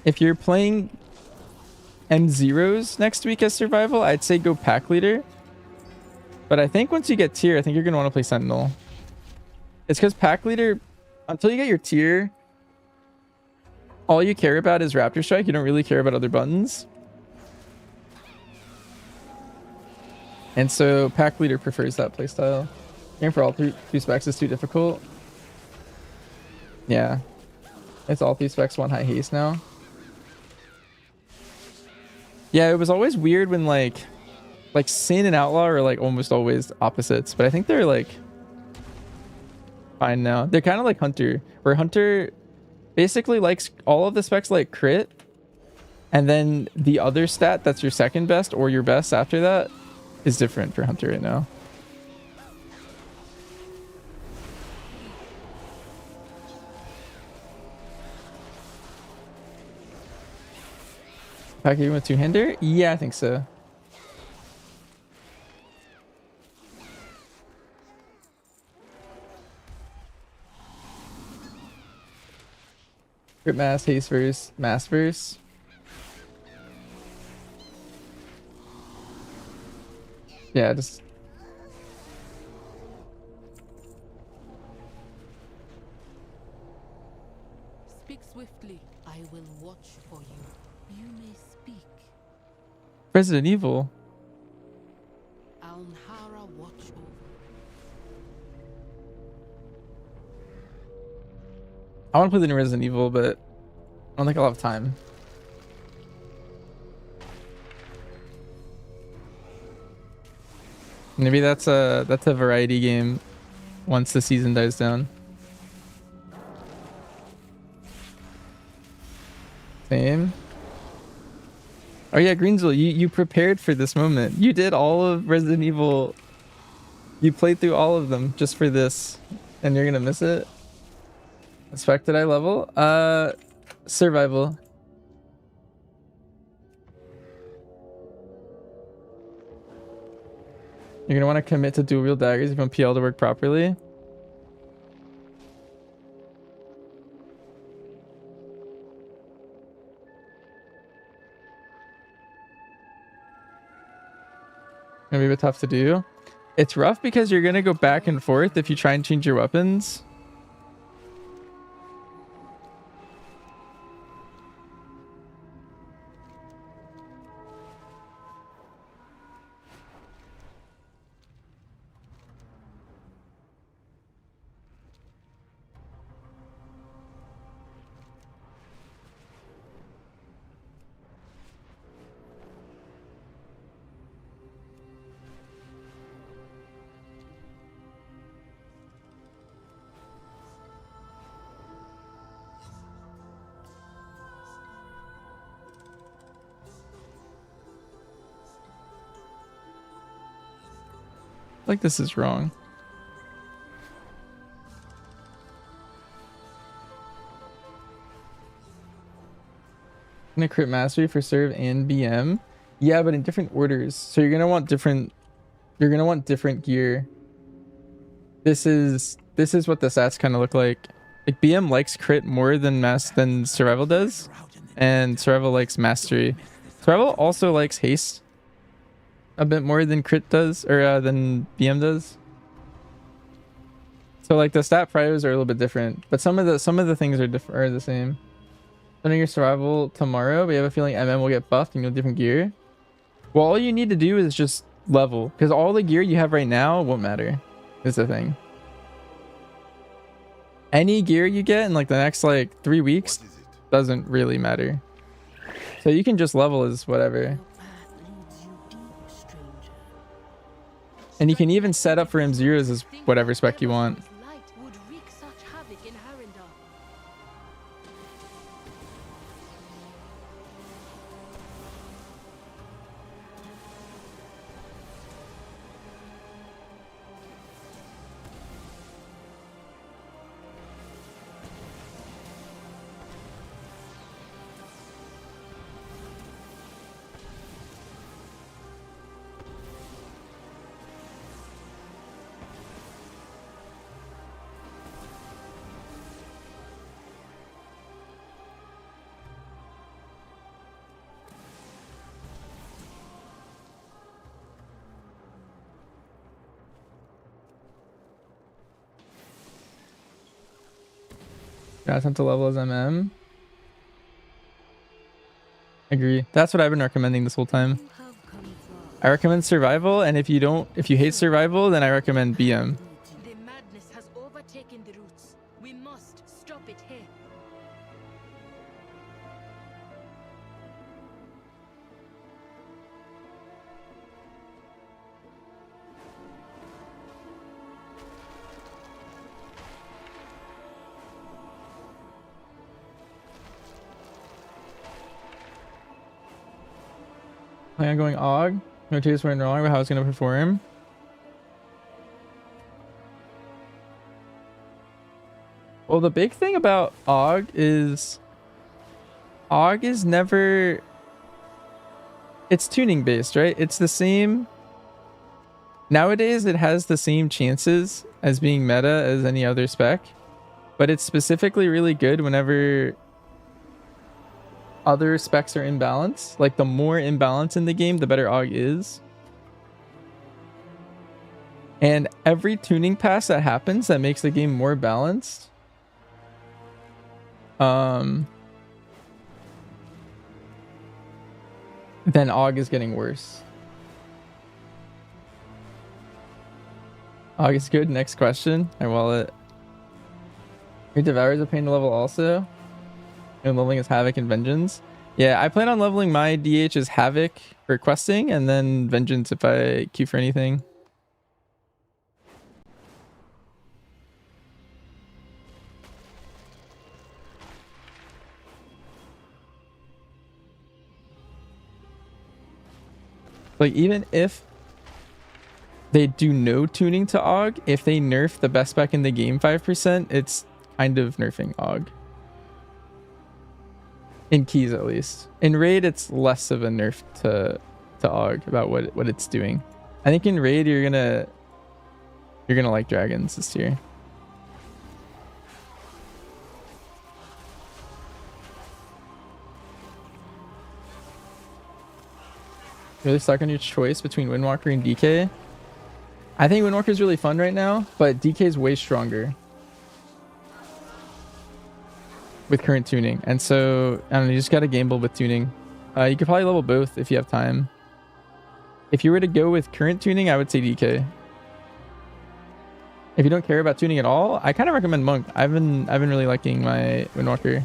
If you're playing M0s next week as survival, I'd say go pack leader. But I think once you get tier, I think you're going to want to play Sentinel. It's because pack leader, until you get your tier, all you care about is Raptor Strike. You don't really care about other buttons. And so pack leader prefers that playstyle. Game for all three specs is too difficult. Yeah. It's all 3 specs, 1 high haste now. Yeah, it was always weird when like Sin and Outlaw are like almost always opposites, but I think they're like fine now. They're kind of like Hunter, where Hunter basically likes all of the specs like crit, and then the other stat that's your second best or your best after that is different for Hunter right now. Pack even with 2-hander? Yeah, I think so. Crit mass, haste verse, mass verse. Yeah, just... Speak swiftly. I will watch for you. You may speak. Resident Evil. Alnhara watch over. I want to play the new Resident Evil, but I don't think I'll have time. Maybe that's a variety game once the season dies down. Same. Oh yeah, Greensville, you prepared for this moment. You did all of Resident Evil. You played through all of them just for this, and you're gonna miss it. Expected I level? Survival. You're gonna want to commit to dual wield daggers if you want PL to work properly. Gonna be a bit tough to do. It's rough because you're gonna go back and forth if you try and change your weapons. Like this is wrong. Gonna crit mastery for serve and BM. Yeah, but in different orders. So you're gonna want different. You're gonna want different gear. This is what the stats kind of look like. Like BM likes crit more than survival does, and survival likes mastery. Survival also likes haste a bit more than crit does, or than BM does. So like the stat priors are a little bit different, but some of the things are the same. Starting your survival tomorrow, we have a feeling MM will get buffed and you'll have different gear. Well, all you need to do is just level, because all the gear you have right now won't matter. Is the thing. Any gear you get in like the next like 3 weeks doesn't really matter. So you can just level as whatever. And you can even set up for M0s as whatever spec you want. Yeah, attempt to level as MM. Agree. That's what I've been recommending this whole time. I recommend survival, and if you hate survival, then I recommend BM. The madness has overtaken the roots. We must stop it here. Plan on going AUG. No taste went wrong about how it's going to perform. Well, the big thing about AUG is never... It's tuning based, right? It's the same... Nowadays, it has the same chances as being meta as any other spec. But it's specifically really good whenever other specs are in balance. Like the more imbalance in the game, the better AUG is. And every tuning pass that happens that makes the game more balanced, then AUG is getting worse. AUG is good. Next question. My wallet. Your Devour is a pain to level also. And leveling is Havoc and Vengeance. Yeah, I plan on leveling my DH as Havoc for questing, and then Vengeance if I queue for anything. Like, even if they do no tuning to AUG, if they nerf the best spec in the game 5%, it's kind of nerfing AUG. In keys, at least. In raid, it's less of a nerf to AUG about what it's doing. I think in raid you're gonna like dragons this year. Really stuck on your choice between Windwalker and DK? I think Windwalker is really fun right now, but DK is way stronger with current tuning. And so, I don't know, you just got to gamble with tuning. You could probably level both if you have time. If you were to go with current tuning, I would say DK. If you don't care about tuning at all, I kind of recommend Monk. I've been really liking my Windwalker.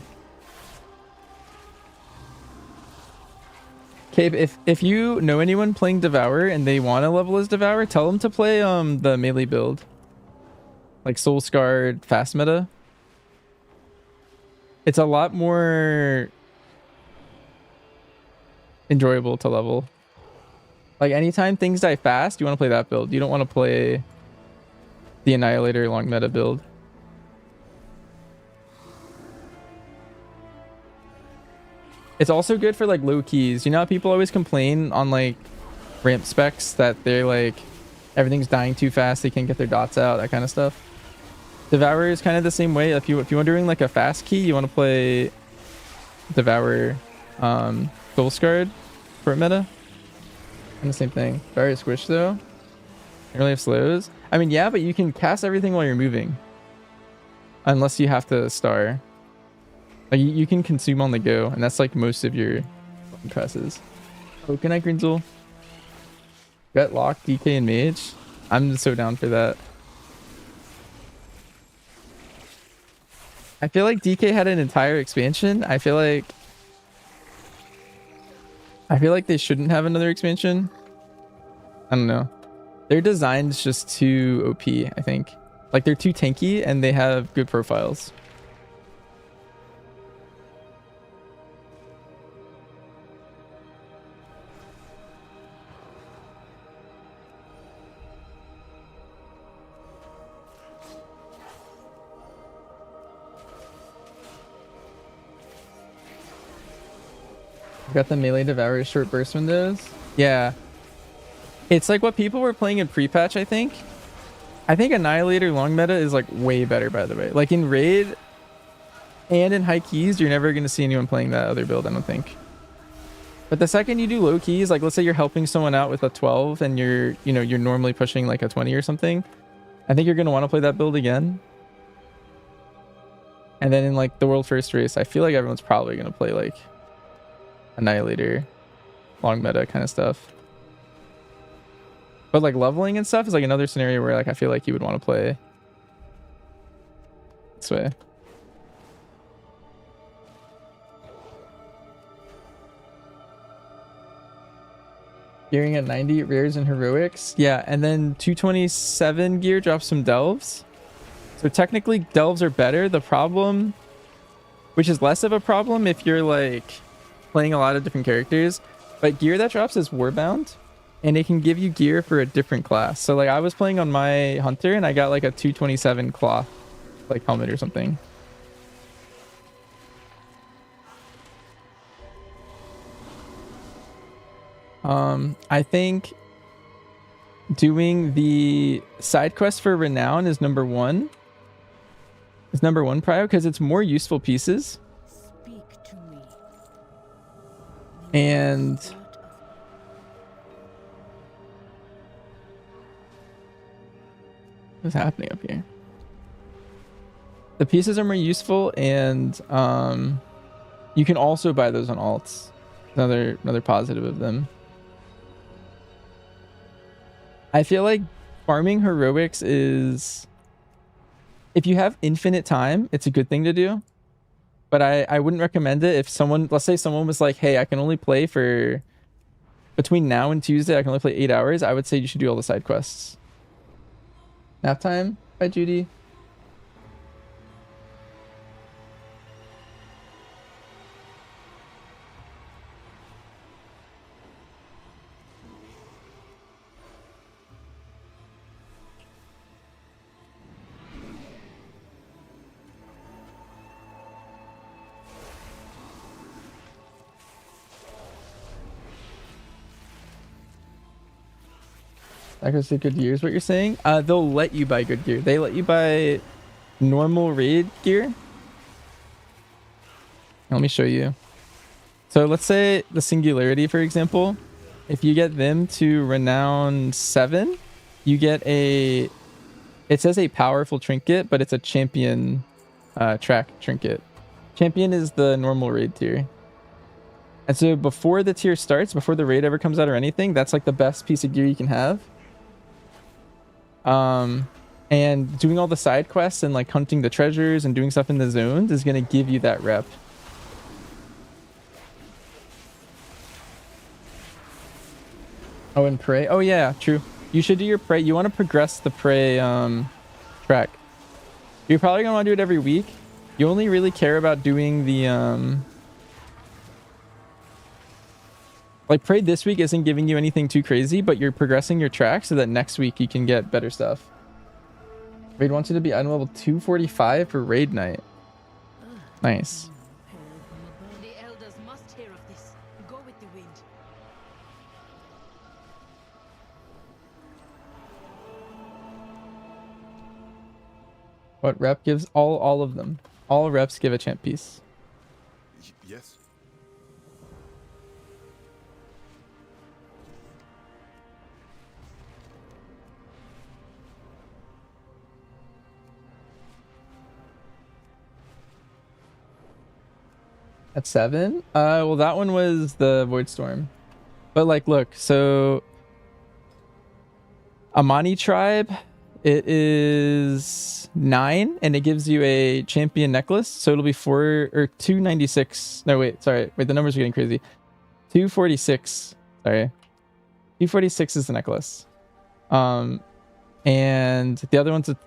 Okay, if you know anyone playing Devour and they want to level as Devour, tell them to play the melee build. Like Soul Scarred fast meta. It's a lot more enjoyable to level. Like anytime things die fast, you want to play that build. You don't want to play the Annihilator long meta build. It's also good for like low keys. You know how people always complain on like ramp specs that they're like everything's dying too fast, they can't get their dots out, that kind of stuff. Devour is kind of the same way. If you're doing like a fast key, you want to play Devour Soul Scarred for meta. And the same thing. Very squish though. You really have slows. I mean, yeah, but you can cast everything while you're moving. Unless you have to star. Like you can consume on the go, and that's like most of your presses. Oh, good night, Grinzel. Got Lock, DK, and Mage. I'm so down for that. I feel like DK had an entire expansion. I feel like they shouldn't have another expansion. I don't know. Their design's just too OP, I think. Like they're too tanky and they have good profiles. Got the melee Devour short burst windows. Yeah. It's like what people were playing in pre-patch, I think. I think Annihilator long meta is like way better, by the way. Like in raid and in high keys, you're never going to see anyone playing that other build, I don't think. But the second you do low keys, like let's say you're helping someone out with a 12 and you're normally pushing like a 20 or something, I think you're going to want to play that build again. And then in like the world first race, I feel like everyone's probably going to play like Annihilator long meta kind of stuff. But like leveling and stuff is like another scenario where like I feel like you would want to play this way. Gearing at 90 rares and heroics. Yeah, and then 227 gear drops some delves. So technically delves are better. The problem, which is less of a problem if you're like playing a lot of different characters, but gear that drops is warbound and it can give you gear for a different class. So like I was playing on my hunter and I got like a 227 cloth like helmet or something. I think doing the side quest for renown is number one prio because it's more useful pieces. And what's happening up here? The pieces are more useful, and you can also buy those on alts. Another positive of them. I feel like farming heroics is, if you have infinite time, it's a good thing to do. But I wouldn't recommend it if someone, let's say someone was like, hey, I can only play for, between now and Tuesday, I can only play 8 hours. I would say you should do all the side quests. Nap time by Judy. Accuracy good gear is what you're saying? They'll let you buy good gear. They let you buy normal raid gear. Let me show you. So let's say the Singularity, for example. If you get them to Renown 7, you get a... It says a powerful trinket, but it's a champion track trinket. Champion is the normal raid tier. And so before the tier starts, before the raid ever comes out or anything, that's like the best piece of gear you can have. And doing all the side quests and like hunting the treasures and doing stuff in the zones is going to give you that rep. Oh, and prey. Oh yeah, true. You should do your prey. You want to progress the prey track. You're probably gonna want to do it every week. You only really care about doing the like prey this week isn't giving you anything too crazy, but you're progressing your track so that next week you can get better stuff. Raid wants you to be item level 245 for raid night. Nice. The elders must hear of this. Go with the wind. What rep gives? All of them. All reps give a champ piece. Yes. At 7? Well, that one was the Void Storm. But like, look, so Amani tribe, it is 9 and it gives you a champion necklace. So it'll be 296. No, wait, sorry. Wait, the numbers are getting crazy. 246. Sorry. 246 is the necklace. And the other one's a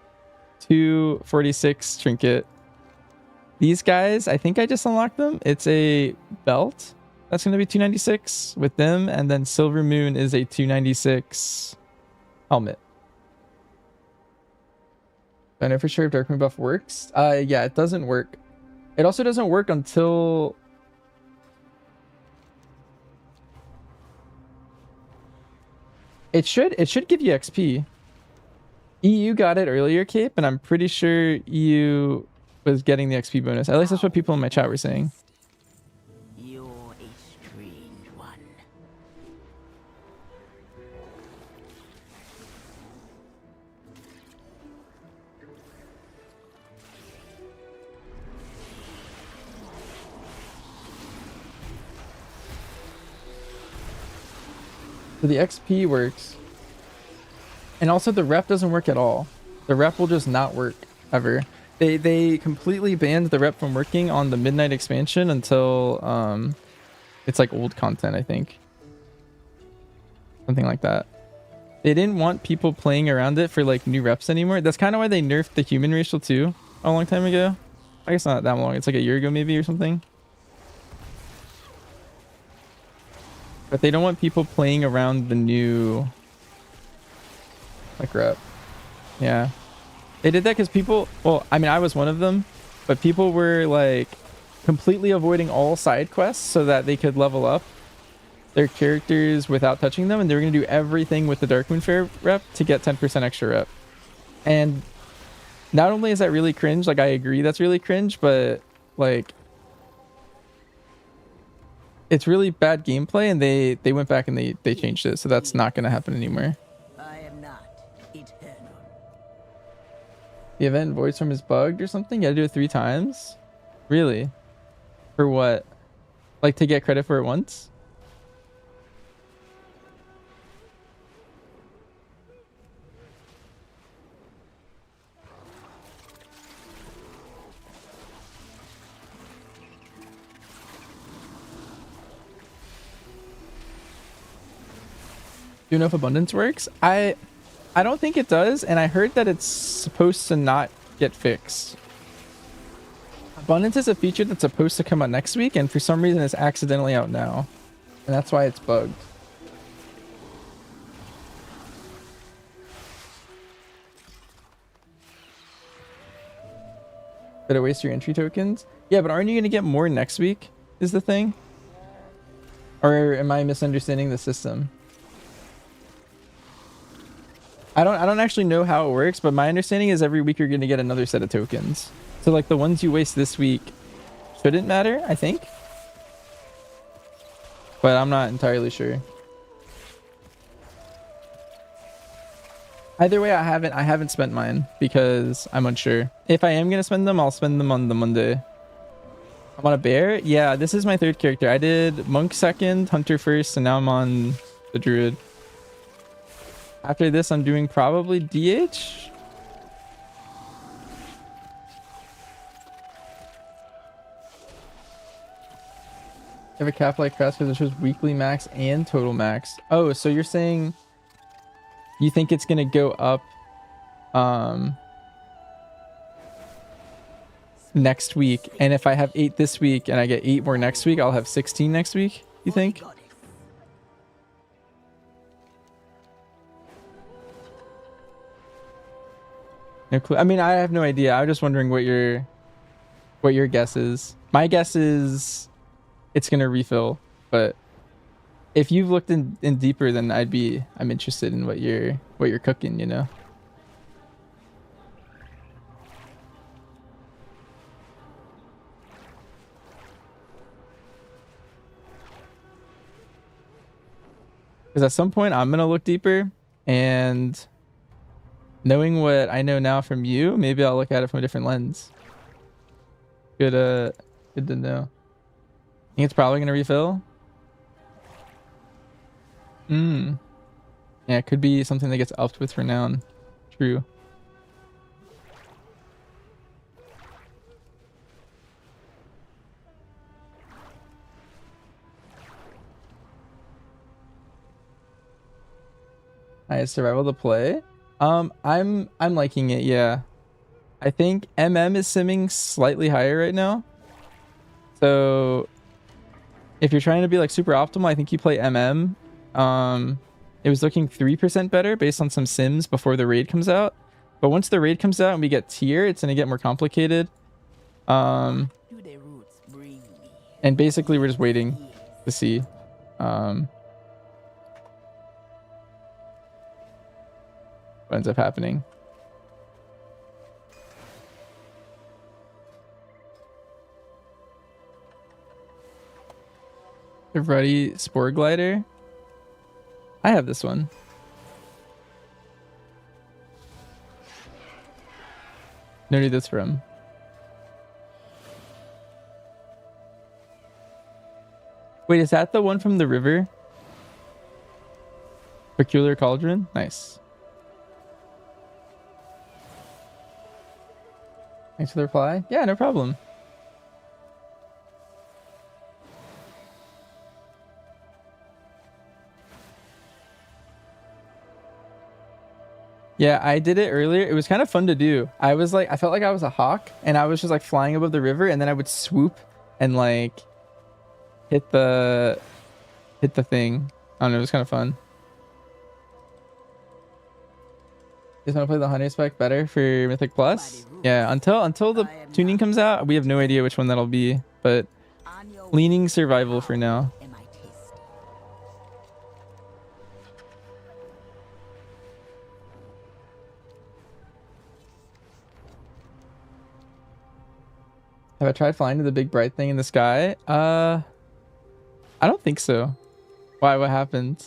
246 trinket. These guys, I think I just unlocked them. It's a belt. That's going to be 296 with them. And then Silver Moon is a 296 helmet. I know for sure if Dark Moon buff works. Yeah, it doesn't work. It also doesn't work until... It should give you XP. EU got it earlier, Cape, and I'm pretty sure EU was getting the XP bonus. At least that's what people in my chat were saying. You're a strange one. So the XP works. And also the rep doesn't work at all. The rep will just not work ever. They completely banned the rep from working on the Midnight expansion until it's like old content, I think. Something like that. They didn't want people playing around it for like new reps anymore. That's kind of why they nerfed the human racial too a long time ago. I guess not that long. It's like a year ago maybe or something. But they don't want people playing around the new like rep. Yeah. They did that because people, well, I mean, I was one of them, but people were like completely avoiding all side quests so that they could level up their characters without touching them. And they were going to do everything with the Darkmoon Fair rep to get 10% extra rep. And not only is that really cringe, like I agree that's really cringe, but like it's really bad gameplay and they went back and they changed it. So that's not going to happen anymore. The event Void Storm is bugged or something? You gotta do it 3 times? Really? For what? Like to get credit for it once? Do you know if abundance works? I don't think it does, and I heard that it's supposed to not get fixed. Abundance is a feature that's supposed to come out next week, and for some reason it's accidentally out now. And that's why it's bugged. Did it waste your entry tokens? Yeah, but aren't you going to get more next week, is the thing? Or am I misunderstanding the system? I don't actually know how it works, but my understanding is every week you're going to get another set of tokens. So like the ones you waste this week shouldn't matter, I think. But I'm not entirely sure. Either way, I haven't spent mine because I'm unsure. If I am going to spend them, I'll spend them on the Monday. I'm on a bear? Yeah, this is my third character. I did monk second, hunter first, and now I'm on the druid. After this, I'm doing probably DH. You have a cap like Crash because it shows weekly max and total max. Oh, so you're saying you think it's gonna go up next week, and if I have 8 this week and I get 8 more next week, I'll have 16 next week, you think? No clue. I mean, I have no idea. I'm just wondering what your guess is. My guess is it's gonna refill, but if you've looked in deeper, then I'm interested in what you're cooking, you know. Because at some point I'm gonna look deeper, and knowing what I know now from you, maybe I'll look at it from a different lens. Good to know. Think it's probably gonna refill? Yeah, it could be something that gets upped with renown. True. Nice survival to play. I'm liking it, yeah. I think MM is simming slightly higher right now. So if you're trying to be like super optimal, I think you play MM. It was looking 3% better based on some sims before the raid comes out. But once the raid comes out and we get tier, it's gonna get more complicated. And basically we're just waiting to see. What ends up happening. The Ruddy Spore Glider. I have this one. Know who that's from. Wait, is that the one from the river? Peculiar Cauldron? Nice. Thanks for the reply. Yeah, no problem. Yeah, I did it earlier. It was kind of fun to do. I felt like I was a hawk, and I was just like flying above the river, and then I would swoop and like hit the thing. I don't know, it was kind of fun. You just want to play the Honey Spec better for Mythic Plus? Yeah, until the tuning comes out, we have no idea which one that'll be, but leaning survival for now. Have I tried flying to the big bright thing in the sky? I don't think so. Why? What happened?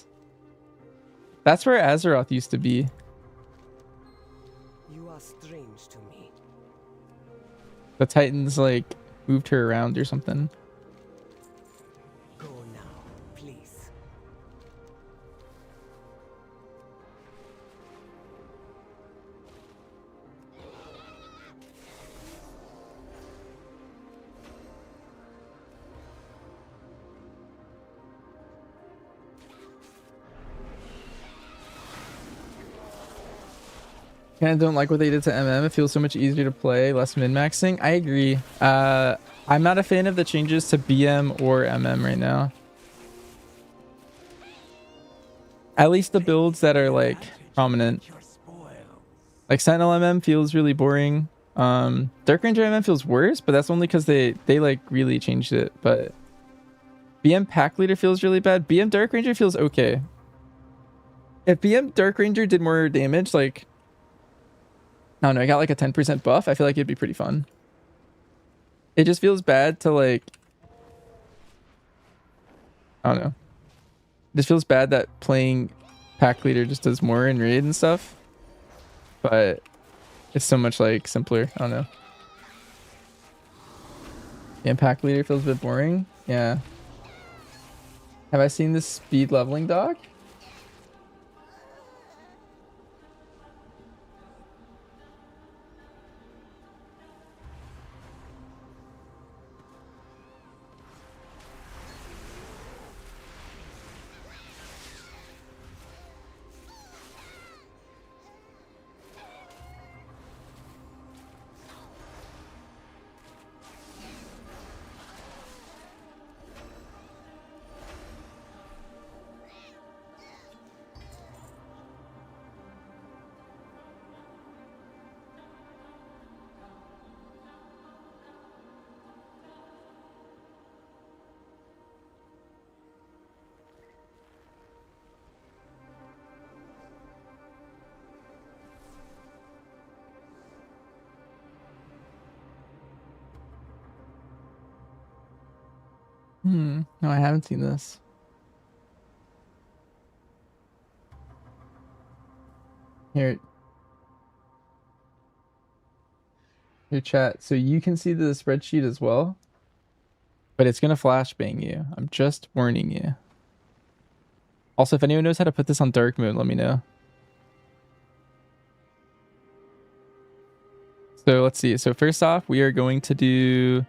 That's where Azeroth used to be. You are strange to me. The Titans like moved her around or something. Go now, please. Kind of don't like what they did to MM. It feels so much easier to play, less min-maxing. I agree. I'm not a fan of the changes to BM or MM right now. At least the builds that are like prominent. Like Sentinel MM feels really boring. Dark Ranger MM feels worse, but that's only because they like really changed it. But BM Pack Leader feels really bad. BM Dark Ranger feels okay. If BM Dark Ranger did more damage, like, I don't know, I got like a 10% buff, I feel like it'd be pretty fun. It just feels bad to like, I don't know. It just feels bad that playing pack leader just does more in raid and stuff. But it's so much like simpler. I don't know. Yeah, pack leader feels a bit boring. Yeah. Have I seen this speed leveling doc? No, I haven't seen this. Here. Your chat. So you can see the spreadsheet as well. But it's going to flashbang you. I'm just warning you. Also, if anyone knows how to put this on dark mode, let me know. So let's see. So first off, we are going to do...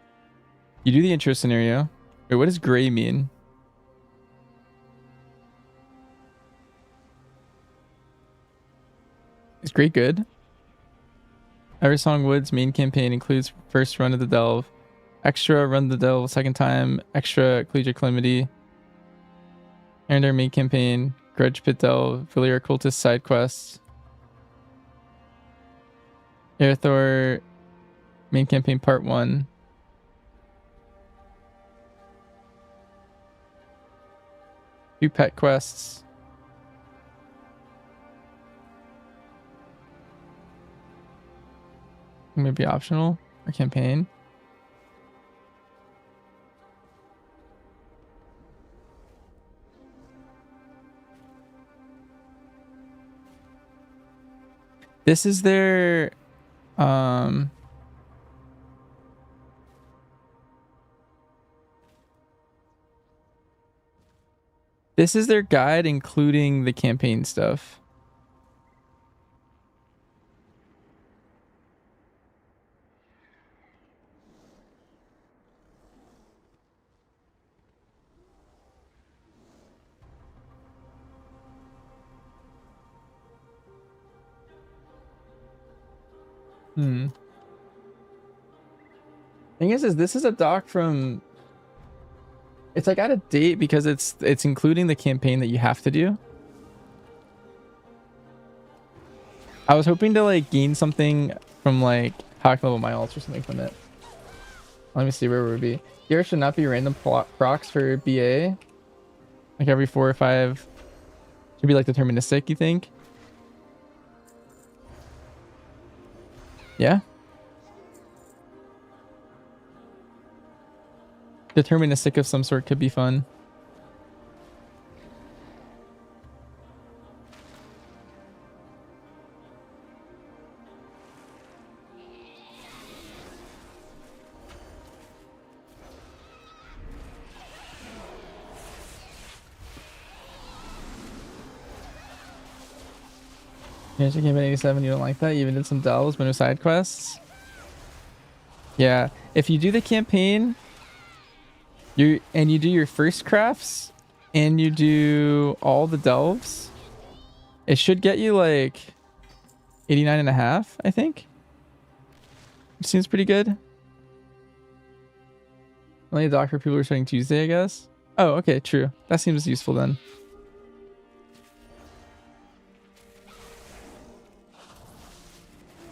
You do the intro scenario. Wait, what does gray mean? Is gray good? Eversong Woods main campaign includes first run of the delve, extra run the delve second time, extra collegiate calamity, and our main campaign, grudge pit delve, Villier cultist side quests, Airthor main campaign part 1. Two pet quests. Maybe optional or campaign. This is their this is their guide including the campaign stuff. Thing is this is a doc from... It's like out of date because it's including the campaign that you have to do. I was hoping to like gain something from like how I can level my alts or something from it. Let me see where it would be. Here should not be random procs for BA. Like every 4 or 5. Should be like deterministic, you think? Yeah? Deterministic of some sort could be fun. Yeah, she came in 87. You don't like that? You even did some delves, but no side quests. Yeah, if you do the campaign, you do your first crafts, and you do all the delves, it should get you like 89.5, I think. It seems pretty good. Only a doc for people who are starting Tuesday, I guess. Oh, okay, true. That seems useful then.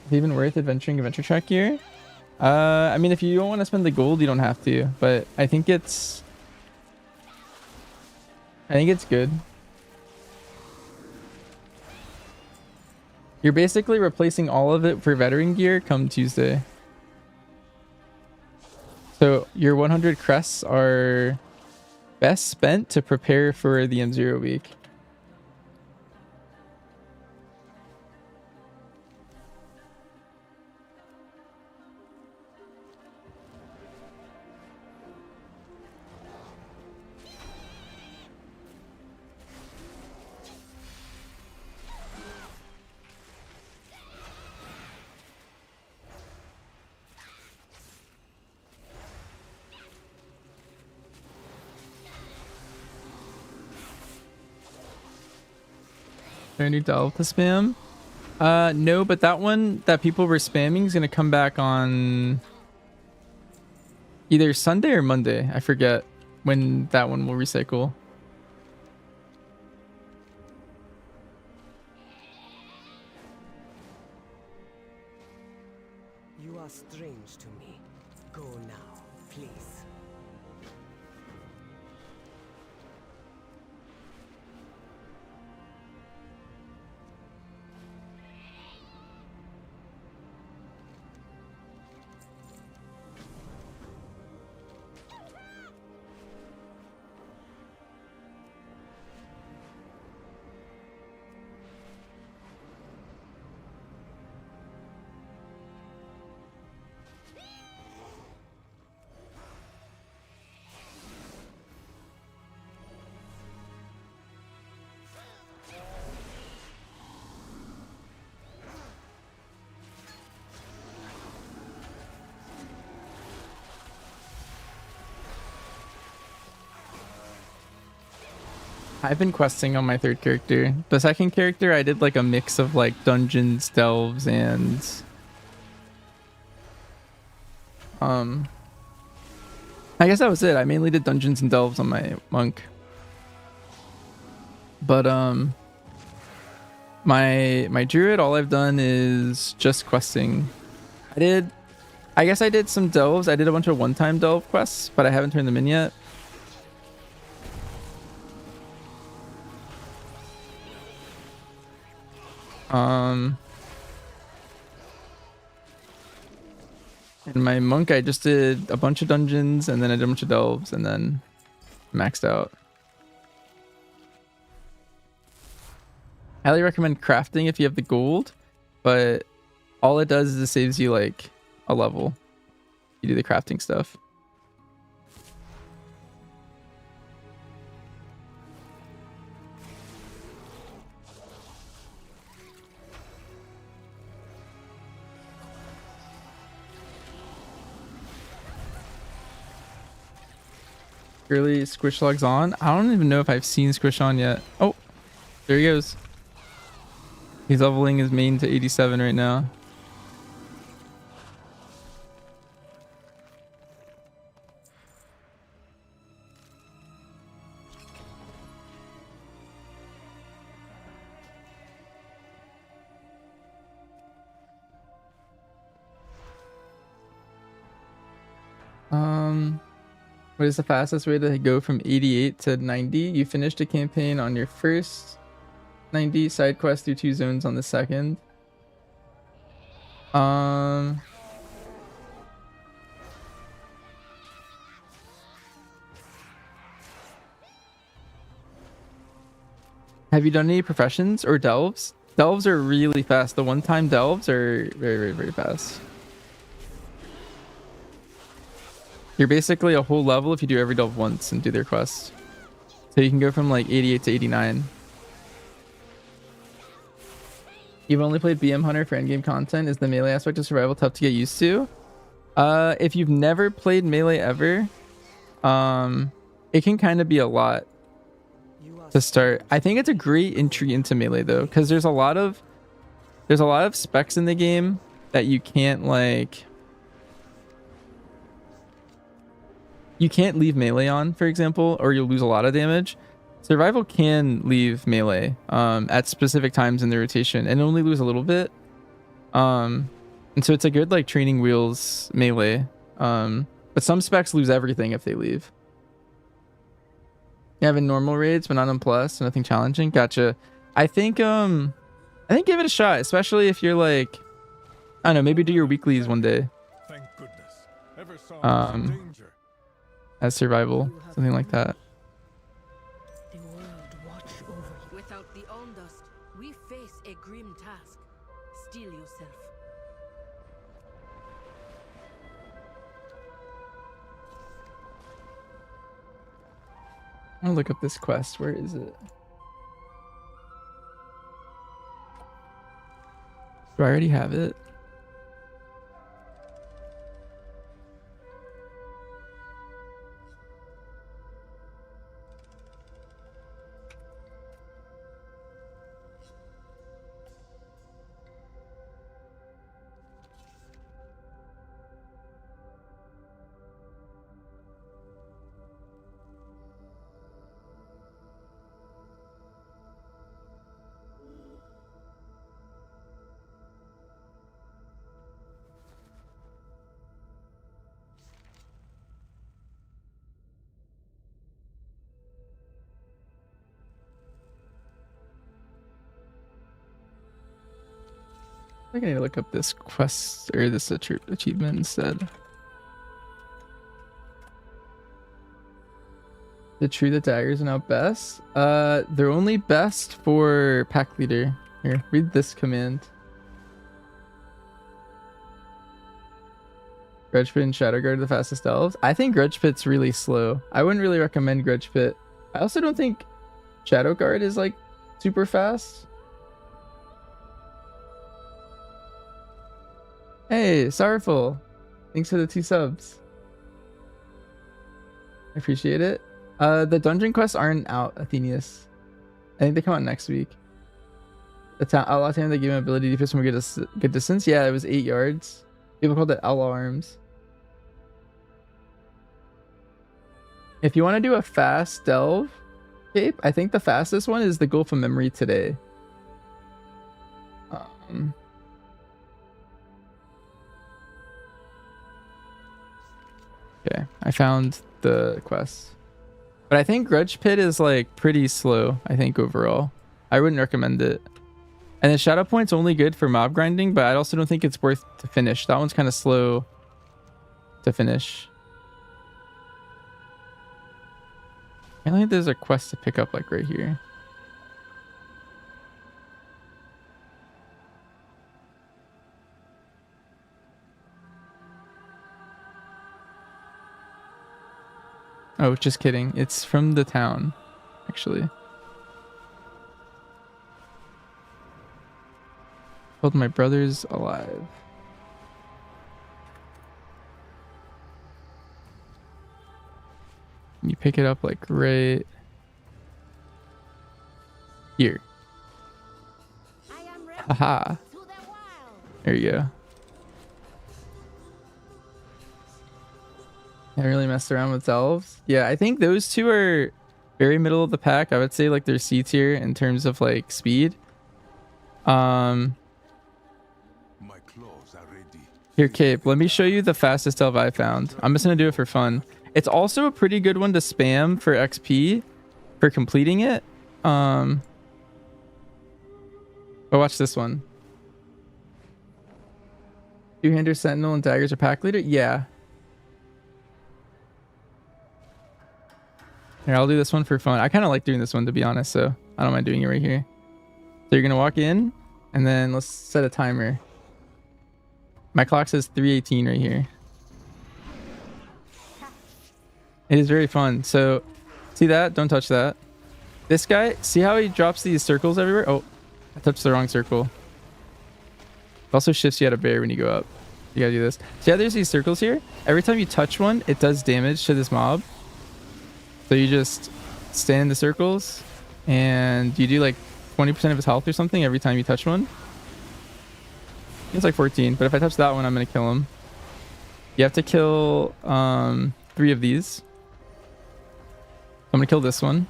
Is it even worth adventuring adventure track gear? I mean, if you don't want to spend the gold, you don't have to, but I think it's good. You're basically replacing all of it for veteran gear come Tuesday. So your 100 crests are best spent to prepare for the M0 week. There a new delve to spam? No, but that one that people were spamming is gonna come back on either Sunday or Monday. I forget when that one will recycle. You are strange to me. Go now, please. I've been questing on my third character. The second character, I did like a mix of like dungeons, delves, and I guess that was it. I mainly did dungeons and delves on my monk. But my druid, all I've done is just questing. I guess I did some delves. I did a bunch of one-time delve quests, but I haven't turned them in yet. And my monk, I just did a bunch of dungeons and then I did a bunch of delves and then maxed out. Highly recommend crafting if you have the gold, but all it does is it saves you like a level. You do the crafting stuff. Early Squish logs on. I don't even know if I've seen Squish on yet. Oh, there he goes. He's leveling his main to 87 right now. What is the fastest way to go from 88 to 90? You finished a campaign on your first 90, side quest through 2 zones on the second. Have you done any professions or delves? Delves are really fast. The one-time delves are very, very, very fast. You're basically a whole level if you do every delve once and do their quests. So you can go from like 88 to 89. You've only played BM Hunter for endgame content. Is the melee aspect of survival tough to get used to? If you've never played melee ever, it can kind of be a lot to start. I think it's a great entry into melee though, because there's a lot of specs in the game that you can't like. You can't leave melee on, for example, or you'll lose a lot of damage. Survival can leave melee at specific times in the rotation and only lose a little bit. And so it's a good like training wheels melee. But some specs lose everything if they leave. You have in normal raids, but not in plus, so nothing challenging. Gotcha. I think I think give it a shot, especially if you're like, I don't know, maybe do your weeklies one day. Thank goodness. Ever saw danger. As survival, something like that. The world watch over you. Without the Ondust, we face a grim task. Steel yourself. I'm gonna look up this quest. Where is it? Do I already have it? I think I need to look up this quest or this achievement instead. The true that daggers are now best? They're only best for pack leader. Here, read this command. Grudge Pit and Shadow Guard are the fastest elves. I think Grudge Pit's really slow. I wouldn't really recommend Grudge Pit. I also don't think Shadow Guard is like super fast. Hey, Sorrowful. Thanks for the 2 subs. I appreciate it. The dungeon quests aren't out, Athenius. I think they come out next week. The outlaw time they gave him ability to defense from a good distance. Yeah, it was 8 yards. People called it outlaw arms. If you want to do a fast delve cape, I think the fastest one is the Gulf of Memory today. Okay, I found the quest. But I think Grudge Pit is like pretty slow, I think overall. I wouldn't recommend it. And the Shadow Point's only good for mob grinding, but I also don't think it's worth to finish. That one's kind of slow to finish. I think there's a quest to pick up like right here. Oh, just kidding. It's from the town, actually. Hold my brother's alive. You pick it up like right here. Haha. There you go. I really messed around with elves. Yeah, I think those two are very middle of the pack. I would say like they're C tier in terms of like speed. Here, Cape, let me show you the fastest elf I found. I'm just gonna do it for fun. It's also a pretty good one to spam for XP for completing it. But watch this one. Two-hander, sentinel, and daggers are pack leader? Yeah. Here, I'll do this one for fun. I kind of like doing this one, to be honest, so I don't mind doing it right here. So you're gonna walk in, and then let's set a timer. My clock says 3:18 right here. It is very fun. So, see that? Don't touch that. This guy, see how he drops these circles everywhere? Oh, I touched the wrong circle. It also shifts you out of bear when you go up. You gotta do this. See how there's these circles here? Every time you touch one, it does damage to this mob. So you just stand in the circles, and you do like 20% of his health or something every time you touch one. It's like 14, but if I touch that one, I'm gonna kill him. You have to kill 3 of these. I'm gonna kill this one.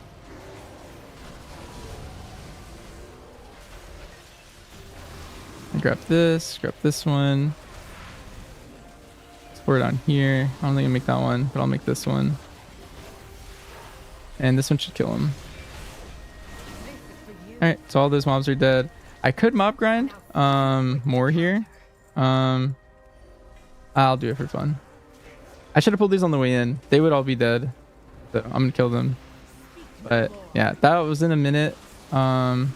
And grab this one. Let's pour it on here. I don't think I'll make that one, but I'll make this one. And this one should kill him. Alright, so all those mobs are dead. I could mob grind more here. I'll do it for fun. I should have pulled these on the way in. They would all be dead. So I'm gonna kill them. But yeah, that was in a minute. I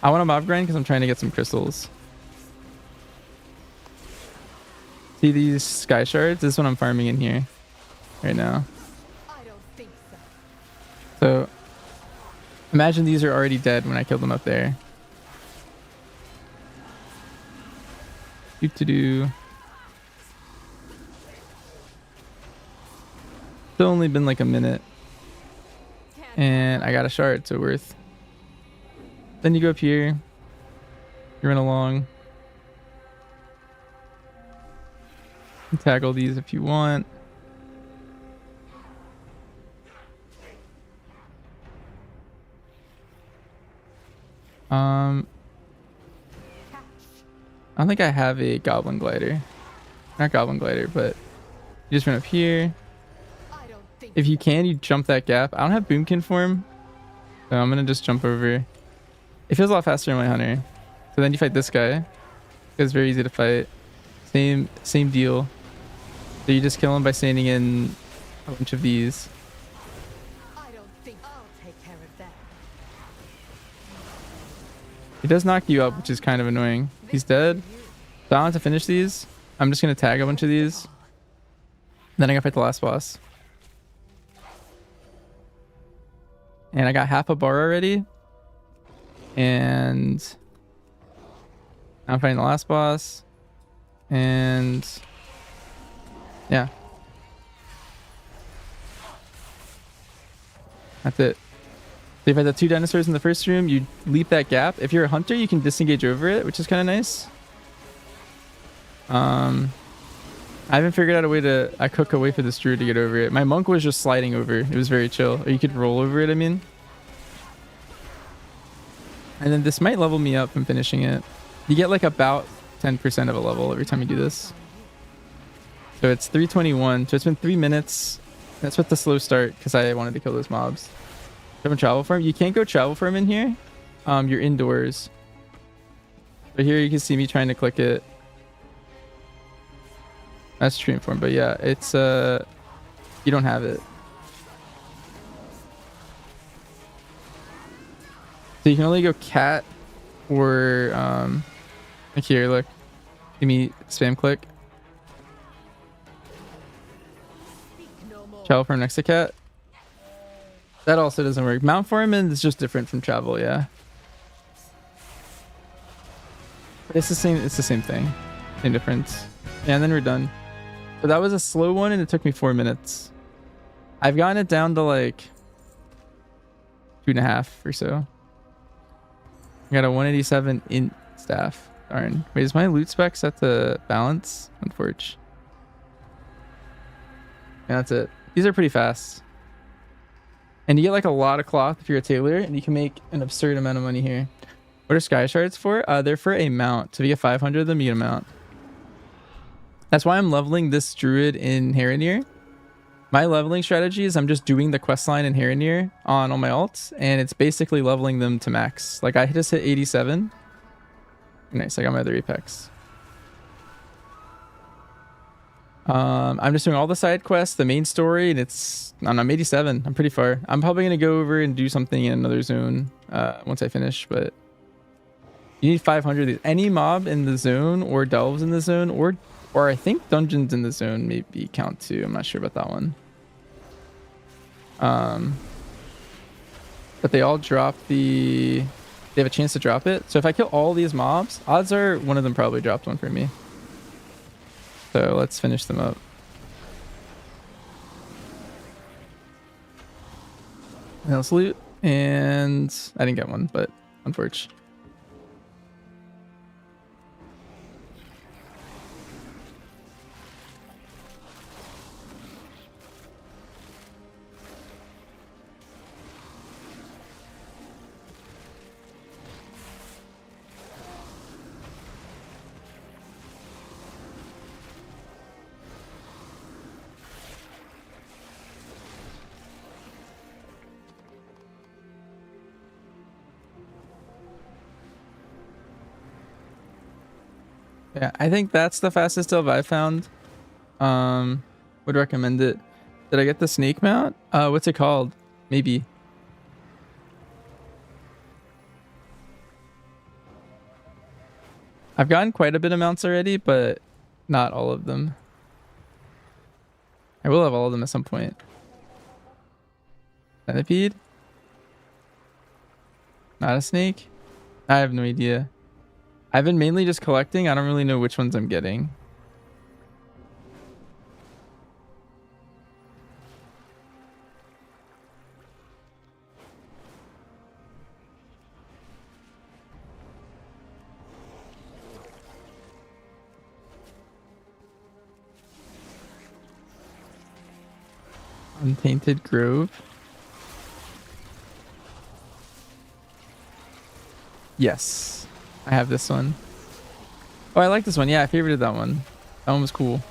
want to mob grind because I'm trying to get some crystals. See these sky shards? This is what I'm farming in here right now. So imagine these are already dead when I killed them up there. Do. Still only been like a minute. And I got a shard, so worth. Then you go up here. You run along. You tackle these if you want. I don't think I have a goblin glider. Not goblin glider, but you just run up here. If you can, you jump that gap. I don't have boomkin form, so I'm gonna just jump over. It feels a lot faster in my hunter. So then you fight this guy. It's very easy to fight. Same deal. So you just kill him by standing in a bunch of these. He does knock you up, which is kind of annoying. He's dead. So I want to finish these. I'm just gonna tag a bunch of these. Then I gotta fight the last boss. And I got half a bar already. And I'm fighting the last boss. And yeah. That's it. So if I had the 2 dinosaurs in the first room, you leap that gap. If you're a hunter, you can disengage over it, which is kind of nice. I haven't figured out a way to... I cook a way for this druid to get over it. My monk was just sliding over. It was very chill. Or you could roll over it, I mean. And then this might level me up from finishing it. You get like about 10% of a level every time you do this. So it's 3:21. So it's been 3 minutes. That's with the slow start because I wanted to kill those mobs. Different travel farm. You can't go travel farm in here. You're indoors. So here you can see me trying to click it. That's tree form, but yeah, it's you don't have it. So you can only go cat or like here, look. Give me spam click. Travel farm next to cat. That also doesn't work. Mount Foreman is just different from travel, yeah. But it's the same thing. Same difference. Yeah, and then we're done. So that was a slow one and it took me 4 minutes. I've gotten it down to like 2.5 or so. I got a 187 int staff. Darn. Wait, is my loot spec set to balance? Unfortunately. Yeah, that's it. These are pretty fast. And you get like a lot of cloth if you're a tailor, and you can make an absurd amount of money here. What are sky shards for? They're for a mount. So if you get 500 of them, you get a mount. That's why I'm leveling this druid in Haranir. My leveling strategy is I'm just doing the questline in Haranir on all my alts, and it's basically leveling them to max. Like I just hit 87. Nice, I got my other apex. I'm just doing all the side quests, the main story, and I'm 87. I'm pretty far. I'm probably gonna go over and do something in another zone once I finish, but you need 500 of these. Any mob in the zone or delves in the zone or I think dungeons in the zone maybe count too. I'm not sure about that one. But they all drop they have a chance to drop it. So if I kill all these mobs, odds are one of them probably dropped one for me. So let's finish them up. And let's loot. And I didn't get one, but unfortunately. Yeah, I think that's the fastest delve I found. Would recommend it. Did I get the snake mount? What's it called? Maybe. I've gotten quite a bit of mounts already, but not all of them. I will have all of them at some point. Centipede? Not a snake? I have no idea. I've been mainly just collecting. I don't really know which ones I'm getting. Untainted Grove. Yes, I have this one. Oh, I like this one. Yeah, I favorited that one. That one was cool.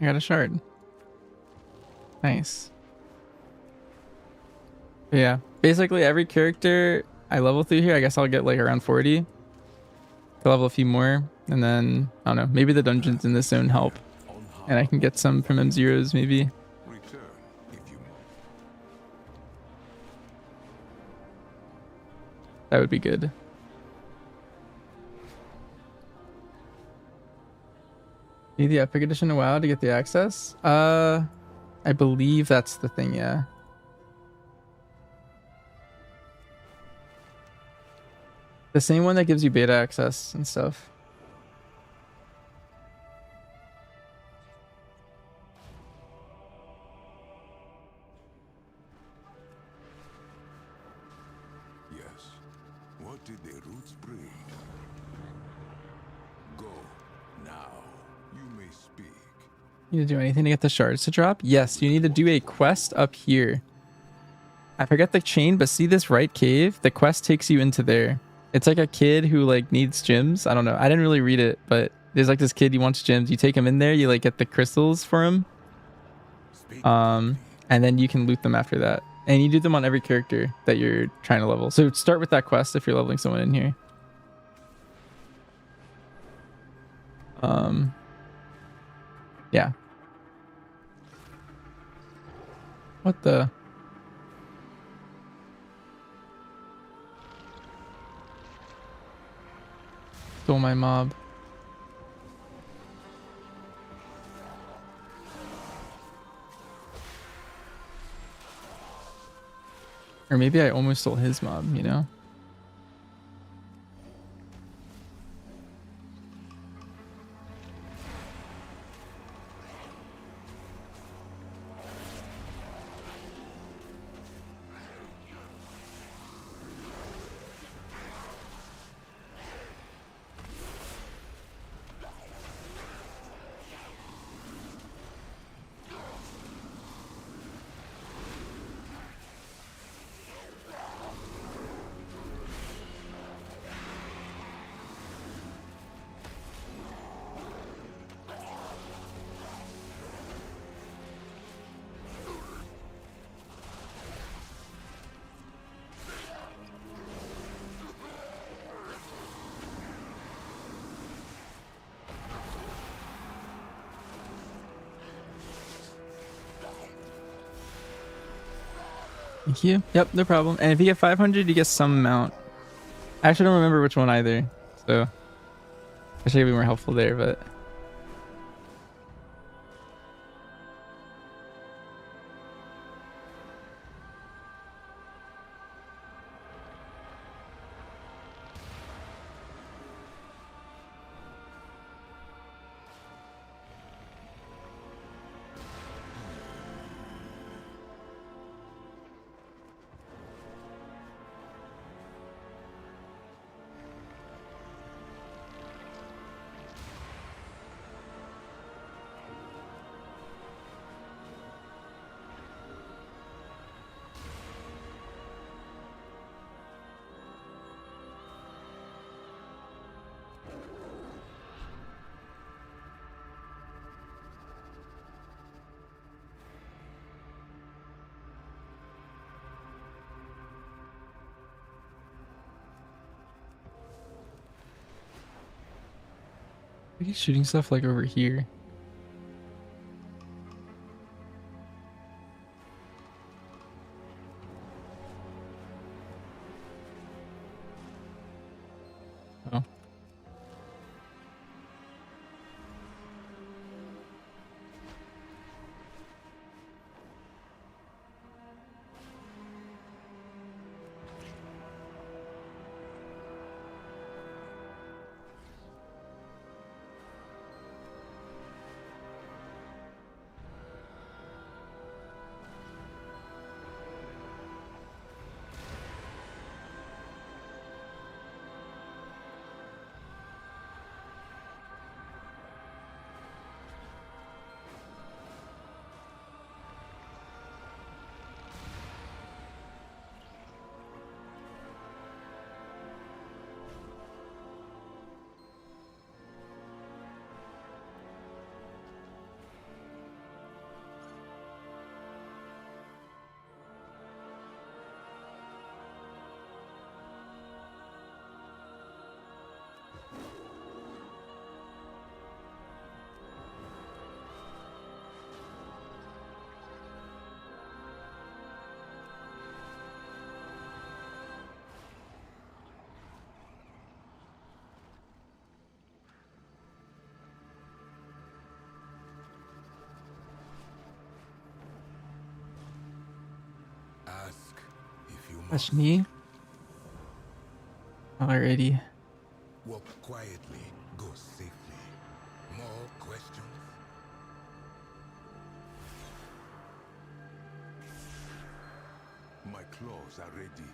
I got a shard. Nice. But yeah, basically every character I level through here, I guess I'll get like around 40 to level a few more, and then I don't know, maybe the dungeons in this zone help, and I can get some from M0s maybe. That would be good. Need the Epic Edition of WoW to get the access? I believe that's the thing, yeah. The same one that gives you beta access and stuff. Yes. What did the roots bring? Go now. You may speak. You need to do anything to get the shards to drop? Yes, you need to do a quest up here. I forget the chain, but see this right cave? The quest takes you into there. It's like a kid who like needs gems. I don't know. I didn't really read it, but there's like this kid, he wants gems. You take him in there, you like get the crystals for him. And then you can loot them after that. And you do them on every character that you're trying to level. So start with that quest if you're leveling someone in here. Yeah. What the? Stole my mob. Or maybe I almost stole his mob, you know? Thank you. Yep, no problem. And if you get 500, you get some amount. I actually don't remember which one either. So I should be more helpful there, but I think he's shooting stuff like over here. Oh. Ask if you That's must. me. Alrighty. Walk quietly, go safely. More questions? My claws are ready.